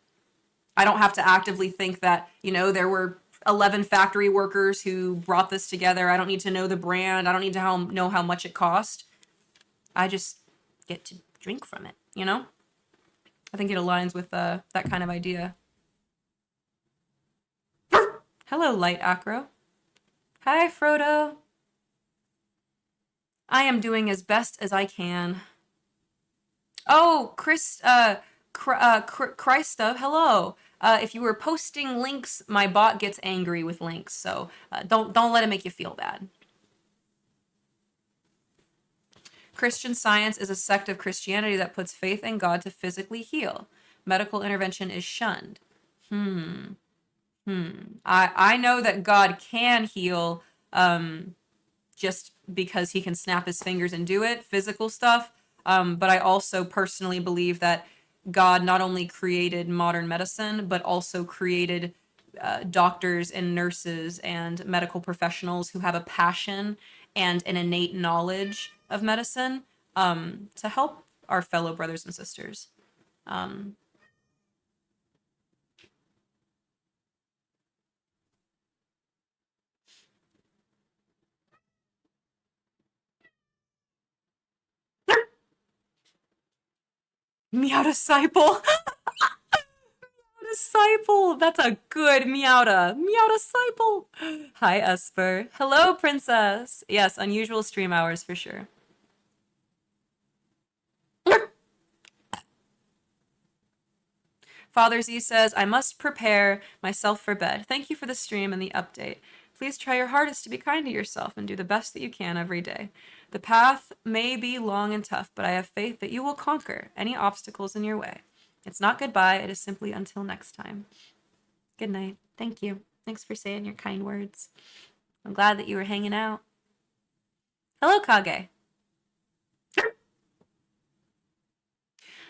I don't have to actively think that, there were 11 factory workers who brought this together. I don't need to know the brand. I don't need to know how much it cost. I just get to drink from it, I think it aligns with that kind of idea. Hello, Light Acro. Hi, Frodo. I am doing as best as I can. Oh, Christa, hello. If you were posting links, my bot gets angry with links, so don't let it make you feel bad. Christian Science is a sect of Christianity that puts faith in God to physically heal. Medical intervention is shunned. I know that God can heal, just because he can snap his fingers and do it, physical stuff. But I also personally believe that God not only created modern medicine, but also created doctors and nurses and medical professionals who have a passion and an innate knowledge of medicine, to help our fellow brothers and sisters. Meow disciple. Disciple. That's a good Meowda. Meow disciple. Hi, Esper. Hello, princess. Yes, unusual stream hours for sure. Father Z says, I must prepare myself for bed. Thank you for the stream and the update. Please try your hardest to be kind to yourself and do the best that you can every day. The path may be long and tough, but I have faith that you will conquer any obstacles in your way. It's not goodbye, it is simply until next time. Good night. Thank you. Thanks for saying your kind words. I'm glad that you were hanging out. Hello, Kage.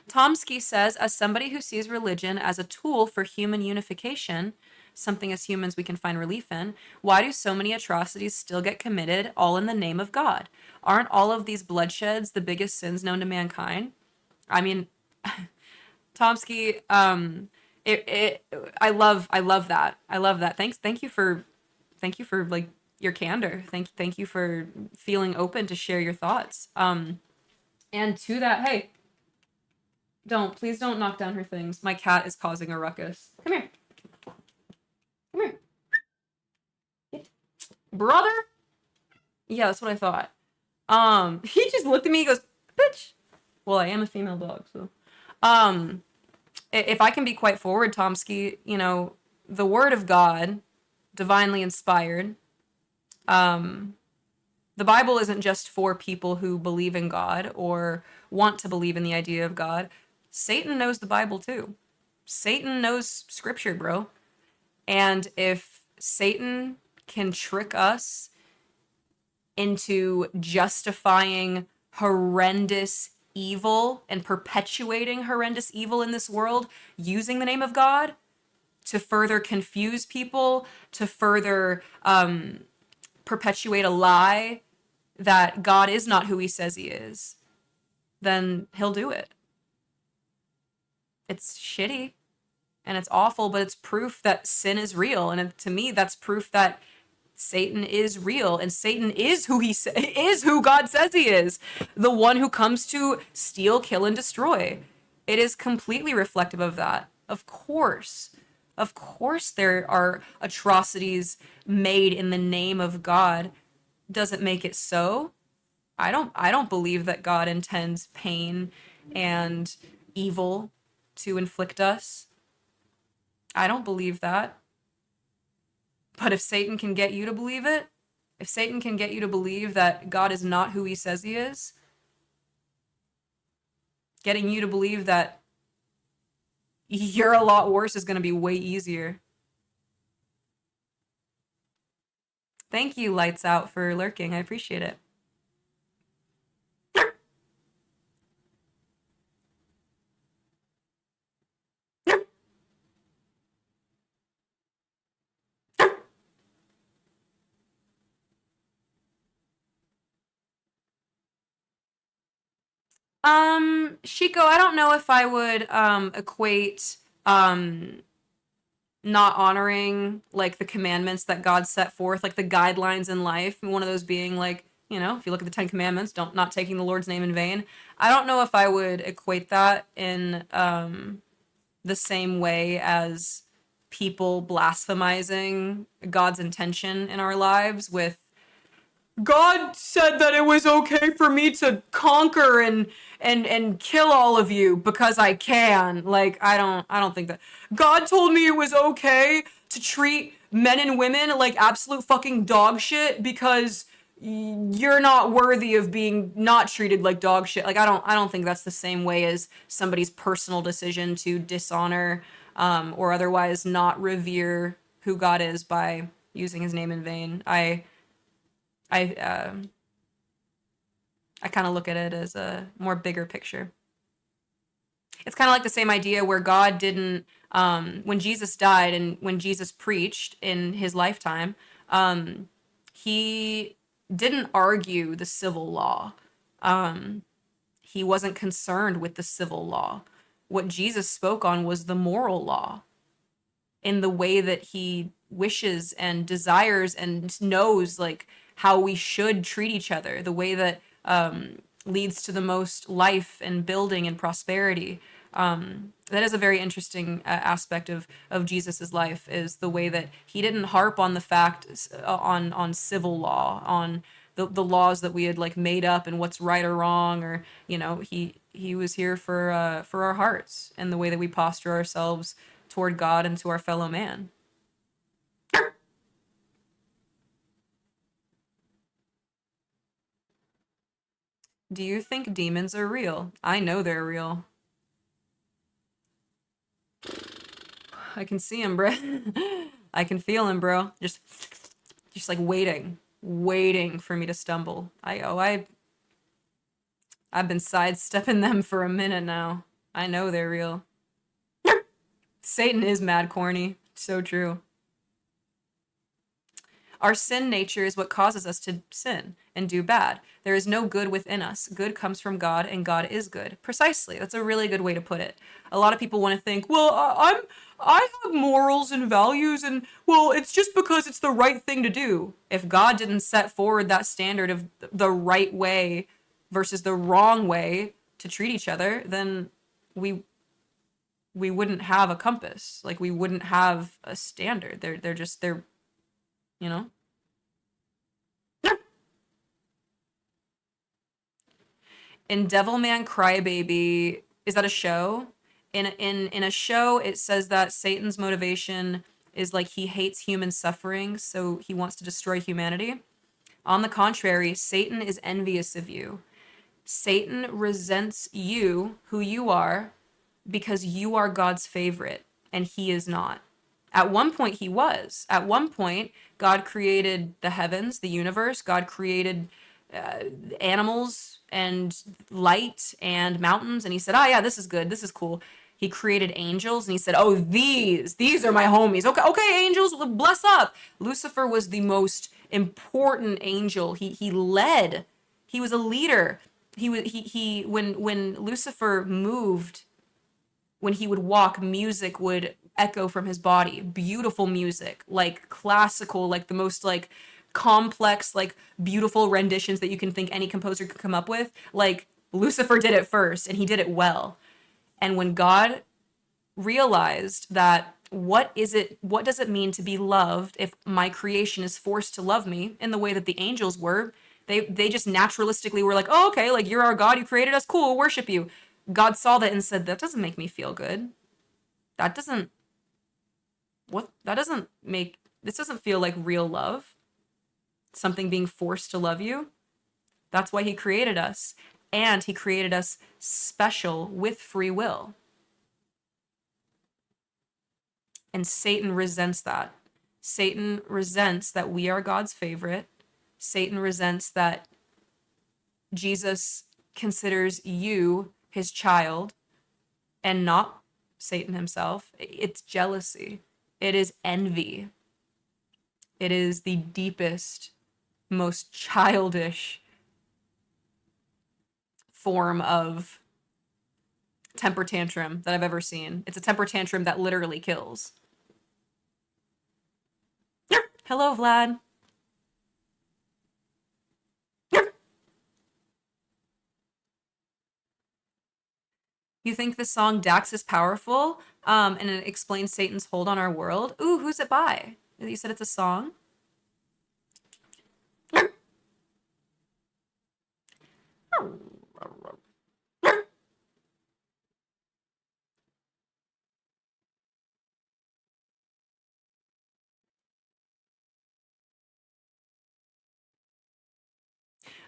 Tomsky says, as somebody who sees religion as a tool for human unification, something as humans we can find relief in, why do so many atrocities still get committed all in the name of God? Aren't all of these bloodsheds the biggest sins known to mankind? I mean, Tomsky, I love that. I love that. Thank you for like your candor. Thank you for feeling open to share your thoughts. And to that, hey, please don't knock down her things. My cat is causing a ruckus. Come here. Come here. Get. Brother? Yeah, that's what I thought. He just looked at me and goes, bitch. Well, I am a female dog, so. If I can be quite forward, Tomsky, the word of God, divinely inspired, the Bible isn't just for people who believe in God or want to believe in the idea of God. Satan knows the Bible too. Satan knows scripture, bro. And if Satan can trick us into justifying horrendous evil and perpetuating horrendous evil in this world using the name of God to further confuse people, to further perpetuate a lie that God is not who he says he is, then he'll do it. It's shitty and it's awful, but it's proof that sin is real. And to me, that's proof that Satan is real, and Satan is is who God says he is, the one who comes to steal, kill, and destroy. It is completely reflective of that. Of course, there are atrocities made in the name of God. Doesn't make it so. I don't believe that God intends pain and evil to inflict us. I don't believe that. But if Satan can get you to believe it, if Satan can get you to believe that God is not who he says he is, getting you to believe that you're a lot worse is going to be way easier. Thank you, Lights Out, for lurking. I appreciate it. Shiko, I don't know if I would equate not honoring like the commandments that God set forth, like the guidelines in life. One of those being like, you know, if you look at the 10 Commandments, don't not taking the Lord's name in vain. I don't know if I would equate that in the same way as people blasphemizing God's intention in our lives with God said that it was okay for me to conquer and kill all of you because I can. Like I don't think that. God told me it was okay to treat men and women like absolute fucking dog shit because you're not worthy of being not treated like dog shit. Like I don't think that's the same way as somebody's personal decision to dishonor or otherwise not revere who God is by using his name in vain. I I kind of look at it as a more bigger picture. It's kind of like the same idea where God didn't, when Jesus died and when Jesus preached in his lifetime, he didn't argue the civil law. He wasn't concerned with the civil law. What Jesus spoke on was the moral law in the way that he wishes and desires and knows like how we should treat each other, the way that leads to the most life and building and prosperity. That is a very interesting aspect of Jesus's life, is the way that he didn't harp on the fact on civil law, on the laws that we had like made up and what's right or wrong, or you know, he was here for our hearts and the way that we posture ourselves toward God and to our fellow man. Do you think demons are real? I know they're real. I can see him, bro. I can feel him, bro. Just like waiting for me to stumble. I've been sidestepping them for a minute now. I know they're real. Satan is mad corny. So true. Our sin nature is what causes us to sin and do bad. There is no good within us. Good comes from God, and God is good. Precisely. That's a really good way to put it. A lot of people want to think, well, I have morals and values, and well, it's just because it's the right thing to do. If God didn't set forward that standard of the right way versus the wrong way to treat each other, then we wouldn't have a compass. Like we wouldn't have a standard. They're you know? In Devilman Crybaby, is that a show? In a show, it says that Satan's motivation is like he hates human suffering, so he wants to destroy humanity. On the contrary, Satan is envious of you. Satan resents you, who you are, because you are God's favorite, and he is not. At one point, he was. At one point, God created the heavens, the universe. God created animals and light and mountains. And he said, oh, yeah, this is good. This is cool. He created angels and he said, oh, these are my homies. Okay, angels, bless up. Lucifer was the most important angel. He led. He was a leader. When Lucifer moved, when he would walk, music would echo from his body. Beautiful music, like classical, like the most like complex, like beautiful renditions that you can think any composer could come up with. Like Lucifer did it first, and he did it well. And when God realized that what does it mean to be loved if my creation is forced to love me in the way that the angels were, they just naturalistically were like, oh, okay, like you're our God, you created us, cool, we'll worship you. God saw that and said, that doesn't make me feel good. That doesn't this doesn't feel like real love. Something being forced to love you. That's why he created us. And he created us special with free will. And Satan resents that. Satan resents that we are God's favorite. Satan resents that Jesus considers you his child and not Satan himself. It's jealousy. It is envy. It is the deepest, most childish form of temper tantrum that I've ever seen. It's a temper tantrum that literally kills. Hello, Vlad. You think the song Dax is powerful? And it explains Satan's hold on our world? Ooh, who's it by? You said it's a song?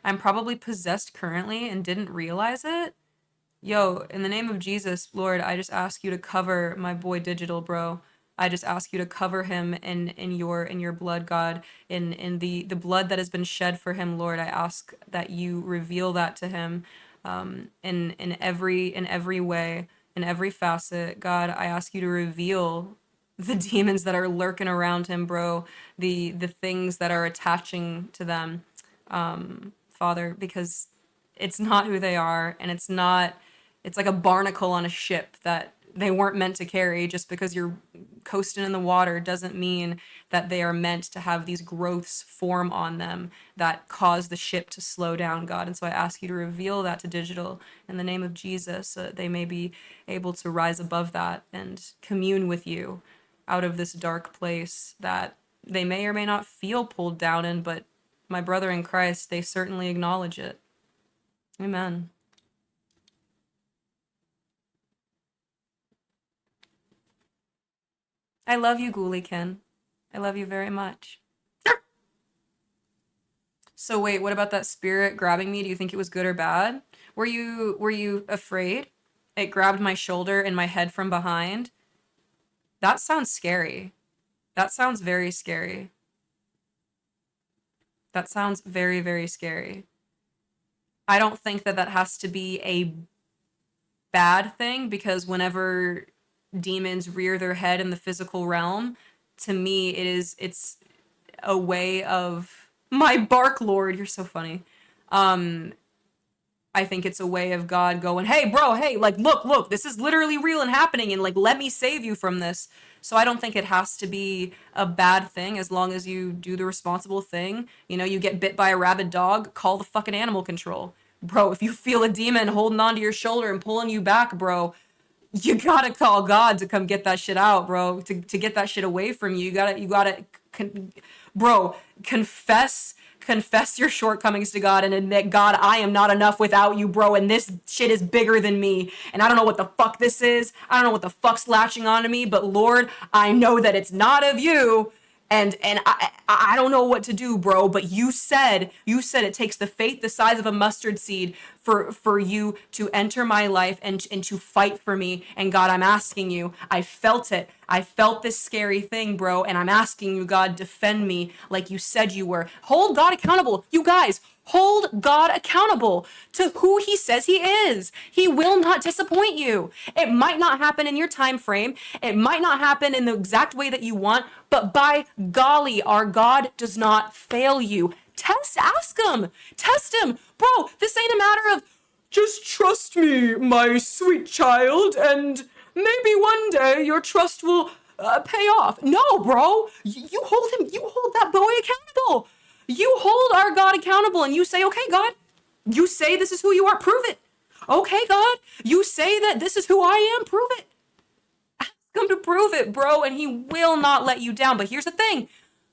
I'm probably possessed currently and didn't realize it. Yo, in the name of Jesus, Lord, I just ask you to cover my boy Digital, bro. I just ask you to cover him in your blood, God, in the blood that has been shed for him, Lord. I ask that you reveal that to him, in every way, in every facet. God, I ask you to reveal the demons that are lurking around him, bro. The things that are attaching to them, Father, because it's not who they are, and it's like a barnacle on a ship that they weren't meant to carry. Just because you're coasting in the water doesn't mean that they are meant to have these growths form on them that cause the ship to slow down, God. And so I ask you to reveal that to Digital in the name of Jesus, so that they may be able to rise above that and commune with you out of this dark place that they may or may not feel pulled down in, but my brother in Christ, they certainly acknowledge it. Amen. I love you, Ghoulikin. I love you very much. So wait, what about that spirit grabbing me? Do you think it was good or bad? Were you afraid? It grabbed my shoulder and my head from behind. That sounds scary. That sounds very scary. That sounds very, very scary. I don't think that has to be a bad thing, because whenever demons rear their head in the physical realm, to me it's a way of my bark lord, you're so funny. I think it's a way of God going, hey bro, hey, like look, this is literally real and happening, and like let me save you from this. So I don't think it has to be a bad thing, as long as you do the responsible thing. You know, you get bit by a rabid dog, call the fucking animal control. Bro, if you feel a demon holding onto your shoulder and pulling you back, bro, you gotta call God to come get that shit out, bro. To get that shit away from you, bro, confess your shortcomings to God and admit, God, I am not enough without you, bro, and this shit is bigger than me, and I don't know what the fuck this is. I don't know what the fuck's latching onto me, but Lord, I know that it's not of you. And I don't know what to do, bro, but you said it takes the faith the size of a mustard seed for you to enter my life and to fight for me. And God, I'm asking you, I felt it. I felt this scary thing, bro, and I'm asking you, God, defend me like you said you were. Hold God accountable. You guys, hold God accountable to who he says he is. He will not disappoint you. It might not happen in your time frame. It might not happen in the exact way that you want, but by golly, our God does not fail you. Ask him. Test him. Bro, this ain't a matter of just trust me, my sweet child, and maybe one day your trust will pay off. No, bro. You hold him, you hold that boy accountable. You hold our God accountable and you say, okay, God, you say this is who you are, prove it. Okay, God, you say that this is who I am, prove it. Ask him to prove it, bro, and he will not let you down. But here's the thing.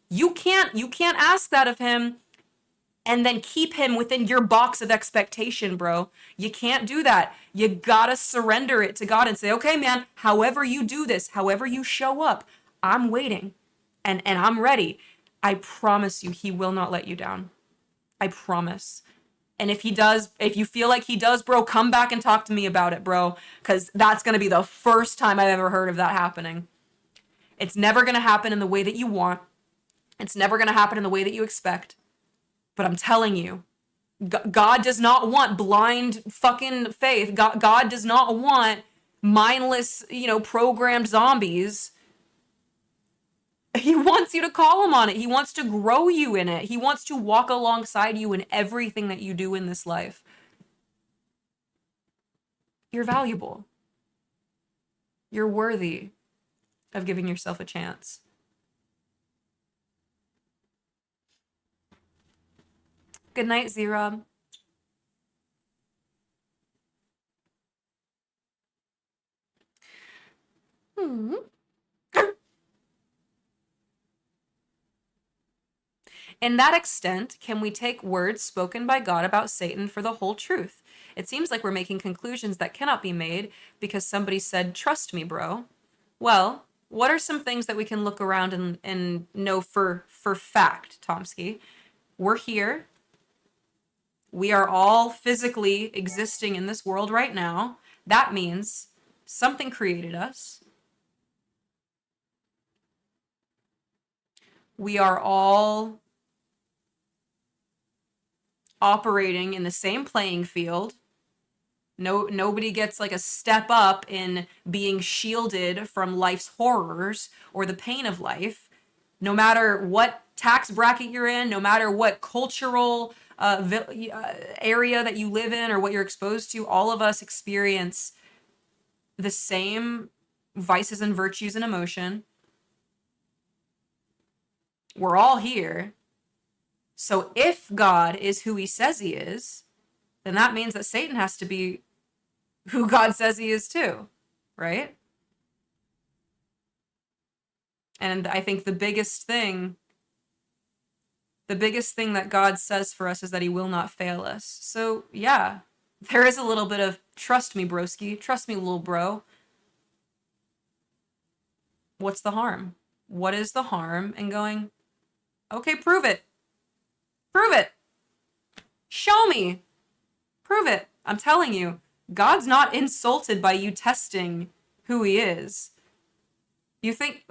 You can't ask that of him and then keep him within your box of expectation, bro. You can't do that. You gotta surrender it to God and say, okay, man, however you do this, however you show up, I'm waiting and I'm ready. I promise you, he will not let you down. I promise. And if he does, if you feel like he does, bro, come back and talk to me about it, bro. Because that's going to be the first time I've ever heard of that happening. It's never going to happen in the way that you want. It's never going to happen in the way that you expect. But I'm telling you, God does not want blind fucking faith. God does not want mindless, programmed zombies. He wants you to call him on it. He wants to grow you in it. He wants to walk alongside you in everything that you do in this life. You're valuable. You're worthy of giving yourself a chance. Good night, Z-Rob. In that extent, can we take words spoken by God about Satan for the whole truth? It seems like we're making conclusions that cannot be made because somebody said, trust me, bro. Well, what are some things that we can look around and know for fact, Tomsky? We're here. We are all physically existing in this world right now. That means something created us. We are all operating in the same playing field. Nobody gets like a step up in being shielded from life's horrors or the pain of life. No matter what tax bracket you're in, no matter what cultural area that you live in or what you're exposed to, all of us experience the same vices and virtues and emotion. We're all here. So if God is who he says he is, then that means that Satan has to be who God says he is too, right? And I think the biggest thing that God says for us is that he will not fail us. So yeah, there is a little bit of trust me, broski, trust me, little bro. What's the harm? What is the harm in going, okay, prove it. Prove it. Show me. Prove it. I'm telling you, God's not insulted by you testing who he is. You think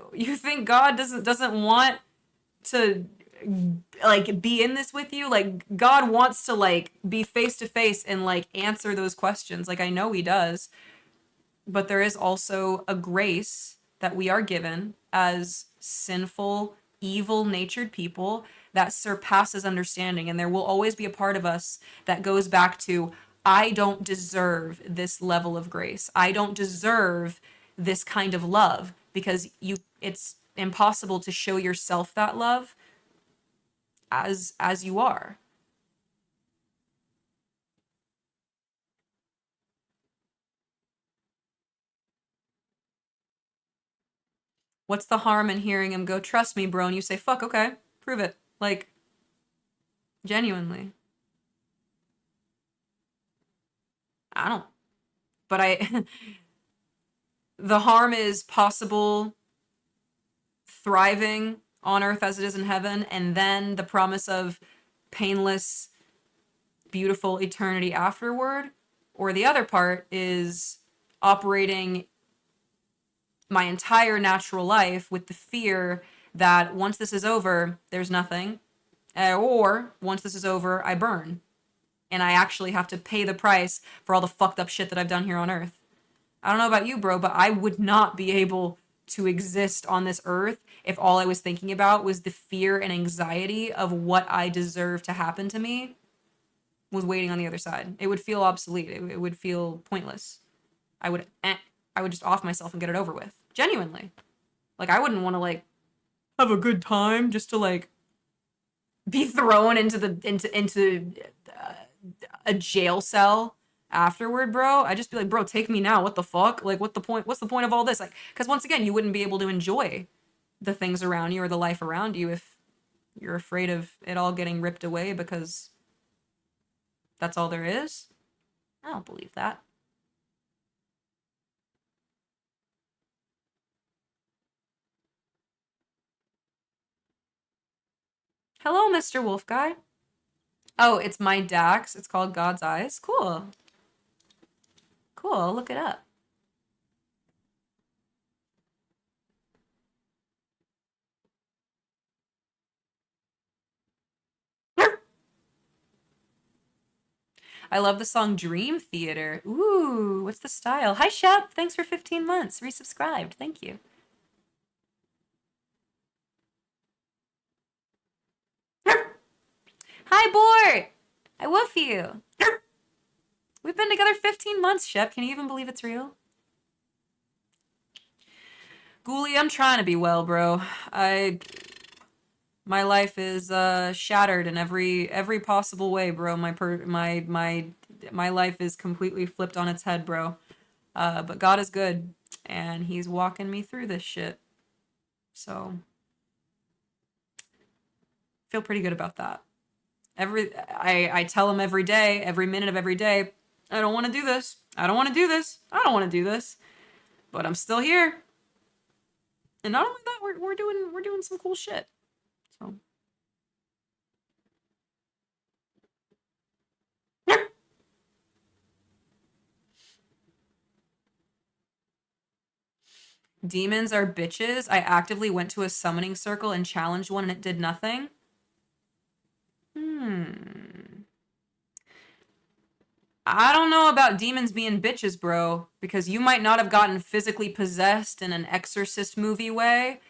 God doesn't want to like be in this with you? Like God wants to like be face to face and like answer those questions. Like I know he does. But there is also a grace that we are given as sinful, evil-natured people that surpasses understanding. And there will always be a part of us that goes back to, I don't deserve this level of grace. I don't deserve this kind of love because it's impossible to show yourself that love as you are. What's the harm in hearing him go, trust me, bro? And you say, fuck, okay, prove it. Like, genuinely. I don't, but the harm is possible thriving on earth as it is in heaven, and then the promise of painless, beautiful eternity afterward. Or the other part is operating my entire natural life with the fear that once this is over, there's nothing. Or once this is over, I burn. And I actually have to pay the price for all the fucked up shit that I've done here on earth. I don't know about you, bro, but I would not be able to exist on this earth if all I was thinking about was the fear and anxiety of what I deserve to happen to me was waiting on the other side. It would feel obsolete. It would feel pointless. I would just off myself and get it over with. Genuinely. Like, I wouldn't want to, like, have a good time just to, like, be thrown into uh, a jail cell afterward, bro. I'd just be like, bro, take me now. What the fuck? Like, what the point? What's the point of all this? Like, because once again, you wouldn't be able to enjoy the things around you or the life around you if you're afraid of it all getting ripped away because that's all there is. I don't believe that. Hello, Mr. Wolf Guy. Oh, it's my Dax. It's called God's Eyes. Cool. Cool. I'll look it up. I love the song Dream Theater. Ooh, what's the style? Hi, Shep. Thanks for 15 months. Resubscribed. Thank you. Hi, Bort. I woof you. We've been together 15 months, Shep. Can you even believe it's real? Ghoulie, I'm trying to be well, bro. My life is shattered in every possible way, bro. My life is completely flipped on its head, bro. But God is good, and He's walking me through this shit. So feel pretty good about that. I tell Him every day, every minute of every day, I don't want to do this. I don't want to do this. I don't want to do this. But I'm still here. And not only that, we're doing some cool shit. So demons are bitches. I actively went to a summoning circle and challenged one and it did nothing. I don't know about demons being bitches, bro, because you might not have gotten physically possessed in an exorcist movie way.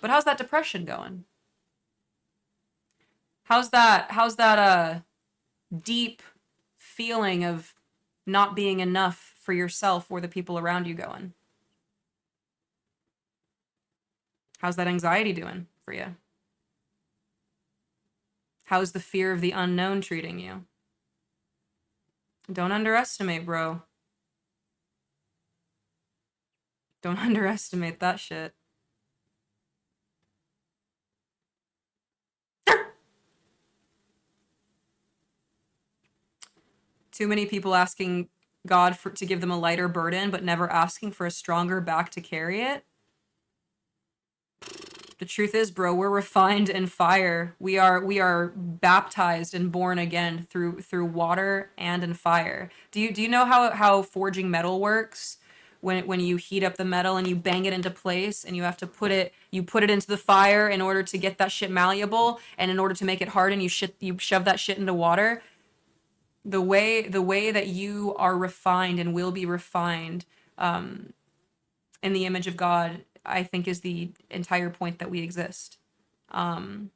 But how's that depression going? How's that deep feeling of not being enough for yourself or the people around you going? How's that anxiety doing for you? How's the fear of the unknown treating you? Don't underestimate, bro. Don't underestimate that shit. Too many people asking God to give them a lighter burden, but never asking for a stronger back to carry it. The truth is, bro, we're refined in fire. We are baptized and born again through water and in fire. Do you know how forging metal works? When you heat up the metal and you bang it into place and you have to put it into the fire in order to get that shit malleable, and in order to make it harden, you shove that shit into water. The way that you are refined and will be refined in the image of God, I think, is the entire point that we exist. And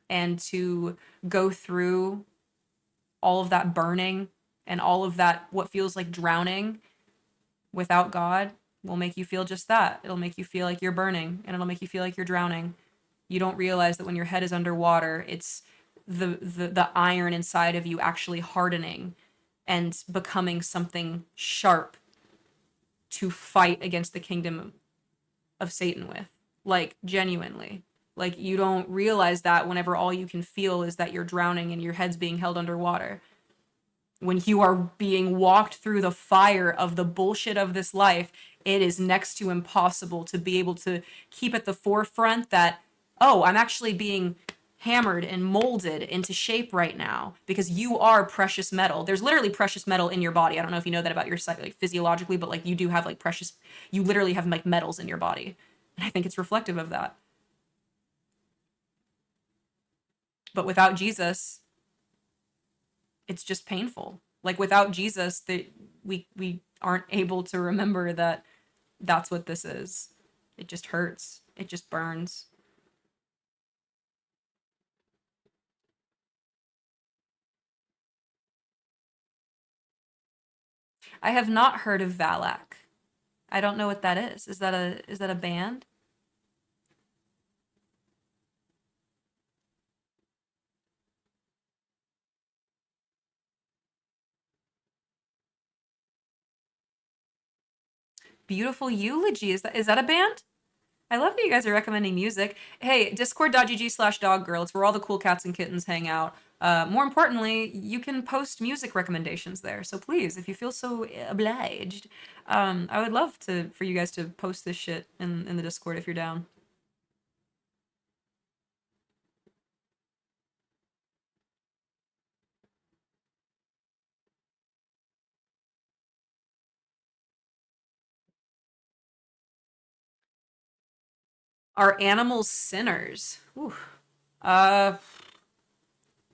to go through all of that burning and all of that, what feels like drowning without God, will make you feel just that. It'll make you feel like you're burning, and it'll make you feel like you're drowning. You don't realize that when your head is underwater, it's the iron inside of you actually hardening and becoming something sharp to fight against the kingdom of Satan with. Like, genuinely. Like, you don't realize that whenever all you can feel is that you're drowning and your head's being held underwater. When you are being walked through the fire of the bullshit of this life, it is next to impossible to be able to keep at the forefront that, oh, I'm actually being hammered and molded into shape right now, because you are precious metal. There's literally precious metal in your body. I don't know if you know that about your like physiologically, but like you do have like precious, you literally have like metals in your body. And I think it's reflective of that. But without Jesus, it's just painful. Like, without Jesus, that we aren't able to remember that that's what this is. It just hurts. It just burns. I have not heard of Valak. I don't know what that is. Is that a band? beautiful eulogy. Is that a band? I love that you guys are recommending music. Hey, discord.gg/doggirl. It's where all the cool cats and kittens hang out. More importantly, you can post music recommendations there. So please, if you feel so obliged, I would love for you guys to post this shit in the Discord if you're down. Are animals sinners? Ooh. Uh,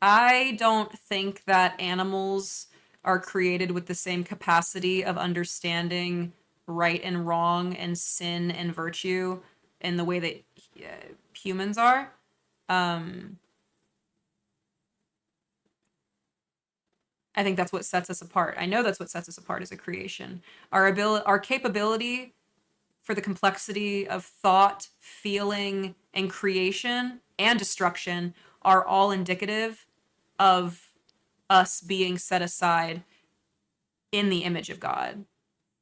I don't think that animals are created with the same capacity of understanding right and wrong and sin and virtue in the way that humans are. Um, I think that's what sets us apart. I know that's what sets us apart as a creation. Our capability for the complexity of thought, feeling, and creation and destruction are all indicative of us being set aside in the image of God.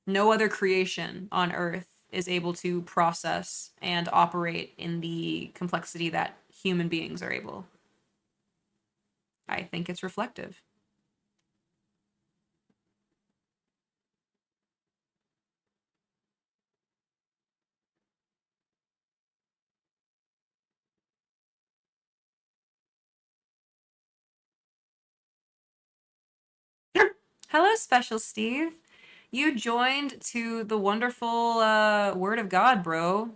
No other creation on earth is able to process and operate in the complexity that human beings are able. I think it's reflective. Hello, Special Steve. You joined to the wonderful Word of God, bro.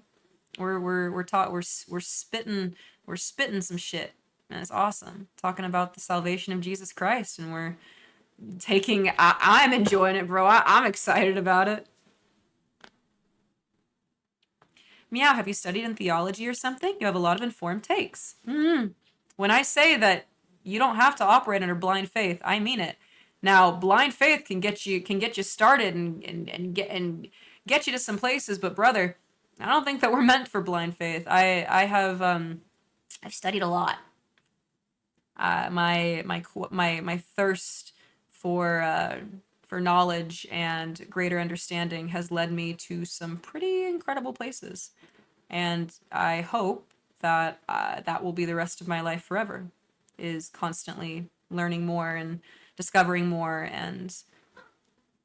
We're spitting some shit. And it's awesome. Talking about the salvation of Jesus Christ, and we're taking. I'm enjoying it, bro. I'm excited about it. Meow, have you studied in theology or something? You have a lot of informed takes. When I say that you don't have to operate under blind faith, I mean it. Now, blind faith can get you started and get you to some places, but brother, I don't think that we're meant for blind faith. I've studied a lot. My thirst for knowledge and greater understanding has led me to some pretty incredible places, and I hope that that will be the rest of my life forever, is constantly learning more and discovering more and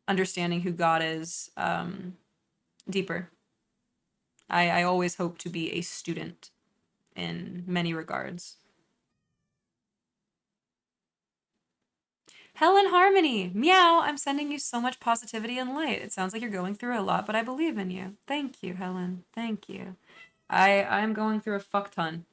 understanding who God is deeper. I always hope to be a student in many regards. Helen Harmony, meow, I'm sending you so much positivity and light. It sounds like you're going through a lot, but I believe in you. Thank you, Helen. Thank you. I'm going through a fuck ton.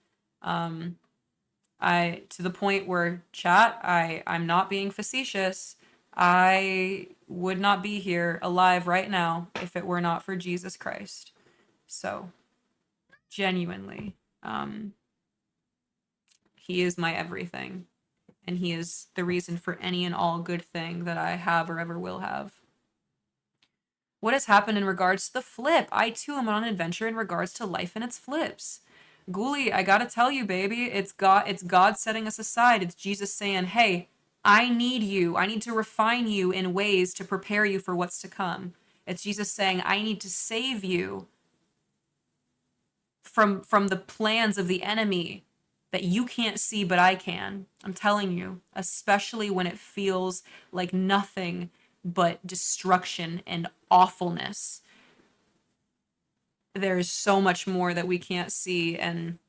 I to the point where chat, I'm not being facetious. I would not be here alive right now if it were not for Jesus Christ. So, genuinely, he is my everything, and he is the reason for any and all good thing that I have or ever will have. What has happened in regards to the flip? I too am on an adventure in regards to life and its flips. Ghoulie, I gotta tell you, baby, it's God setting us aside. It's Jesus saying, hey, I need you. I need to refine you in ways to prepare you for what's to come. It's Jesus saying, I need to save you from the plans of the enemy that you can't see, but I can. I'm telling you, especially when it feels like nothing but destruction and awfulness. There is so much more that we can't see, and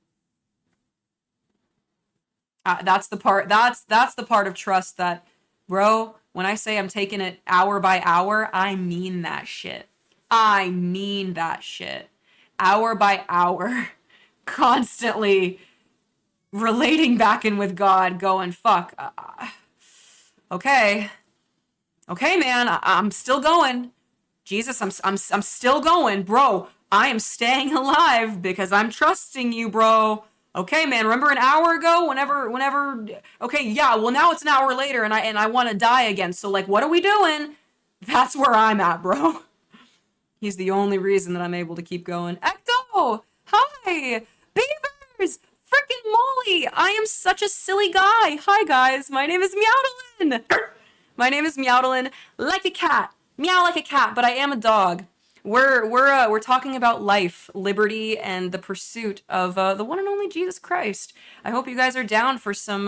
that's the part. That's the part of trust that, bro. When I say I'm taking it hour by hour, I mean that shit. I mean that shit. Hour by hour, constantly relating back in with God, going, fuck, okay, man, I'm still going. Jesus, I'm still going, bro. I am staying alive because I'm trusting you, bro. Okay, man, remember an hour ago, whenever, okay, yeah, well, now it's an hour later and I want to die again. So, like, what are we doing? That's where I'm at, bro. He's the only reason that I'm able to keep going. Ecto! Hi! Beavers! Frickin' Molly! I am such a silly guy. Hi, guys. My name is MEOWDALYN. My name is MEOWDALYN, like a cat. Meow like a cat, but I am a dog. We're talking about life, liberty, and the pursuit of the one and only Jesus Christ. I hope you guys are down for some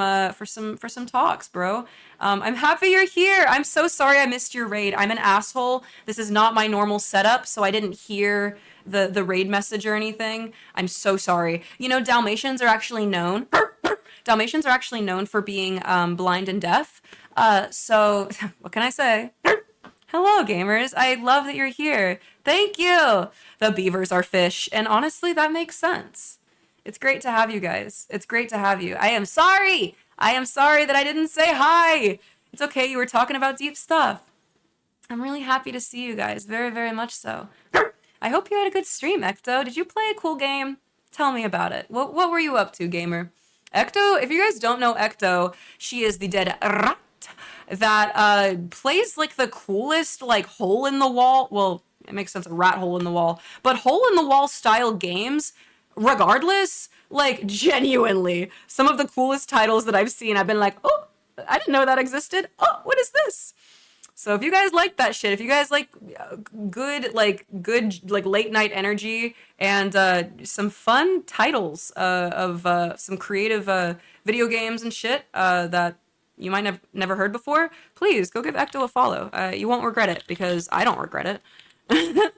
talks, bro. I'm happy you're here. I'm so sorry I missed your raid. I'm an asshole. This is not my normal setup, so I didn't hear the raid message or anything. I'm so sorry. You know, Dalmatians are actually known for being blind and deaf. So what can I say? Hello, gamers. I love that you're here. Thank you. The beavers are fish, and honestly, that makes sense. It's great to have you guys. It's great to have you. I am sorry. I am sorry that I didn't say hi. It's okay. You were talking about deep stuff. I'm really happy to see you guys. Very, very much so. I hope you had a good stream, Ecto. Did you play a cool game? Tell me about it. What were you up to, gamer? Ecto, if you guys don't know Ecto, she is the dead rat that plays like the coolest like hole in the wall. Well, it makes sense, a rat hole in the wall, but hole in the wall style games. Regardless, like genuinely, some of the coolest titles that I've seen, I've been like, oh, I didn't know that existed. Oh, what is this? So if you guys like that shit, if you guys like good late night energy and some fun titles of some creative video games and shit that you might have never heard before, please go give Ecto a follow. You won't regret it because I don't regret it.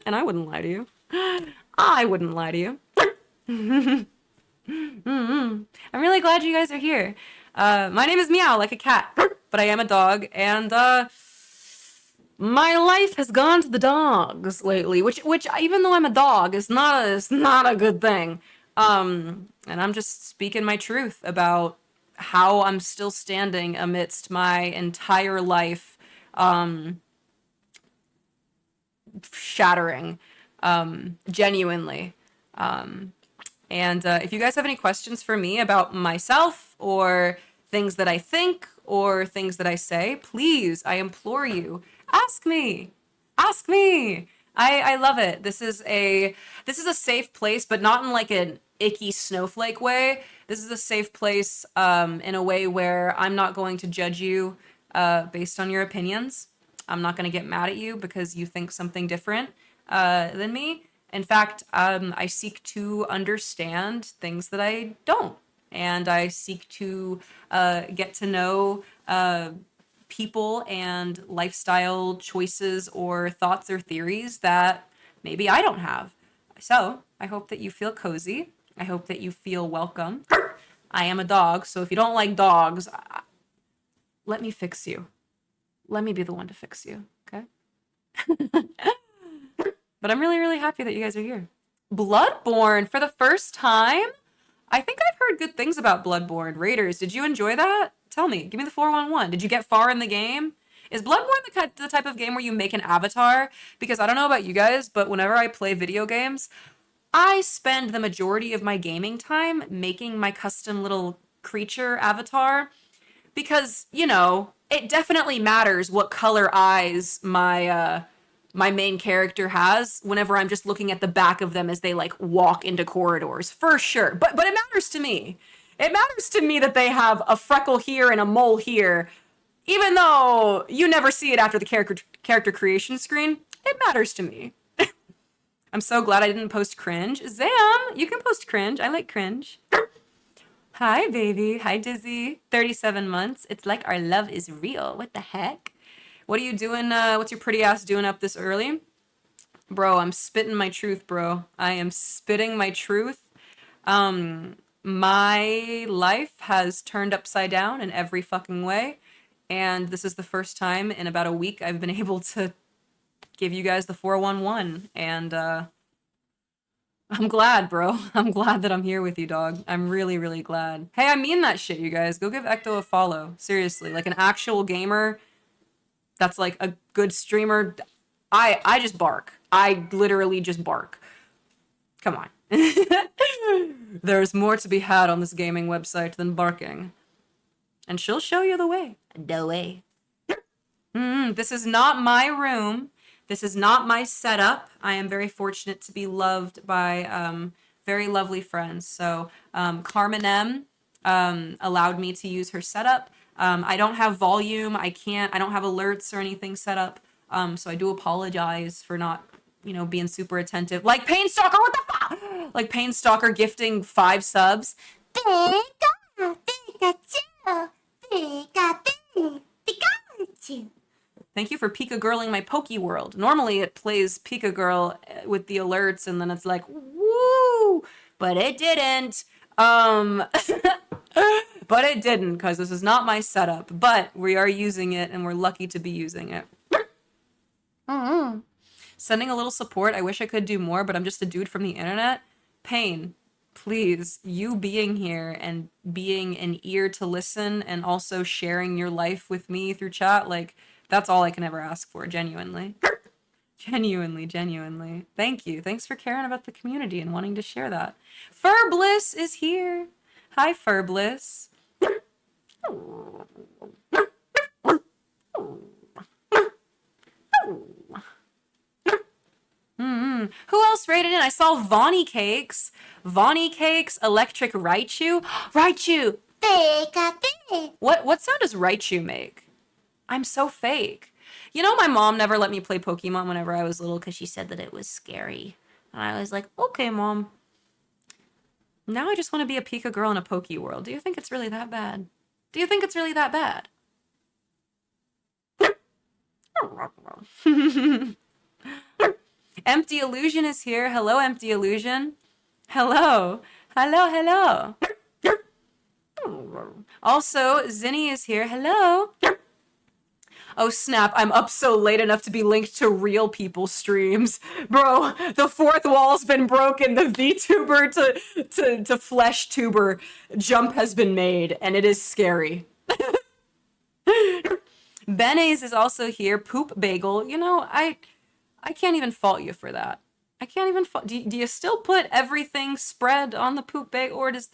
And I wouldn't lie to you. I wouldn't lie to you. I'm really glad you guys are here. My name is Meow, like a cat, but I am a dog, and my life has gone to the dogs lately, which even though I'm a dog, is not a good thing. And I'm just speaking my truth about how I'm still standing amidst my entire life shattering, genuinely. And if you guys have any questions for me about myself or things that I think or things that I say, please, I implore you, ask me. Ask me. I love it. This is a safe place, but not in like an icky snowflake way. This is a safe place in a way where I'm not going to judge you based on your opinions. I'm not going to get mad at you because you think something different than me. In fact, I seek to understand things that I don't. And I seek to get to know people and lifestyle choices or thoughts or theories that maybe I don't have. So I hope that you feel cozy. I hope that you feel welcome. I am a dog, so if you don't like dogs, let me fix you. Let me be the one to fix you, okay? But I'm really, really happy that you guys are here. Bloodborne for the first time? I think I've heard good things about Bloodborne. Raiders, did you enjoy that? Tell me. Give me the 411. Did you get far in the game? Is Bloodborne the type of game where you make an avatar? Because I don't know about you guys, but whenever I play video games, I spend the majority of my gaming time making my custom little creature avatar. Because, you know, it definitely matters what color eyes my main character has whenever I'm just looking at the back of them as they like walk into corridors, for sure. But it matters to me. It matters to me that they have a freckle here and a mole here, even though you never see it after the character creation screen. It matters to me. I'm so glad I didn't post cringe. Zam, you can post cringe. I like cringe. Hi, baby. Hi, Dizzy. 37 months. It's like our love is real. What the heck? What are you doing? What's your pretty ass doing up this early? Bro, I'm spitting my truth, bro. I am spitting my truth. My life has turned upside down in every fucking way. And this is the first time in about a week I've been able to give you guys the 411. And I'm glad, bro. I'm glad that I'm here with you, dog. I'm really, really glad. Hey, I mean that shit, you guys. Go give Ecto a follow. Seriously, like an actual gamer that's like a good streamer. I just bark. I literally just bark. Come on. There's more to be had on this gaming website than barking. And she'll show you the way. The way. This is not my room. This is not my setup. I am very fortunate to be loved by very lovely friends. So Carmen M allowed me to use her setup. I don't have volume. I don't have alerts or anything set up. So I do apologize for not being super attentive. Like Pain Stalker, what the fuck? Like Pain Stalker gifting 5 subs. Pikachu, Pikachu, Pikachu, Pikachu. Thank you for Pika Girling my Poke World. Normally it plays Pika Girl with the alerts and then it's like, woo! But it didn't. But it didn't because this is not my setup. But we are using it and we're lucky to be using it. Mm-hmm. Sending a little support. I wish I could do more, but I'm just a dude from the internet. Pain, please, you being here and being an ear to listen and also sharing your life with me through chat, like, that's all I can ever ask for, genuinely. Genuinely. Thank you. Thanks for caring about the community and wanting to share that. Furbliss is here. Hi, Furbliss. Who else rated in? I saw Vonnie Cakes. Vonnie Cakes, Electric Raichu. Raichu! Pikachu. What sound does Raichu make? I'm so fake. My mom never let me play Pokemon whenever I was little because she said that it was scary. And I was like, okay, Mom. Now I just want to be a Pika girl in a Poke world. Do you think it's really that bad? Do you think it's really that bad? Empty Illusion is here. Hello, Empty Illusion. Hello. Hello. Also, Zinni is here. Hello. Oh snap, I'm up so late enough to be linked to real people streams. Bro, the fourth wall's been broken. The VTuber to flesh tuber jump has been made, and it is scary. Benes is also here. Poop Bagel. I can't even fault you for that. I can't even fault. Do you still put everything spread on the poop bagel, or is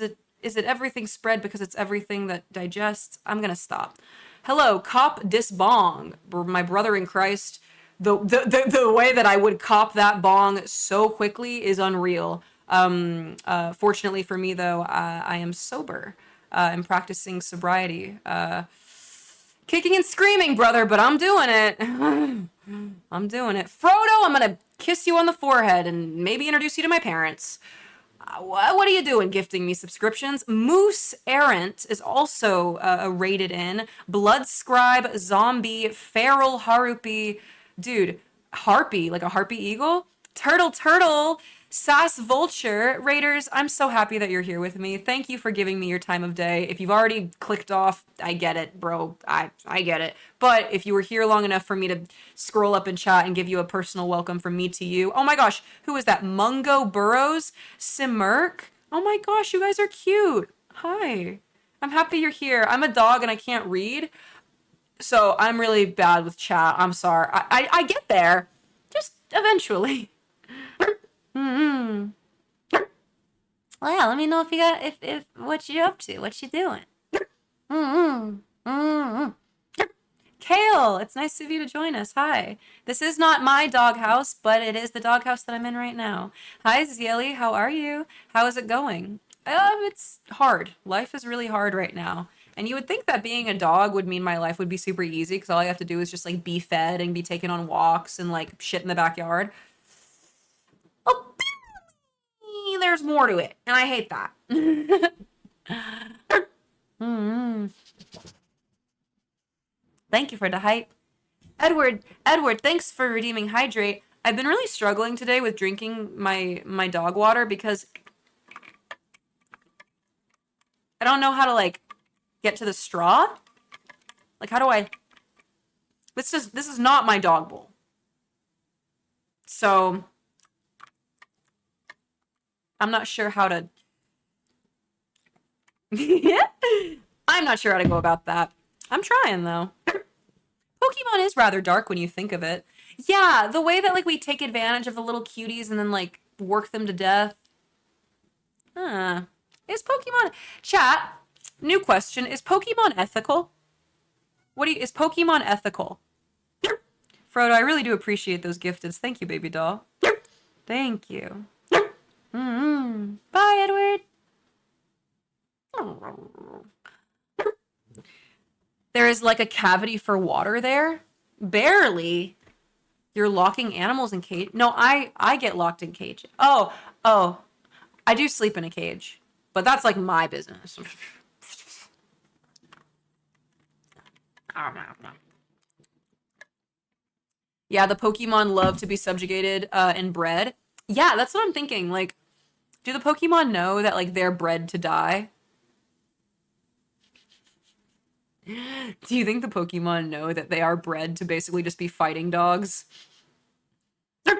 it everything spread because it's everything that digests? I'm gonna stop. Hello, Cop Disbong, my brother in Christ. The way that I would cop that bong so quickly is unreal. Fortunately for me, though, I am sober. I'm practicing sobriety. Kicking and screaming, brother, but I'm doing it. I'm doing it. Frodo, I'm gonna kiss you on the forehead and maybe introduce you to my parents. What are you doing gifting me subscriptions? Moose Errant is also rated in. Blood Scribe, Zombie, Feral Harupi. Dude, Harpy, like a harpy eagle. Turtle, Sass Vulture. Raiders, I'm so happy that you're here with me. Thank you for giving me your time of day. If you've already clicked off, I get it, bro. I get it. But if you were here long enough for me to scroll up and chat and give you a personal welcome from me to you. Oh my gosh, who is that? Mungo Burrows? Simirk? Oh my gosh, you guys are cute. Hi. I'm happy you're here. I'm a dog and I can't read, so I'm really bad with chat. I'm sorry. I get there. Just eventually. Well, yeah, let me know if you got if what you up to, what you doing. Kale, it's nice of you to join us. Hi. This is not my doghouse, but it is the doghouse that I'm in right now. Hi, Zieli. How are you? How is it going? It's hard. Life is really hard right now. And you would think that being a dog would mean my life would be super easy because all I have to do is just like be fed and be taken on walks and like shit in the backyard. There's more to it, and I hate that. Thank you for the hype. Edward, thanks for redeeming Hydrate. I've been really struggling today with drinking my dog water because I don't know how to like get to the straw. Like how do I this is not my dog bowl. So I'm not sure how to I'm not sure how to go about that. I'm trying though. Pokemon is rather dark when you think of it. Yeah, the way that like we take advantage of the little cuties and then like work them to death. Is Pokemon chat? New question. Is Pokemon ethical? Is Pokemon ethical? Frodo, I really do appreciate those gifteds. Thank you, baby doll. Thank you. Bye, Edward. There is like a cavity for water there? Barely. You're locking animals in cage. No, I get locked in cage. Oh, I do sleep in a cage, but that's like my business. Yeah, the Pokemon love to be subjugated and bred. Yeah, that's what I'm thinking. Like, do the Pokemon know that like they're bred to die? Do you think the Pokemon know that they are bred to basically just be fighting dogs? You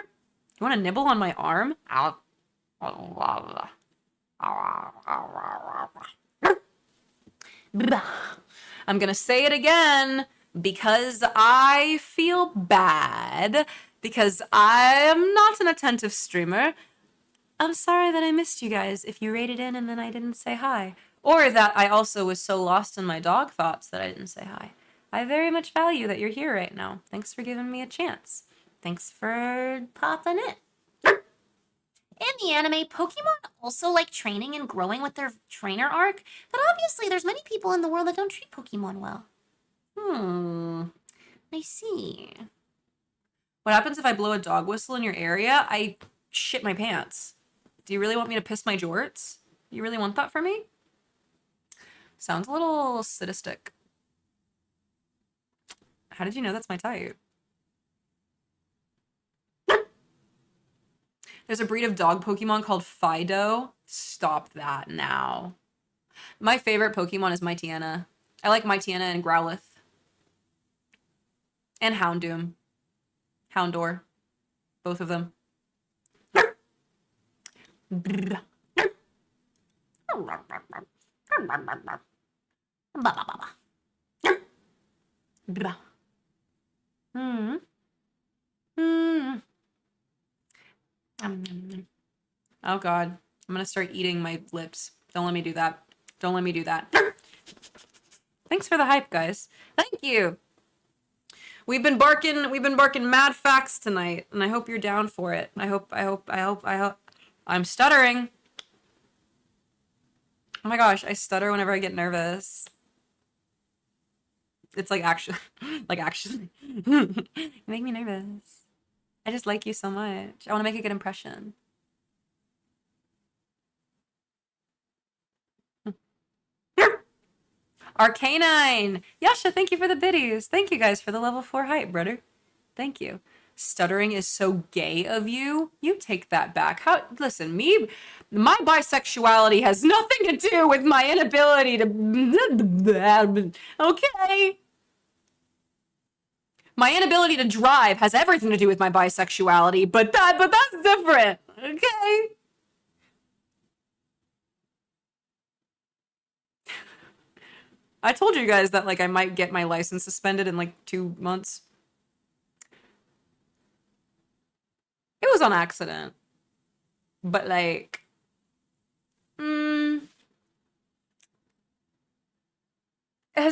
want to nibble on my arm? I'm gonna say it again because I feel bad because I'm not an attentive streamer. I'm sorry that I missed you guys if you raided in and then I didn't say hi. Or that I also was so lost in my dog thoughts that I didn't say hi. I very much value that you're here right now. Thanks for giving me a chance. Thanks for popping in. In the anime, Pokemon also like training and growing with their trainer arc, but obviously there's many people in the world that don't treat Pokemon well. I see. What happens if I blow a dog whistle in your area? I shit my pants. Do you really want me to piss my jorts? You really want that for me? Sounds a little sadistic. How did you know that's my type? There's a breed of dog Pokemon called Fido. Stop that now. My favorite Pokemon is Mightyena. I like Mightyena and Growlithe. And Houndoom. Houndour. Both of them. Oh god. I'm gonna start eating my lips. Don't let me do that. Don't let me do that. Thanks for the hype, guys. Thank you. We've been barking mad facts tonight, and I hope you're down for it. I hope. I'm stuttering. Oh my gosh, I stutter whenever I get nervous. It's like actually, you make me nervous. I just like you so much. I want to make a good impression. Arcanine! Yasha, thank you for the biddies. Thank you guys for the level 4 hype, brother. Thank you. Stuttering is so gay of you. You take that back. Listen, my bisexuality has nothing to do with my inability to... Okay? My inability to drive has everything to do with my bisexuality, but that's different. Okay? I told you guys that like I might get my license suspended in like 2 months. It was on accident. But like has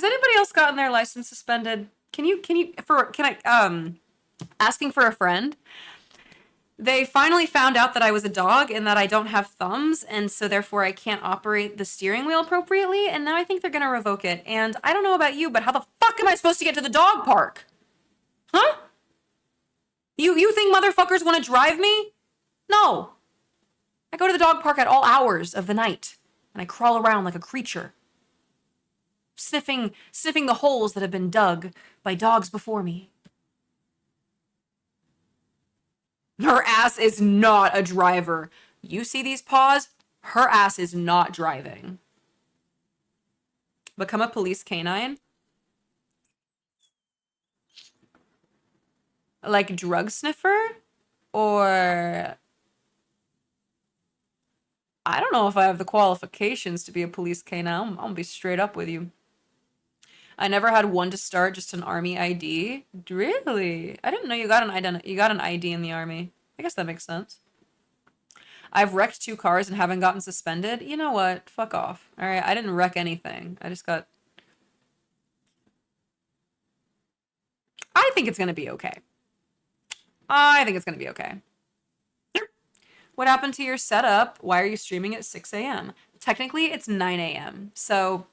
anybody else gotten their license suspended? Can I asking for a friend? They finally found out that I was a dog and that I don't have thumbs, and so therefore I can't operate the steering wheel appropriately, and now I think they're gonna revoke it. And I don't know about you, but how the fuck am I supposed to get to the dog park? Huh? You think motherfuckers want to drive me? No. I go to the dog park at all hours of the night, and I crawl around like a creature, sniffing the holes that have been dug by dogs before me. Her ass is not a driver. You see these paws? Her ass is not driving. Become a police canine? Like drug sniffer? Or... I don't know if I have the qualifications to be a police canine. I'm gonna be straight up with you. I never had one to start, just an army ID. Really? I didn't know you got an ID in the army. I guess that makes sense. I've wrecked 2 cars and haven't gotten suspended. You know what? Fuck off. All right, I didn't wreck anything. I just got... I think it's gonna be okay. I think it's gonna be okay. What happened to your setup? Why are you streaming at 6 a.m.? Technically, it's 9 a.m. So...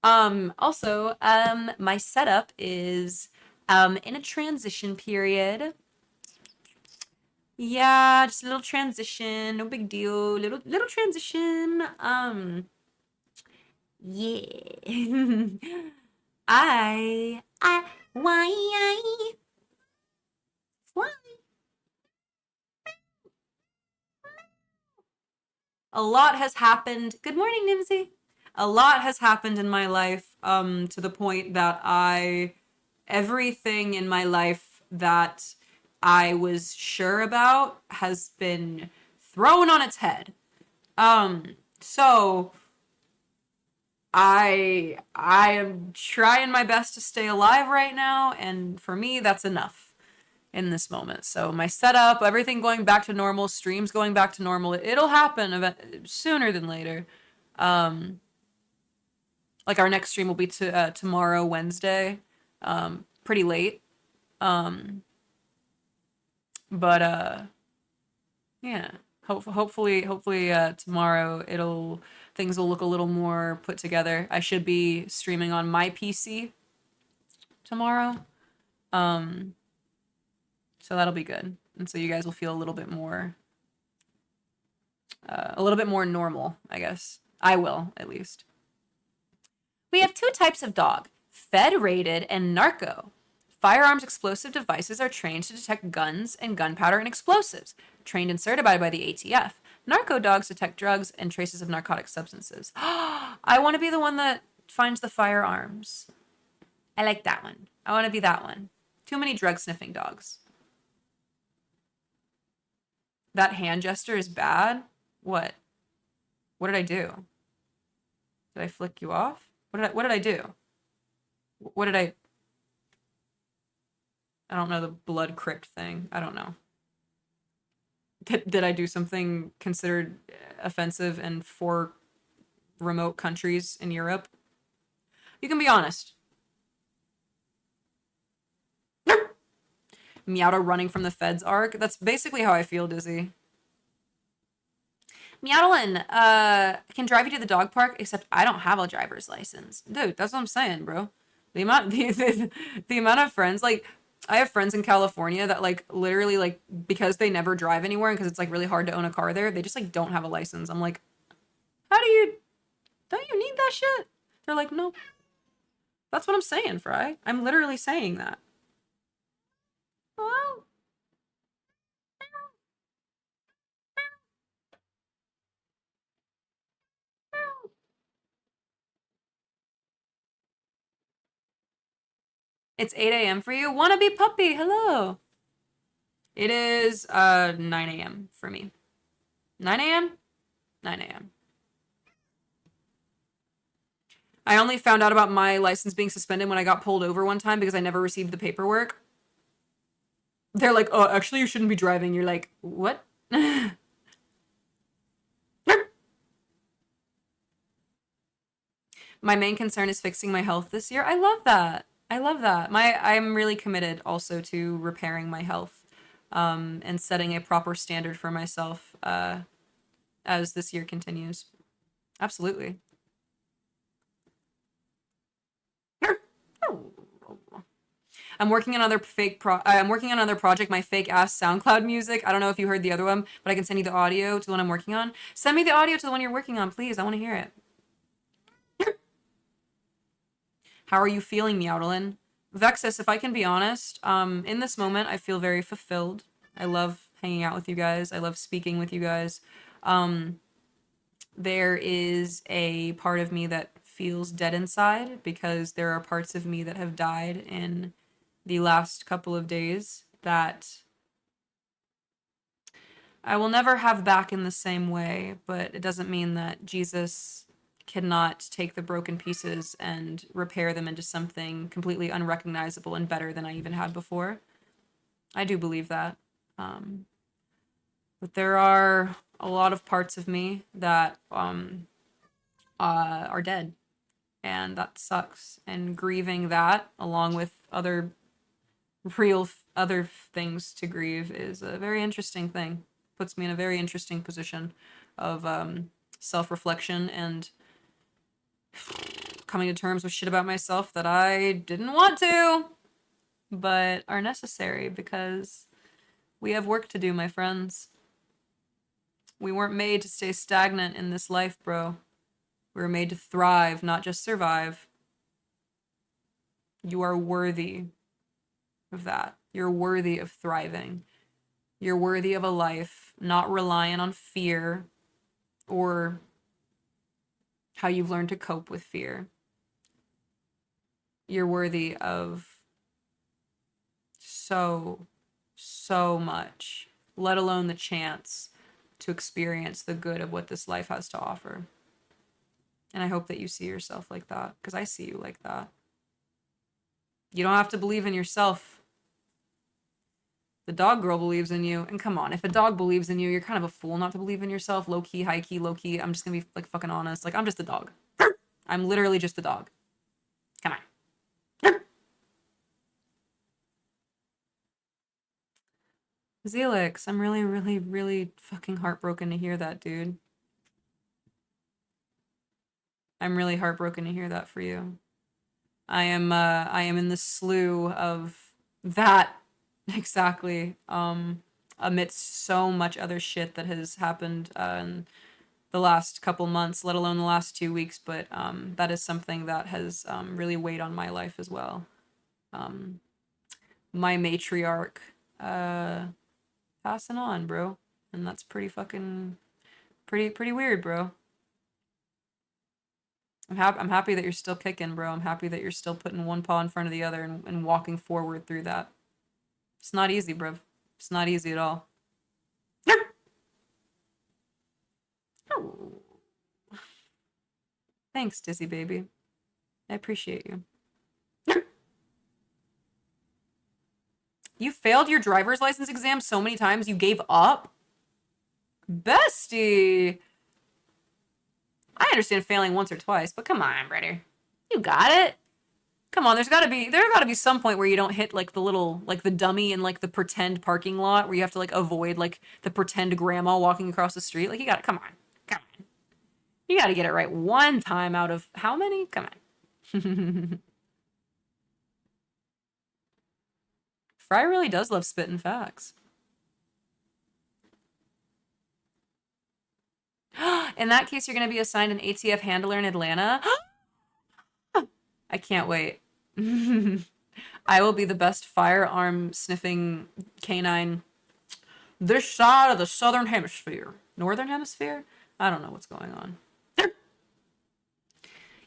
also, my setup is In a transition period. Yeah, just a little transition, no big deal. Little transition. Yeah. Why, why? A lot has happened. Good morning, Nimsy. A lot has happened in my life, to the point that everything in my life that I was sure about has been thrown on its head. So I am trying my best to stay alive right now, and for me, that's enough in this moment. So my setup, everything going back to normal, streams going back to normal, it'll happen sooner than later. Like our next stream will be tomorrow, Wednesday, pretty late. But yeah, hopefully tomorrow things will look a little more put together. I should be streaming on my PC tomorrow. So that'll be good. And so you guys will feel a little bit more normal, I guess. I will, at least. We have two types of dog, federated and narco. Firearms explosive devices are trained to detect guns and gunpowder and explosives, trained and certified by the ATF. Narco dogs detect drugs and traces of narcotic substances. I want to be the one that finds the firearms. I like that one. I want to be that one. Too many drug sniffing dogs. That hand gesture is bad? What? What did I do? Did I flick you off? What did I do? What did I don't know the blood crypt thing. I don't know. Did I do something considered offensive in 4 remote countries in Europe? You can be honest. Meowda running from the feds arc. That's basically how I feel, Dizzy. Meowdalyn, I can drive you to the dog park, except I don't have a driver's license. Dude, that's what I'm saying, bro. The amount of friends, like, I have friends in California that, like, literally, like, because they never drive anywhere and because it's, like, really hard to own a car there, they just, like, don't have a license. I'm like, don't you need that shit? They're like, no. That's what I'm saying, Fry. I'm literally saying that. Oh. It's 8 a.m. for you? Wanna be puppy, hello. It is 9 a.m. for me. 9 a.m.? 9 a.m. I only found out about my license being suspended when I got pulled over one time because I never received the paperwork. They're like, oh, actually, you shouldn't be driving. You're like, what? My main concern is fixing my health this year. I love that. I love that. I'm really committed also to repairing my health, and setting a proper standard for myself as this year continues. Absolutely. I'm working on I'm working on another project, my fake ass SoundCloud music. I don't know if you heard the other one, but I can send you the audio to the one I'm working on. Send me the audio to the one you're working on, please. I want to hear it. How are you feeling, Meowdalyn? Vexus, if I can be honest, in this moment, I feel very fulfilled. I love hanging out with you guys. I love speaking with you guys. There is a part of me that feels dead inside because there are parts of me that have died in the last couple of days that I will never have back in the same way, but it doesn't mean that Jesus cannot take the broken pieces and repair them into something completely unrecognizable and better than I even had before. I do believe that. But there are a lot of parts of me that are dead, and that sucks. And grieving that, along with other things to grieve, is a very interesting thing. Puts me in a very interesting position of self-reflection and coming to terms with shit about myself that I didn't want to. but are necessary because we have work to do, my friends. We weren't made to stay stagnant in this life, bro. We were made to thrive, not just survive. You are worthy of that. You're worthy of thriving. You're worthy of a life not reliant on fear or how you've learned to cope with fear. You're worthy of so much, let alone the chance to experience the good of what this life has to offer. And I hope that you see yourself like that, because I see you like that. You don't have to believe in yourself. The dog girl believes in you. And come on, if a dog believes in you, you're kind of a fool not to believe in yourself. Low key, high key, low key. I'm just gonna be like fucking honest. Like, I'm just a dog. I'm literally just a dog. Come on. Zelix, I'm really, really, really fucking heartbroken to hear that, dude. I'm really heartbroken to hear that for you. I am in the slough of that exactly. Amidst so much other shit that has happened in the last couple months, let alone the last 2 weeks, but that is something that has really weighed on my life as well. My matriarch passing on, bro. And that's pretty fucking pretty weird, bro. I'm happy that you're still kicking, bro. I'm happy that you're still putting one paw in front of the other and walking forward through that. It's not easy, bro. It's not easy at all. Thanks, Dizzy baby. I appreciate you. You failed your driver's license exam so many times you gave up? Bestie! I understand failing once or twice, but come on, brother. You got it. Come on, there's gotta be some point where you don't hit like the little, like the dummy in like the pretend parking lot where you have to like avoid like the pretend grandma walking across the street. Like you gotta, come on. You gotta get it right one time out of how many? Come on. Fry really does love spitting facts. In that case, you're gonna be assigned an ATF handler in Atlanta. I can't wait. I will be the best firearm sniffing canine this side of the southern hemisphere. Northern hemisphere? I don't know what's going on.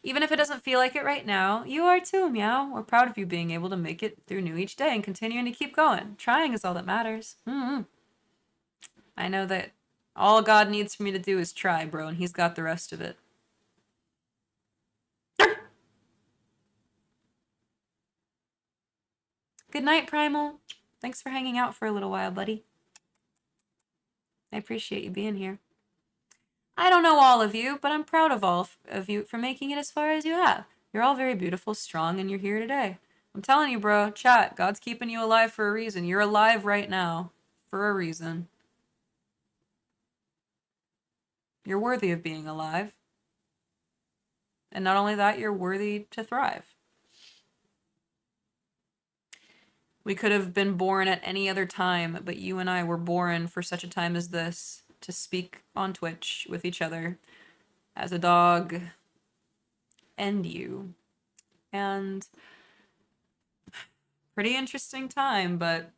Even if it doesn't feel like it right now, you are too, Meow. We're proud of you being able to make it through new each day and continuing to keep going. Trying is all that matters. I know that all God needs for me to do is try, bro, and he's got the rest of it. Good night, Primal. Thanks for hanging out for a little while, buddy. I appreciate you being here. I don't know all of you, but I'm proud of all of you for making it as far as you have. You're all very beautiful, strong, and you're here today. I'm telling you, bro, chat, God's keeping you alive for a reason. You're alive right now for a reason. You're worthy of being alive. And not only that, you're worthy to thrive. We could have been born at any other time, but you and I were born for such a time as this to speak on Twitch with each other as a dog and you. And pretty interesting time, but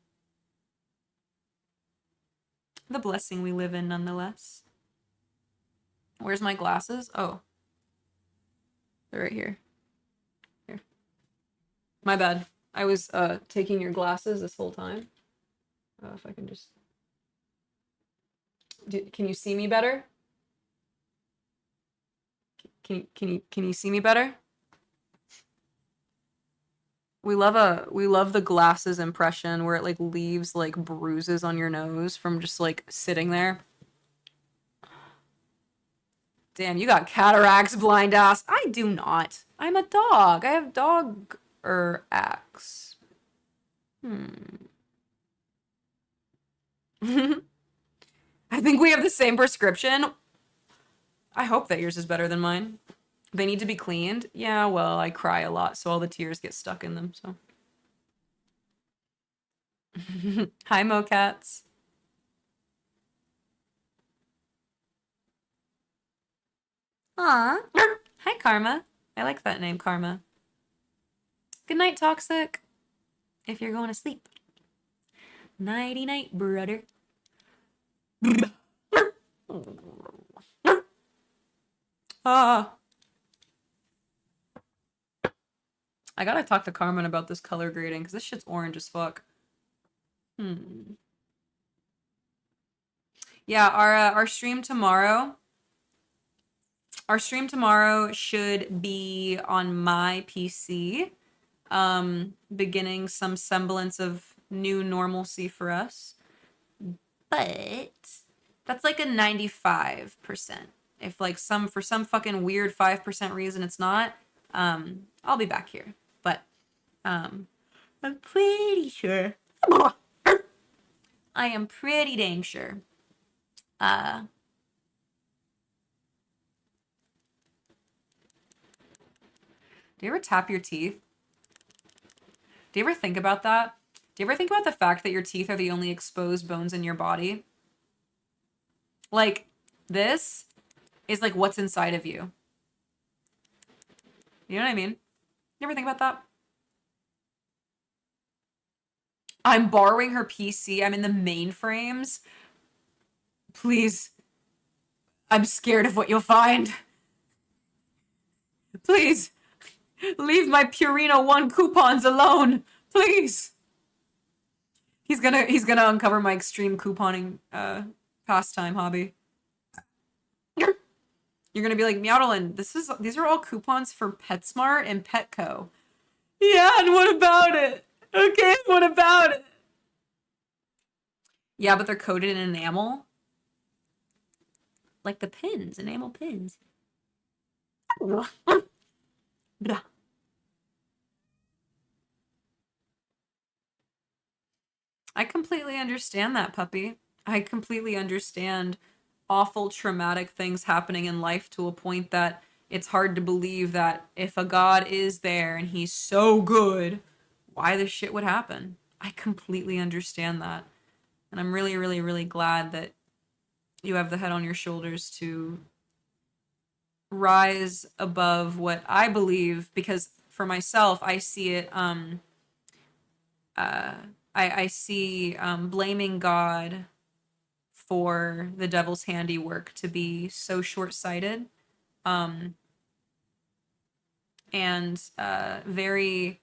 the blessing we live in nonetheless. Where's my glasses? Oh. They're right here. Here. My bad. I was taking your glasses this whole time. If I can just... Can you see me better? Can you see me better? We love the glasses impression where it like leaves like bruises on your nose from just like sitting there. Damn, you got cataracts, blind ass. I do not. I'm a dog. I have dog acts. I think we have the same prescription. I hope that yours is better than mine. They need to be cleaned. Yeah, well, I cry a lot, so all the tears get stuck in them, so. Hi, Mocats. Aw. Hi, Karma. I like that name, Karma. Good night, Toxic. If you're going to sleep. Nighty night, brother. Ah. I gotta talk to Carmen about this color grading because this shit's orange as fuck. Yeah, our stream tomorrow. Our stream tomorrow should be on my PC, beginning some semblance of new normalcy for us. But that's like a 95%. If like for some fucking weird 5% reason it's not, I'll be back here. But I'm pretty sure. I am pretty dang sure. Do you ever tap your teeth? Do you ever think about that? Do you ever think about the fact that your teeth are the only exposed bones in your body? Like, this is like what's inside of you. You know what I mean? You ever think about that? I'm borrowing her PC. I'm in the mainframes. Please. I'm scared of what you'll find. Please. Leave my Purina 1 coupons alone. Please. He's gonna uncover my extreme couponing pastime hobby. You're gonna be like, Meowdalyn, these are all coupons for PetSmart and Petco. Yeah, and what about it? Okay, what about it? Yeah, but they're coated in enamel. Like the pins, enamel pins. I completely understand that, puppy. I completely understand awful traumatic things happening in life to a point that it's hard to believe that if a god is there and he's so good, why this shit would happen. I completely understand that. And I'm really, really, really glad that you have the head on your shoulders to rise above what I believe, because for myself, I see it, I see blaming God for the devil's handiwork to be so short-sighted, um, and very.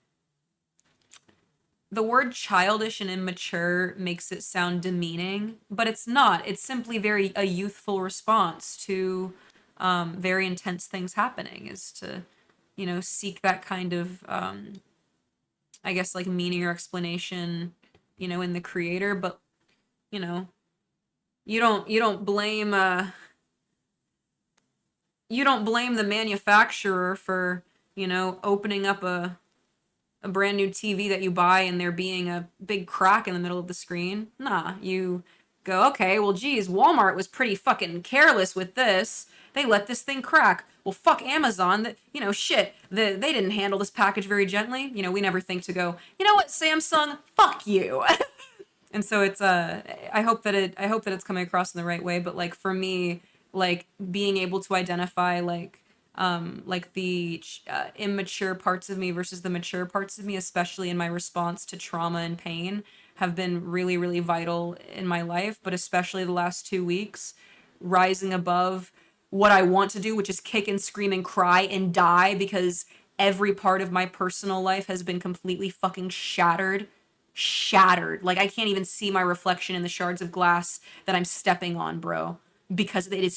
The word childish and immature makes it sound demeaning, but it's not. It's simply very a youthful response to very intense things happening. Is to, seek that kind of, I guess, like meaning or explanation, in the creator. But you know, you don't blame the manufacturer for opening up a brand new TV that you buy and there being a big crack in the middle of the screen. Nah, you go, okay, well, geez, Walmart was pretty fucking careless with this. They let this thing crack. Well, fuck Amazon. That shit. They didn't handle this package very gently. We never think to go. You know what, Samsung? Fuck you. And so it's I hope that it's coming across in the right way. But like for me, like being able to identify like the immature parts of me versus the mature parts of me, especially in my response to trauma and pain, have been really, really vital in my life. But especially the last 2 weeks, rising above what I want to do, which is kick and scream and cry and die because every part of my personal life has been completely fucking shattered. Like I can't even see my reflection in the shards of glass that I'm stepping on, bro, because it is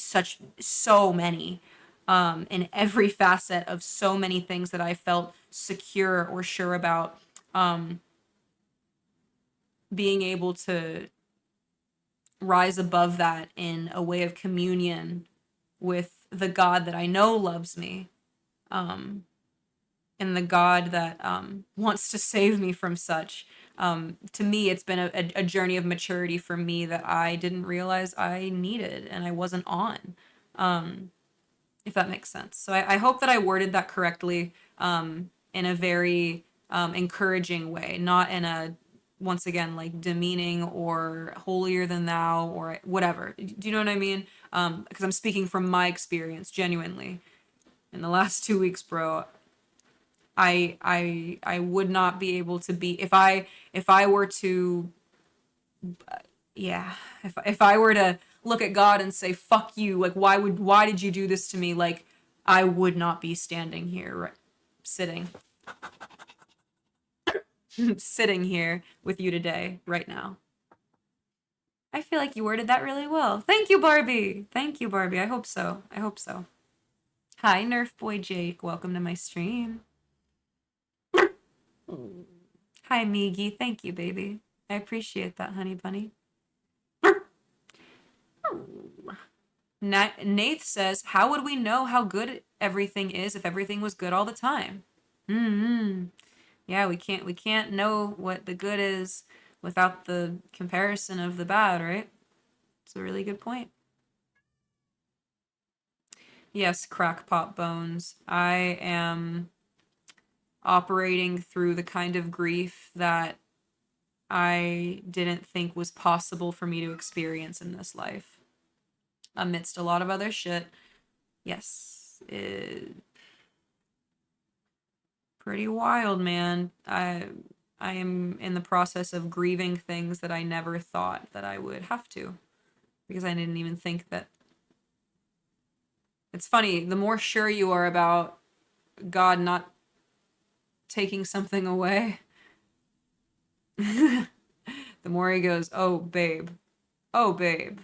so many, in every facet of so many things that I felt secure or sure about, being able to rise above that in a way of communion with the God that I know loves me, and the God that wants to save me from such. To me, it's been a journey of maturity for me that I didn't realize I needed and I wasn't on, if that makes sense. So I hope that I worded that correctly, in a very encouraging way, not in a once again, like demeaning or holier than thou or whatever. Do you know what I mean? Because I'm speaking from my experience, genuinely. In the last 2 weeks, bro, I would not be able to be if I were to yeah, if I were to look at God and say fuck you, like why did you do this to me? Like I would not be standing here sitting sitting here with you today right now. I feel like you worded that really well. Thank you, Barbie. Thank you, Barbie. I hope so. I hope so. Hi, Nerf Boy Jake. Welcome to my stream. Hi, Migi. Thank you, baby. I appreciate that, honey bunny. Nath says, how would we know how good everything is if everything was good all the time? Mm-hmm. Yeah, we can't know what the good is without the comparison of the bad, right? It's a really good point. Yes, crackpot bones. I am operating through the kind of grief that I didn't think was possible for me to experience in this life. Amidst a lot of other shit. Yes. Pretty wild, man. I am in the process of grieving things that I never thought that I would have to. Because I didn't even think that. It's funny, the more sure you are about God not taking something away, the more he goes, oh, babe. Oh, babe.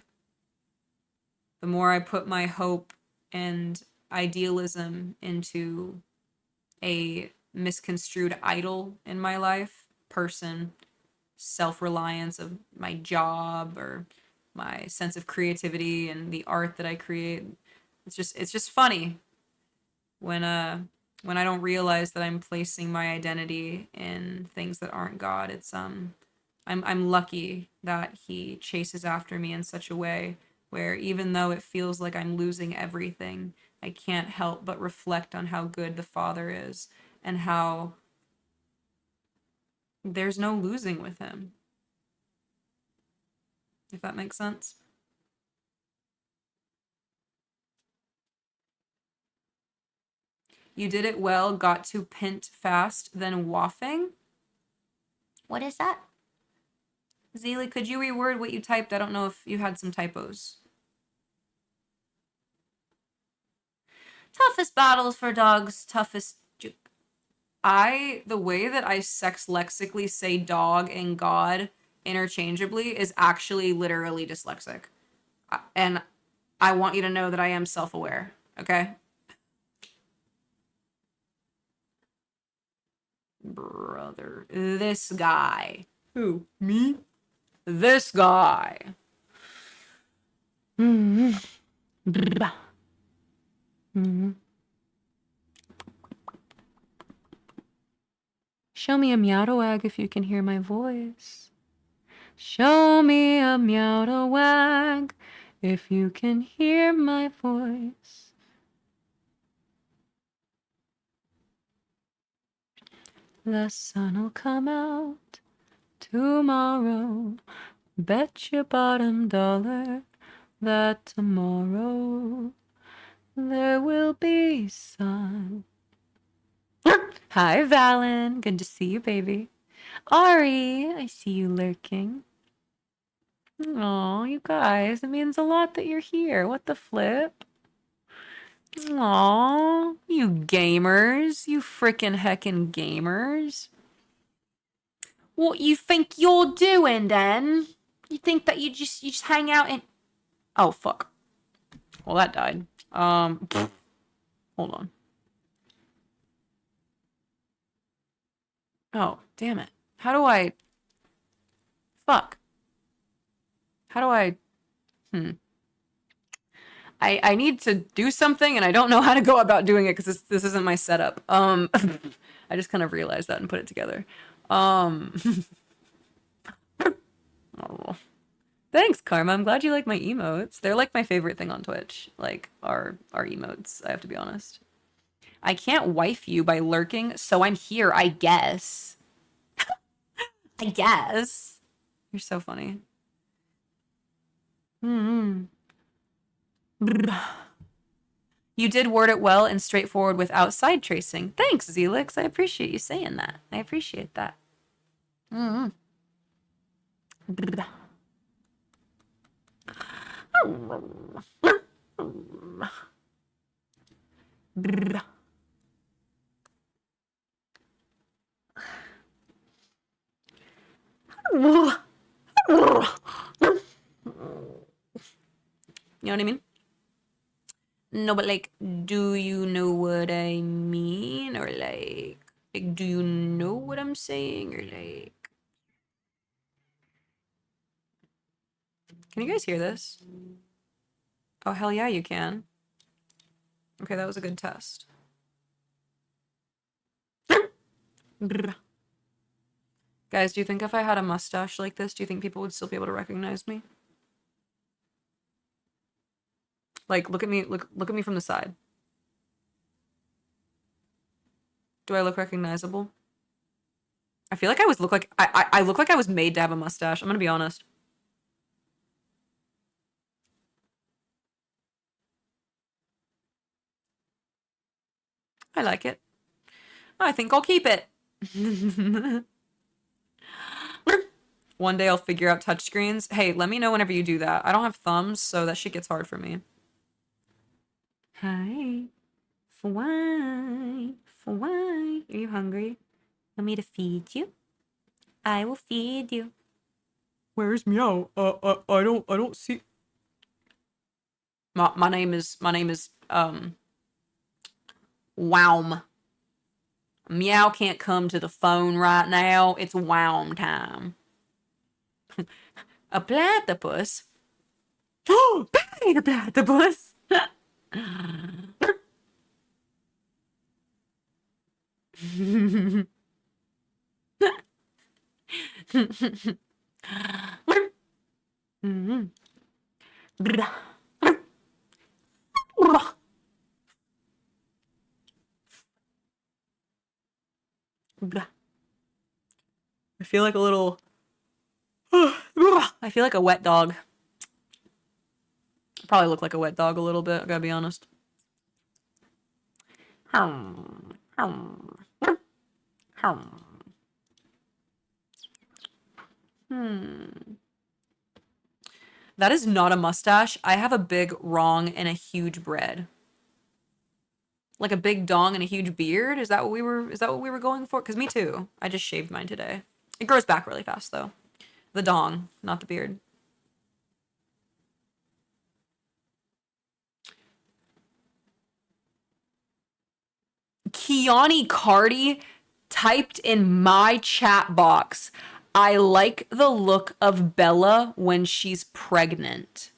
The more I put my hope and idealism into a misconstrued idol in my life, person, self-reliance of my job or my sense of creativity and the art that I create. It's just funny when I don't realize that I'm placing my identity in things that aren't God. It's I'm lucky that he chases after me in such a way where even though it feels like I'm losing everything, I can't help but reflect on how good the Father is and how there's no losing with him. If that makes sense. You did it well, got to pint fast, then waffing. What is that? Zeely, could you reword what you typed? I don't know if you had some typos. Toughest battles for dogs, toughest. The way that I sex lexically say dog and God interchangeably is actually literally dyslexic. And I want you to know that I am self aware, okay? Brother. This guy. Who? Me? This guy. Mm-hmm. Mm-hmm. Show me a meow to wag if you can hear my voice. Show me a meow to wag if you can hear my voice. The sun'll come out tomorrow. Bet your bottom dollar that tomorrow there will be sun. Hi, Valen. Good to see you, baby. Ari, I see you lurking. Oh, you guys, it means a lot that you're here. What the flip? Aw, you gamers. You frickin' heckin' gamers. What you think you're doing, then? You think that you just hang out and... Oh, fuck. Well, that died. Hold on. Oh, damn it. How do I... Fuck. How do I... I need to do something and I don't know how to go about doing it because this isn't my setup. I just kind of realized that and put it together. Oh. Thanks, Karma. I'm glad you like my emotes. They're like my favorite thing on Twitch. Like our emotes, I have to be honest. I can't wife you by lurking, so I'm here, I guess. I guess. You're so funny. Mm-hmm. You did word it well and straightforward without side tracing. Thanks, Zelix. I appreciate you saying that. I appreciate that. Mm-hmm. You know what I mean? No, but like, do you know what I mean? Or like, do you know what I'm saying? Or like, can you guys hear this? Oh, hell yeah, you can. Okay, that was a good test. Guys, do you think if I had a mustache like this, do you think people would still be able to recognize me? Like, look at me, look at me from the side. Do I look recognizable? I feel like I look like I look like I was made to have a mustache. I'm gonna be honest. I like it. I think I'll keep it. One day I'll figure out touchscreens. Hey, let me know whenever you do that. I don't have thumbs, so that shit gets hard for me. Hi. Fwine. Fwine. Are you hungry? Want me to feed you? I will feed you. Where's Meow? I don't see. My name is Wowm. Meow can't come to the phone right now. It's Wowm time. A platypus? Oh, bang, a platypus! I feel like a little. I feel like a wet dog. I probably look like a wet dog a little bit, I gotta be honest. That is not a mustache. I have a big wrong and a huge bread. Like a big dong and a huge beard? Is that what we were going for? Cuz me too. I just shaved mine today. It grows back really fast though. The dong, not the beard. Kiani Cardi typed in my chat box, I like the look of Bella when she's pregnant.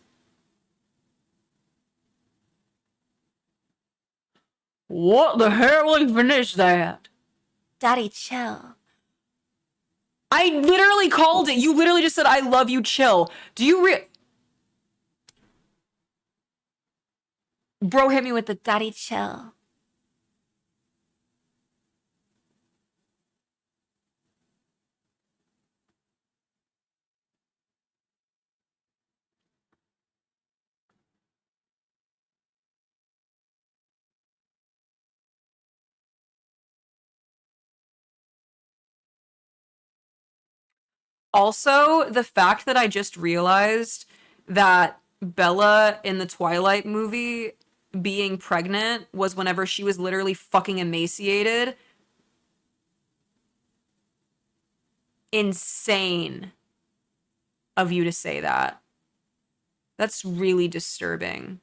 What the hell even is that? Daddy, chill. I literally called it. You literally just said, I love you, chill. Do you Bro hit me with the Daddy, chill. Also, the fact that I just realized that Bella in the Twilight movie being pregnant was whenever she was literally fucking emaciated. Insane of you to say that. That's really disturbing.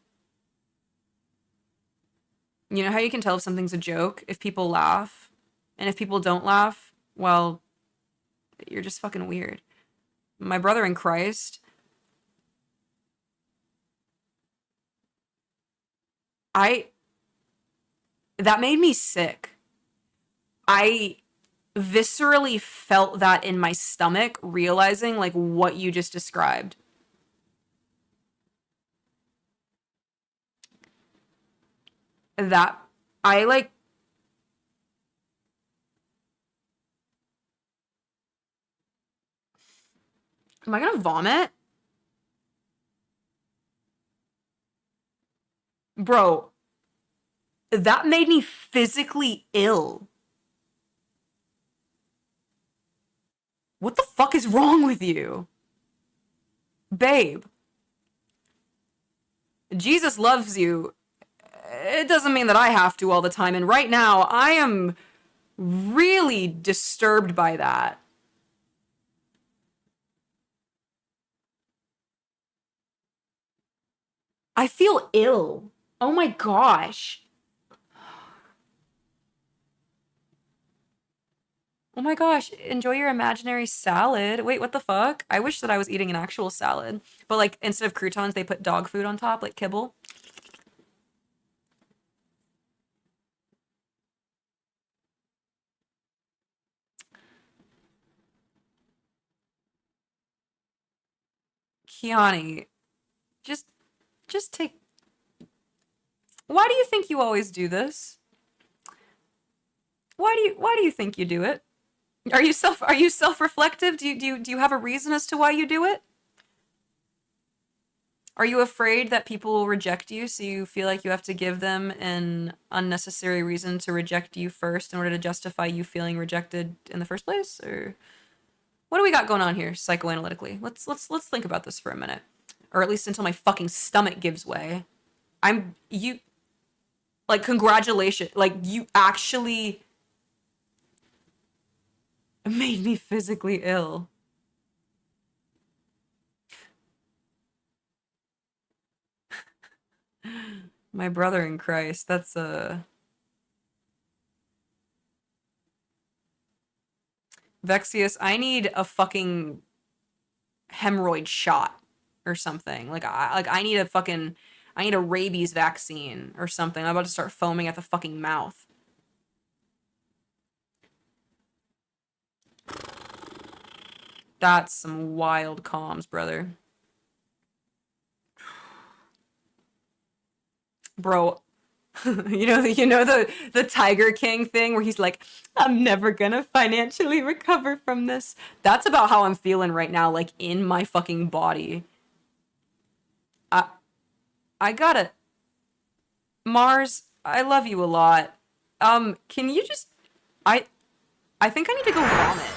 You know how you can tell if something's a joke? If people laugh. And if people don't laugh, well, you're just fucking weird. My brother in Christ, I that made me sick. I viscerally felt that in my stomach, realizing like what you just described. That I like Am I gonna vomit? Bro, that made me physically ill. What the fuck is wrong with you? Babe, Jesus loves you. It doesn't mean that I have to all the time, and right now I am really disturbed by that. I feel ill. Oh my gosh. Oh my gosh, enjoy your imaginary salad. Wait, what the fuck? I wish that I was eating an actual salad. But like instead of croutons, they put dog food on top, like kibble. Kiani, just just take. Why do you think you always do this? Why do you think you do it? Are you self-reflective? Do you have a reason as to why you do it? Are you afraid that people will reject you, so you feel like you have to give them an unnecessary reason to reject you first in order to justify you feeling rejected in the first place? Or what do we got going on here psychoanalytically? Let's think about this for a minute. Or at least until my fucking stomach gives way. I'm you like congratulations. Like you actually made me physically ill. My brother in Christ. That's Vexius, I need a fucking hemorrhoid shot or something. I need a fucking I need a rabies vaccine or something. I'm about to start foaming at the fucking mouth. That's some wild comms, brother. Bro, you know the Tiger King thing where he's like, I'm never gonna financially recover from this. That's about how I'm feeling right now, like in my fucking body. I I gotta Mars, I love you a lot. Can you just I I think I need to go vomit.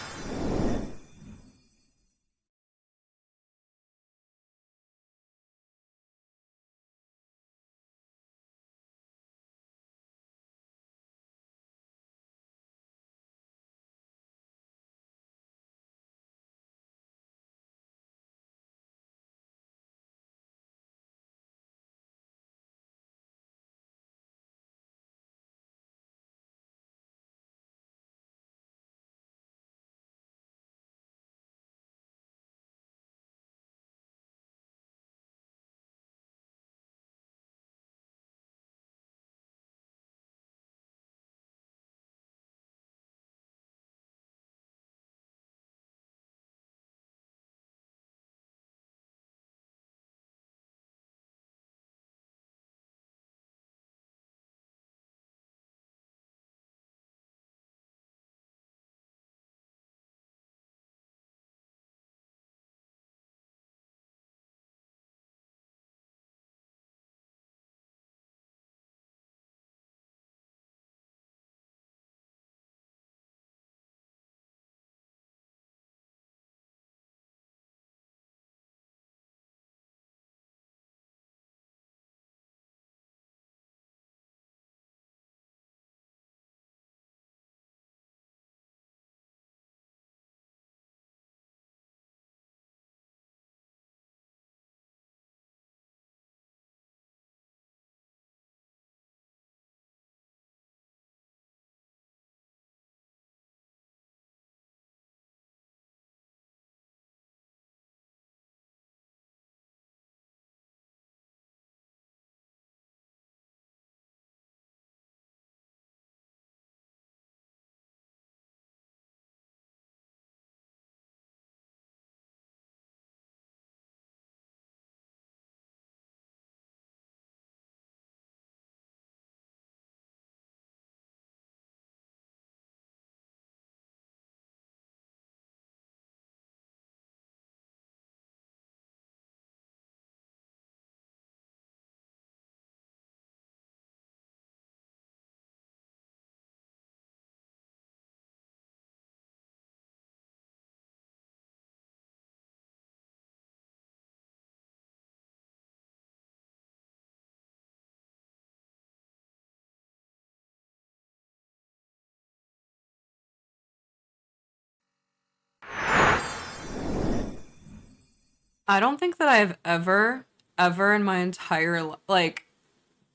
I don't think that I've ever in my entire like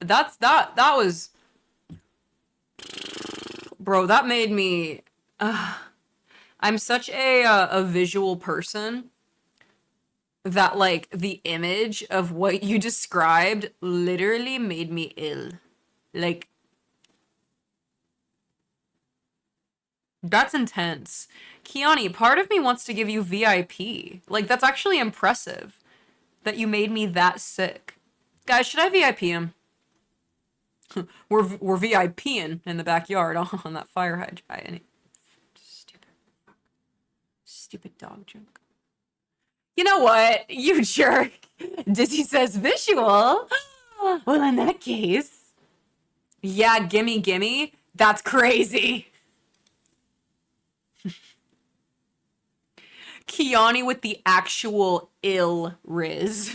that was bro, that made me I'm such a visual person that like the image of what you described literally made me ill. Like that's intense. Kiani, part of me wants to give you VIP. Like that's actually impressive that you made me that sick. Guys, should I VIP him? We're VIPing in the backyard on that fire hydrant. Stupid, stupid dog joke. You know what? You jerk. Dizzy says visual. Well, in that case, yeah, gimme, gimme. That's crazy. Kiani with the actual ill riz.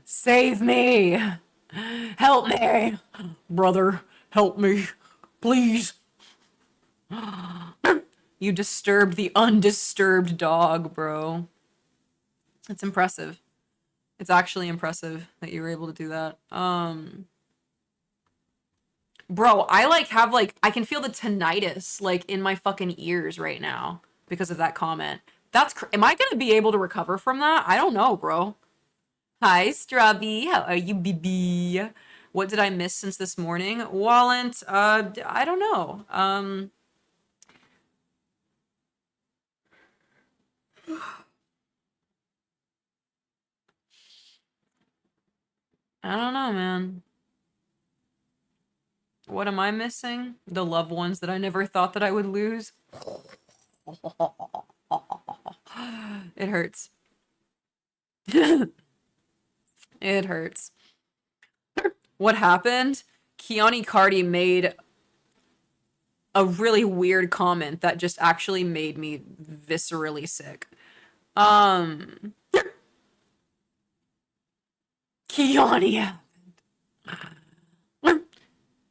Save me. Help me. Brother, help me. Please. You disturbed the undisturbed dog, bro. It's impressive. It's actually impressive that you were able to do that. Bro, I like have like I can feel the tinnitus like in my fucking ears right now because of that comment. Am I gonna be able to recover from that? I don't know, bro. Hi, Strawby. How are you, BB? What did I miss since this morning? Wallant, I don't know. I don't know, man. What am I missing? The loved ones that I never thought that I would lose. It hurts. It hurts. What happened? Keani Cardi made a really weird comment that just actually made me viscerally sick. Keani.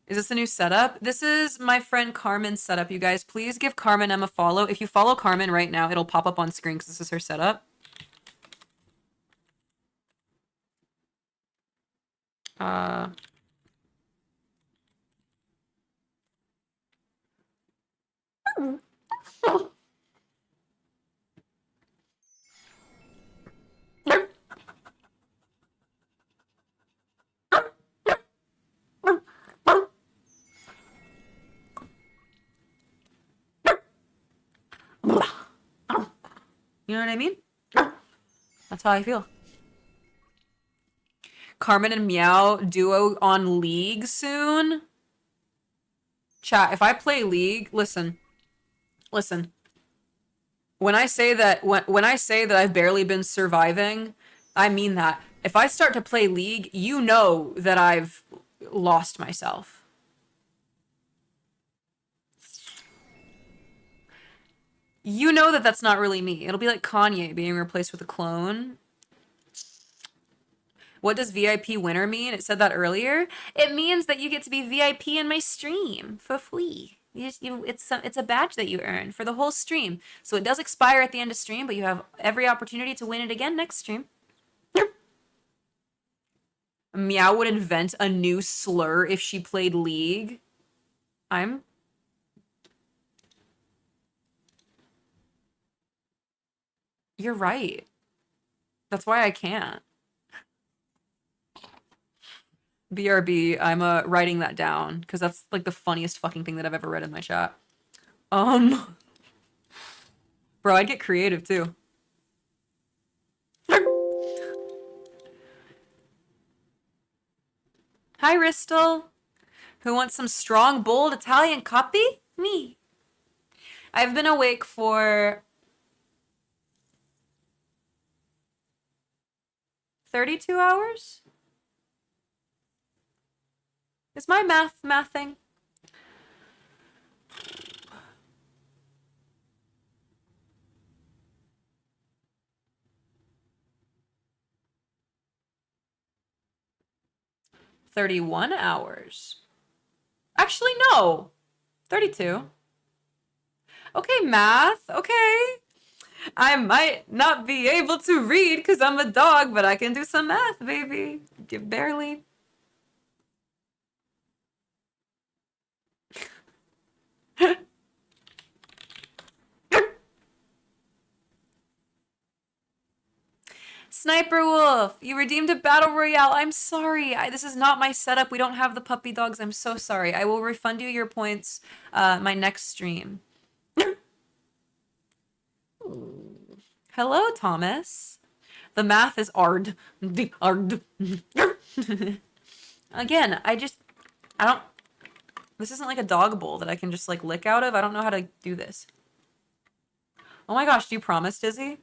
Is this a new setup? This is my friend Carmen's setup, you guys. Please give Carmen a follow. If you follow Carmen right now, it'll pop up on screen because this is her setup. You know what I mean? That's how I feel. Carmen and Meow duo on League soon. Chat, if I play League, listen. When I say that when I say that I've barely been surviving, I mean that. If I start to play League, you know that I've lost myself. You know that that's not really me. It'll be like Kanye being replaced with a clone. What does VIP winner mean? It said that earlier. It means that you get to be VIP in my stream for free. It's a badge that you earn for the whole stream. So it does expire at the end of stream, but you have every opportunity to win it again next stream. Meow would invent a new slur if she played League. You're right. That's why I can't. BRB, I'm writing that down because that's like the funniest fucking thing that I've ever read in my chat. Bro, I'd get creative too. Hi, Ristel. Who wants some strong, bold Italian coffee? Me. I've been awake for 32 hours? Is my mathing? $31 hours. Actually, no. 32. Okay, math. Okay. I might not be able to read because I'm a dog, but I can do some math, baby. Barely. Sniper Wolf, you redeemed a battle royale. I'm sorry. This is not my setup. We don't have the puppy dogs. I'm so sorry. I will refund you your points my next stream. Hello, Thomas. The math is ard. Ard. Again, I don't, this isn't like a dog bowl that I can just like lick out of. I don't know how to do this. Oh my gosh, do you promise, Dizzy?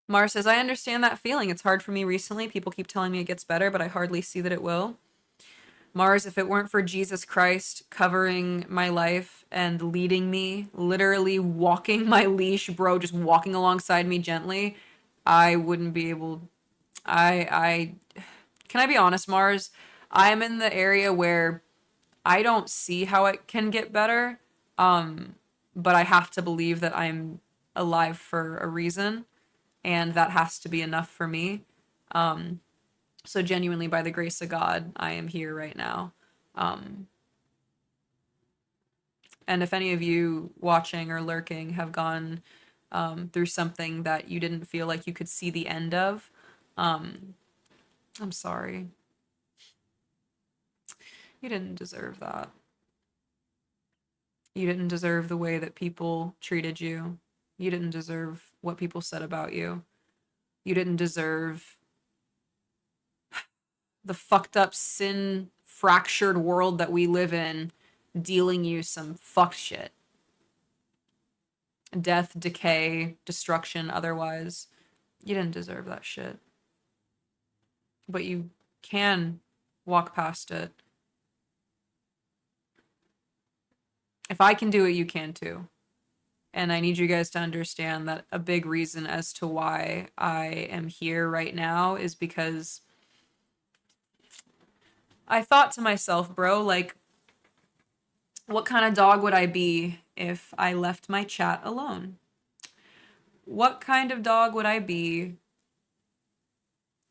Mars says, I understand that feeling. It's hard for me recently. People keep telling me it gets better, but I hardly see that it will. Mars, if it weren't for Jesus Christ covering my life and leading me, literally walking my leash, bro, just walking alongside me gently, I wouldn't be able. I can I be honest, Mars? I'm in the area where I don't see how it can get better, but I have to believe that I'm alive for a reason, and that has to be enough for me. So genuinely, by the grace of God, I am here right now. And if any of you watching or lurking have gone through something that you didn't feel like you could see the end of, I'm sorry. You didn't deserve that. You didn't deserve the way that people treated you. You didn't deserve what people said about you. You didn't deserve the fucked up, sin fractured world that we live in dealing you some fucked shit. Death, decay, destruction, otherwise. You didn't deserve that shit. But you can walk past it. If I can do it, you can too. And I need you guys to understand that a big reason as to why I am here right now is because I thought to myself, bro, like, what kind of dog would I be if I left my chat alone? What kind of dog would I be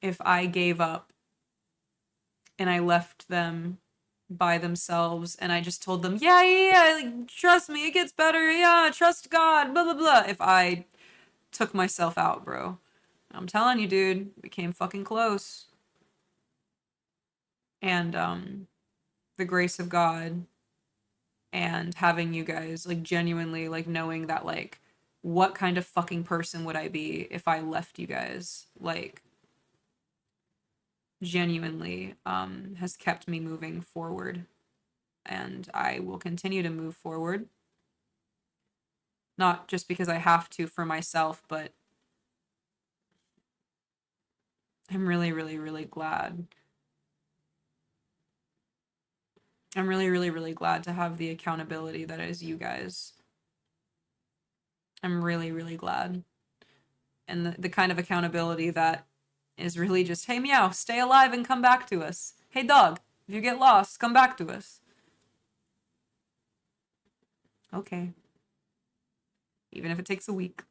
if I gave up and I left them by themselves and I just told them, yeah, like, trust me, it gets better, yeah, trust God, blah, blah, blah, if I took myself out, bro. I'm telling you, dude, we came fucking close. And, the grace of God and having you guys, like, genuinely, like, knowing that, like, what kind of fucking person would I be if I left you guys? Like, genuinely, has kept me moving forward. And I will continue to move forward. Not just because I have to for myself, but I'm really, really, really glad. I'm really, really, really glad to have the accountability that is you guys. I'm really, really glad. And the kind of accountability that is really just, hey, meow, stay alive and come back to us. Hey, dog, if you get lost, come back to us. Okay. Even if it takes a week,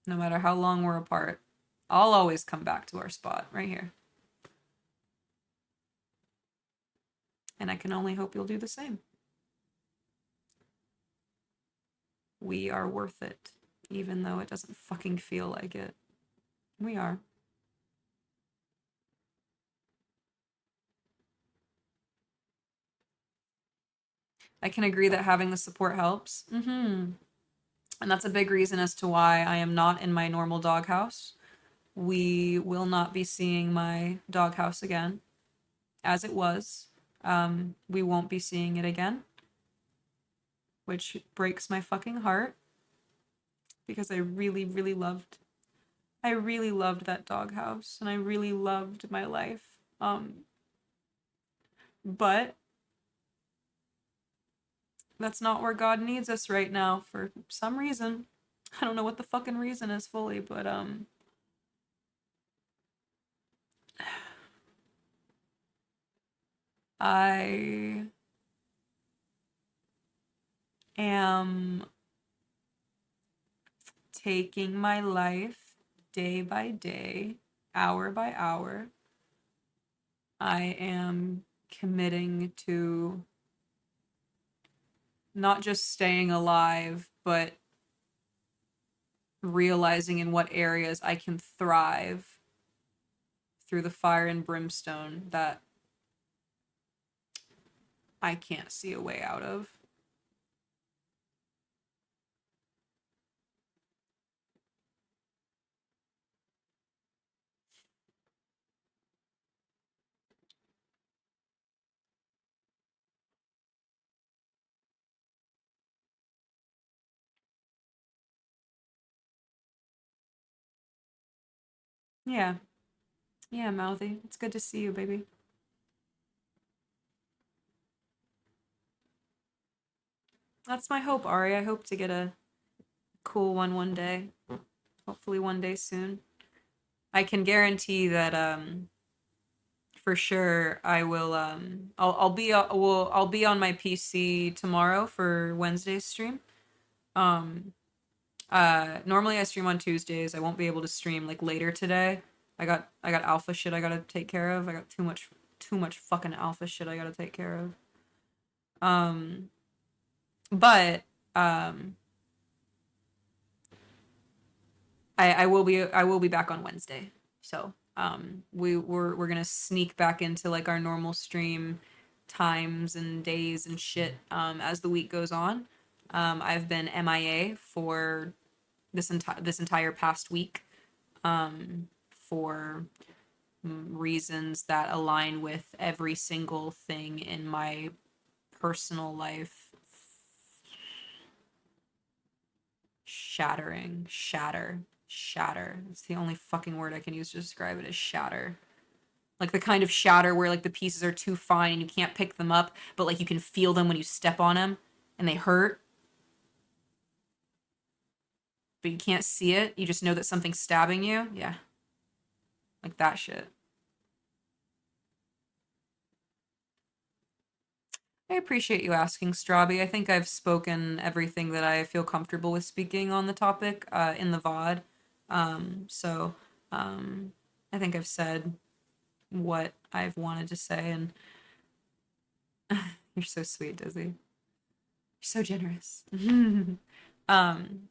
no matter how long we're apart, I'll always come back to our spot right here. And I can only hope you'll do the same. We are worth it, even though it doesn't fucking feel like it. We are. I can agree that having the support helps. And that's a big reason as to why I am not in my normal doghouse. We will not be seeing my doghouse again as it was. We won't be seeing it again, which breaks my fucking heart because I really, really loved that doghouse and I really loved my life. But that's not where God needs us right now for some reason. I don't know what the fucking reason is fully, but I am taking my life day by day, hour by hour. I am committing to not just staying alive, but realizing in what areas I can thrive through the fire and brimstone that I can't see a way out of. Yeah. Yeah, Mouthy. It's good to see you, baby. That's my hope, Ari. I hope to get a cool one day. Hopefully one day soon. I can guarantee that for sure I will I'll be on my PC tomorrow for Wednesday's stream. Um Normally I stream on Tuesdays. I won't be able to stream like later today. I got alpha shit I gotta take care of. I got too much fucking alpha shit I gotta take care of. But um I will be back on Wednesday. So we're gonna sneak back into like our normal stream times and days and shit as the week goes on. I've been MIA for this entire past week for reasons that align with every single thing in my personal life shatter. It's the only fucking word I can use to describe it as shatter. Like the kind of shatter where like the pieces are too fine and you can't pick them up, but like you can feel them when you step on them and they hurt, but you can't see it. You just know that something's stabbing you. Yeah, like that shit. I appreciate you asking, Strawby. I think I've spoken everything that I feel comfortable with speaking on the topic in the VOD. So I think I've said what I've wanted to say, and you're so sweet, Dizzy. You're so generous. um,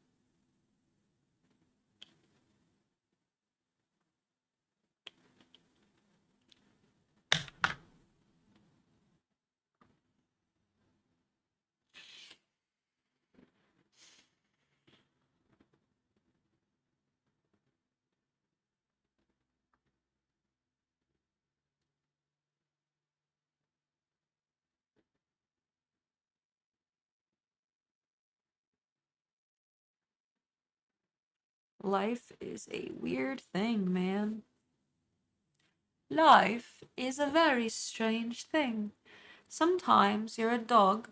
life is a weird thing, man. Life is a very strange thing. Sometimes you're a dog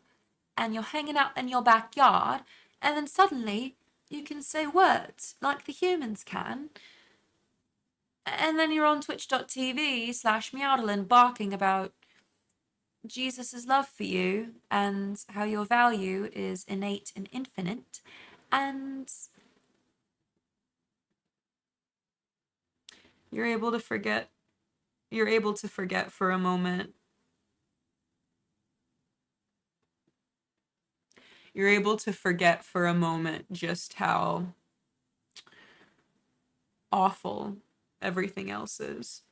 and you're hanging out in your backyard, and then suddenly you can say words like the humans can, and then you're on twitch.tv/MEOWDALYN barking about Jesus' love for you and how your value is innate and infinite, and you're able to forget you're able to forget for a moment. You're able to forget for a moment just how awful everything else is.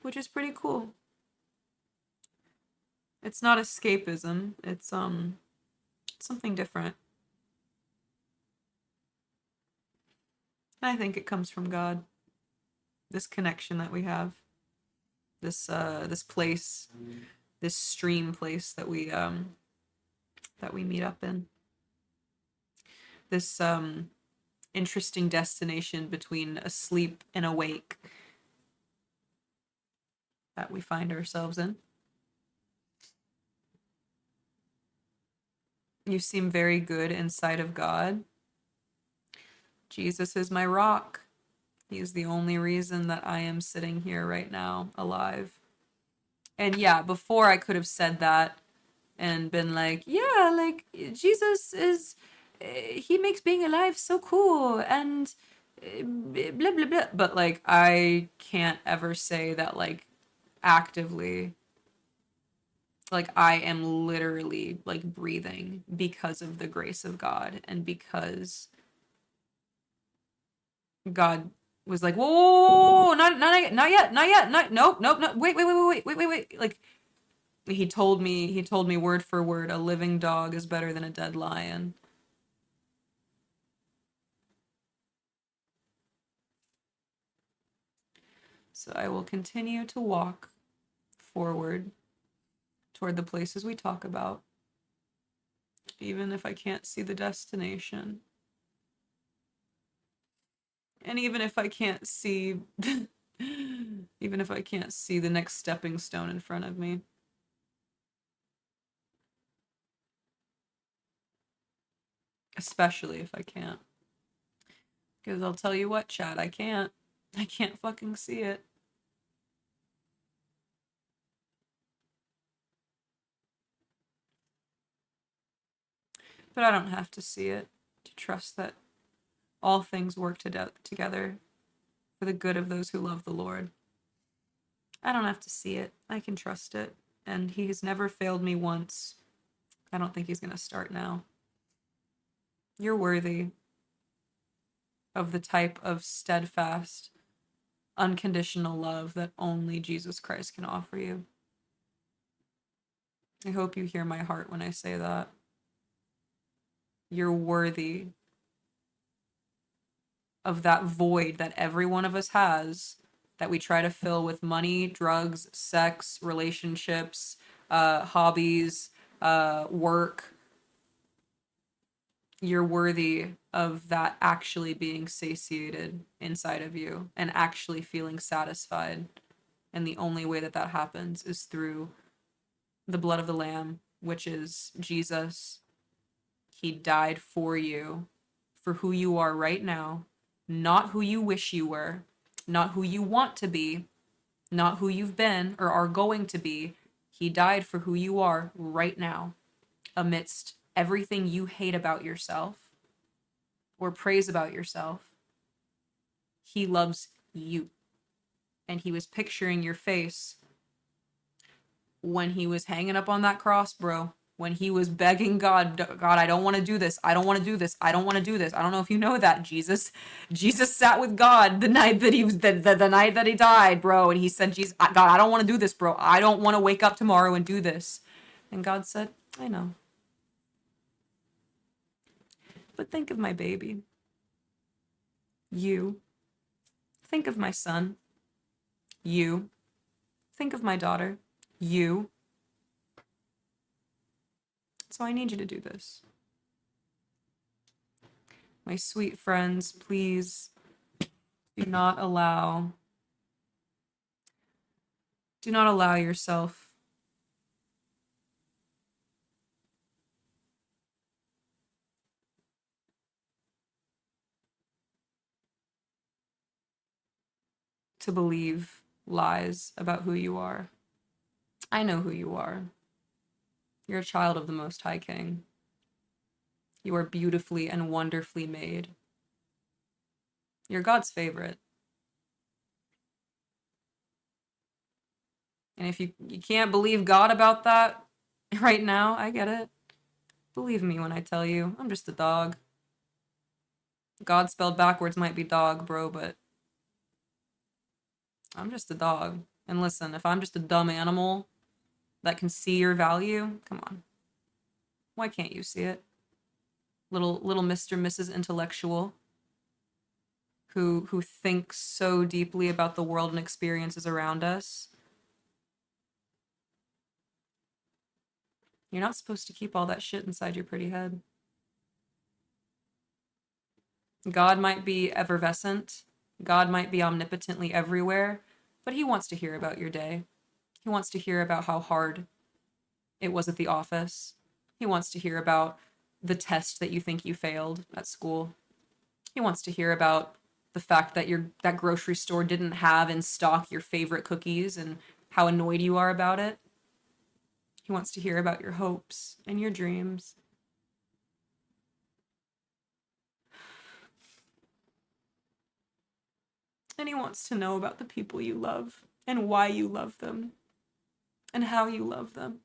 Which is pretty cool. It's not escapism, it's something different. I think it comes from God. This connection that we have. This place, this stream place that we meet up in. This interesting destination between asleep and awake that we find ourselves in. You seem very good inside of God. Jesus is my rock. He is the only reason that I am sitting here right now, alive. And yeah, before I could have said that and been like, yeah, like Jesus is, he makes being alive so cool and blah, blah, blah. But like, I can't ever say that like actively, like I am literally like breathing because of the grace of God and because God was like, whoa, whoa, whoa, not yet, nope, nope, no, wait. Like, he told me word for word, a living dog is better than a dead lion. So I will continue to walk forward toward the places we talk about, even if I can't see the destination. And even if I can't see, even if I can't see the next stepping stone in front of me. Especially if I can't. Because I'll tell you what, Chad, I can't. I can't fucking see it. But I don't have to see it to trust that all things work together for the good of those who love the Lord. I don't have to see it. I can trust it. And he has never failed me once. I don't think he's going to start now. You're worthy of the type of steadfast, unconditional love that only Jesus Christ can offer you. I hope you hear my heart when I say that. You're worthy of that void that every one of us has that we try to fill with money, drugs, sex, relationships, hobbies, work. You're worthy of that actually being satiated inside of you and actually feeling satisfied. And the only way that that happens is through the blood of the Lamb, which is Jesus. He died for you, for who you are right now, not who you wish you were, not who you want to be, not who you've been or are going to be. He died for who you are right now, amidst everything you hate about yourself or praise about yourself. He loves you. And he was picturing your face when he was hanging up on that cross, bro. When he was begging God, God, I don't want to do this. I don't want to do this. I don't want to do this. I don't know if you know that, Jesus. Jesus sat with God the night that he was the night that he died, bro. And he said, Jesus, God, I don't want to do this, bro. I don't want to wake up tomorrow and do this. And God said, I know. But think of my baby. You. Think of my son. You. Think of my daughter. You. So I need you to do this. My sweet friends, please do not allow yourself to believe lies about who you are. I know who you are. You're a child of the Most High King. You are beautifully and wonderfully made. You're God's favorite. And if you can't believe God about that right now, I get it. Believe me when I tell you, I'm just a dog. God spelled backwards might be dog, bro, but I'm just a dog. And listen, if I'm just a dumb animal that can see your value, come on. Why can't you see it? Little Mr. Mrs. Intellectual who thinks so deeply about the world and experiences around us. You're not supposed to keep all that shit inside your pretty head. God might be effervescent. God might be omnipotently everywhere, but he wants to hear about your day. He wants to hear about how hard it was at the office. He wants to hear about the test that you think you failed at school. He wants to hear about the fact that that grocery store didn't have in stock your favorite cookies and how annoyed you are about it. He wants to hear about your hopes and your dreams. And he wants to know about the people you love and why you love them and how you love them.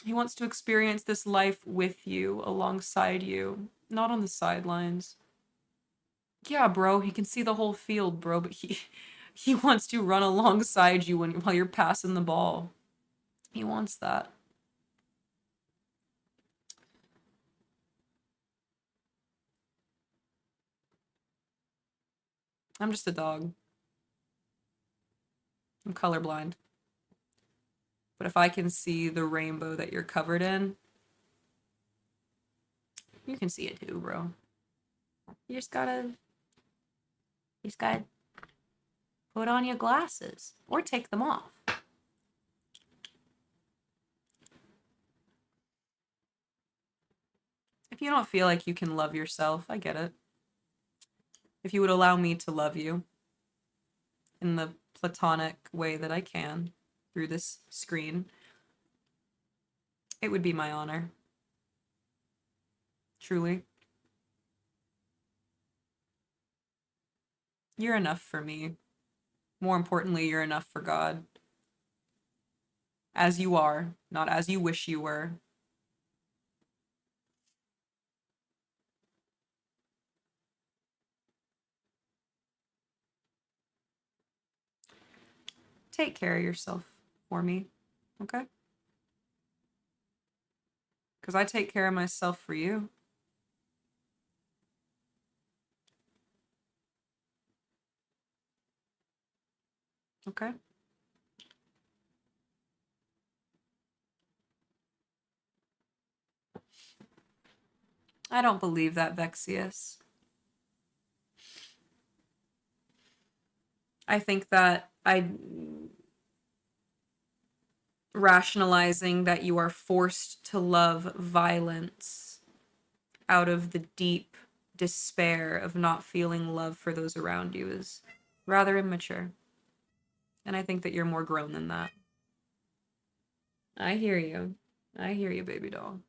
He wants to experience this life with you, alongside you, not on the sidelines. Yeah, bro, he can see the whole field, bro, but he wants to run alongside you while you're passing the ball. He wants that. I'm just a dog. I'm colorblind. But if I can see the rainbow that you're covered in, you can see it too, bro. You just gotta put on your glasses or take them off. If you don't feel like you can love yourself, I get it. If you would allow me to love you in the platonic way that I can through this screen, it would be my honor. Truly. You're enough for me. More importantly, you're enough for God. As you are, not as you wish you were. Take care of yourself for me, okay? Because I take care of myself for you. Okay? I don't believe that, Vexius. I think that rationalizing that you are forced to love violence out of the deep despair of not feeling love for those around you is rather immature. And I think that you're more grown than that. I hear you. I hear you, baby doll.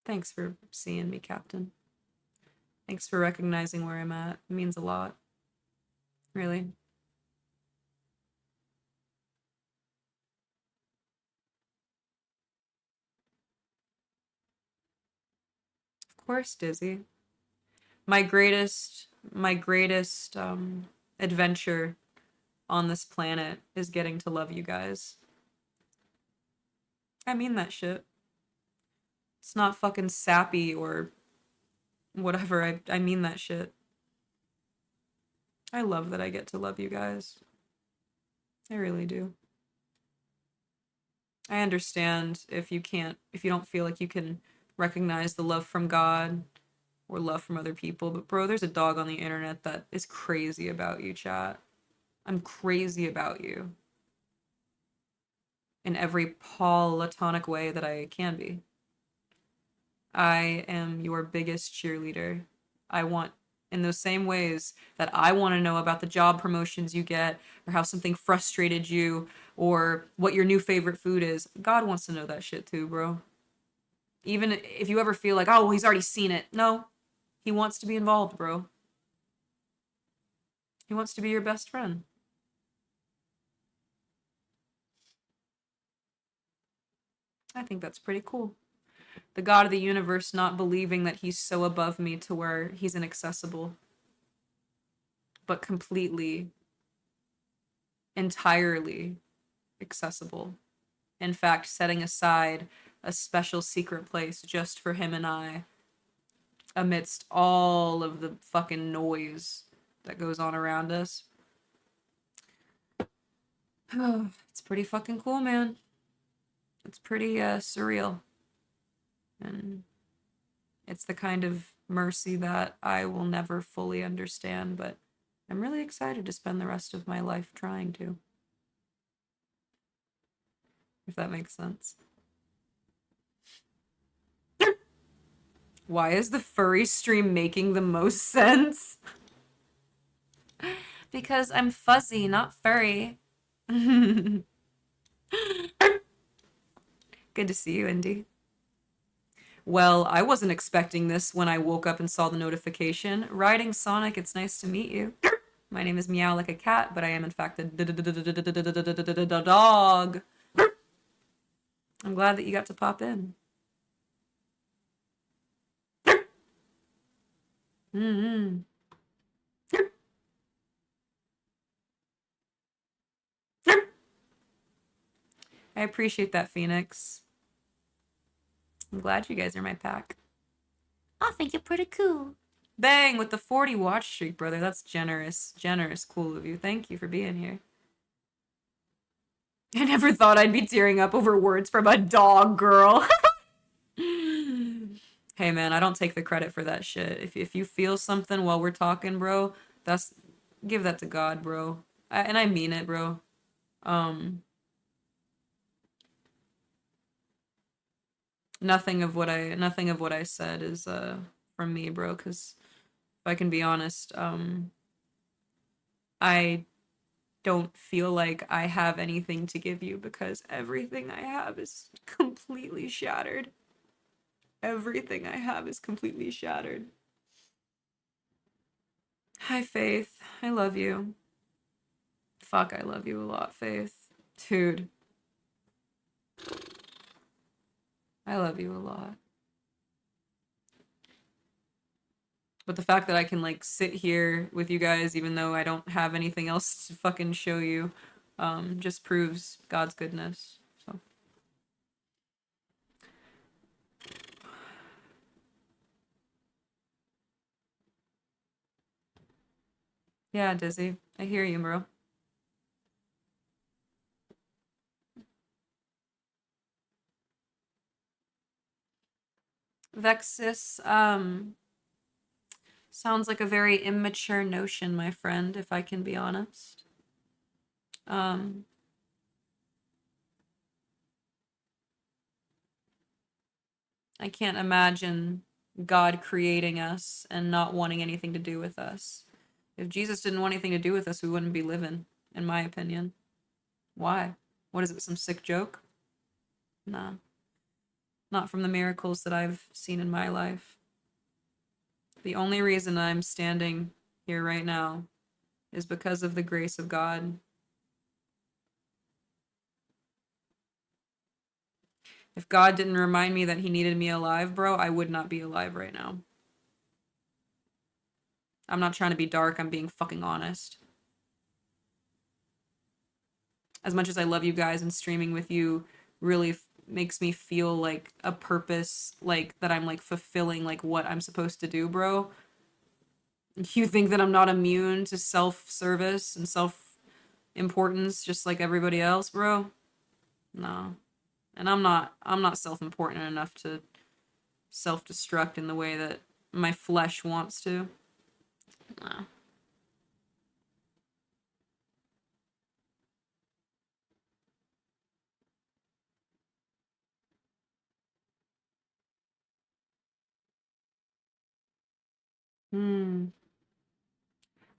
Thanks for seeing me, Captain. Thanks for recognizing where I'm at. It means a lot. Really. Of course, Dizzy. My greatest adventure on this planet is getting to love you guys. I mean that shit. It's not fucking sappy or whatever. I mean that shit. I love that I get to love you guys. I really do. I understand if you don't feel like you can recognize the love from God or love from other people. But bro, there's a dog on the internet that is crazy about you, chat. I'm crazy about you. In every platonic way that I can be. I am your biggest cheerleader. I want, in those same ways that I want to know about the job promotions you get, or how something frustrated you, or what your new favorite food is. God wants to know that shit too, bro. Even if you ever feel like, oh, well, he's already seen it. No, he wants to be involved, bro. He wants to be your best friend. I think that's pretty cool. The God of the universe not believing that he's so above me to where he's inaccessible, but completely, entirely accessible. In fact, setting aside a special secret place just for him and I amidst all of the fucking noise that goes on around us. It's pretty fucking cool, man. It's pretty surreal. And it's the kind of mercy that I will never fully understand, but I'm really excited to spend the rest of my life trying to. If that makes sense. Why is the furry stream making the most sense? Because I'm fuzzy, not furry. Good to see you, Indy. Well, I wasn't expecting this when I woke up and saw the notification. Riding Sonic, it's nice to meet you. My name is Meow like a cat, but I am in fact a dog. I'm glad that you got to pop in. Mm-hmm. I appreciate that, Phoenix. I'm glad you guys are my pack. I think you're pretty cool. Bang, with the 40 watch streak, brother. That's generous. Generous, cool of you. Thank you for being here. I never thought I'd be tearing up over words from a dog girl. Hey, man, I don't take the credit for that shit. If you feel something while we're talking, bro, that's... give that to God, bro. And I mean it, bro. Nothing of what I said is from me, bro, because if I can be honest, I don't feel like I have anything to give you because everything I have is completely shattered. Everything I have is completely shattered. Hi, Faith. I love you. Fuck, I love you a lot, Faith. Dude. I love you a lot. But the fact that I can, like, sit here with you guys even though I don't have anything else to fucking show you, just proves God's goodness. So. Yeah, Dizzy. I hear you, bro. Vexus, sounds like a very immature notion, my friend, if I can be honest. I can't imagine God creating us and not wanting anything to do with us. If Jesus didn't want anything to do with us, we wouldn't be living, in my opinion. Why? What is it, some sick joke? Nah. Not from the miracles that I've seen in my life. The only reason I'm standing here right now is because of the grace of God. If God didn't remind me that he needed me alive, bro, I would not be alive right now. I'm not trying to be dark, I'm being fucking honest. As much as I love you guys and streaming with you really makes me feel like a purpose, like that I'm like fulfilling like what I'm supposed to do, bro. You think that I'm not immune to self-service and self-importance just like everybody else, bro? No. And I'm not self-important enough to self-destruct in the way that my flesh wants to. No.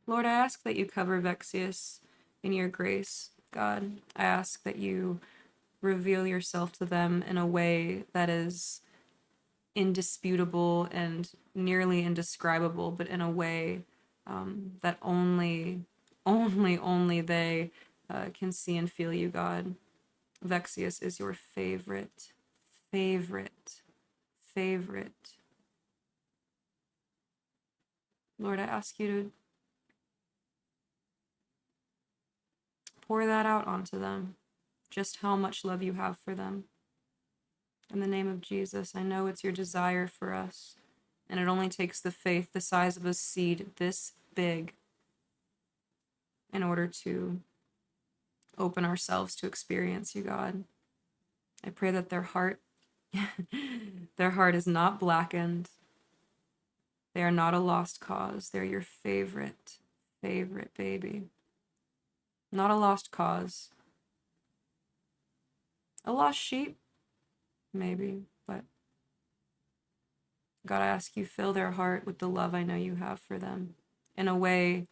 Lord, I ask that you cover Vexius in your grace, God. I ask that you reveal yourself to them in a way that is indisputable and nearly indescribable, but in a way that only they can see and feel you, God. Vexius is your favorite, favorite, favorite. Lord, I ask you to pour that out onto them, just how much love you have for them. In the name of Jesus, I know it's your desire for us, and it only takes the faith the size of a seed this big in order to open ourselves to experience you, God. I pray that their heart is not blackened. They are not a lost cause. They're your favorite, favorite baby. Not a lost cause. A lost sheep, maybe, but God, I ask you, fill their heart with the love I know you have for them in a way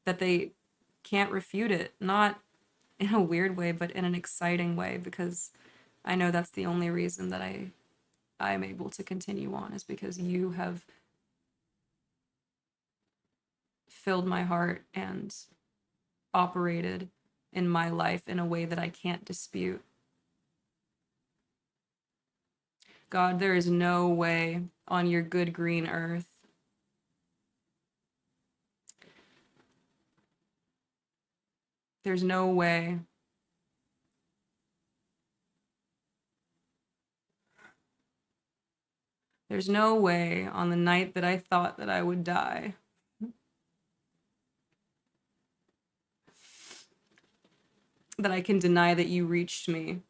that they can't refute it. Not in a weird way, but in an exciting way, because I know that's the only reason that I'm able to continue on, is because you have filled my heart and operated in my life in a way that I can't dispute. God, there is no way on your good green earth there's no way there's no way on the night that I thought that I would die that I can deny that you reached me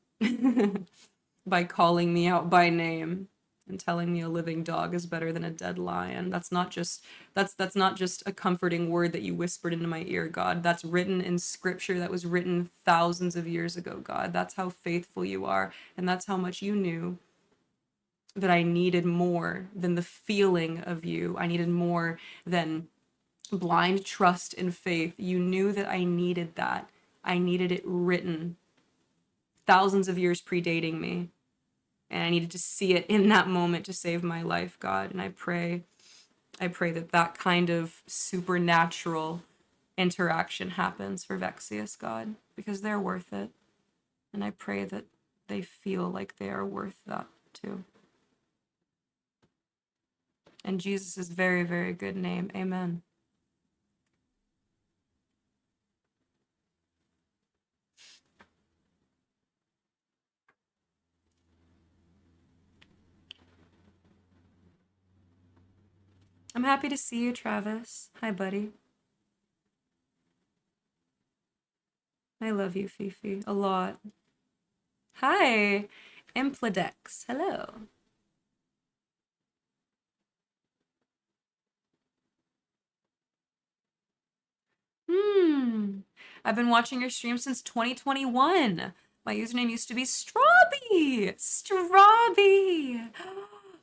by calling me out by name and telling me a living dog is better than a dead lion. That's not just a comforting word that you whispered into my ear, God. That's written in scripture that was written thousands of years ago, God. That's how faithful you are, and that's how much you knew that I needed more than the feeling of you. I needed more than blind trust and faith. You knew that I needed that. I needed it written thousands of years predating me. And I needed to see it in that moment to save my life, God. And I pray that that kind of supernatural interaction happens for Vexius, God, because they're worth it. And I pray that they feel like they are worth that too. In Jesus' very, very good name, amen. I'm happy to see you, Travis. Hi, buddy. I love you, Fifi, a lot. Hi, Implidex. Hello. I've been watching your stream since 2021. My username used to be Strawby. Strawby.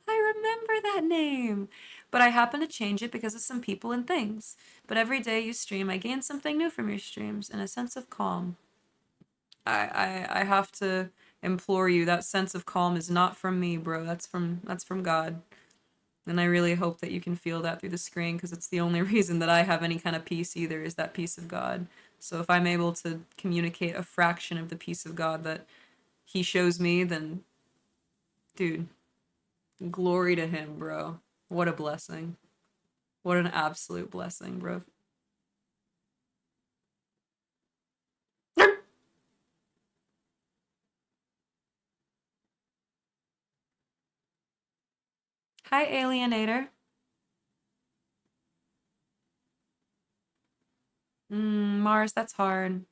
I remember that name. But I happened to change it because of some people and things. But every day you stream, I gain something new from your streams and a sense of calm. I have to implore you, that sense of calm is not from me, bro. That's from God. And I really hope that you can feel that through the screen, because it's the only reason that I have any kind of peace either, is that peace of God. So if I'm able to communicate a fraction of the peace of God that he shows me, then, dude, glory to him, bro. What a blessing. What an absolute blessing, bro. Hi, Alienator. Mars, that's hard.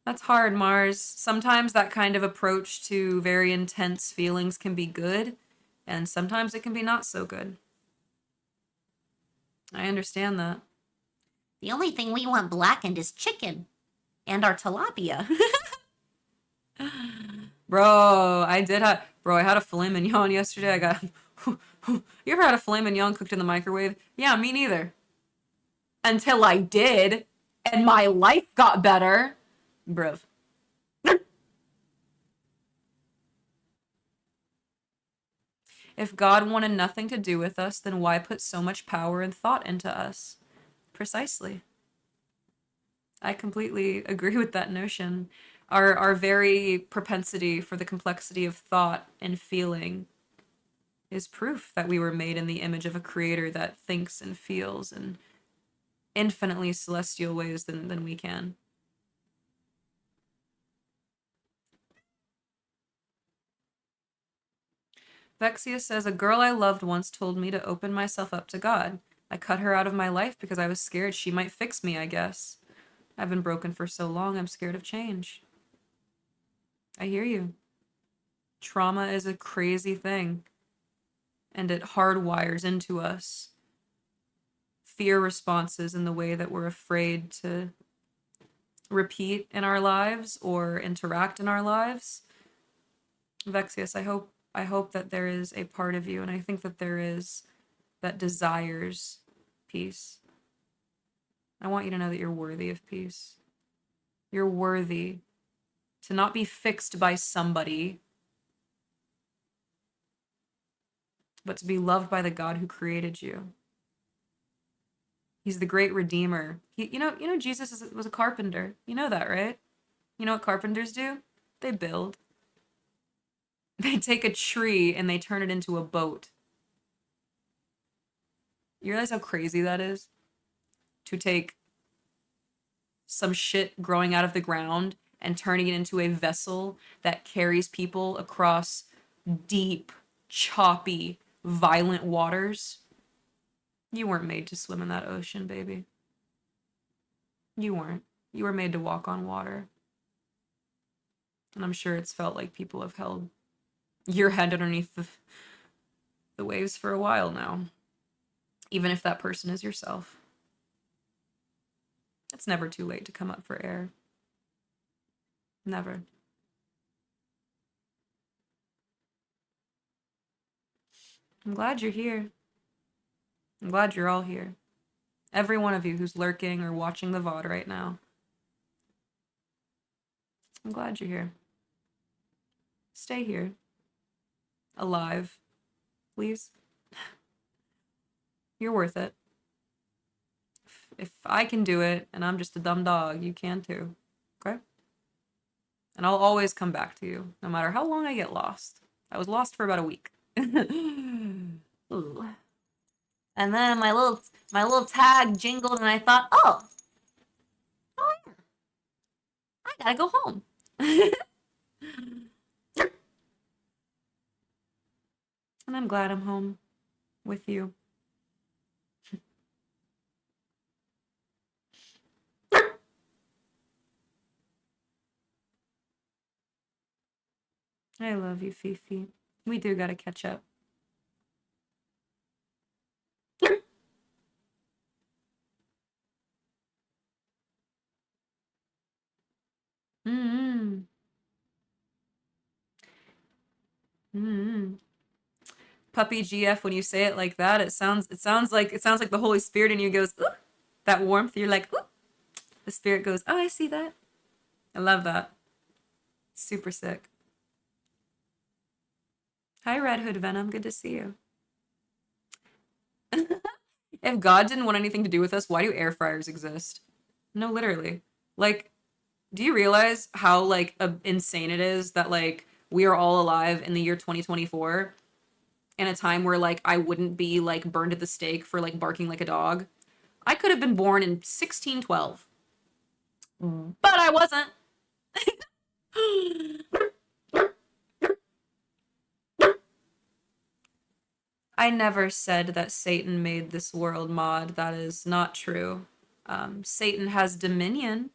That's hard, Mars. Sometimes that kind of approach to very intense feelings can be good, and sometimes it can be not so good. I understand that. The only thing we want blackened is chicken and our tilapia. Bro, I had a filet mignon yesterday. I got. You ever had a filet mignon cooked in the microwave? Yeah, me neither. Until I did, and my life got better. Bruv. If God wanted nothing to do with us, then why put so much power and thought into us? Precisely. I completely agree with that notion. Our very propensity for the complexity of thought and feeling is proof that we were made in the image of a creator that thinks and feels in infinitely celestial ways than we can. Vexia says, a girl I loved once told me to open myself up to God. I cut her out of my life because I was scared she might fix me, I guess. I've been broken for so long, I'm scared of change. I hear you. Trauma is a crazy thing, and it hardwires into us fear responses in the way that we're afraid to repeat in our lives or interact in our lives. Vexius, I hope I hope that there is a part of you, and I think that there is, that desires peace. I want you to know that you're worthy of peace. You're worthy to not be fixed by somebody, but to be loved by the God who created you. He's the great redeemer. Jesus was a carpenter. You know that, right? You know what carpenters do? They build. They take a tree and they turn it into a boat. You realize how crazy that is? To take some shit growing out of the ground and turning it into a vessel that carries people across deep, choppy, violent waters. You weren't made to swim in that ocean, baby. You weren't. You were made to walk on water. And I'm sure it's felt like people have held your head underneath the waves for a while now. Even if that person is yourself. It's never too late to come up for air. Never. I'm glad you're here. I'm glad you're all here. Every one of you who's lurking or watching the VOD right now. I'm glad you're here. Stay here. Alive. Please. You're worth it. If I can do it and I'm just a dumb dog, you can too. Okay? And I'll always come back to you, no matter how long I get lost. I was lost for about a week. Ooh. And then my little tag jingled and I thought, oh yeah, I gotta go home. And I'm glad I'm home with you. I love you, Fifi. We do gotta catch up. Mm-hmm. Mm-hmm. Puppy GF, when you say it like that, it sounds like the Holy Spirit in you goes, ooh, that warmth. You're like, ooh. The spirit goes, oh, I see that. I love that. Super sick. Hi, Red Hood Venom. Good to see you. If God didn't want anything to do with us, why do air fryers exist? No, literally. Like, do you realize how like insane it is that like we are all alive in the year 2024 in a time where like I wouldn't be like burned at the stake for like barking like a dog? I could have been born in 1612, but I wasn't. I never said that Satan made this world, Maud. That is not true. Satan has dominion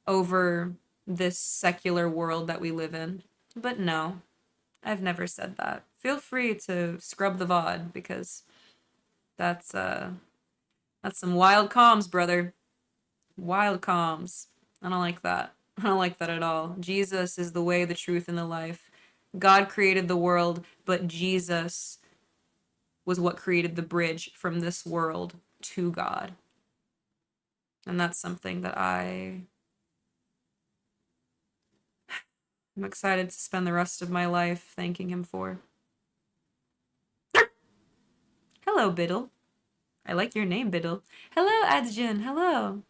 over this secular world that we live in. But no, I've never said that. Feel free to scrub the VOD because that's some wild comms, brother. Wild comms. I don't like that. I don't like that at all. Jesus is the way, the truth, and the life. God created the world, but Jesus was what created the bridge from this world to God. And that's something that I'm excited to spend the rest of my life thanking him for. Hello, Biddle. I like your name, Biddle. Hello, Adjun. Hello.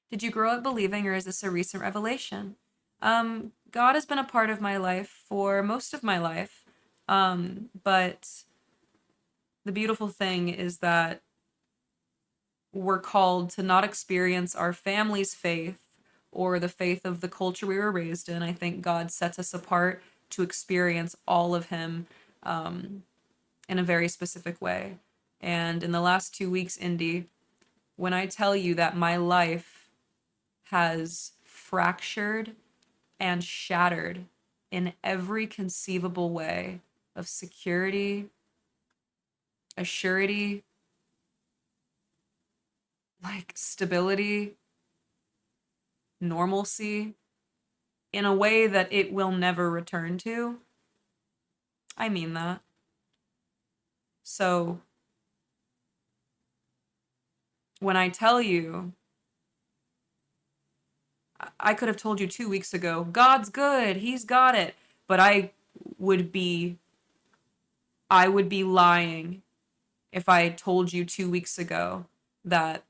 Did you grow up believing, or is this a recent revelation? God has been a part of my life for most of my life. But the beautiful thing is that we're called to not experience our family's faith or the faith of the culture we were raised in. I think God sets us apart to experience all of him in a very specific way. And in the last 2 weeks, Indy, when I tell you that my life has fractured and shattered in every conceivable way of security, assurity, like stability, normalcy in a way that it will never return to. I mean that. So when I tell you, I could have told you 2 weeks ago, God's good, he's got it. But would be I would be lying if I told you 2 weeks ago that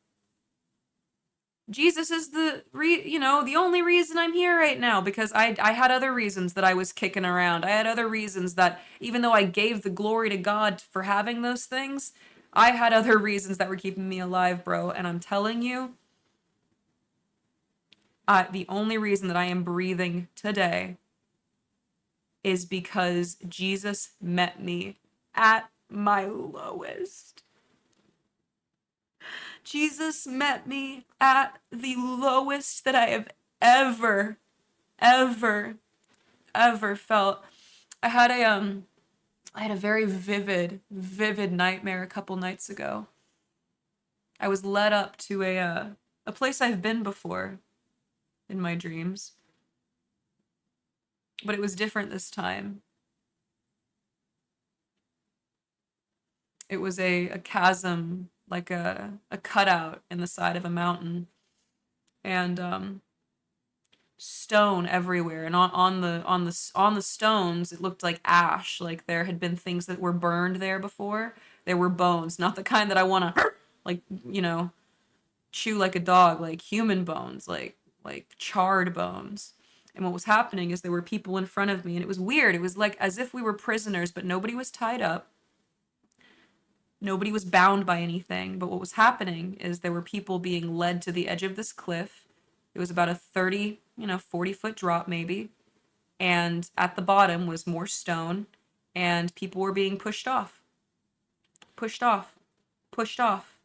Jesus is the only reason I'm here right now, because I had other reasons that I was kicking around. I had other reasons that, even though I gave the glory to God for having those things, I had other reasons that were keeping me alive, bro. And I'm telling you, the only reason that I am breathing today is because Jesus met me at my lowest. Jesus met me at the lowest that I have ever, ever, ever felt. I had a very vivid nightmare a couple nights ago. I was led up to a place I've been before in my dreams, but it was different this time. It was a chasm, like a cutout in the side of a mountain, and stone everywhere, and on the stones it looked like ash, like there had been things that were burned there before. There were bones, not the kind that I want to like, chew like a dog, like human bones, like charred bones. And what was happening is there were people in front of me, and it was weird. It was like as if we were prisoners, but nobody was tied up. Nobody was bound by anything, but what was happening is there were people being led to the edge of this cliff. It was about a 30, 40-foot drop maybe. And at the bottom was more stone, and people were being pushed off. Pushed off. Pushed off.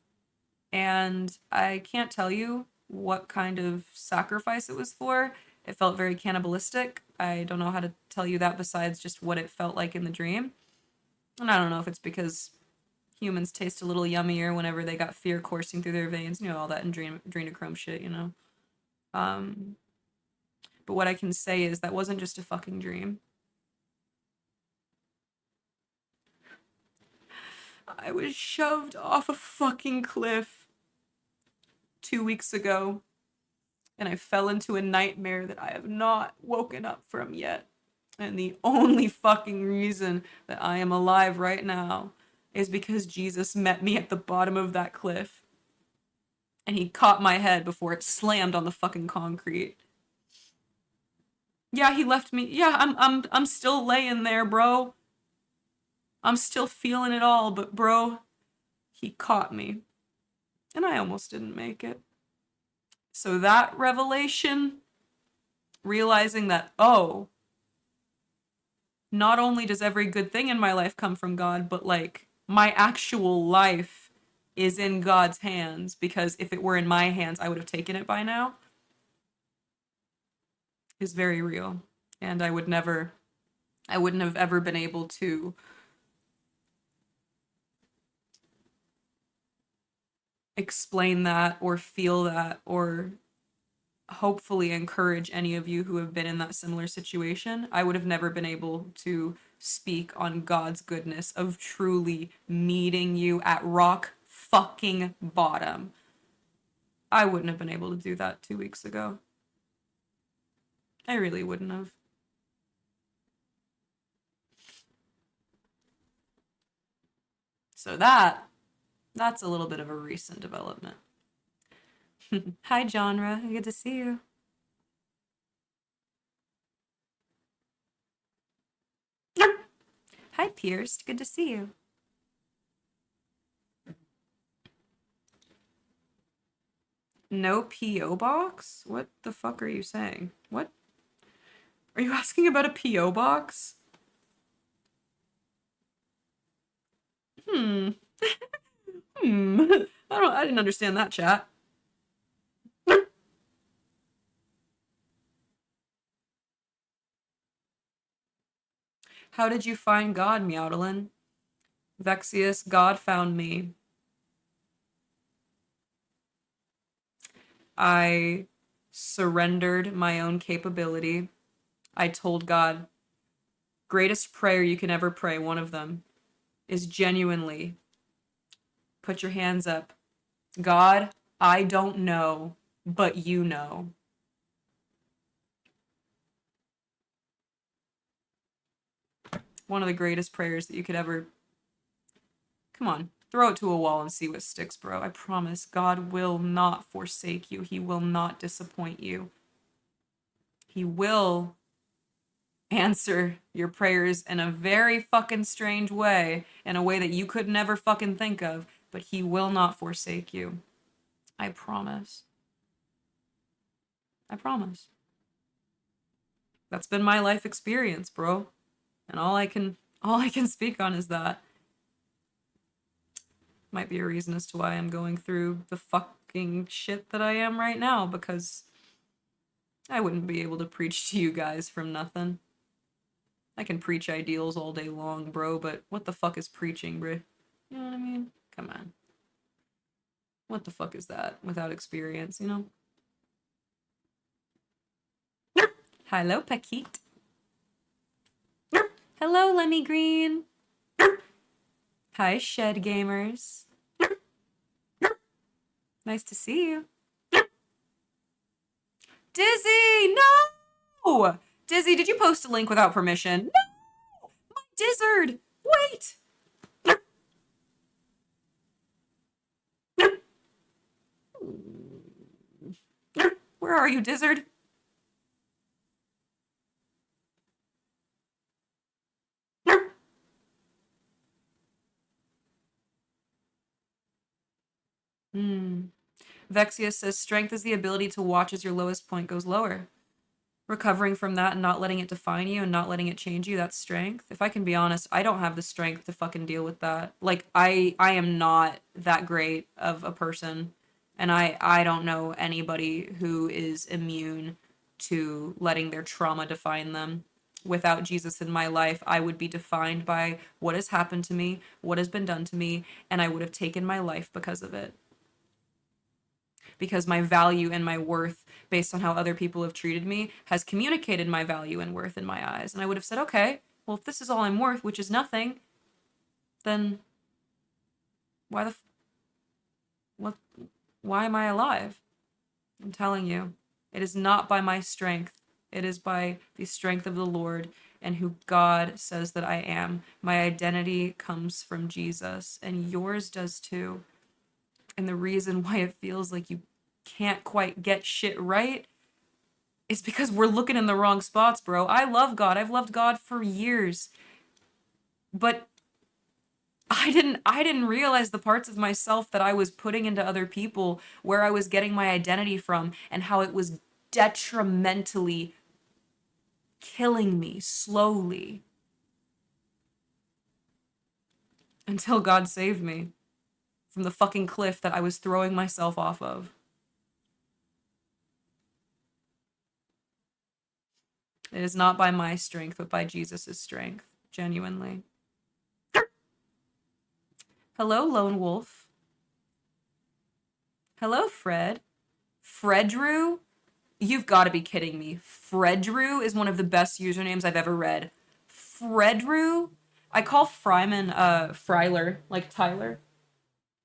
And I can't tell you what kind of sacrifice it was for. It felt very cannibalistic. I don't know how to tell you that besides just what it felt like in the dream. And I don't know if it's because humans taste a little yummier whenever they got fear coursing through their veins, all that adrenochrome shit. But what I can say is that wasn't just a fucking dream. I was shoved off a fucking cliff 2 weeks ago, and I fell into a nightmare that I have not woken up from yet. And the only fucking reason that I am alive right now is because Jesus met me at the bottom of that cliff. And he caught my head before it slammed on the fucking concrete. Yeah, he left me. Yeah, I'm still laying there, bro. I'm still feeling it all, but bro, he caught me. And I almost didn't make it. So that revelation, realizing that, oh, not only does every good thing in my life come from God, but like my actual life is in God's hands, because if it were in my hands, I would have taken it by now, is very real. And I wouldn't have ever been able to explain that or feel that or hopefully encourage any of you who have been in that similar situation. I would have never been able to speak on God's goodness of truly meeting you at rock fucking bottom. I wouldn't have been able to do that 2 weeks ago. I really wouldn't have. So that's a little bit of a recent development. Hi, Genre. Good to see you. Hi, Pierce. Good to see you. No P.O. box? What the fuck are you saying? What? Are you asking about a P.O. box? Hmm. I didn't understand that, chat. How did you find God, MEOWDALYN'? Vexius, God found me. I surrendered my own capability. I told God, greatest prayer you can ever pray, one of them, is genuinely put your hands up. God, I don't know, but you know. One of the greatest prayers that you could ever. Come on, throw it to a wall and see what sticks, bro. I promise God will not forsake you. He will not disappoint you. He will answer your prayers in a very fucking strange way, in a way that you could never fucking think of, but he will not forsake you. I promise. I promise. That's been my life experience, bro. And all I can speak on is that. Might be a reason as to why I'm going through the fucking shit that I am right now, because I wouldn't be able to preach to you guys from nothing. I can preach ideals all day long, bro, but what the fuck is preaching, bro? You know what I mean? Come on. What the fuck is that without experience, you know? Hello, Paquette. Hello, Lemmy Green. Hi, Shed Gamers. Nice to see you. Dizzy, no! Dizzy, did you post a link without permission? No! My Dizzard! Wait! Where are you, Dizzard? Vexia says, strength is the ability to watch as your lowest point goes lower. Recovering from that and not letting it define you and not letting it change you, that's strength. If I can be honest, I don't have the strength to fucking deal with that. Like, I am not that great of a person. And I don't know anybody who is immune to letting their trauma define them. Without Jesus in my life, I would be defined by what has happened to me, what has been done to me, and I would have taken my life because of it. Because my value and my worth, based on how other people have treated me, has communicated my value and worth in my eyes. And I would have said, okay, well, if this is all I'm worth, which is nothing, then why am I alive? I'm telling you, it is not by my strength. It is by the strength of the Lord and who God says that I am. My identity comes from Jesus, and yours does too. And the reason why it feels like you can't quite get shit right is because we're looking in the wrong spots, bro. I love God. I've loved God for years. But I didn't realize the parts of myself that I was putting into other people, where I was getting my identity from, and how it was detrimentally killing me slowly until God saved me from the fucking cliff that I was throwing myself off of. It is not by my strength, but by Jesus' strength, genuinely. Hello, Lone Wolf. Hello, Fred. Fredrew? You've got to be kidding me. Fredrew is one of the best usernames I've ever read. Fredrew? I call Fryman, Fryler, like Tyler.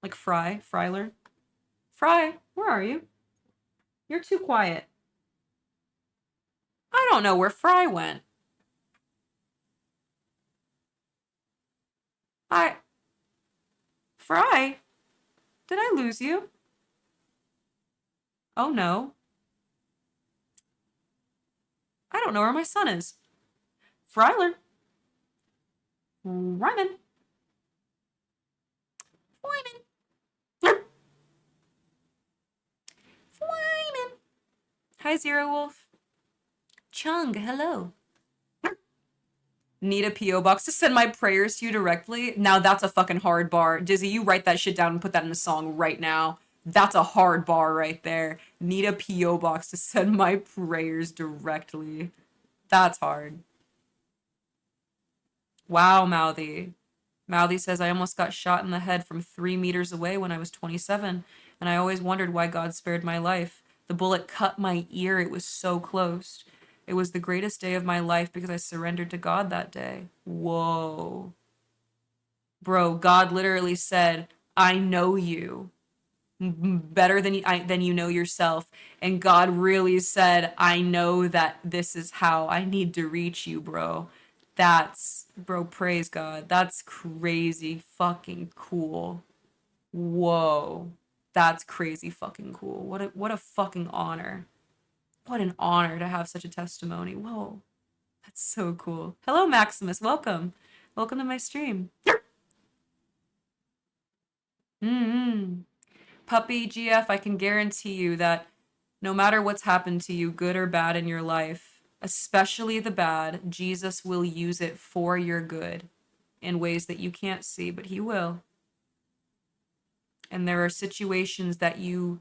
Like Fryler. Fry, where are you? You're too quiet. I don't know where Fry went. Fry? Did I lose you? Oh no. I don't know where my son is. Fryler. Ryman. Flyman. Flyman. Hi, Zero Wolf. Chung, hello. Need a P.O. box to send my prayers to you directly? Now that's a fucking hard bar. Dizzy, you write that shit down and put that in a song right now. That's a hard bar right there. Need a P.O. box to send my prayers directly. That's hard. Wow, Mouthy. Mouthy says, I almost got shot in the head from 3 meters away when I was 27, and I always wondered why God spared my life. The bullet cut my ear. It was so close. It was the greatest day of my life because I surrendered to God that day. Whoa. Bro, God literally said, I know you better than you know yourself. And God really said, I know that this is how I need to reach you, bro. Bro, praise God. That's crazy fucking cool. Whoa. That's crazy fucking cool. What a fucking honor. What an honor to have such a testimony. Whoa. That's so cool. Hello, Maximus. Welcome. Welcome to my stream. Mm-hmm. Puppy GF, I can guarantee you that no matter what's happened to you, good or bad in your life, especially the bad, Jesus will use it for your good in ways that you can't see, but he will. And there are situations that you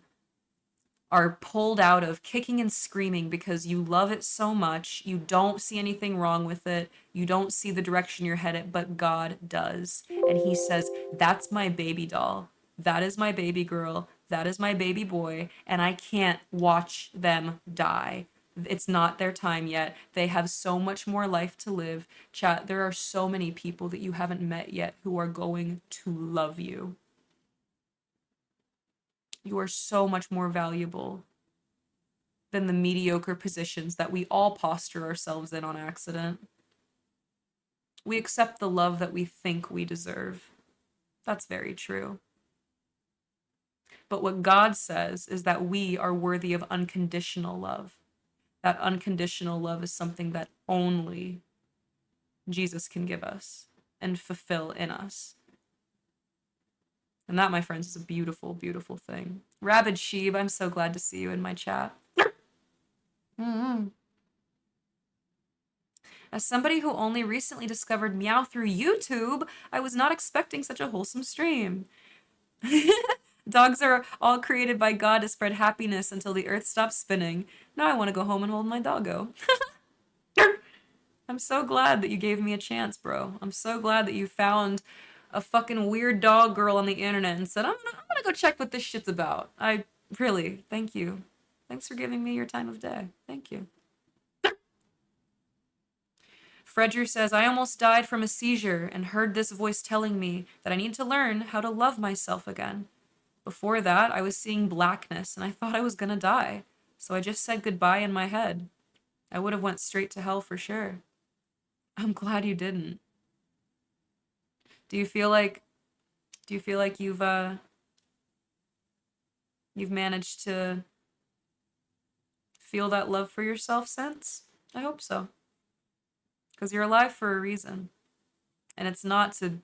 are pulled out of kicking and screaming because you love it so much. You don't see anything wrong with it. You don't see the direction you're headed, but God does. And he says, that's my baby doll. That is my baby girl. That is my baby boy. And I can't watch them die. It's not their time yet. They have so much more life to live. Chat, there are so many people that you haven't met yet who are going to love you. You are so much more valuable than the mediocre positions that we all posture ourselves in on accident. We accept the love that we think we deserve. That's very true. But what God says is that we are worthy of unconditional love. That unconditional love is something that only Jesus can give us and fulfill in us. And that, my friends, is a beautiful, beautiful thing. Rabid Sheeb, I'm so glad to see you in my chat. Mm-hmm. As somebody who only recently discovered Meow through YouTube, I was not expecting such a wholesome stream. Dogs are all created by God to spread happiness until the earth stops spinning. Now I want to go home and hold my doggo. I'm so glad that you gave me a chance, bro. I'm so glad that you found a fucking weird dog girl on the internet and said, I'm gonna go check what this shit's about. I really, thank you. Thanks for giving me your time of day. Thank you. Fredger says, I almost died from a seizure and heard this voice telling me that I need to learn how to love myself again. Before that, I was seeing blackness and I thought I was gonna die. So I just said goodbye in my head. I would have went straight to hell for sure. I'm glad you didn't. Do you feel like you've managed to feel that love for yourself since? I hope so. Because you're alive for a reason. And it's not to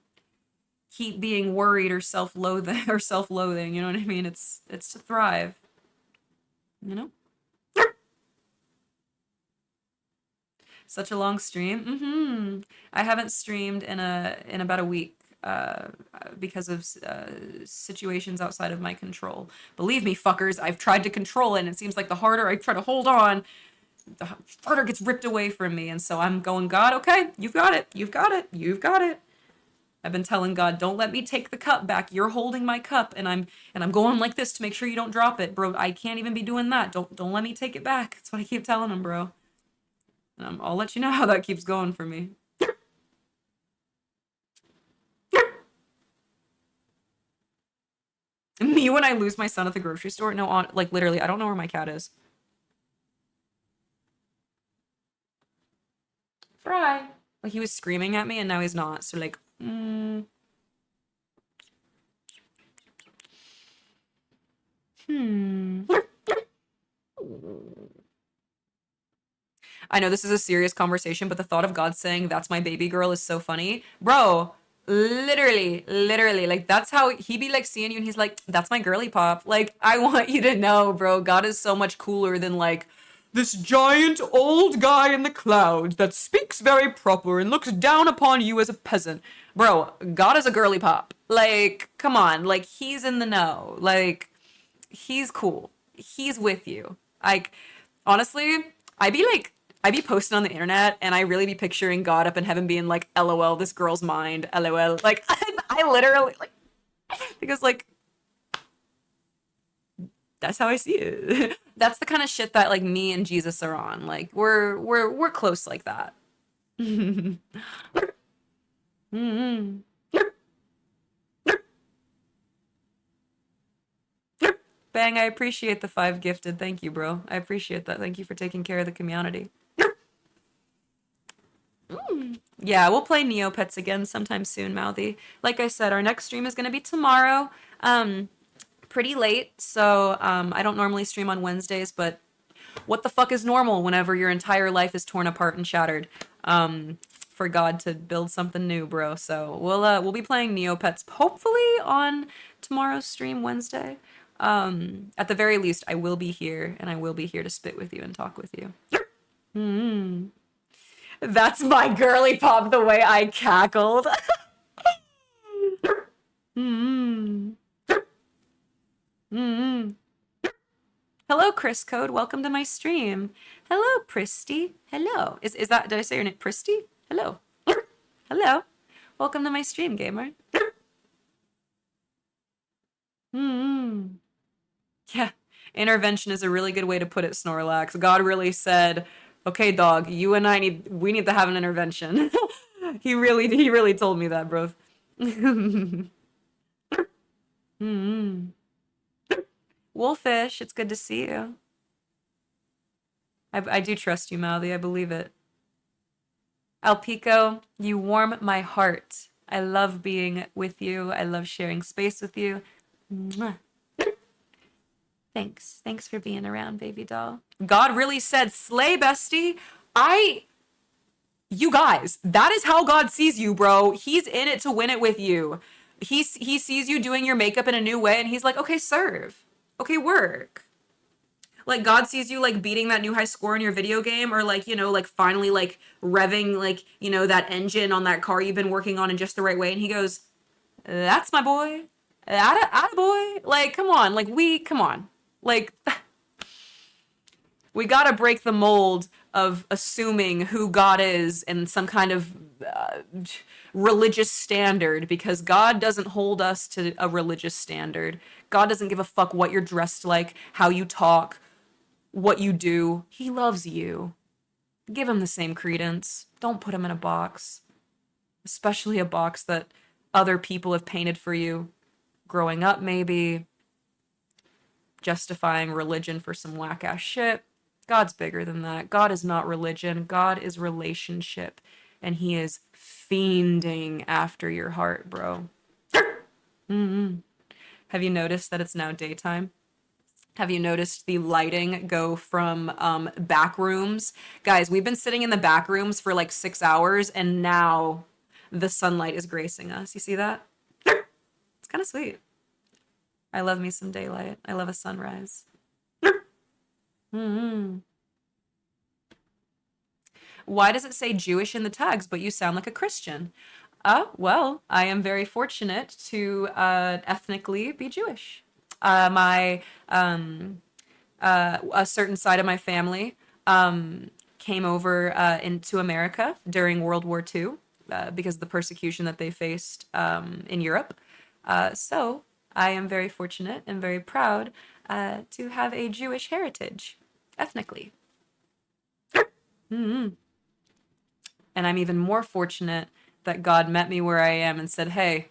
keep being worried or self-loathing, you know what I mean? It's to thrive. You know? Such a long stream. I haven't streamed in about a week because of situations outside of my control. Believe me, fuckers, I've tried to control it, and it seems like the harder I try to hold on, the harder gets ripped away from me. And so I'm going, God, okay, you've got it. You've got it. You've got it. I've been telling God, don't let me take the cup back. You're holding my cup, and I'm going like this to make sure you don't drop it, bro. I can't even be doing that. Don't let me take it back. That's what I keep telling him, bro. And I'll let you know how that keeps going for me. Me when I lose my son at the grocery store. No, like literally, I don't know where my cat is. Fry. Like he was screaming at me, and now he's not. So like, I know this is a serious conversation, but the thought of God saying, that's my baby girl is so funny. Bro, literally, like that's how he be like seeing you and he's like, that's my girly pop. Like, I want you to know, bro, God is so much cooler than like this giant old guy in the clouds that speaks very proper and looks down upon you as a peasant. Bro, God is a girly pop. Like, come on, like he's in the know. Like, he's cool. He's with you. Like, honestly, I be posting on the internet and I really be picturing God up in heaven being like, LOL, this girl's mind, LOL. Like, I literally, like, because like, that's how I see it. That's the kind of shit that like me and Jesus are on. Like we're close like that. Mm-hmm. Bang, I appreciate the 5 gifted. Thank you, bro. I appreciate that. Thank you for taking care of the community. Yeah, we'll play Neopets again sometime soon, Mouthy. Like I said, our next stream is going to be tomorrow. Pretty late, so I don't normally stream on Wednesdays, but what the fuck is normal whenever your entire life is torn apart and shattered? For God to build something new, bro. So we'll be playing Neopets hopefully on tomorrow's stream Wednesday. At the very least, I will be here, and I will be here to spit with you and talk with you. Mm. That's my girly pop, the way I cackled. Mm. Mm. Hello, Chris Code. Welcome to my stream. Hello, Pristy. Hello. Is that, did I say your name? Pristy? Hello. Hello. Welcome to my stream, gamer. Mm. Yeah. Intervention is a really good way to put it, Snorlax. God really said, okay, dog, we need to have an intervention. He really told me that, bro. Mm. Wolfish, it's good to see you. I do trust you, Mouthy. I believe it. Alpico, you warm my heart. I love being with you. I love sharing space with you. Mwah. Thanks. Thanks for being around, baby doll. God really said, slay, bestie. You guys, that is how God sees you, bro. He's in it to win it with you. He sees you doing your makeup in a new way, and he's like, okay, serve. Okay, work. Like God sees you like beating that new high score in your video game, or like, like finally like revving like, that engine on that car you've been working on in just the right way. And he goes, that's my boy. Atta boy. Like, come on. Come on. Like, we gotta break the mold of assuming who God is in some kind of religious standard, because God doesn't hold us to a religious standard. God doesn't give a fuck what you're dressed like, how you talk, what you do. He loves you. Give him the same credence. Don't put him in a box, especially a box that other people have painted for you growing up, maybe justifying religion for some whack ass shit. God's bigger than that. God is not religion. God is relationship, and he is fiending after your heart, bro. Mm-hmm. Have you noticed that it's now daytime? Have you noticed the lighting go from back rooms? Guys, we've been sitting in the back rooms for like 6 hours, and now the sunlight is gracing us. You see that? It's kind of sweet. I love me some daylight. I love a sunrise. Mm-hmm. Why does it say Jewish in the tags, but you sound like a Christian? Well, I am very fortunate to ethnically be Jewish. A certain side of my family came over into America during World War II because of the persecution that they faced in Europe. So I am very fortunate and very proud to have a Jewish heritage, ethnically. Mm-hmm. And I'm even more fortunate that God met me where I am and said, hey,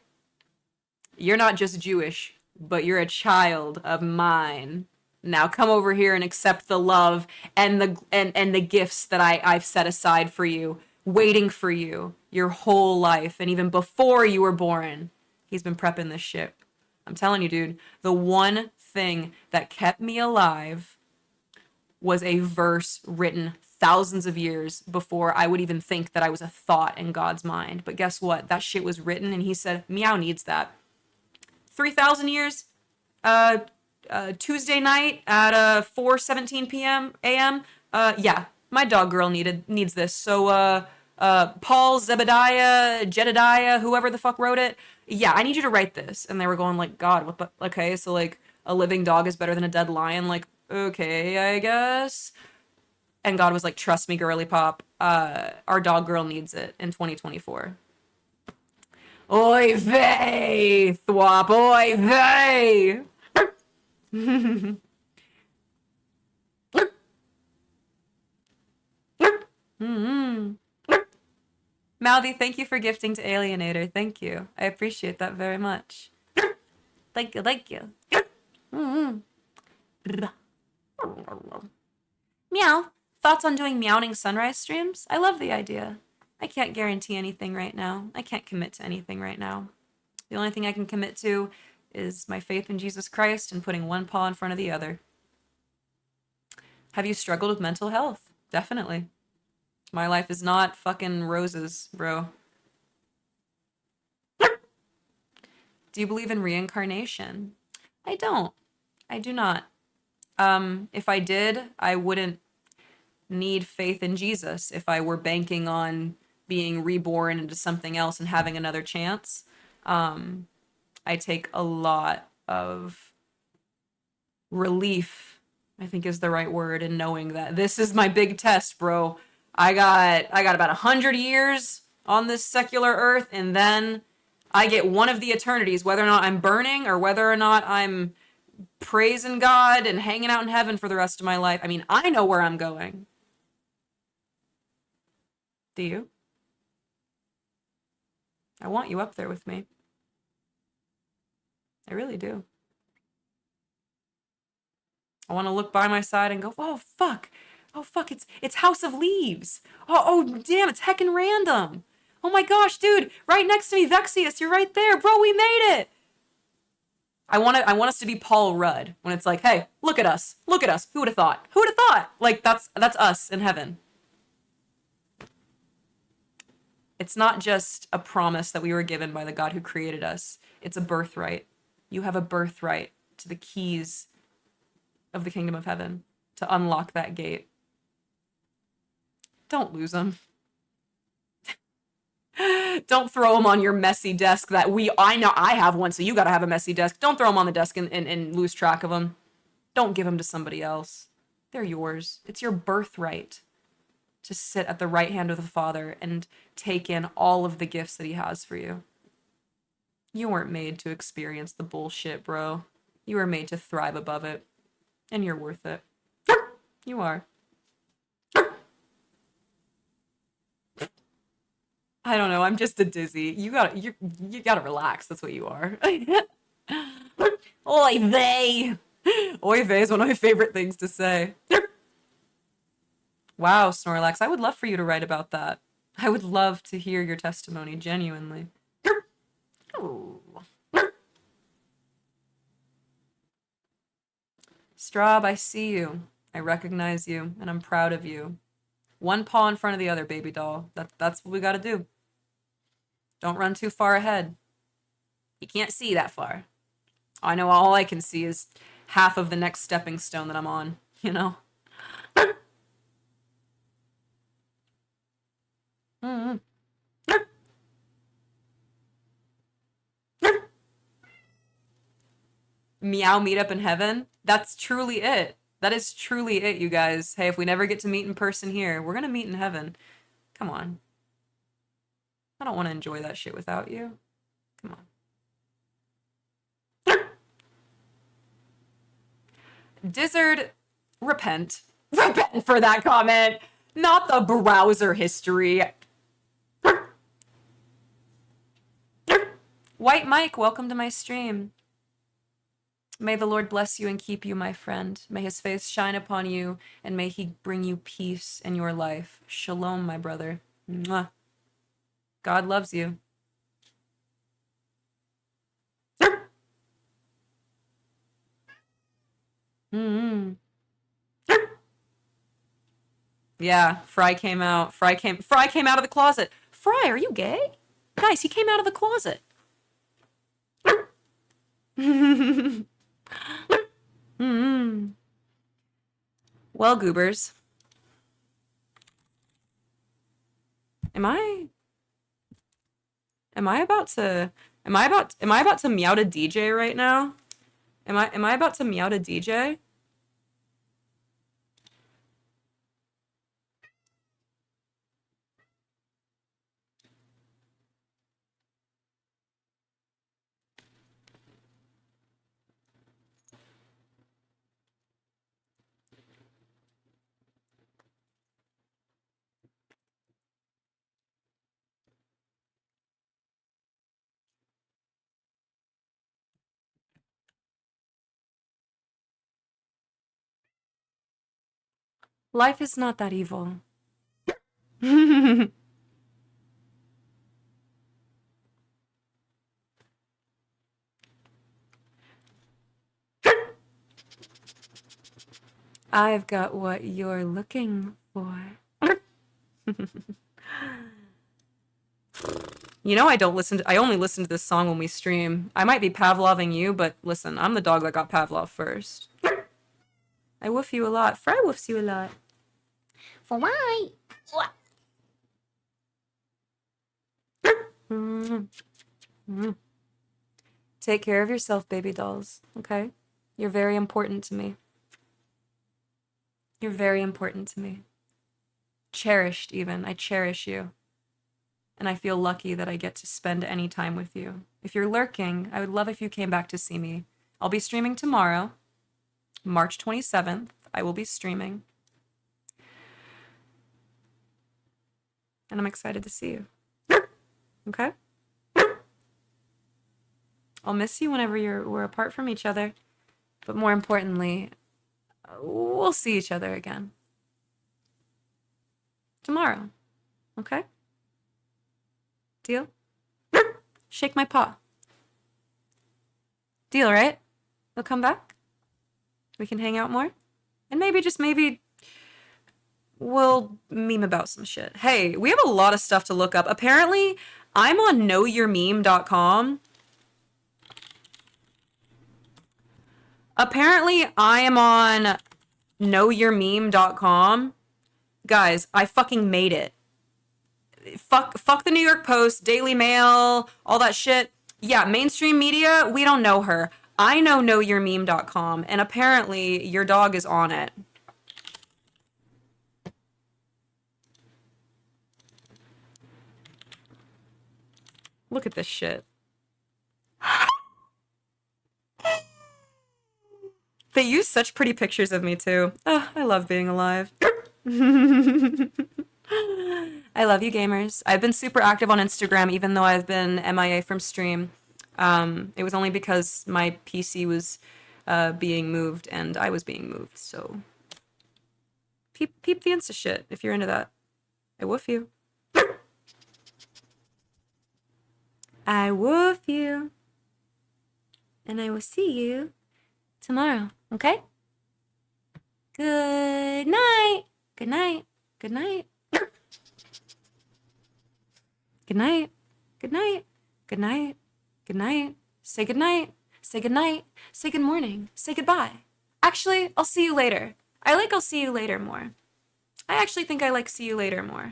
you're not just Jewish, but you're a child of mine. Now come over here and accept the love and the gifts that I've set aside for you, waiting for you your whole life. And even before you were born, he's been prepping this shit. I'm telling you, dude, the one thing that kept me alive was a verse written thousands of years before I would even think that I was a thought in God's mind. But guess what? That shit was written, and he said, Meow needs that. 3,000 years, Tuesday night at 4:17 p.m. a.m. Yeah, my dog girl needs this. So Paul, Zebediah, Jedediah, whoever the fuck wrote it, yeah, I need you to write this. And they were going like, God, what the, okay, so like a living dog is better than a dead lion. Like, okay, I guess. And God was like, trust me, girly pop, our dog girl needs it in 2024. Oy vey, Thwop, oy vey. Mm-hmm. Mouthy, thank you for gifting to Alienator. Thank you. I appreciate that very much. Thank you, thank you. Mm-hmm. Meow. Thoughts on doing meowing sunrise streams? I love the idea. I can't guarantee anything right now. I can't commit to anything right now. The only thing I can commit to is my faith in Jesus Christ and putting one paw in front of the other. Have you struggled with mental health? Definitely. My life is not fucking roses, bro. Do you believe in reincarnation? I don't. I do not. If I did, I wouldn't need faith in Jesus if I were banking on being reborn into something else and having another chance. I take a lot of relief, I think is the right word, in knowing that this is my big test, bro. I got about 100 years on this secular earth, and then I get one of the eternities, whether or not I'm burning or whether or not I'm praising God and hanging out in heaven for the rest of my life. I mean, I know where I'm going. Do you? I want you up there with me. I really do. I want to look by my side and go, oh fuck, oh fuck, it's House of Leaves. Oh damn, it's heckin' random. Oh my gosh, dude, right next to me, Vexius, you're right there, bro. We made it. I want us to be Paul Rudd when it's like, hey, look at us. Who would have thought? Like that's us in heaven. It's not just a promise that we were given by the God who created us. It's a birthright. You have a birthright to the keys of the kingdom of heaven to unlock that gate. Don't lose them. Don't throw them on your messy desk that I know I have one, so you gotta have a messy desk. Don't throw them on the desk and lose track of them. Don't give them to somebody else. They're yours. It's your birthright to sit at the right hand of the Father and take in all of the gifts that he has for you. You weren't made to experience the bullshit, bro. You were made to thrive above it. And you're worth it. You are. I don't know. I'm just a dizzy. You gotta relax. That's what you are. Oy vey. Oy vey is one of my favorite things to say. Wow, Snorlax. I would love for you to write about that. I would love to hear your testimony, genuinely. Straub, I see you. I recognize you, and I'm proud of you. One paw in front of the other, baby doll. That's what we gotta do. Don't run too far ahead. You can't see that far. I know all I can see is half of the next stepping stone that I'm on, you know? Mm-hmm. Meow meetup in heaven? That's truly it. That is truly it, you guys. Hey, if we never get to meet in person here, we're gonna meet in heaven. Come on. I don't want to enjoy that shit without you. Come on. Dizzard, repent. Repent for that comment. Not the browser history. White Mike, welcome to my stream. May the Lord bless you and keep you, my friend. May his face shine upon you, and may he bring you peace in your life. Shalom, my brother. Mwah. God loves you. Mm-hmm. Yeah, Fry came out. Fry came out of the closet. Fry, are you gay? Guys, he came out of the closet. Mm-hmm. Well, goobers. Am I about to meow to DJ right now? Am I about to meow to DJ? Life is not that evil. I've got what you're looking for. You know, I only listen to this song when we stream. I might be Pavloving you, but listen, I'm the dog that got Pavlov first. I woof you a lot. Fry woofs you a lot. For why? Take care of yourself, baby dolls, okay? You're very important to me. You're very important to me. Cherished, even. I cherish you. And I feel lucky that I get to spend any time with you. If you're lurking, I would love if you came back to see me. I'll be streaming tomorrow, March 27th. I will be streaming. And I'm excited to see you. Okay? I'll miss you whenever we're apart from each other. But more importantly, we'll see each other again. Tomorrow. Okay? Deal? Shake my paw. Deal, right? You'll come back? We can hang out more? And maybe, just maybe, we'll meme about some shit. Hey, we have a lot of stuff to look up. Apparently, I'm on knowyourmeme.com. Apparently, I am on knowyourmeme.com. Guys, I fucking made it. Fuck the New York Post, Daily Mail, all that shit. Yeah, mainstream media, we don't know her. I know knowyourmeme.com, and apparently your dog is on it. Look at this shit. They use such pretty pictures of me, too. Oh, I love being alive. I love you, gamers. I've been super active on Instagram, even though I've been MIA from stream. It was only because my PC was being moved and I was being moved, so... Peep the Insta shit, if you're into that. I woof you. I woof you. And I will see you tomorrow, okay? Good night. Good night. Good night. Good night. Good night. Good night. Good night. Say good night. Say good night. Say good morning. Say goodbye. Actually, I'll see you later. I like I'll see you later more. I actually think I like see you later more.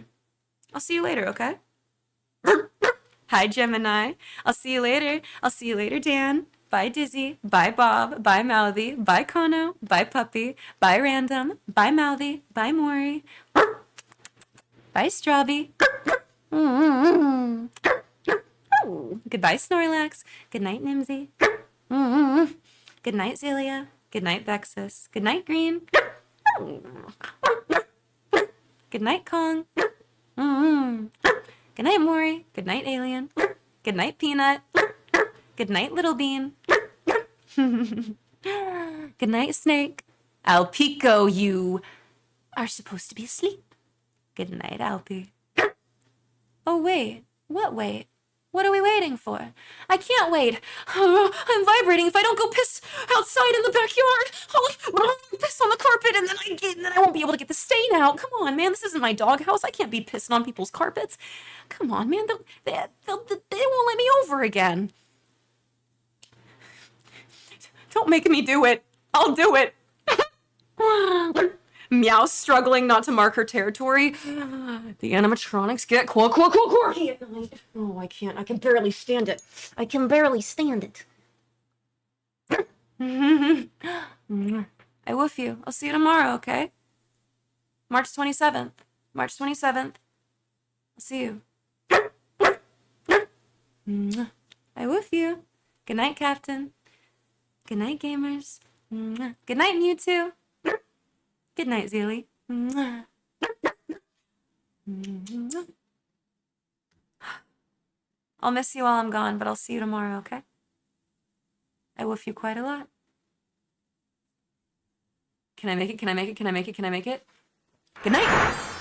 I'll see you later, okay? Hi, Gemini. I'll see you later. I'll see you later, Dan. Bye, Dizzy. Bye, Bob. Bye, Mouthy. Bye, Kono. Bye, Puppy. Bye, Random. Bye, Mouthy. Bye, Maury. Bye, Strawby. Goodbye, Snorlax. Good night, Nimsy. Good night, Zelia. Good night, Vexus. Good night, Green. Good night, Kong. Good night, Maury. Good night, Alien. Good night, Peanut. Good night, Little Bean. Good night, Snake. Alpico, you are supposed to be asleep. Good night, Alpi. Oh, wait. What wait? What are we waiting for? I can't wait. I'm vibrating. If I don't go piss outside in the backyard, I'll piss on the carpet and then I won't be able to get the stain out. Come on, man. This isn't my doghouse. I can't be pissing on people's carpets. Come on, man. They won't let me over again. Don't make me do it. I'll do it. Meow struggling not to mark her territory. The animatronics get quirky at night. Oh, I can't. I can barely stand it. I can barely stand it. I woof you. I'll see you tomorrow, okay? March 27th. March 27th. I'll see you. I woof you. Good night, Captain. Good night, gamers. Good night, Mewtwo. Good night, Zealy. I'll miss you while I'm gone, but I'll see you tomorrow, okay? I woof you quite a lot. Can I make it? Can I make it? Can I make it? Can I make it? Good night.